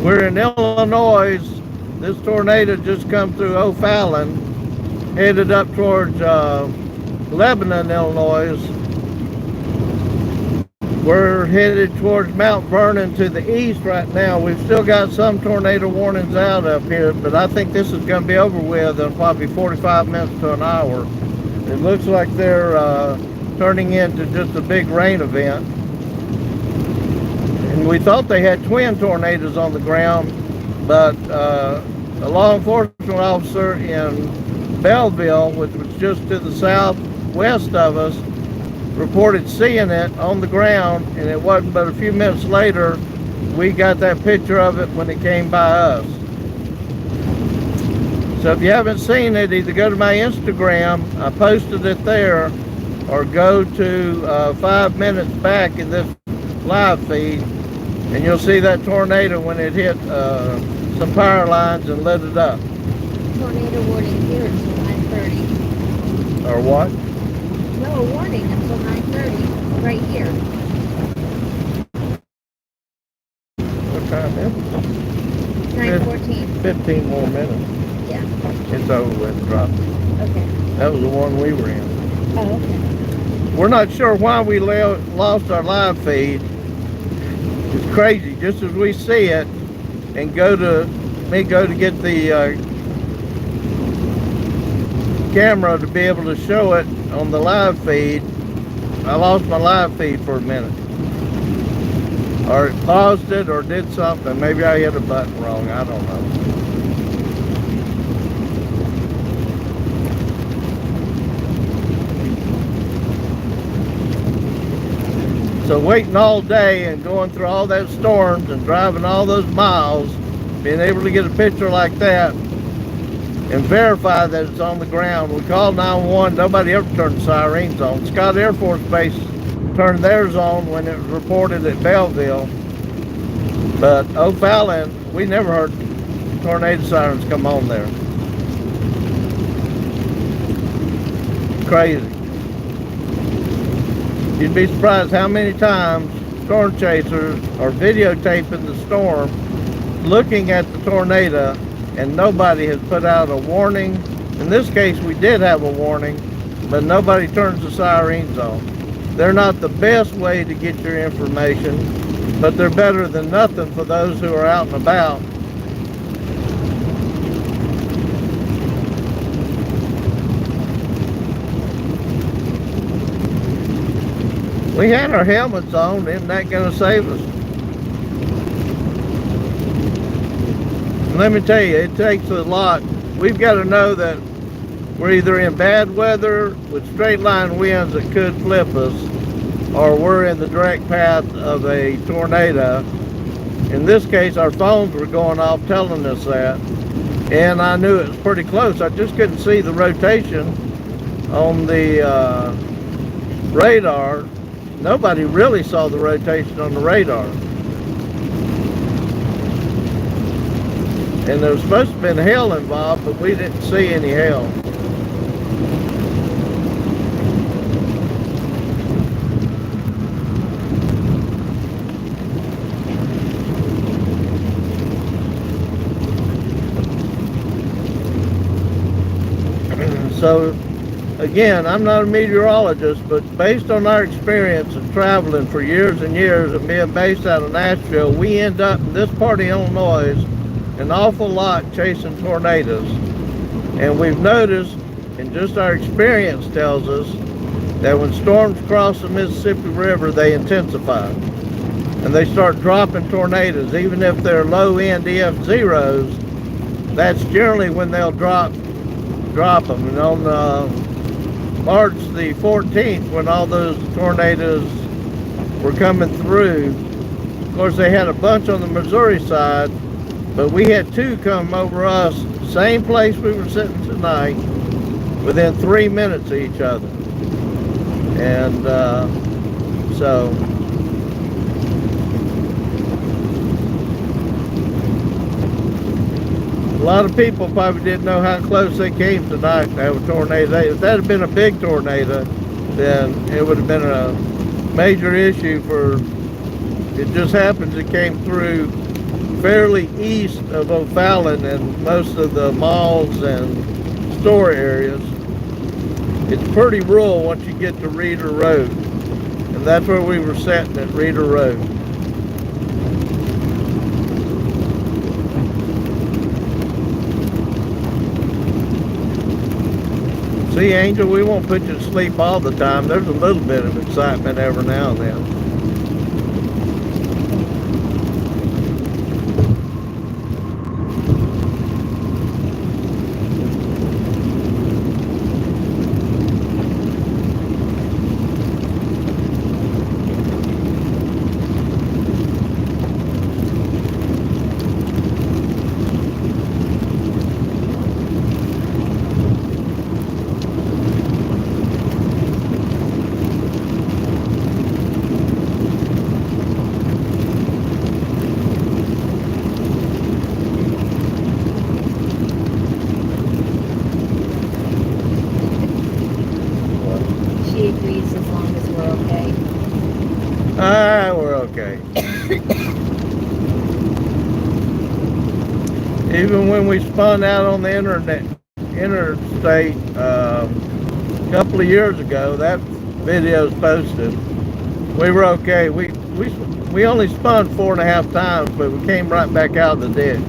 We're in Illinois. This tornado just come through O'Fallon, headed up towards Lebanon, Illinois. We're headed towards Mount Vernon to the east right now. We've still got some tornado warnings out up here, but I think this is going to be over with in probably 45 minutes to an hour. It looks like they're turning into just a big rain event. And we thought they had twin tornadoes on the ground, but a law enforcement officer in Belleville, which was just to the southwest of us, reported seeing it on the ground, and it wasn't but a few minutes later we got that picture of it when it came by us. So if you haven't seen it, either go to my Instagram, I posted it there, or go to 5 minutes back in this live feed, and you'll see that tornado when it hit some power lines and lit it up. Tornado warning here until 9:30. Or what? No warning until 9:30, right here. What time is it? 9:14. 15 more minutes. Yeah. It's over with, dropped. Okay. That was the one we were in. Oh, okay. We're not sure why we lost our live feed. It's crazy. Just as we see it and go to get the camera to be able to show it on the live feed, I lost my live feed for a minute. Or it paused it or did something. Maybe I hit a button wrong. I don't know. So waiting all day and going through all that storms and driving all those miles, being able to get a picture like that and verify that it's on the ground. We called 911, nobody ever turned the sirens on. Scott Air Force Base turned theirs on when it was reported at Belleville. But O'Fallon, we never heard tornado sirens come on there. Crazy. You'd be surprised how many times storm chasers are videotaping the storm, looking at the tornado, and nobody has put out a warning. In this case, we did have a warning, but nobody turns the sirens on. They're not the best way to get your information, but they're better than nothing for those who are out and about. We had our helmets on, isn't that going to save us? And let me tell you, it takes a lot. We've got to know that we're either in bad weather with straight line winds that could flip us, or we're in the direct path of a tornado. In this case, our phones were going off telling us that, and I knew it was pretty close. I just couldn't see the rotation on the radar. Nobody really saw the rotation on the radar. And there was supposed to have been hail involved, but we didn't see any hail. So, again, I'm not a meteorologist, but based on our experience of traveling for years and years and being based out of Nashville, we end up in this part of Illinois an awful lot chasing tornadoes. And we've noticed, and just our experience tells us, that when storms cross the Mississippi River, they intensify. And they start dropping tornadoes. Even if they're low-end EF0s, that's generally when they'll drop them. And on March the 14th, when all those tornadoes were coming through, of course they had a bunch on the Missouri side, but we had two come over us, same place we were sitting tonight, within 3 minutes of each other. And so a lot of people probably didn't know how close they came tonight to have a tornado. If that had been a big tornado, then it would have been a major issue. For it just happens it came through fairly east of O'Fallon and most of the malls and store areas. It's pretty rural once you get to Reeder Road, and that's where we were sitting, at Reeder Road. See, Angel, we won't put you to sleep all the time. There's a little bit of excitement every now and then. Even when we spun out on the interstate a couple of years ago, that video's posted. We were okay. We only spun 4.5 times, but we came right back out of the ditch.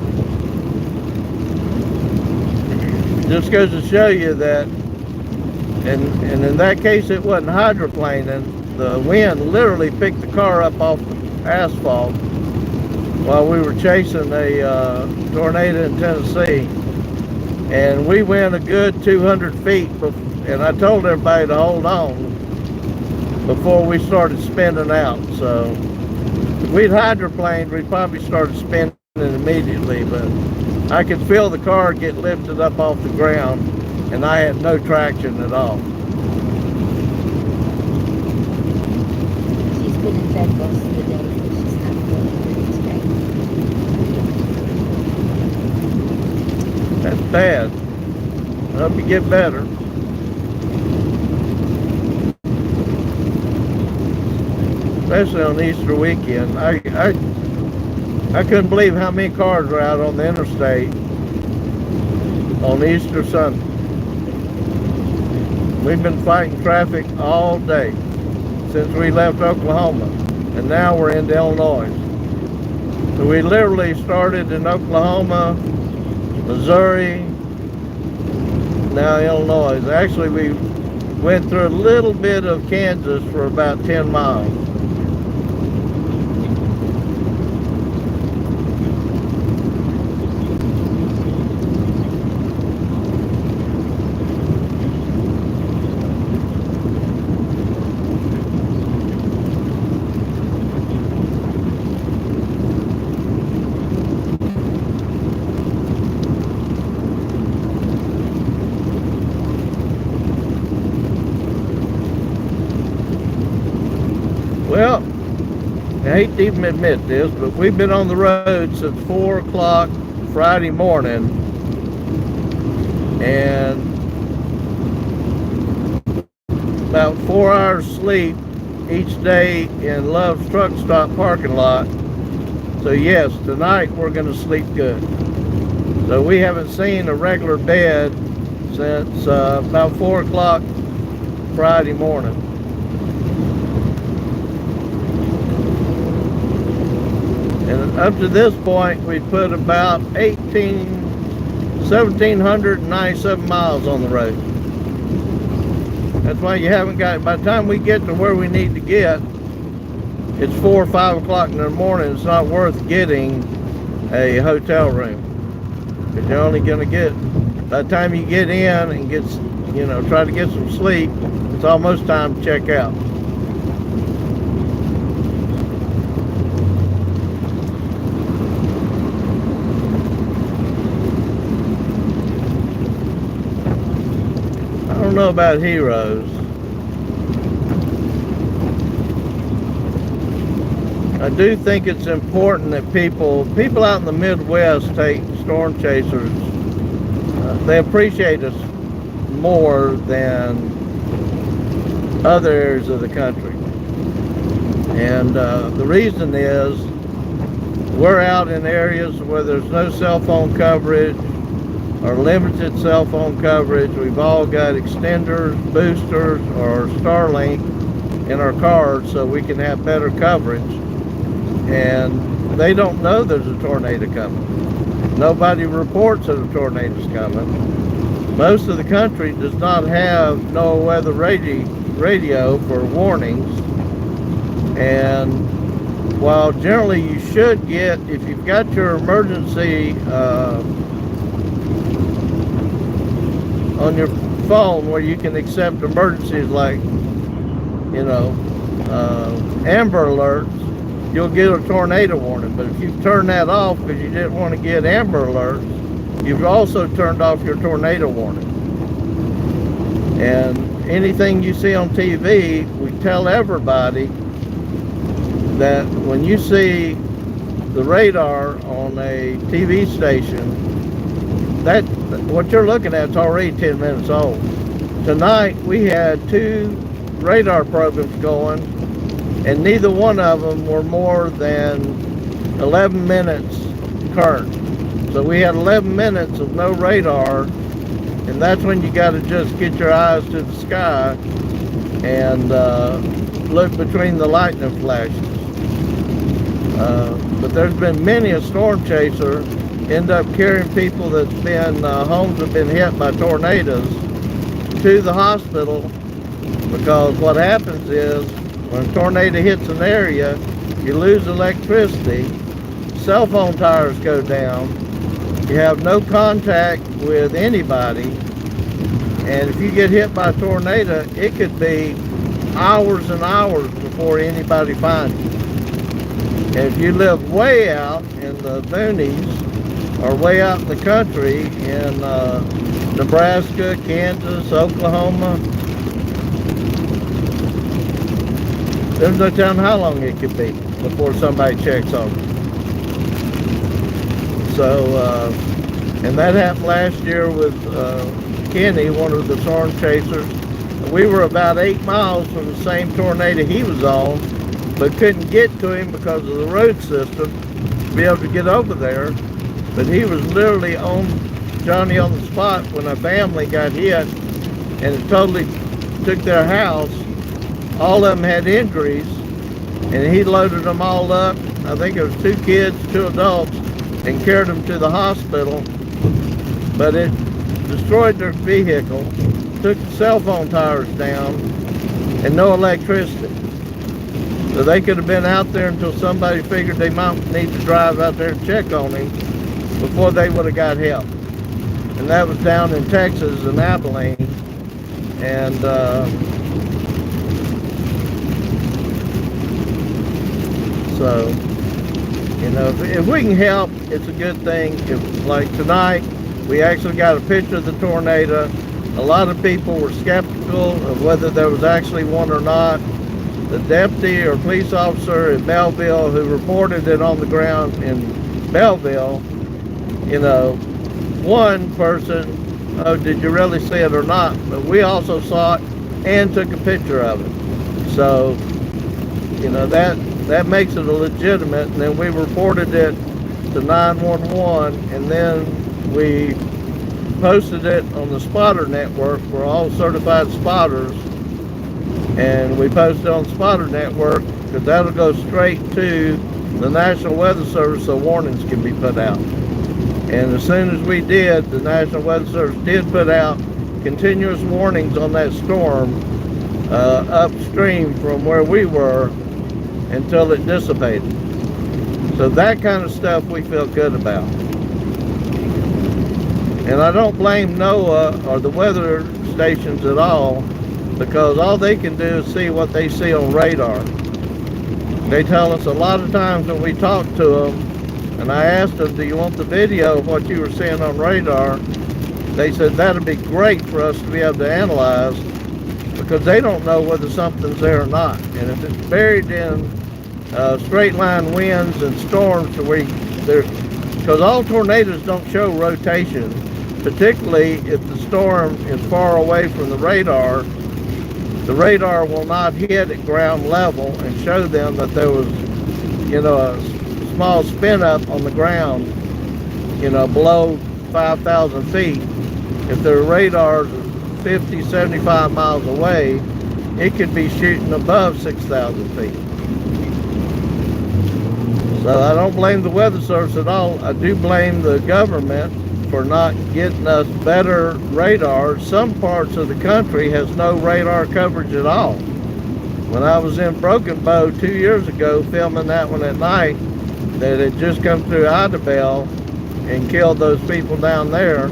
Just goes to show you that, and in that case it wasn't hydroplaning. The wind literally picked the car up off the asphalt while we were chasing a tornado in Tennessee. And we went a good 200 feet, and I told everybody to hold on before we started spinning out. So if we'd hydroplaned, we'd probably started spinning immediately, but I could feel the car get lifted up off the ground, and I had no traction at all. She's been in bed most of the day, so she's not feeling good today. That's bad. I hope you get better. Especially on Easter weekend. I couldn't believe how many cars were out on the interstate on Easter Sunday. We've been fighting traffic all day since we left Oklahoma, and now we're into Illinois. So we literally started in Oklahoma, Missouri, now Illinois. Actually, we went through a little bit of Kansas for about 10 miles. Well, I hate to even admit this, but we've been on the road since 4 o'clock Friday morning, and about 4 hours sleep each day in Love's truck stop parking lot. So yes, tonight we're going to sleep good. So we haven't seen a regular bed since about 4 o'clock Friday morning. And up to this point, we put about 1,797 miles on the road. That's why you haven't got, by the time we get to where we need to get, it's 4 or 5 o'clock in the morning. It's not worth getting a hotel room. Because you're only going to get, by the time you get in and get, try to get some sleep, it's almost time to check out. I don't know about heroes. I do think it's important that people out in the Midwest take storm chasers. They appreciate us more than other areas of the country. And the reason is we're out in areas where there's no cell phone coverage or limited cell phone coverage. We've all got extenders, boosters, or Starlink in our cars so we can have better coverage. And they don't know there's a tornado coming. Nobody reports that a tornado's coming. Most of the country does not have NOAA weather radio for warnings. And while generally you should get, if you've got your emergency on your phone where you can accept emergencies like, Amber Alerts, you'll get a tornado warning. But if you turn that off because you didn't want to get Amber Alerts, you've also turned off your tornado warning. And anything you see on TV, we tell everybody that when you see the radar on a TV station, that what you're looking at is already 10 minutes old. Tonight we had 2 radar programs going, and neither one of them were more than 11 minutes current. So we had 11 minutes of no radar, and that's when you got to just get your eyes to the sky and look between the lightning flashes. But there's been many a storm chaser end up carrying people that's been, homes have been hit by tornadoes to the hospital, because what happens is when a tornado hits an area, you lose electricity, cell phone towers go down, you have no contact with anybody, and if you get hit by a tornado, it could be hours and hours before anybody finds you. And if you live way out in the boonies or way out in the country in Nebraska, Kansas, Oklahoma, there's no telling how long it could be before somebody checks on it. So, and that happened last year with Kenny, one of the storm chasers. We were about 8 miles from the same tornado he was on, but couldn't get to him because of the road system to be able to get over there. But he was literally on Johnny on the spot when a family got hit, and it totally took their house. All of them had injuries, and he loaded them all up. I think it was 2 kids, 2 adults, and carried them to the hospital. But it destroyed their vehicle, took the cell phone towers down, and no electricity. So they could have been out there until somebody figured they might need to drive out there and check on him before they would have got help. And that was down in Texas in Abilene. And so, you know, if we can help, it's a good thing. If, like tonight, we actually got a picture of the tornado. A lot of people were skeptical of whether there was actually one or not. The deputy or police officer in Belleville who reported it on the ground in Belleville, you know, one person, oh, did you really see it or not? But we also saw it and took a picture of it. So, you know, that makes it a legitimate. And then we reported it to 911, and then we posted it on the spotter network. We're all certified spotters, and we posted it on the spotter network because that'll go straight to the National Weather Service so warnings can be put out. And as soon as we did, the National Weather Service did put out continuous warnings on that storm upstream from where we were until it dissipated. So that kind of stuff we feel good about. And I don't blame NOAA or the weather stations at all, because all they can do is see what they see on radar. They tell us a lot of times when we talk to them, and I asked them, do you want the video of what you were seeing on radar? They said that'd be great for us to be able to analyze, because they don't know whether something's there or not. And if it's buried in straight line winds and storms, because all tornadoes don't show rotation, particularly if the storm is far away from the radar will not hit at ground level and show them that there was, you know, a small spin up on the ground, you know, below 5,000 feet. If their radar is 50, 75 miles away, it could be shooting above 6,000 feet. So I don't blame the Weather Service at all. I do blame the government for not getting us better radar. Some parts of the country has no radar coverage at all. When I was in Broken Bow 2 years ago filming that one at night, that had just come through Idabel and killed those people down there,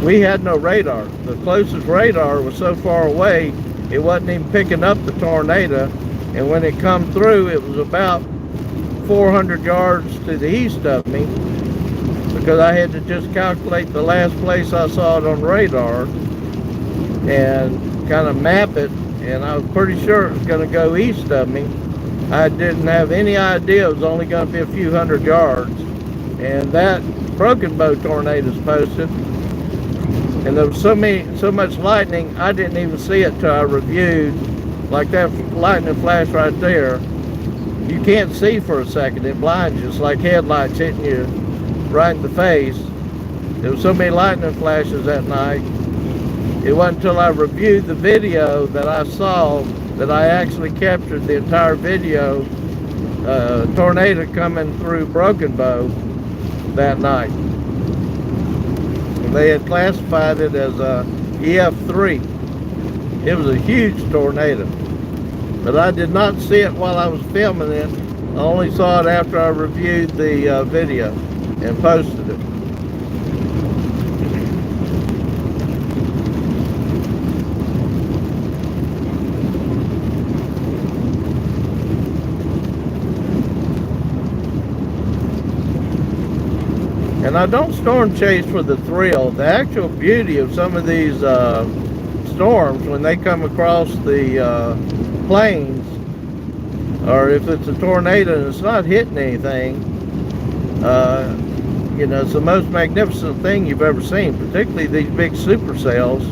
we had no radar. The closest radar was so far away, it wasn't even picking up the tornado. And when it come through, it was about 400 yards to the east of me, because I had to just calculate the last place I saw it on radar and kind of map it, and I was pretty sure it was going to go east of me. I didn't have any idea it was only going to be a few hundred yards. And that Broken Bow tornado's posted, and there was so much lightning, I didn't even see it till I reviewed, like that lightning flash right there. you can't see for a second. It blinds you. It's like headlights hitting you right in the face. There was so many lightning flashes that night. It wasn't until I reviewed the video that I saw that I actually captured the entire video. Tornado coming through Broken Bow that night. They had classified it as a EF3. It was a huge tornado. But I did not see it while I was filming it. I only saw it after I reviewed the video and posted it. And I don't storm chase for the thrill. The actual beauty of some of these storms, when they come across the plains, or if it's a tornado and it's not hitting anything, you know, it's the most magnificent thing you've ever seen, particularly these big supercells.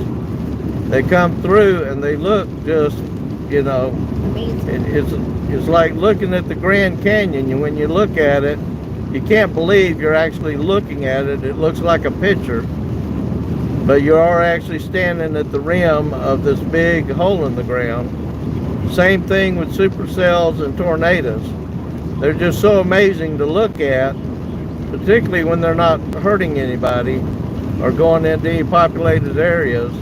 They come through and they look just, you know, it's like looking at the Grand Canyon. And when you look at it, you can't believe you're actually looking at it. It looks like a picture, but you are actually standing at the rim of this big hole in the ground. Same thing with supercells and tornadoes. They're just so amazing to look at, particularly when they're not hurting anybody or going into any populated areas.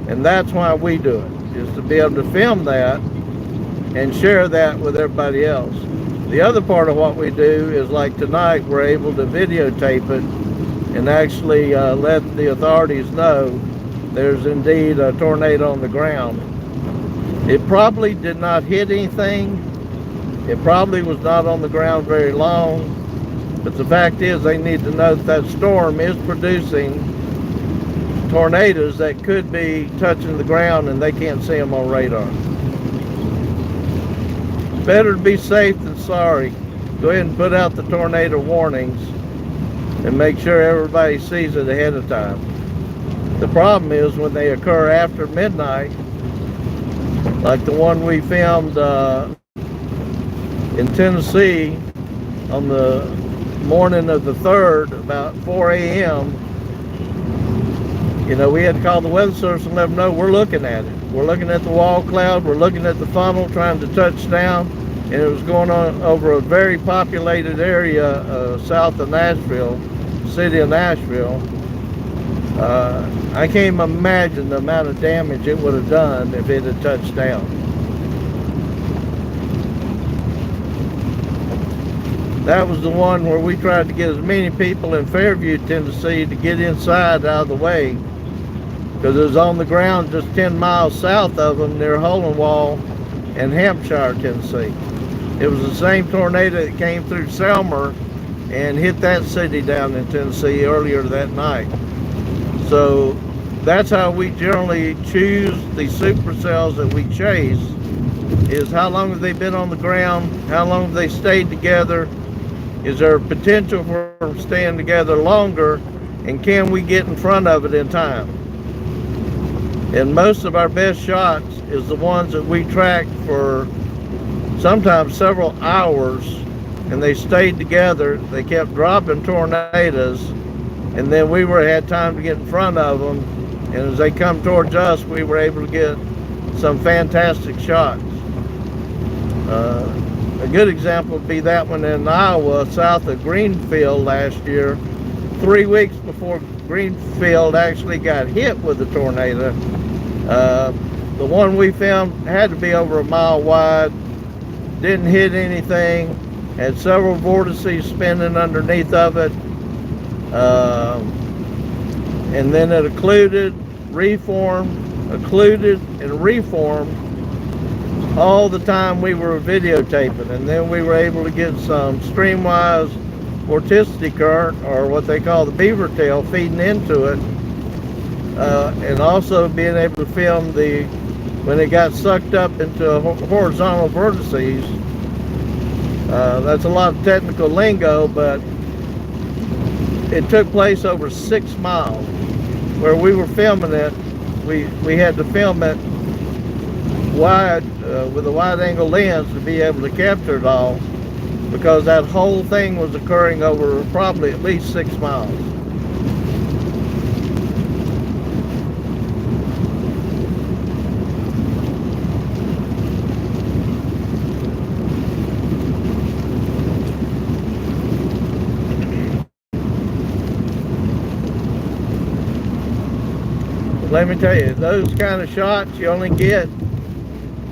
And that's why we do it, is to be able to film that and share that with everybody else. The other part of what we do is, like tonight, we're able to videotape it and actually let the authorities know there's indeed a tornado on the ground. It probably did not hit anything. It probably was not on the ground very long. But the fact is, they need to know that storm is producing tornadoes that could be touching the ground and they can't see them on radar. Better to be safe than sorry. Go ahead and put out the tornado warnings and make sure everybody sees it ahead of time. The problem is when they occur after midnight, like the one we filmed in Tennessee on the morning of the 3rd, about 4 a.m. You know, we had to call the weather service and let them know we're looking at it. We're looking at the wall cloud, we're looking at the funnel trying to touch down, and it was going on over a very populated area south of Nashville, city of Nashville. I can't even imagine the amount of damage it would have done if it had touched down. That was the one where we tried to get as many people in Fairview, Tennessee to get inside out of the way, because it was on the ground just 10 miles south of them near Holenwall in Hampshire, Tennessee. It was the same tornado that came through Selmer and hit that city down in Tennessee earlier that night. So that's how we generally choose the supercells that we chase, is how long have they been on the ground, how long have they stayed together, is there potential for them staying together longer, and can we get in front of it in time? And most of our best shots is the ones that we track for sometimes several hours, and they stayed together. They kept dropping tornadoes, and then we had time to get in front of them, and as they come towards us, we were able to get some fantastic shots. A good example would be that one in Iowa, south of Greenfield last year. 3 weeks before Greenfield actually got hit with a tornado. The one we filmed had to be over a mile wide, didn't hit anything, had several vortices spinning underneath of it, and then it occluded, reformed, occluded, and reformed all the time we were videotaping. And then we were able to get some streamwise vorticity current, or what they call the beaver tail, feeding into it, and also being able to film when it got sucked up into horizontal vortices. That's a lot of technical lingo, but it took place over 6 miles. Where we were filming it, we had to film it wide, with a wide angle lens to be able to capture it all. because that whole thing was occurring over probably at least 6 miles. Let me tell you, those kind of shots, you only get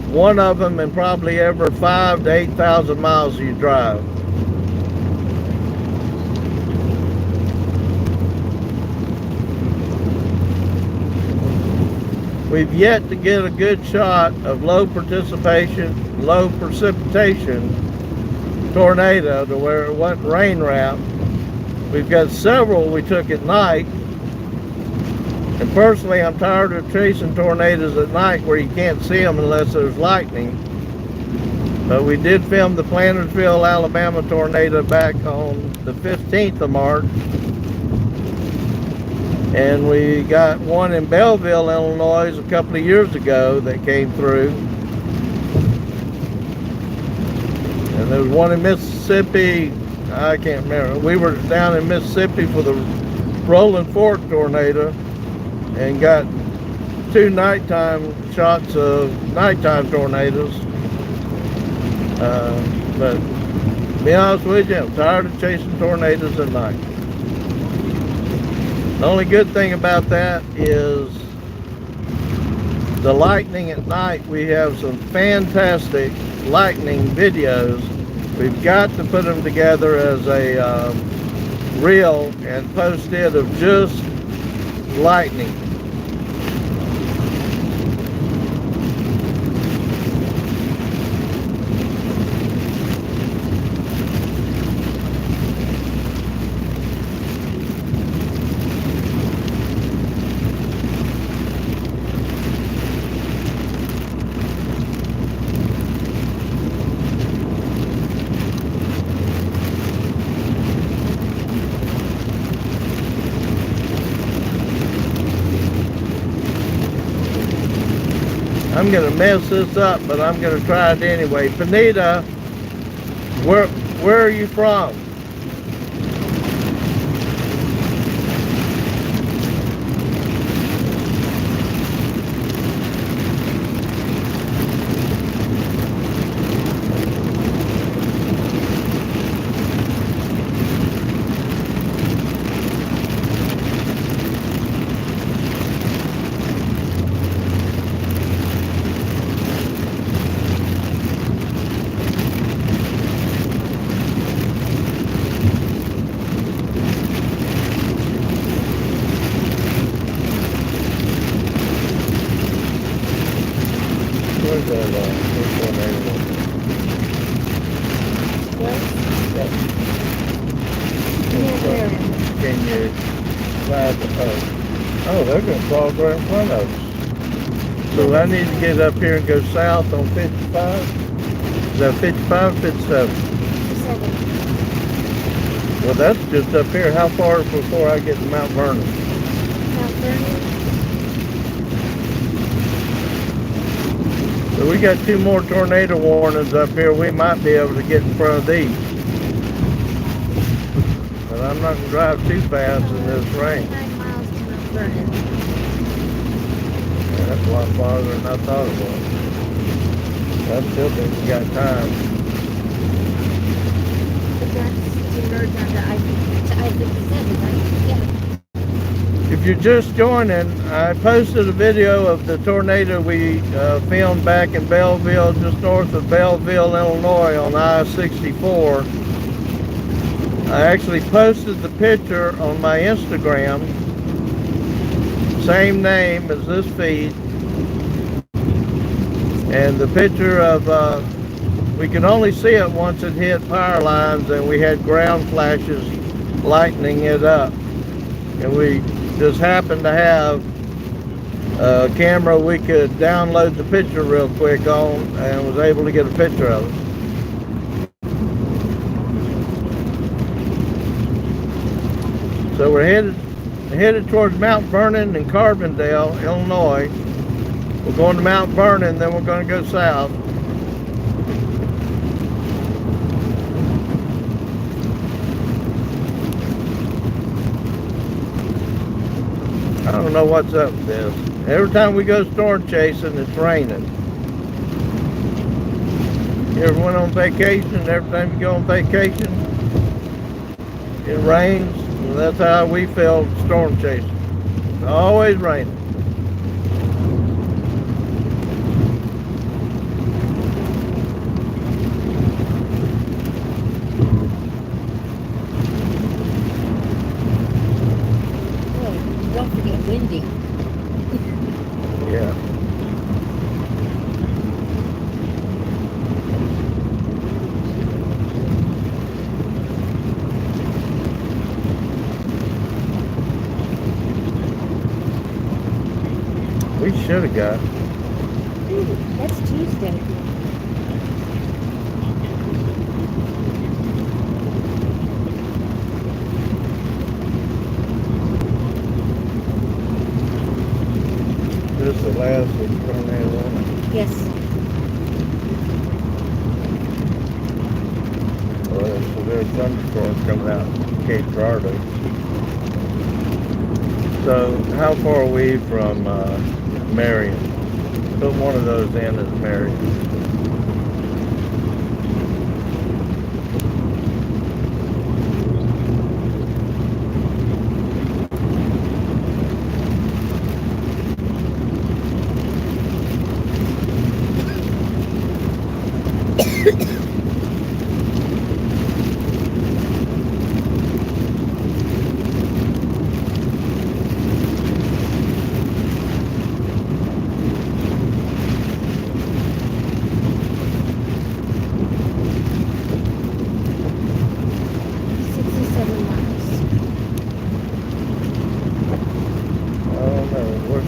one of them in probably every 5,000 to 8,000 miles you drive. We've yet to get a good shot of low participation, low precipitation tornado to where it wasn't rain wrapped. We've got several we took at night. And personally, I'm tired of chasing tornadoes at night where you can't see them unless there's lightning. But we did film the Plantersville, Alabama tornado back on the 15th of March. And we got one in Belleville, Illinois a couple of years ago that came through. And there was one in Mississippi, I can't remember. We were down in Mississippi for the Rolling Fork tornado, and got 2 nighttime shots of nighttime tornadoes. But to be honest with you, I'm tired of chasing tornadoes at night. The only good thing about that is the lightning at night. We have some fantastic lightning videos. We've got to put them together as a reel and post it of just lightning. I'm gonna mess this up, but I'm gonna try it anyway. Panita, where are you from? Can you slide the post? Oh, they're going to fall right in front of us. So I need to get up here and go south on 55? Is that 55 or 57? 57. Well, that's just up here. How far before I get to Mount Vernon? Mount Vernon. So we got 2 more tornado warnings up here. We might be able to get in front of these. But I'm not going to drive too fast in this rain. 9 miles to Mount Vernon. Yeah, that's a lot farther than I thought it was. I still think we got time. But that's to merge onto I-57, right? Yeah. If you're just joining, I posted a video of the tornado we filmed back in Belleville, just north of Belleville, Illinois on I-64. I actually posted the picture on my Instagram, same name as this feed, and the picture of, we could only see it once it hit power lines, and we had ground flashes lightening it up, and we just happened to have a camera we could download the picture real quick on, and was able to get a picture of it. So we're headed towards Mount Vernon and Carbondale, Illinois. We're going to Mount Vernon, then we're going to go south. I don't know what's up with this. Every time we go storm chasing, it's raining. You ever went on vacation? Every time you go on vacation, it rains. Well, that's how we feel storm chasing. It's always raining. Don't forget windy. Yeah. We should have got. That's Tuesday. This is the last tornado warning. Yes. Well, so there's thunderstorms coming out of Cape Girardeau. So how far are we from Marion? Put one of those in as Marion.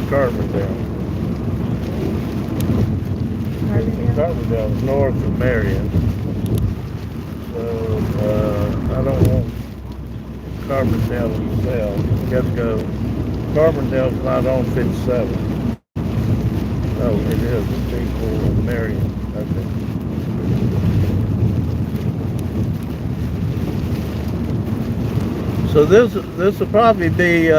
Carbondale. Carbondale is north of Marion. So I don't want Carbondale itself. We got to go. Carbondale's not on 57. Oh, it is. It's equal to Marion. Okay. So this will probably be.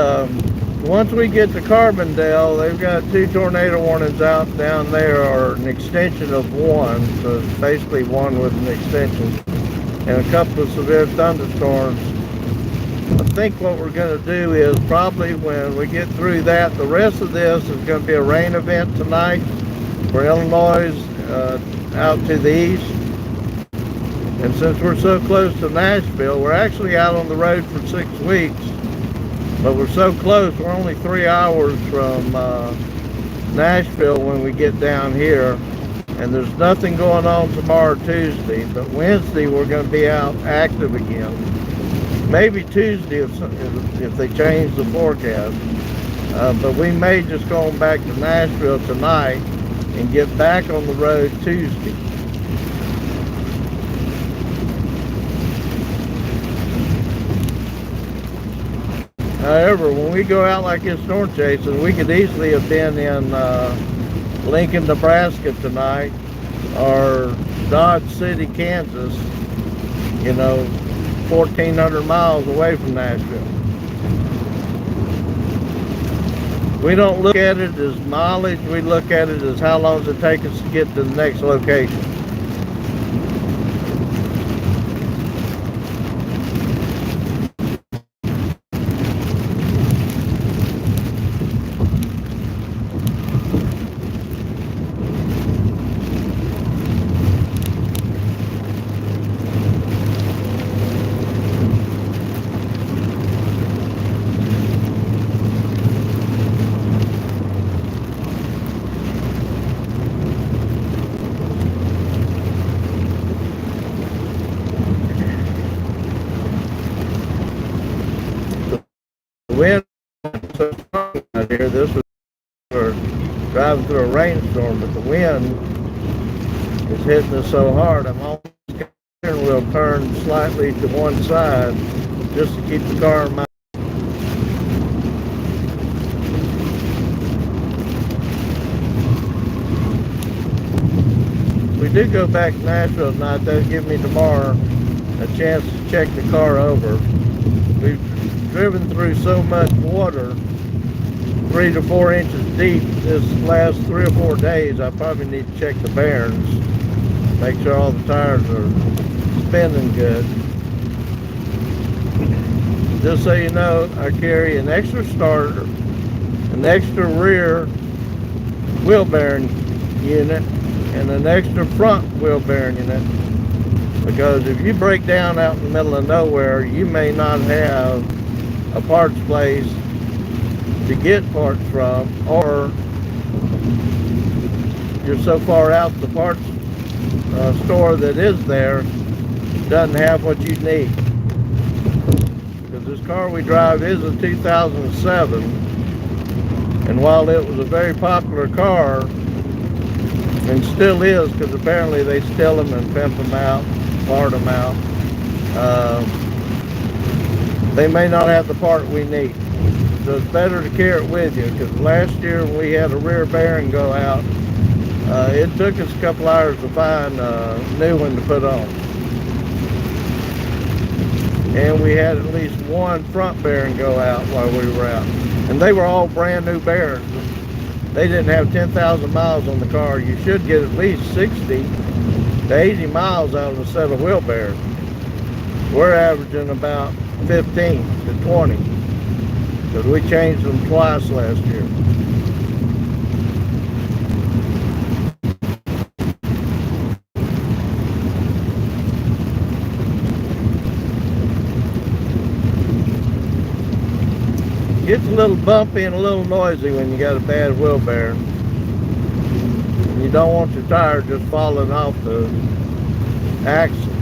Once we get to Carbondale, they've got 2 tornado warnings out down there, or an extension of one, so it's basically one with an extension, and a couple of severe thunderstorms. I think what we're going to do is probably when we get through that, the rest of this is going to be a rain event tonight for Illinois out to the east. And since we're so close to Nashville, we're actually out on the road for 6 weeks. But we're so close, we're only 3 hours from Nashville when we get down here. And there's nothing going on tomorrow, Tuesday. But Wednesday, we're going to be out active again. Maybe Tuesday if they change the forecast. But we may just go on back to Nashville tonight and get back on the road Tuesday. However, when we go out like this storm chasing, we could easily have been in Lincoln, Nebraska tonight, or Dodge City, Kansas, 1,400 miles away from Nashville. We don't look at it as mileage, we look at it as how long does it take us to get to the next location. Wind so strong out here. This was driving through a rainstorm, but the wind is hitting us so hard. I'm almost steering wheel turned slightly to one side just to keep the car in my. If we do go back to Nashville tonight, that'll give me tomorrow a chance to check the car over. We've driven through so much water 3 to 4 inches deep this last 3 or 4 days. I probably need to check the bearings, make sure all the tires are spinning good. Just so you know, I carry an extra starter, an extra rear wheel bearing unit, and an extra front wheel bearing unit, because if you break down out in the middle of nowhere, you may not have a parts place to get parts from, or you're so far out the parts store that is there doesn't have what you need. Because this car we drive is a 2007, and while it was a very popular car, and still is, because apparently they steal them and pimp them out, part them out, they may not have the part we need. So it's better to carry it with you, because last year when we had a rear bearing go out, it took us a couple hours to find a new one to put on. And we had at least one front bearing go out while we were out. And they were all brand new bearings. They didn't have 10,000 miles on the car. You should get at least 60 to 80 miles out of a set of wheel bearings. We're averaging about 15 to 20, because we changed them twice last year. Gets a little bumpy and a little noisy when you got a bad wheel bearing. You don't want your tire just falling off the axle.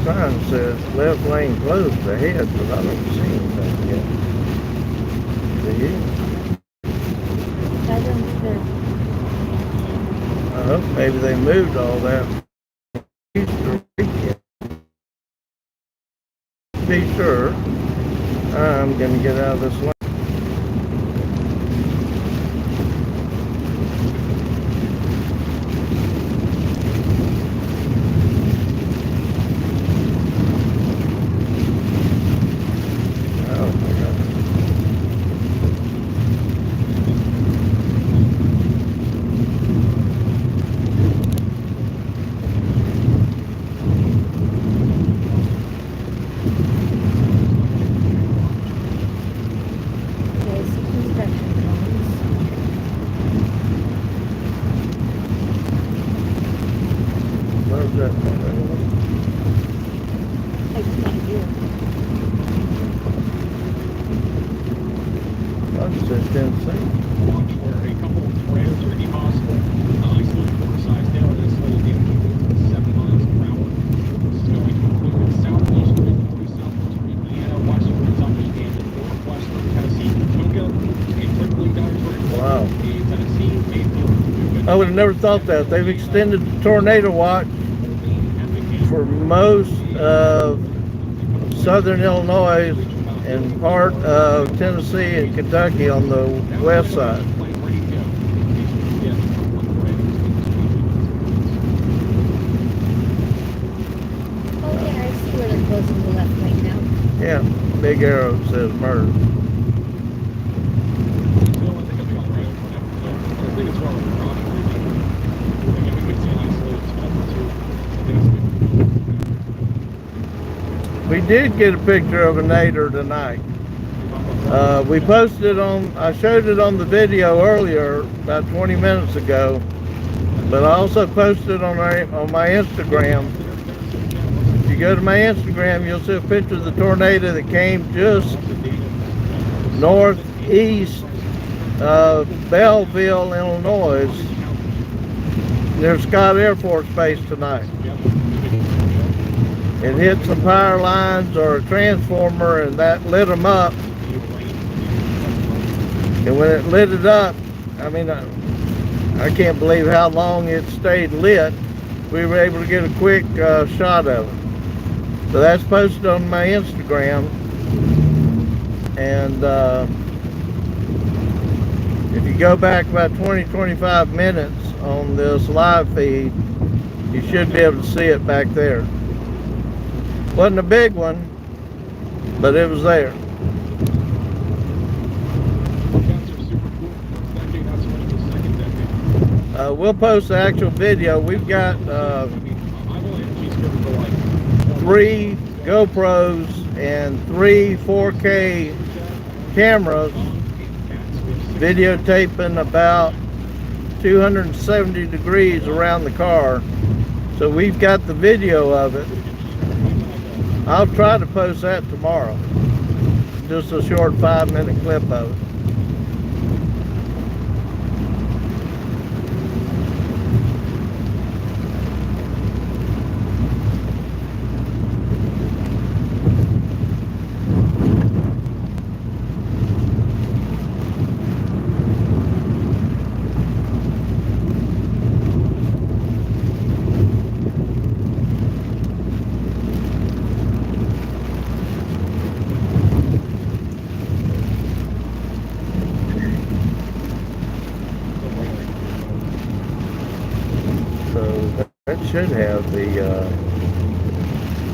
Sign says left lane closed ahead, but I don't see anything yet. Do you? I don't care. I hope maybe they moved all that Easter weekend. Be sure, I'm gonna get out of this lane. I would have never thought that. They've extended the tornado watch for most of southern Illinois and part of Tennessee and Kentucky on the west side. Oh yeah, I see where they're closing the left lane now. Yeah, big arrow says merge. we did get a picture of a nader tonight. We posted I showed it on the video earlier, about 20 minutes ago, but I also posted on my Instagram. If you go to my Instagram, you'll see a picture of the tornado that came just northeast of Belleville, Illinois, near Scott Air Force Base tonight. It hit some power lines or a transformer, and that lit them up. And when it lit it up, I mean, I can't believe how long it stayed lit. We were able to get a quick shot of it. So that's posted on my Instagram. And if you go back about 20-25 minutes on this live feed, you should be able to see it back there. Wasn't a big one, but it was there. We'll post the actual video. We've got 3 GoPros and 3 4K cameras videotaping about 270 degrees around the car. So we've got the video of it. I'll try to post that tomorrow. Just a short 5-minute clip of it. Should have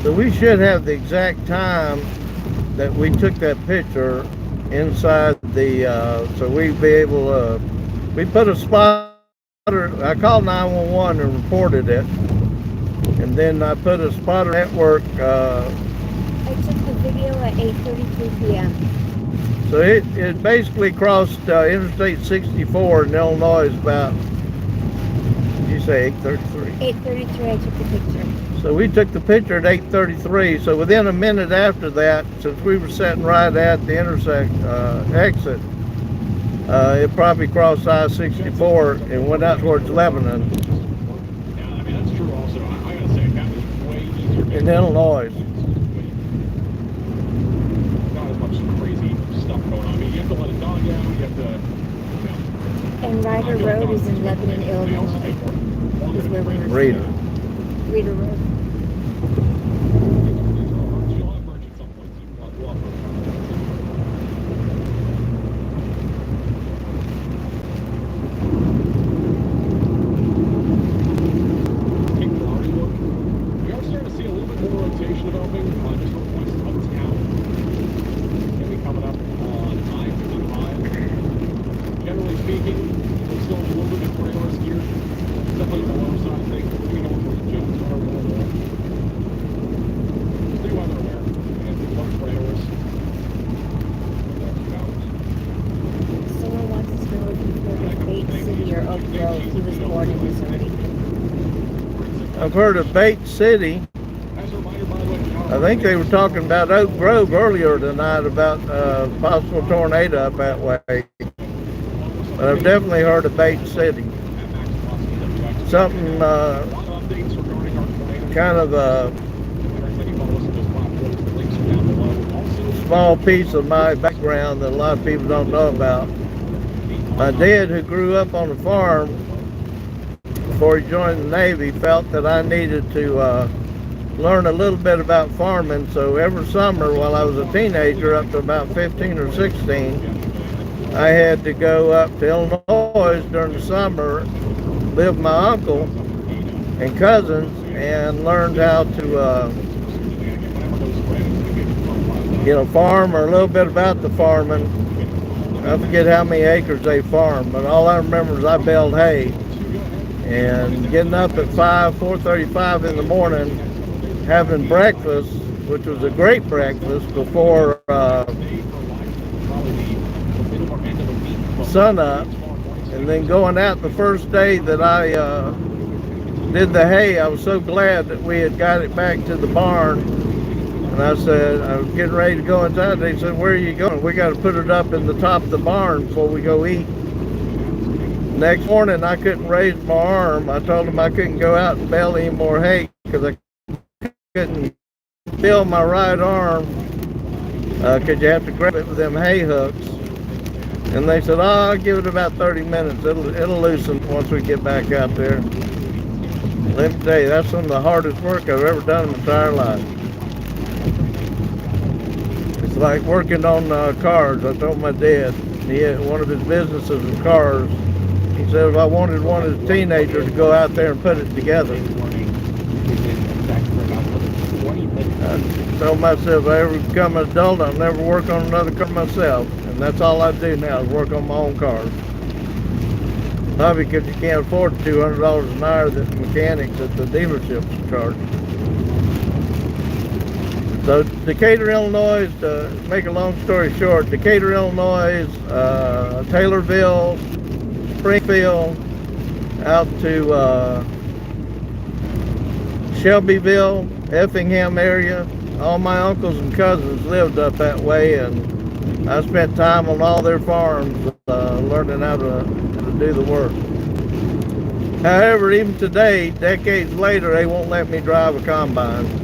so we should have the exact time that we took that picture inside the so we'd be able to we put a spotter. I called 911 and reported it, and then I put a spotter network. I took the video at 8:33 p.m. So it basically crossed Interstate 64 in Illinois about, you say 8:33? 8:33 I took the picture. So we took the picture at 8:33. So within a minute after that, since we were sitting right at the Intercept exit, it probably crossed I-64 and went out towards Lebanon. Yeah, I mean, that's true also. I gotta say, that was way easier. In Illinois. Not as much crazy stuff going on. I mean, you have to let a dog out, you have to... And Ryder Road is in Lebanon, Illinois. Is where we were. Reader. Reader Road. We are starting to see a little bit more rotation developing, just west of town. Going to be coming up on I-55. Generally speaking, we're still a little bit more trailerist here. Definitely the lower side of things. We're going to go for the Jones Road a little more. Stay weather aware. And we love trailers. Someone wants to know if you've heard of Bait City or Oak Grove. He was born in Missouri. I've heard of Bait City. I think they were talking about Oak Grove earlier tonight about possible tornado up that way. But I've definitely heard of Bait City. Something kind of a small piece of my background that a lot of people don't know about. My dad, who grew up on a farm before he joined the Navy, felt that I needed to learn a little bit about farming. So every summer while I was a teenager, up to about 15 or 16, I had to go up to Illinois during the summer, live with my uncle and cousins, and learned how to farm, or a little bit about the farming. I forget how many acres they farm, but all I remember is I baled hay, and getting up at 4:35 in the morning, having breakfast, which was a great breakfast before sun up, and then going out the first day that I did the hay, I was so glad that we had got it back to the barn. And I said, I was getting ready to go inside. They said, where are you going? We got to put it up in the top of the barn before we go eat. Next morning, I couldn't raise my arm. I told them I couldn't go out and bale any more hay because I couldn't feel my right arm because you have to grab it with them hay hooks. And they said, oh, I'll give it about 30 minutes. It'll loosen once we get back out there. Let me tell you, that's some of the hardest work I've ever done in my entire life. It's like working on cars. I told my dad, one of his businesses was cars. He said if I wanted one as a teenager to go out there and put it together. I told myself if I ever become an adult, I'll never work on another car myself. And that's all I do now is work on my own cars. Probably because you can't afford $200 an hour that the mechanics at the dealerships charge. So Decatur, Illinois, to make a long story short, Decatur, Illinois, Taylorville, Springfield, out to Shelbyville, Effingham area. All my uncles and cousins lived up that way, and I spent time on all their farms learning how to do the work. However, even today, decades later, they won't let me drive a combine.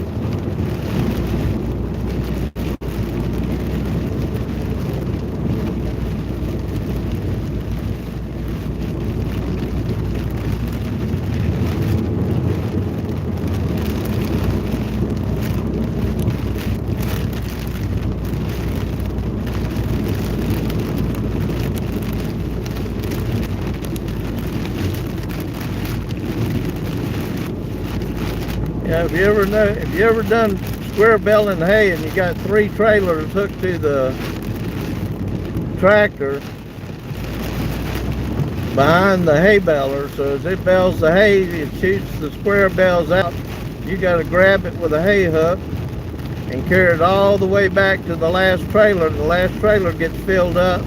Yeah, if you ever done square baling hay and you got 3 trailers hooked to the tractor behind the hay baler, so as it bales the hay, it shoots the square bales out. You got to grab it with a hay hook and carry it all the way back to the last trailer. The last trailer gets filled up,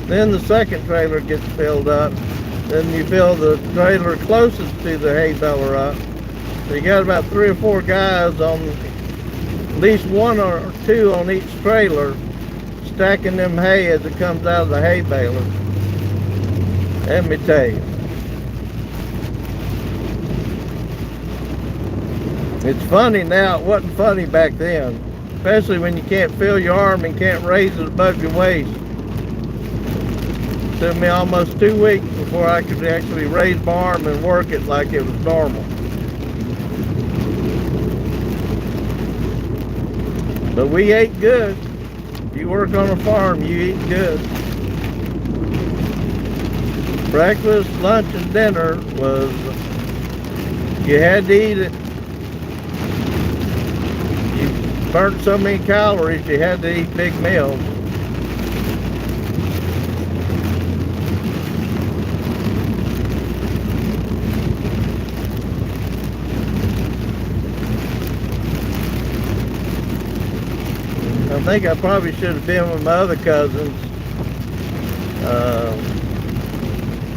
then the second trailer gets filled up, then you fill the trailer closest to the hay baler up. So you got about 3 or 4 guys on, at least 1 or 2 on each trailer, stacking them hay as it comes out of the hay baler. Let me tell you. It's funny now, it wasn't funny back then. Especially when you can't feel your arm and can't raise it above your waist. It took me almost 2 weeks before I could actually raise my arm and work it like it was normal. But we ate good. If you work on a farm, you eat good. Breakfast, lunch, and dinner was, you had to eat it. You burnt so many calories, you had to eat big meals. I think I probably should have been with my other cousins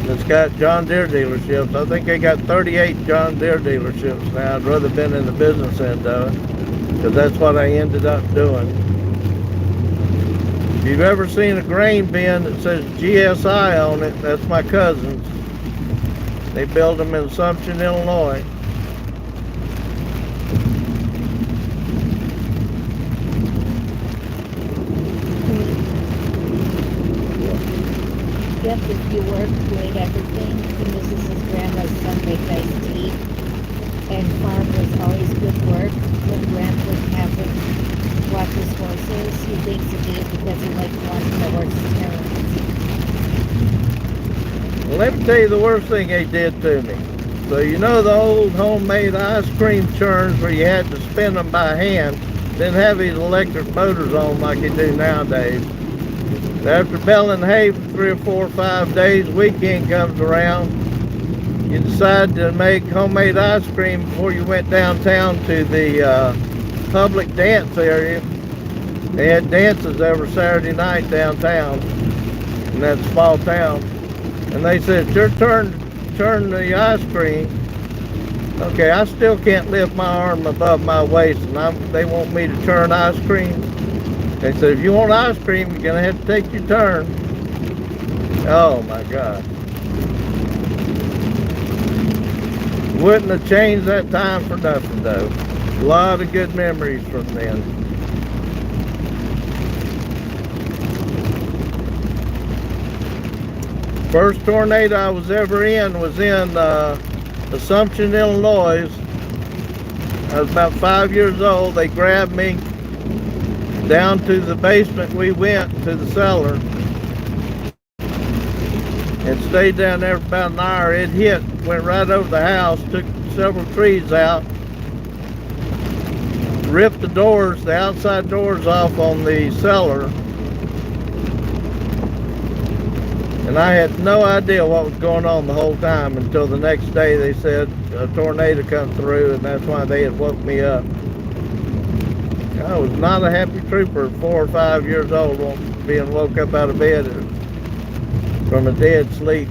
that's got John Deere dealerships. I think they got 38 John Deere dealerships now. I'd rather been in the business end of it because that's what I ended up doing. If you've ever seen a grain bin that says GSI on it, that's my cousins. They build them in Assumption, Illinois. Jeff, if you work doing everything, and this is his grandma's Sunday iced tea, and farm was always good work, when Grandpa would have him watch his horses, he thinks of me because he likes watching the horses' parents. Well, let me tell you the worst thing they did to me. So you know the old homemade ice cream churns where you had to spin them by hand, didn't have these electric motors on like you do nowadays. After baling hay for 3 or 4 or 5 days, weekend comes around, you decide to make homemade ice cream before you went downtown to the public dance area. They had dances every Saturday night downtown in that small town. And they said, your turn to turn the ice cream. Okay, I still can't lift my arm above my waist, and they want me to turn ice cream. They said, if you want ice cream, you're going to have to take your turn. Oh, my God. Wouldn't have changed that time for nothing, though. A lot of good memories from then. First tornado I was ever in was in Assumption, Illinois. I was about 5 years old. They grabbed me down to the basement. We went to the cellar and stayed down there for about an hour. It hit, went right over the house, took several trees out, ripped the doors, the outside doors off on the cellar. And I had no idea what was going on the whole time until the next day they said a tornado come through, and that's why they had woke me up. I was not a happy trooper, 4 or 5 years old, being woke up out of bed from a dead sleep,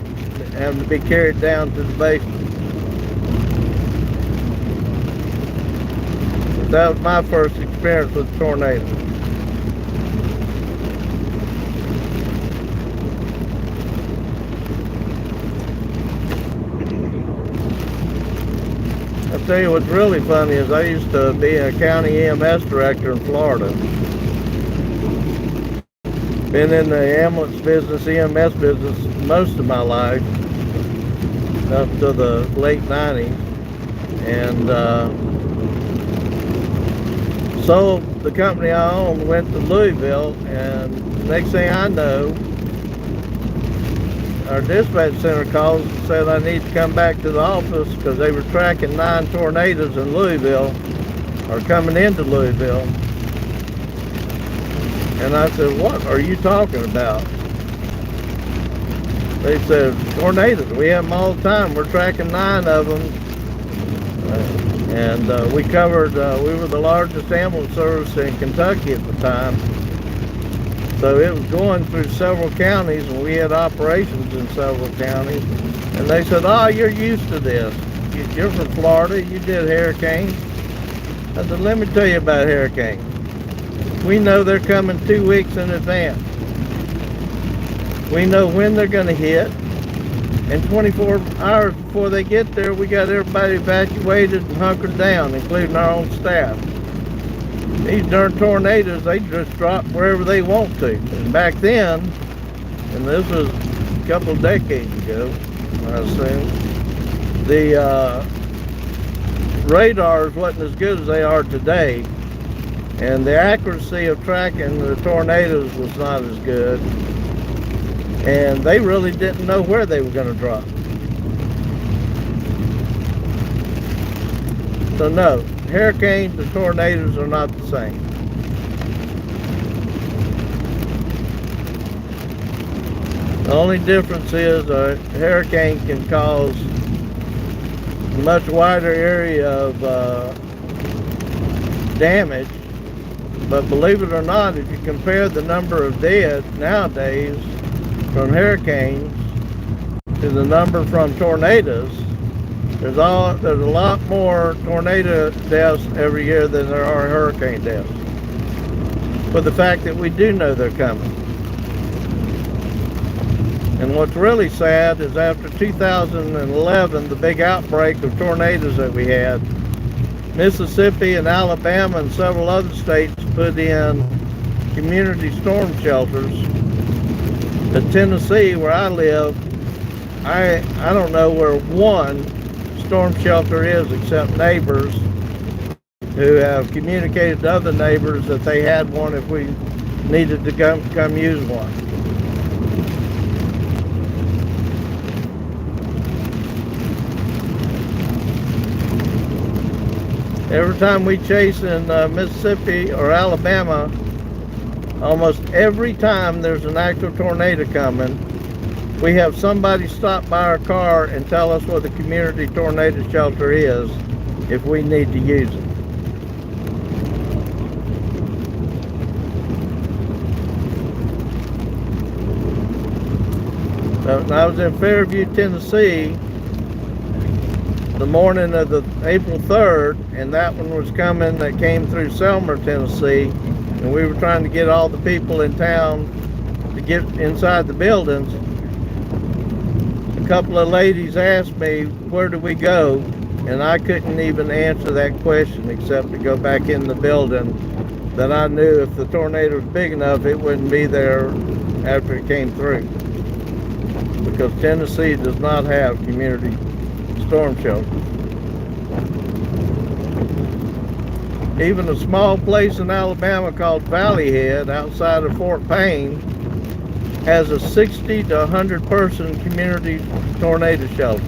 having to be carried down to the basement. But that was my first experience with a tornado. I'll tell you what's really funny is I used to be a county EMS director in Florida. Been in the ambulance business, EMS business most of my life, up to the late 90s. And sold the company I owned, went to Louisville, and next thing I know, our dispatch center calls and said I need to come back to the office because they were tracking 9 tornadoes in Louisville, or coming into Louisville. And I said, what are you talking about? They said, tornadoes, we have them all the time. We're tracking 9 of them. We covered, we were the largest ambulance service in Kentucky at the time. So it was going through several counties, and we had operations in several counties. And they said, oh, you're used to this. You're from Florida, you did hurricanes. I said, let me tell you about hurricanes. We know they're coming 2 weeks in advance. We know when they're going to hit. And 24 hours before they get there, we got everybody evacuated and hunkered down, including our own staff. These darn tornadoes, they just drop wherever they want to. And back then, and this was a couple of decades ago, I assume, the radars wasn't as good as they are today. And the accuracy of tracking the tornadoes was not as good. And they really didn't know where they were going to drop. So no, hurricanes and tornadoes are not the same. The only difference is a hurricane can cause a much wider area of damage. But believe it or not, if you compare the number of dead nowadays from hurricanes to the number from tornadoes, there's a lot more tornado deaths every year than there are hurricane deaths. But the fact that we do know they're coming. And what's really sad is after 2011, the big outbreak of tornadoes that we had, Mississippi and Alabama and several other states put in community storm shelters. But Tennessee, where I live, I don't know where one storm shelter is except neighbors who have communicated to other neighbors that they had one if we needed to come use one. Every time we chase in Mississippi or Alabama, almost every time there's an actual tornado coming, we have somebody stop by our car and tell us what the community tornado shelter is if we need to use it. And I was in Fairview, Tennessee, the morning of the April 3rd, and that one was coming that came through Selmer, Tennessee, and we were trying to get all the people in town to get inside the buildings. A couple of ladies asked me, where do we go? And I couldn't even answer that question except to go back in the building, that I knew if the tornado was big enough, it wouldn't be there after it came through. Because Tennessee does not have community storm shelter. Even a small place in Alabama called Valley Head outside of Fort Payne has a 60 to 100 person community tornado shelter.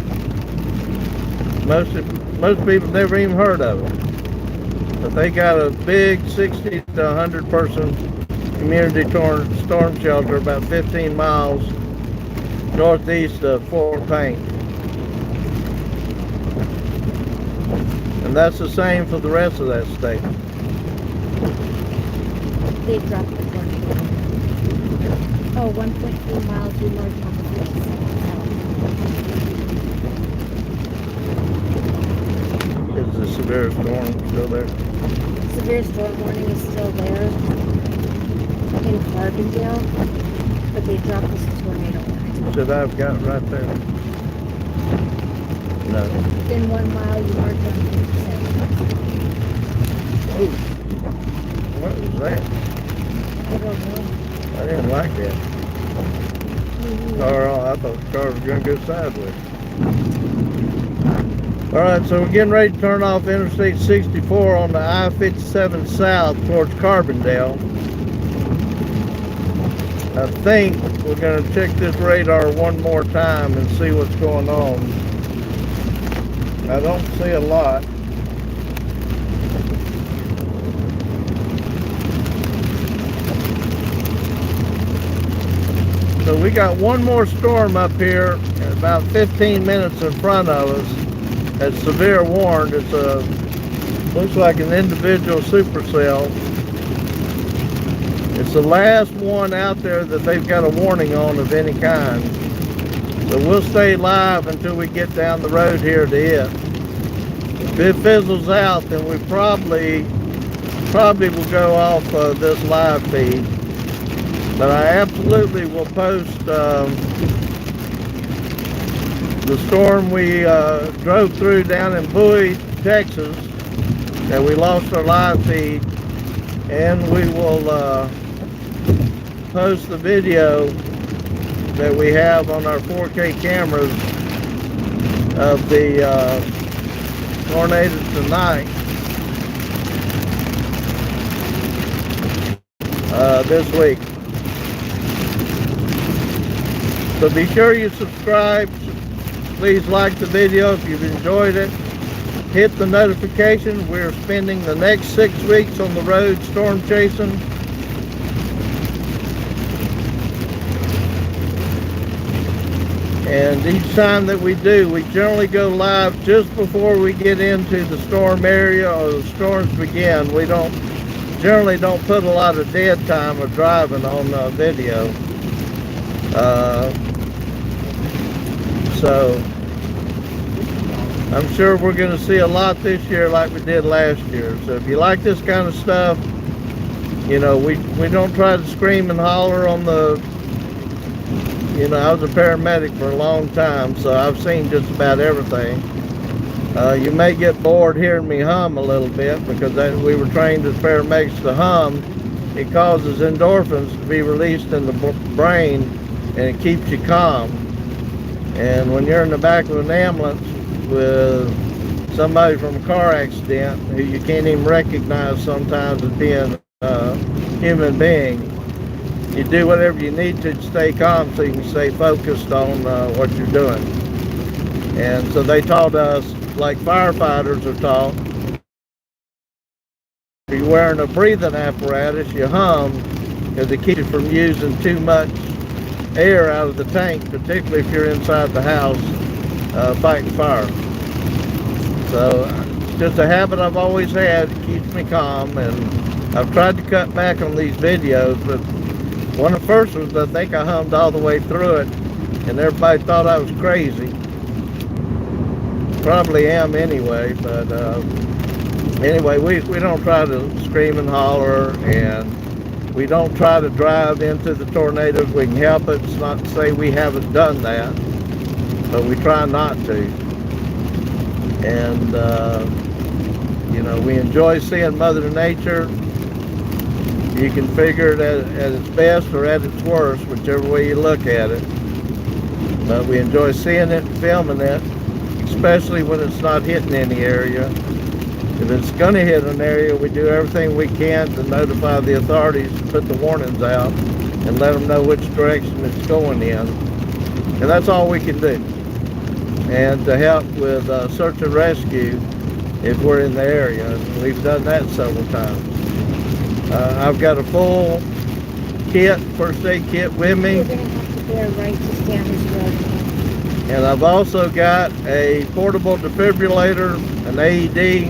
Most people never even heard of it. But they got a big 60 to 100 person community storm shelter about 15 miles northeast of Fort Payne. And that's the same for the rest of that state. They dropped the tornado. Oh, 1.3 miles due north on the 57 south. Is the severe storm still there? Severe storm warning is still there in Carbondale, but they dropped this tornado warning. Should I have got it right there? No. In 1 mile, you march on 57. Ooh. What was that? I don't know. I didn't like that. Car, I thought the car was going to go sideways. Alright, so we're getting ready to turn off Interstate 64 on the I-57 south towards Carbondale. I think we're going to check this radar one more time and see what's going on. I don't see a lot. So we got one more storm up here, about 15 minutes in front of us. That's severe warned. It's a looks like an individual supercell. It's the last one out there that they've got a warning on of any kind. So we'll stay live until we get down the road here to it. If it fizzles out, then we probably will go off this live feed. But I absolutely will post the storm we drove through down in Bowie, Texas, and we lost our live feed, and we will post the video that we have on our 4K cameras of the tornado tonight, this week. So be sure you subscribe. Please like the video if you've enjoyed it. Hit the notification. We're spending the next 6 weeks on the road storm chasing. And each time that we do, we generally go live just before we get into the storm area or the storms begin. We generally don't put a lot of dead time of driving on video. So I'm sure we're going to see a lot this year like we did last year. So if you like this kind of stuff, you know, we don't try to scream and holler on the, you know, I was a paramedic for a long time, so I've seen just about everything. You may get bored hearing me hum a little bit because we were trained as paramedics to hum. It causes endorphins to be released in the brain, and it keeps you calm. And when you're in the back of an ambulance with somebody from a car accident who you can't even recognize sometimes as being a human being, you do whatever you need to stay calm so you can stay focused on what you're doing. And so they taught us, like firefighters are taught, if you're wearing a breathing apparatus, you hum because it keeps you from using too much air out of the tank, particularly if you're inside the house fighting fire. So it's just a habit I've always had. It keeps me calm, and I've tried to cut back on these videos, but one of the first ones, I think I hummed all the way through it, and everybody thought I was crazy. Probably am anyway, but anyway, we don't try to scream and holler, and we don't try to drive into the tornadoes. We can help it. It's not to say we haven't done that, but we try not to. And you know, we enjoy seeing Mother Nature. You can figure it at its best or at its worst, whichever way you look at it. But we enjoy seeing it and filming it, especially when it's not hitting any area. If it's going to hit an area, we do everything we can to notify the authorities, put the warnings out, and let them know which direction it's going in. And that's all we can do. And to help with search and rescue if we're in the area. And we've done that several times. I've got a full kit, first aid kit with me. You're going to have to bear right just down this road. And I've also got a portable defibrillator, an AED,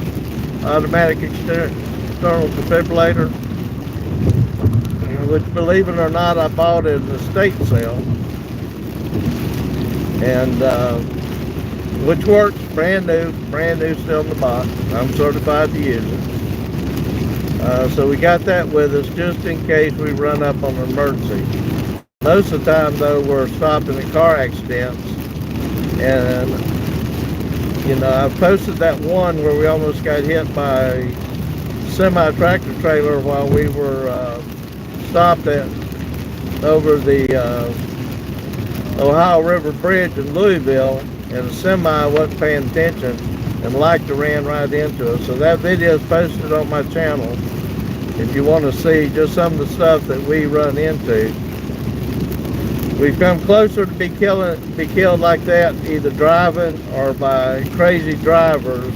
automatic external defibrillator, which, believe it or not, I bought at an estate sale, and which works brand new still in the box. I'm certified to use it. So we got that with us just in case we run up on an emergency. Most of the time, though, we're stopping at car accidents. And, you know, I've posted that one where we almost got hit by a semi-tractor trailer while we were stopped over the Ohio River Bridge in Louisville, and a semi wasn't paying attention and liked to ran right into us. So that video is posted on my channel if you want to see just some of the stuff that we run into. We've come closer to be killed like that, either driving or by crazy drivers,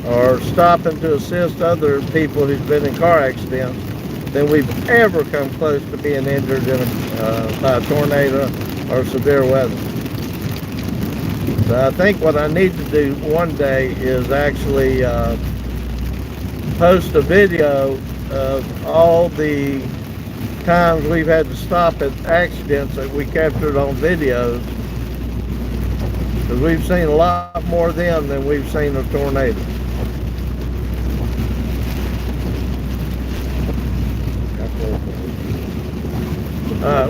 or stopping to assist other people who've been in car accidents, than we've ever come close to being injured by a tornado or severe weather. So I think what I need to do one day is actually post a video of all the times we've had to stop at accidents that we captured on videos, because we've seen a lot more of them than we've seen of tornadoes.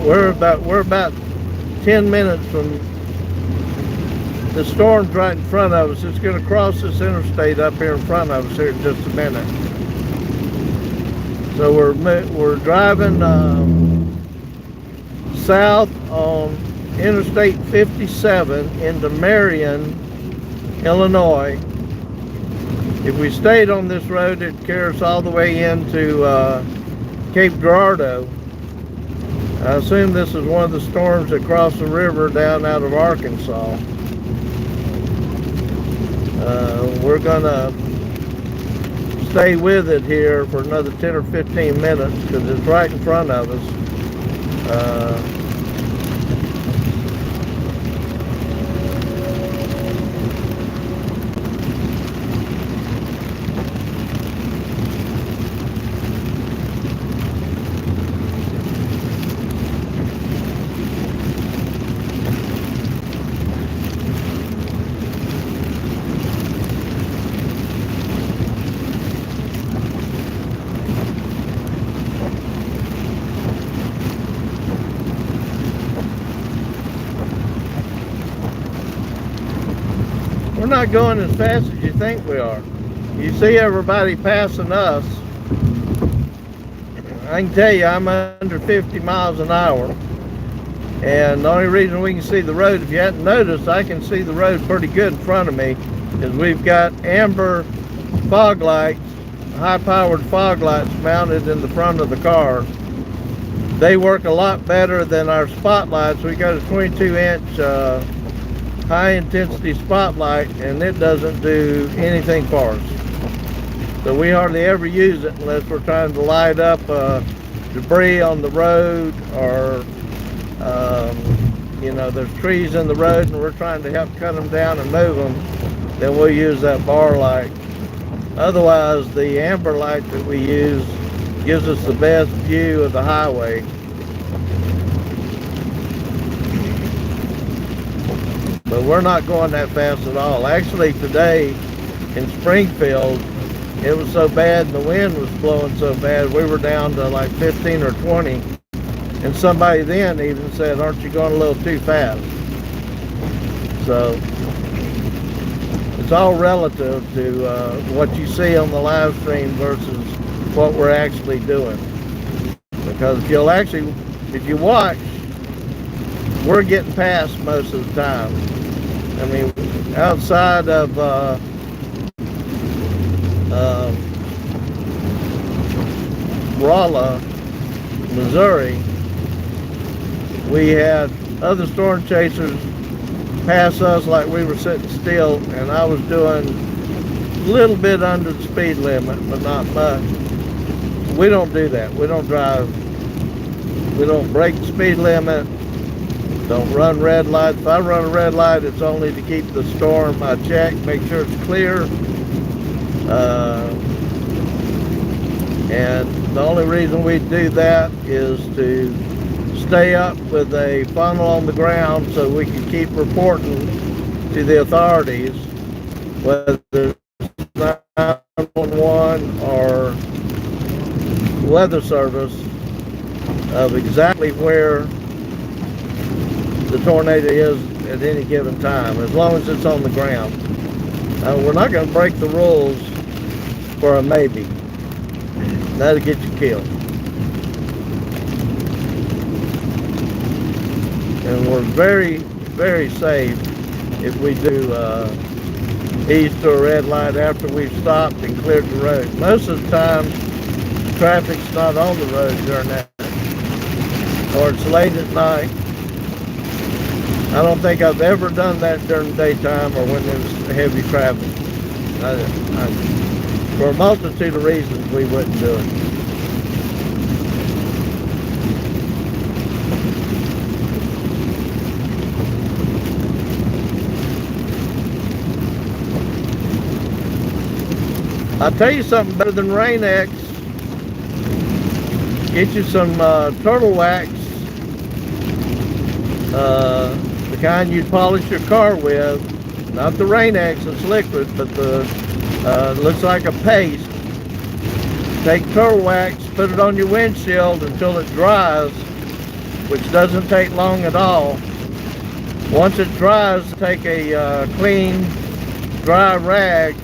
We're about 10 minutes from the storm's right in front of us. It's going to cross this interstate up here in front of us here in just a minute. So we're driving south on Interstate 57 into Marion, Illinois. If we stayed on this road, it'd carry us all the way into Cape Girardeau. I assume this is one of the storms that crossed the river down out of Arkansas. We're gonna stay with it here for another 10 or 15 minutes because it's right in front of us. We're not going as fast as you think we are. You see everybody passing us. I can tell you I'm under 50 miles an hour. And the only reason we can see the road, if you hadn't noticed, I can see the road pretty good in front of me, is we've got amber fog lights, high-powered fog lights mounted in the front of the car. They work a lot better than our spotlights. We got a 22-inch high-intensity spotlight, and it doesn't do anything for us. So we hardly ever use it unless we're trying to light up debris on the road, or you know, there's trees in the road and we're trying to help cut them down and move them. Then we'll use that bar light. Otherwise, the amber light that we use gives us the best view of the highway. but we're not going that fast at all. Actually, today in Springfield, it was so bad and the wind was blowing so bad, we were down to like 15 or 20. And somebody then even said, aren't you going a little too fast? So it's all relative to what you see on the live stream versus what we're actually doing. Because if you watch, we're getting past most of the time. I mean, outside of Rolla, Missouri, we had other storm chasers pass us like we were sitting still, and I was doing a little bit under the speed limit, but not much. We don't do that. We don't drive. We don't break the speed limit. Don't run red lights. If I run a red light, it's only to keep the storm. I check, make sure it's clear. And the only reason we do that is to stay up with a funnel on the ground so we can keep reporting to the authorities, whether it's 911 or weather service, of exactly where the tornado is at any given time, as long as it's on the ground. We're not going to break the rules for a maybe. That'll get you killed. And we're very, very safe if we do ease to a red light after we've stopped and cleared the road. Most of the time, traffic's not on the road during that, or it's late at night. I don't think I've ever done that during the daytime or when there's heavy traffic. For a multitude of reasons, we wouldn't do it. I'll tell you something better than Rain-X. Get you some turtle wax, the kind you'd polish your car with. Not the Rain-X, it's liquid, but the looks like a paste. Take turtle wax, put it on your windshield until it dries, which doesn't take long at all. Once it dries, take a clean, dry rag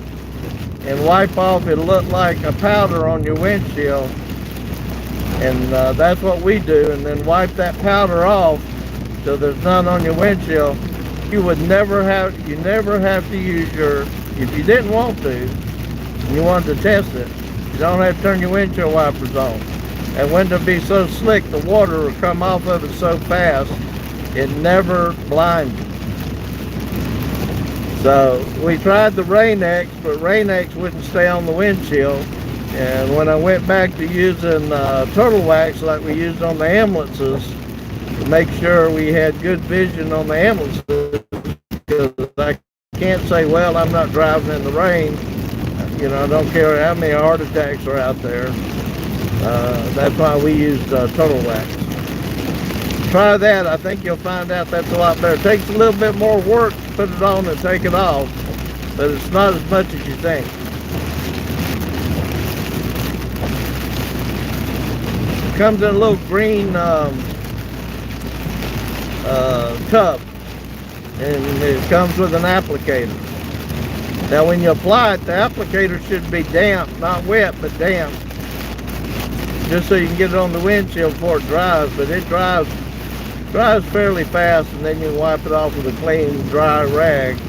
and wipe off. It'll look like a powder on your windshield, and that's what we do. And then wipe that powder off so there's none on your windshield. You never have to use your, if you didn't want to, and you wanted to test it, you don't have to turn your windshield wipers on. And when it'll be so slick, the water will come off of it so fast, it never blinds you. So we tried the Rain-X, but Rain-X wouldn't stay on the windshield. And when I went back to using turtle wax like we used on the ambulances, to make sure we had good vision on the ambulances, because I can't say, well, I'm not driving in the rain. You know, I don't care how many heart attacks are out there. That's why we used turtle wax. Try that. I think you'll find out that's a lot better. It takes a little bit more work to put it on and take it off, but it's not as much as you think. It comes in a little green tub, and it comes with an applicator. Now when you apply it, the applicator should be damp, not wet, but damp, just so you can get it on the windshield before it dries. But it dries fairly fast, and then you wipe it off with a clean, dry rag,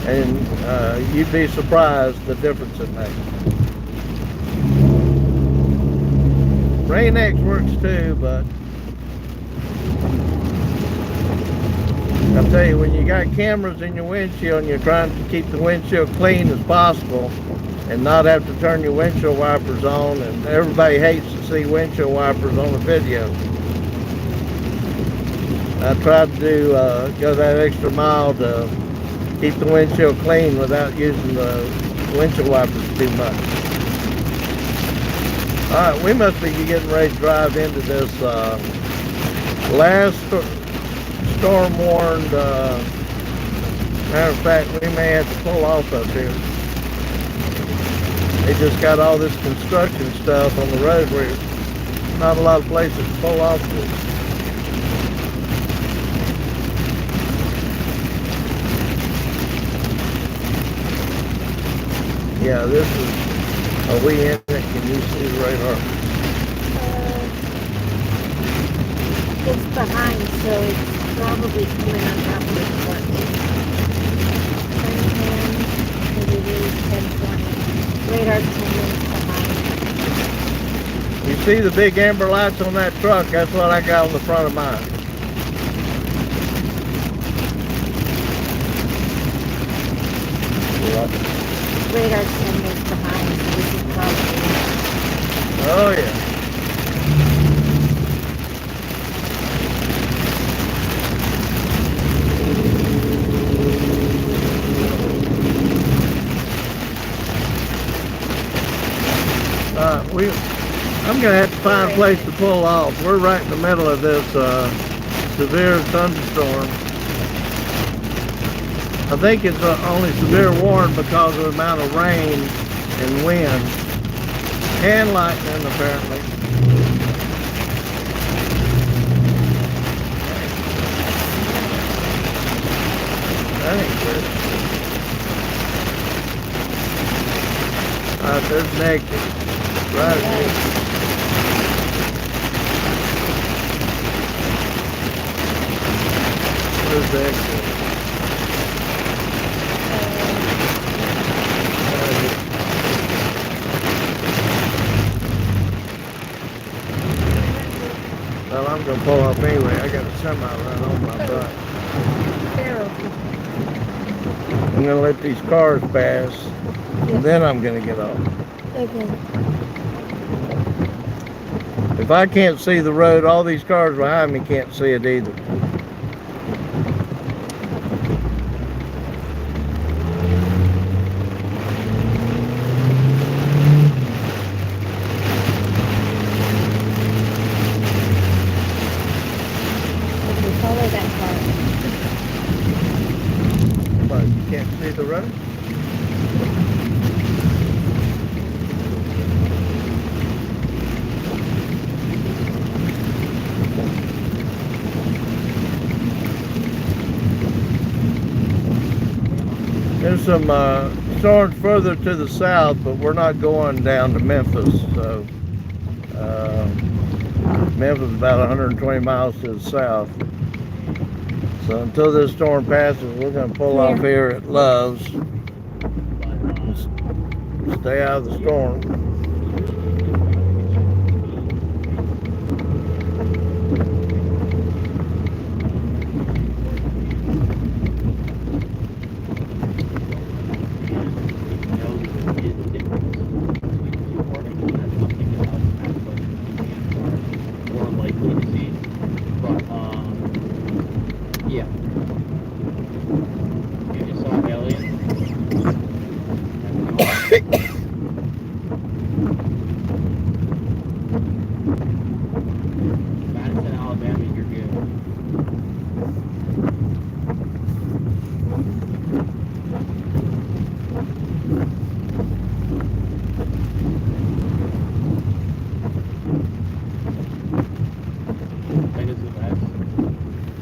and you'd be surprised the difference it makes. Rain-X works too, but I'll tell you, when you got cameras in your windshield and you're trying to keep the windshield clean as possible and not have to turn your windshield wipers on, and everybody hates to see windshield wipers on the video. I tried to go that extra mile to keep the windshield clean without using the windshield wipers too much. Alright, we must be getting ready to drive into this last storm-warned Matter of fact, we may have to pull off up here. They just got all this construction stuff on the road where there's not a lot of places to pull off to. Yeah, this is, are we in it? Can you see the radar? It's behind, so it's probably coming on top of the court. 10:10, and it is 10:20. Radar's 10 minutes behind. You see the big amber lights on that truck? That's what I got on the front of mine. Radar's 10 minutes behind, so this is probably... Oh yeah. I'm gonna have to find a place to pull off. We're right in the middle of this severe thunderstorm. I think it's only severe warning because of the amount of rain and wind and lightning apparently. That ain't good. Alright, there's negative. Right. Where's the exit? Well, I'm gonna pull off anyway. I got a semi right on my butt. I'm gonna let these cars pass, and then I'm gonna get off. Okay. If I can't see the road, all these cars behind me can't see it either. Okay, follow that car. But you can't see the road? There's some storms further to the south, but we're not going down to Memphis. So Memphis is about 120 miles to the south. So until this storm passes, we're going to pull off here at Love's and stay out of the storm.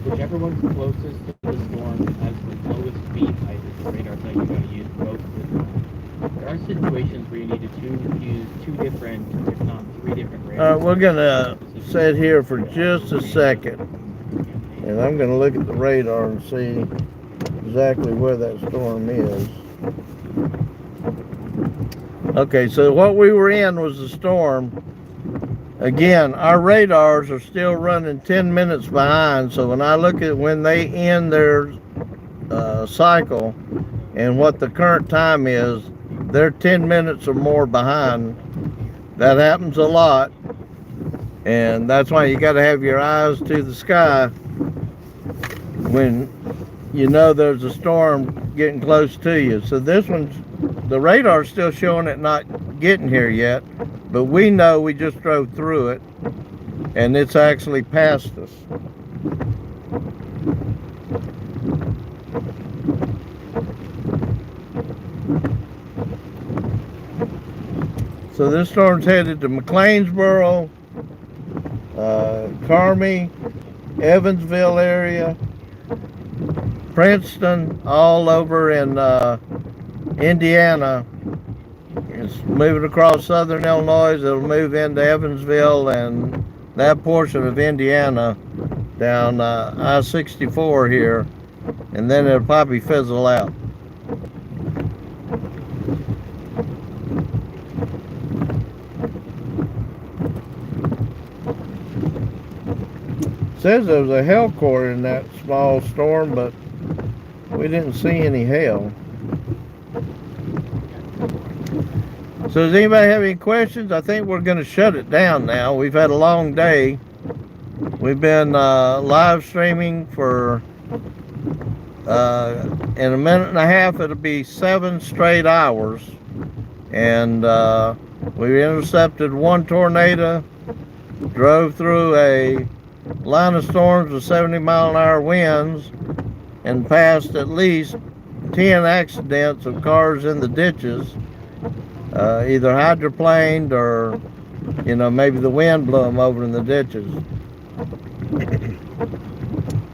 Whichever one's closest to the storm has the lowest speed height is the radar that you're going to use most of the time. There are situations where you need to use two different, if not three different radars. We're going to sit here for just a second, and I'm going to look at the radar and see exactly where that storm is. Okay, so what we were in was the storm. Again, our radars are still running 10 minutes behind, so when I look at when they end their cycle and what the current time is, they're 10 minutes or more behind. That happens a lot, and that's why you got to have your eyes to the sky when you know there's a storm getting close to you. So this one's, the radar's still showing it not getting here yet, but we know we just drove through it and it's actually past us. So this storm's headed to McLeansboro, Carmi, Evansville area, Princeton, all over in Indiana. It's moving across southern Illinois. It'll move into Evansville and that portion of Indiana down I-64 here, and then it'll probably fizzle out. It says there was a hail core in that small storm, but we didn't see any hail. So does anybody have any questions? I think we're going to shut it down now. We've had a long day. We've been live streaming for in a minute and a half. It'll be 7 straight hours, and we intercepted one tornado, drove through a line of storms with 70-mile-an-hour winds, and passed at least 10 accidents of cars in the ditches, either hydroplaned or, maybe the wind blew them over in the ditches.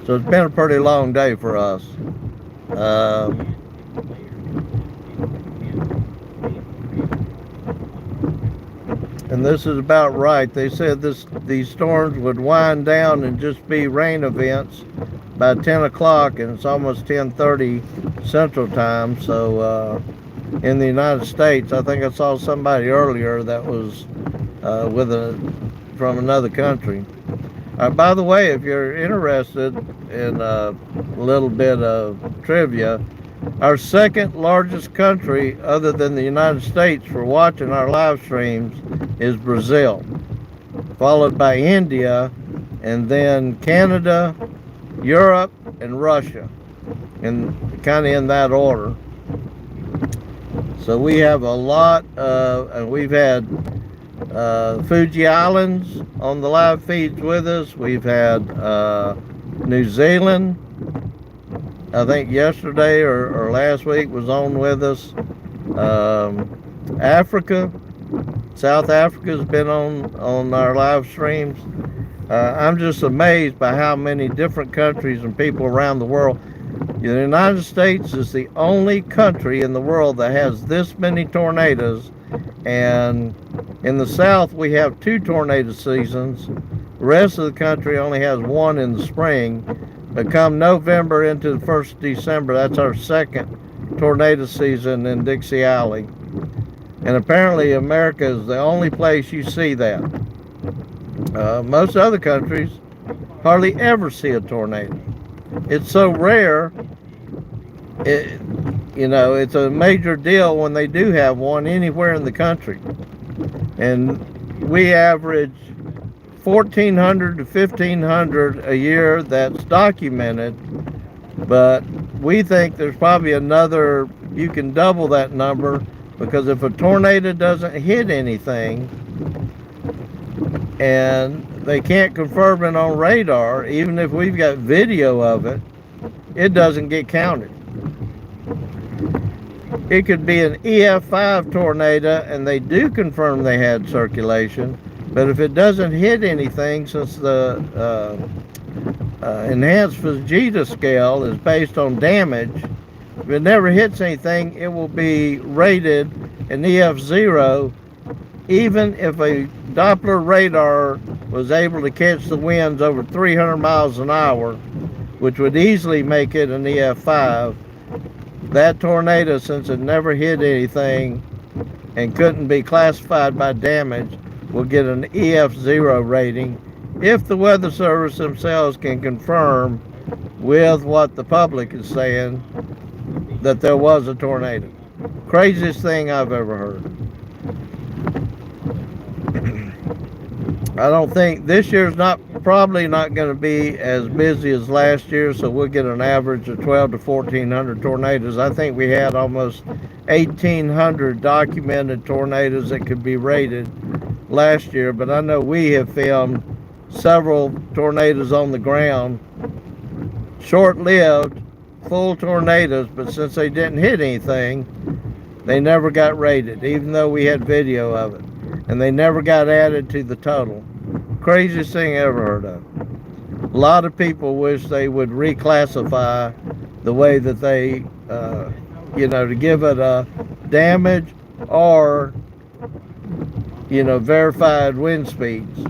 So it's been a pretty long day for us. And this is about right. They said these storms would wind down and just be rain events by 10 o'clock, and it's almost 10:30 Central Time. So in the United States, I think I saw somebody earlier that was from another country. By the way, if you're interested in a little bit of trivia, our second largest country other than the United States for watching our live streams is Brazil, followed by India, and then Canada, Europe, and Russia, and kind of in that order. So we have a lot and we've had Fuji Islands on the live feeds with us. We've had New Zealand, I think yesterday or last week, was on with us. Africa, South Africa's been on our live streams. I'm just amazed by how many different countries and people around the world. The United States is the only country in the world that has this many tornadoes, and in the South we have 2 tornado seasons. The rest of the country only has 1 in the spring, but come November into the 1st of December, that's our second tornado season in Dixie Alley. And apparently America is the only place you see that. Most other countries hardly ever see a tornado. It's so rare, it's a major deal when they do have one anywhere in the country. And we average 1,400 to 1,500 a year that's documented, but we think there's probably another, you can double that number, because if a tornado doesn't hit anything and they can't confirm it on radar, even if we've got video of it, it doesn't get counted. It could be an EF5 tornado and they do confirm they had circulation, but if it doesn't hit anything, since the enhanced Fujita scale is based on damage, if it never hits anything, it will be rated an EF0, even if a Doppler radar was able to catch the winds over 300 miles an hour, which would easily make it an EF5. That tornado, since it never hit anything and couldn't be classified by damage, will get an EF0 rating if the Weather Service themselves can confirm with what the public is saying that there was a tornado. Craziest thing I've ever heard. I don't think this year's probably not going to be as busy as last year, so we'll get an average of 12 to 1,400 tornadoes. I think we had almost 1,800 documented tornadoes that could be rated last year, but I know we have filmed several tornadoes on the ground, short-lived, full tornadoes, but since they didn't hit anything, they never got rated, even though we had video of it. and they never got added to the total. Craziest thing I ever heard of. A lot of people wish they would reclassify the way that they, to give it a damage or, verified wind speeds.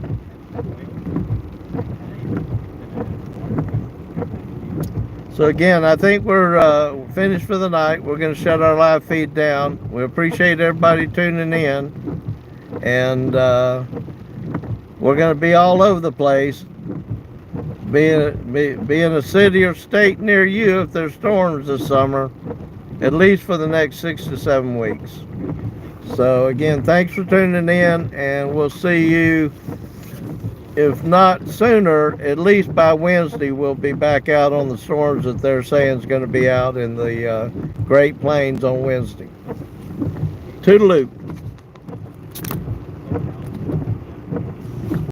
So again, I think we're finished for the night. We're going to shut our live feed down. We appreciate everybody tuning in, and we're going to be all over the place. Be in a city or state near you if there's storms this summer, at least for the next 6 to 7 weeks. So again, thanks for tuning in, and we'll see you, if not sooner, at least by Wednesday. We'll be back out on the storms that they're saying is going to be out in the Great Plains on Wednesday. Toodaloo.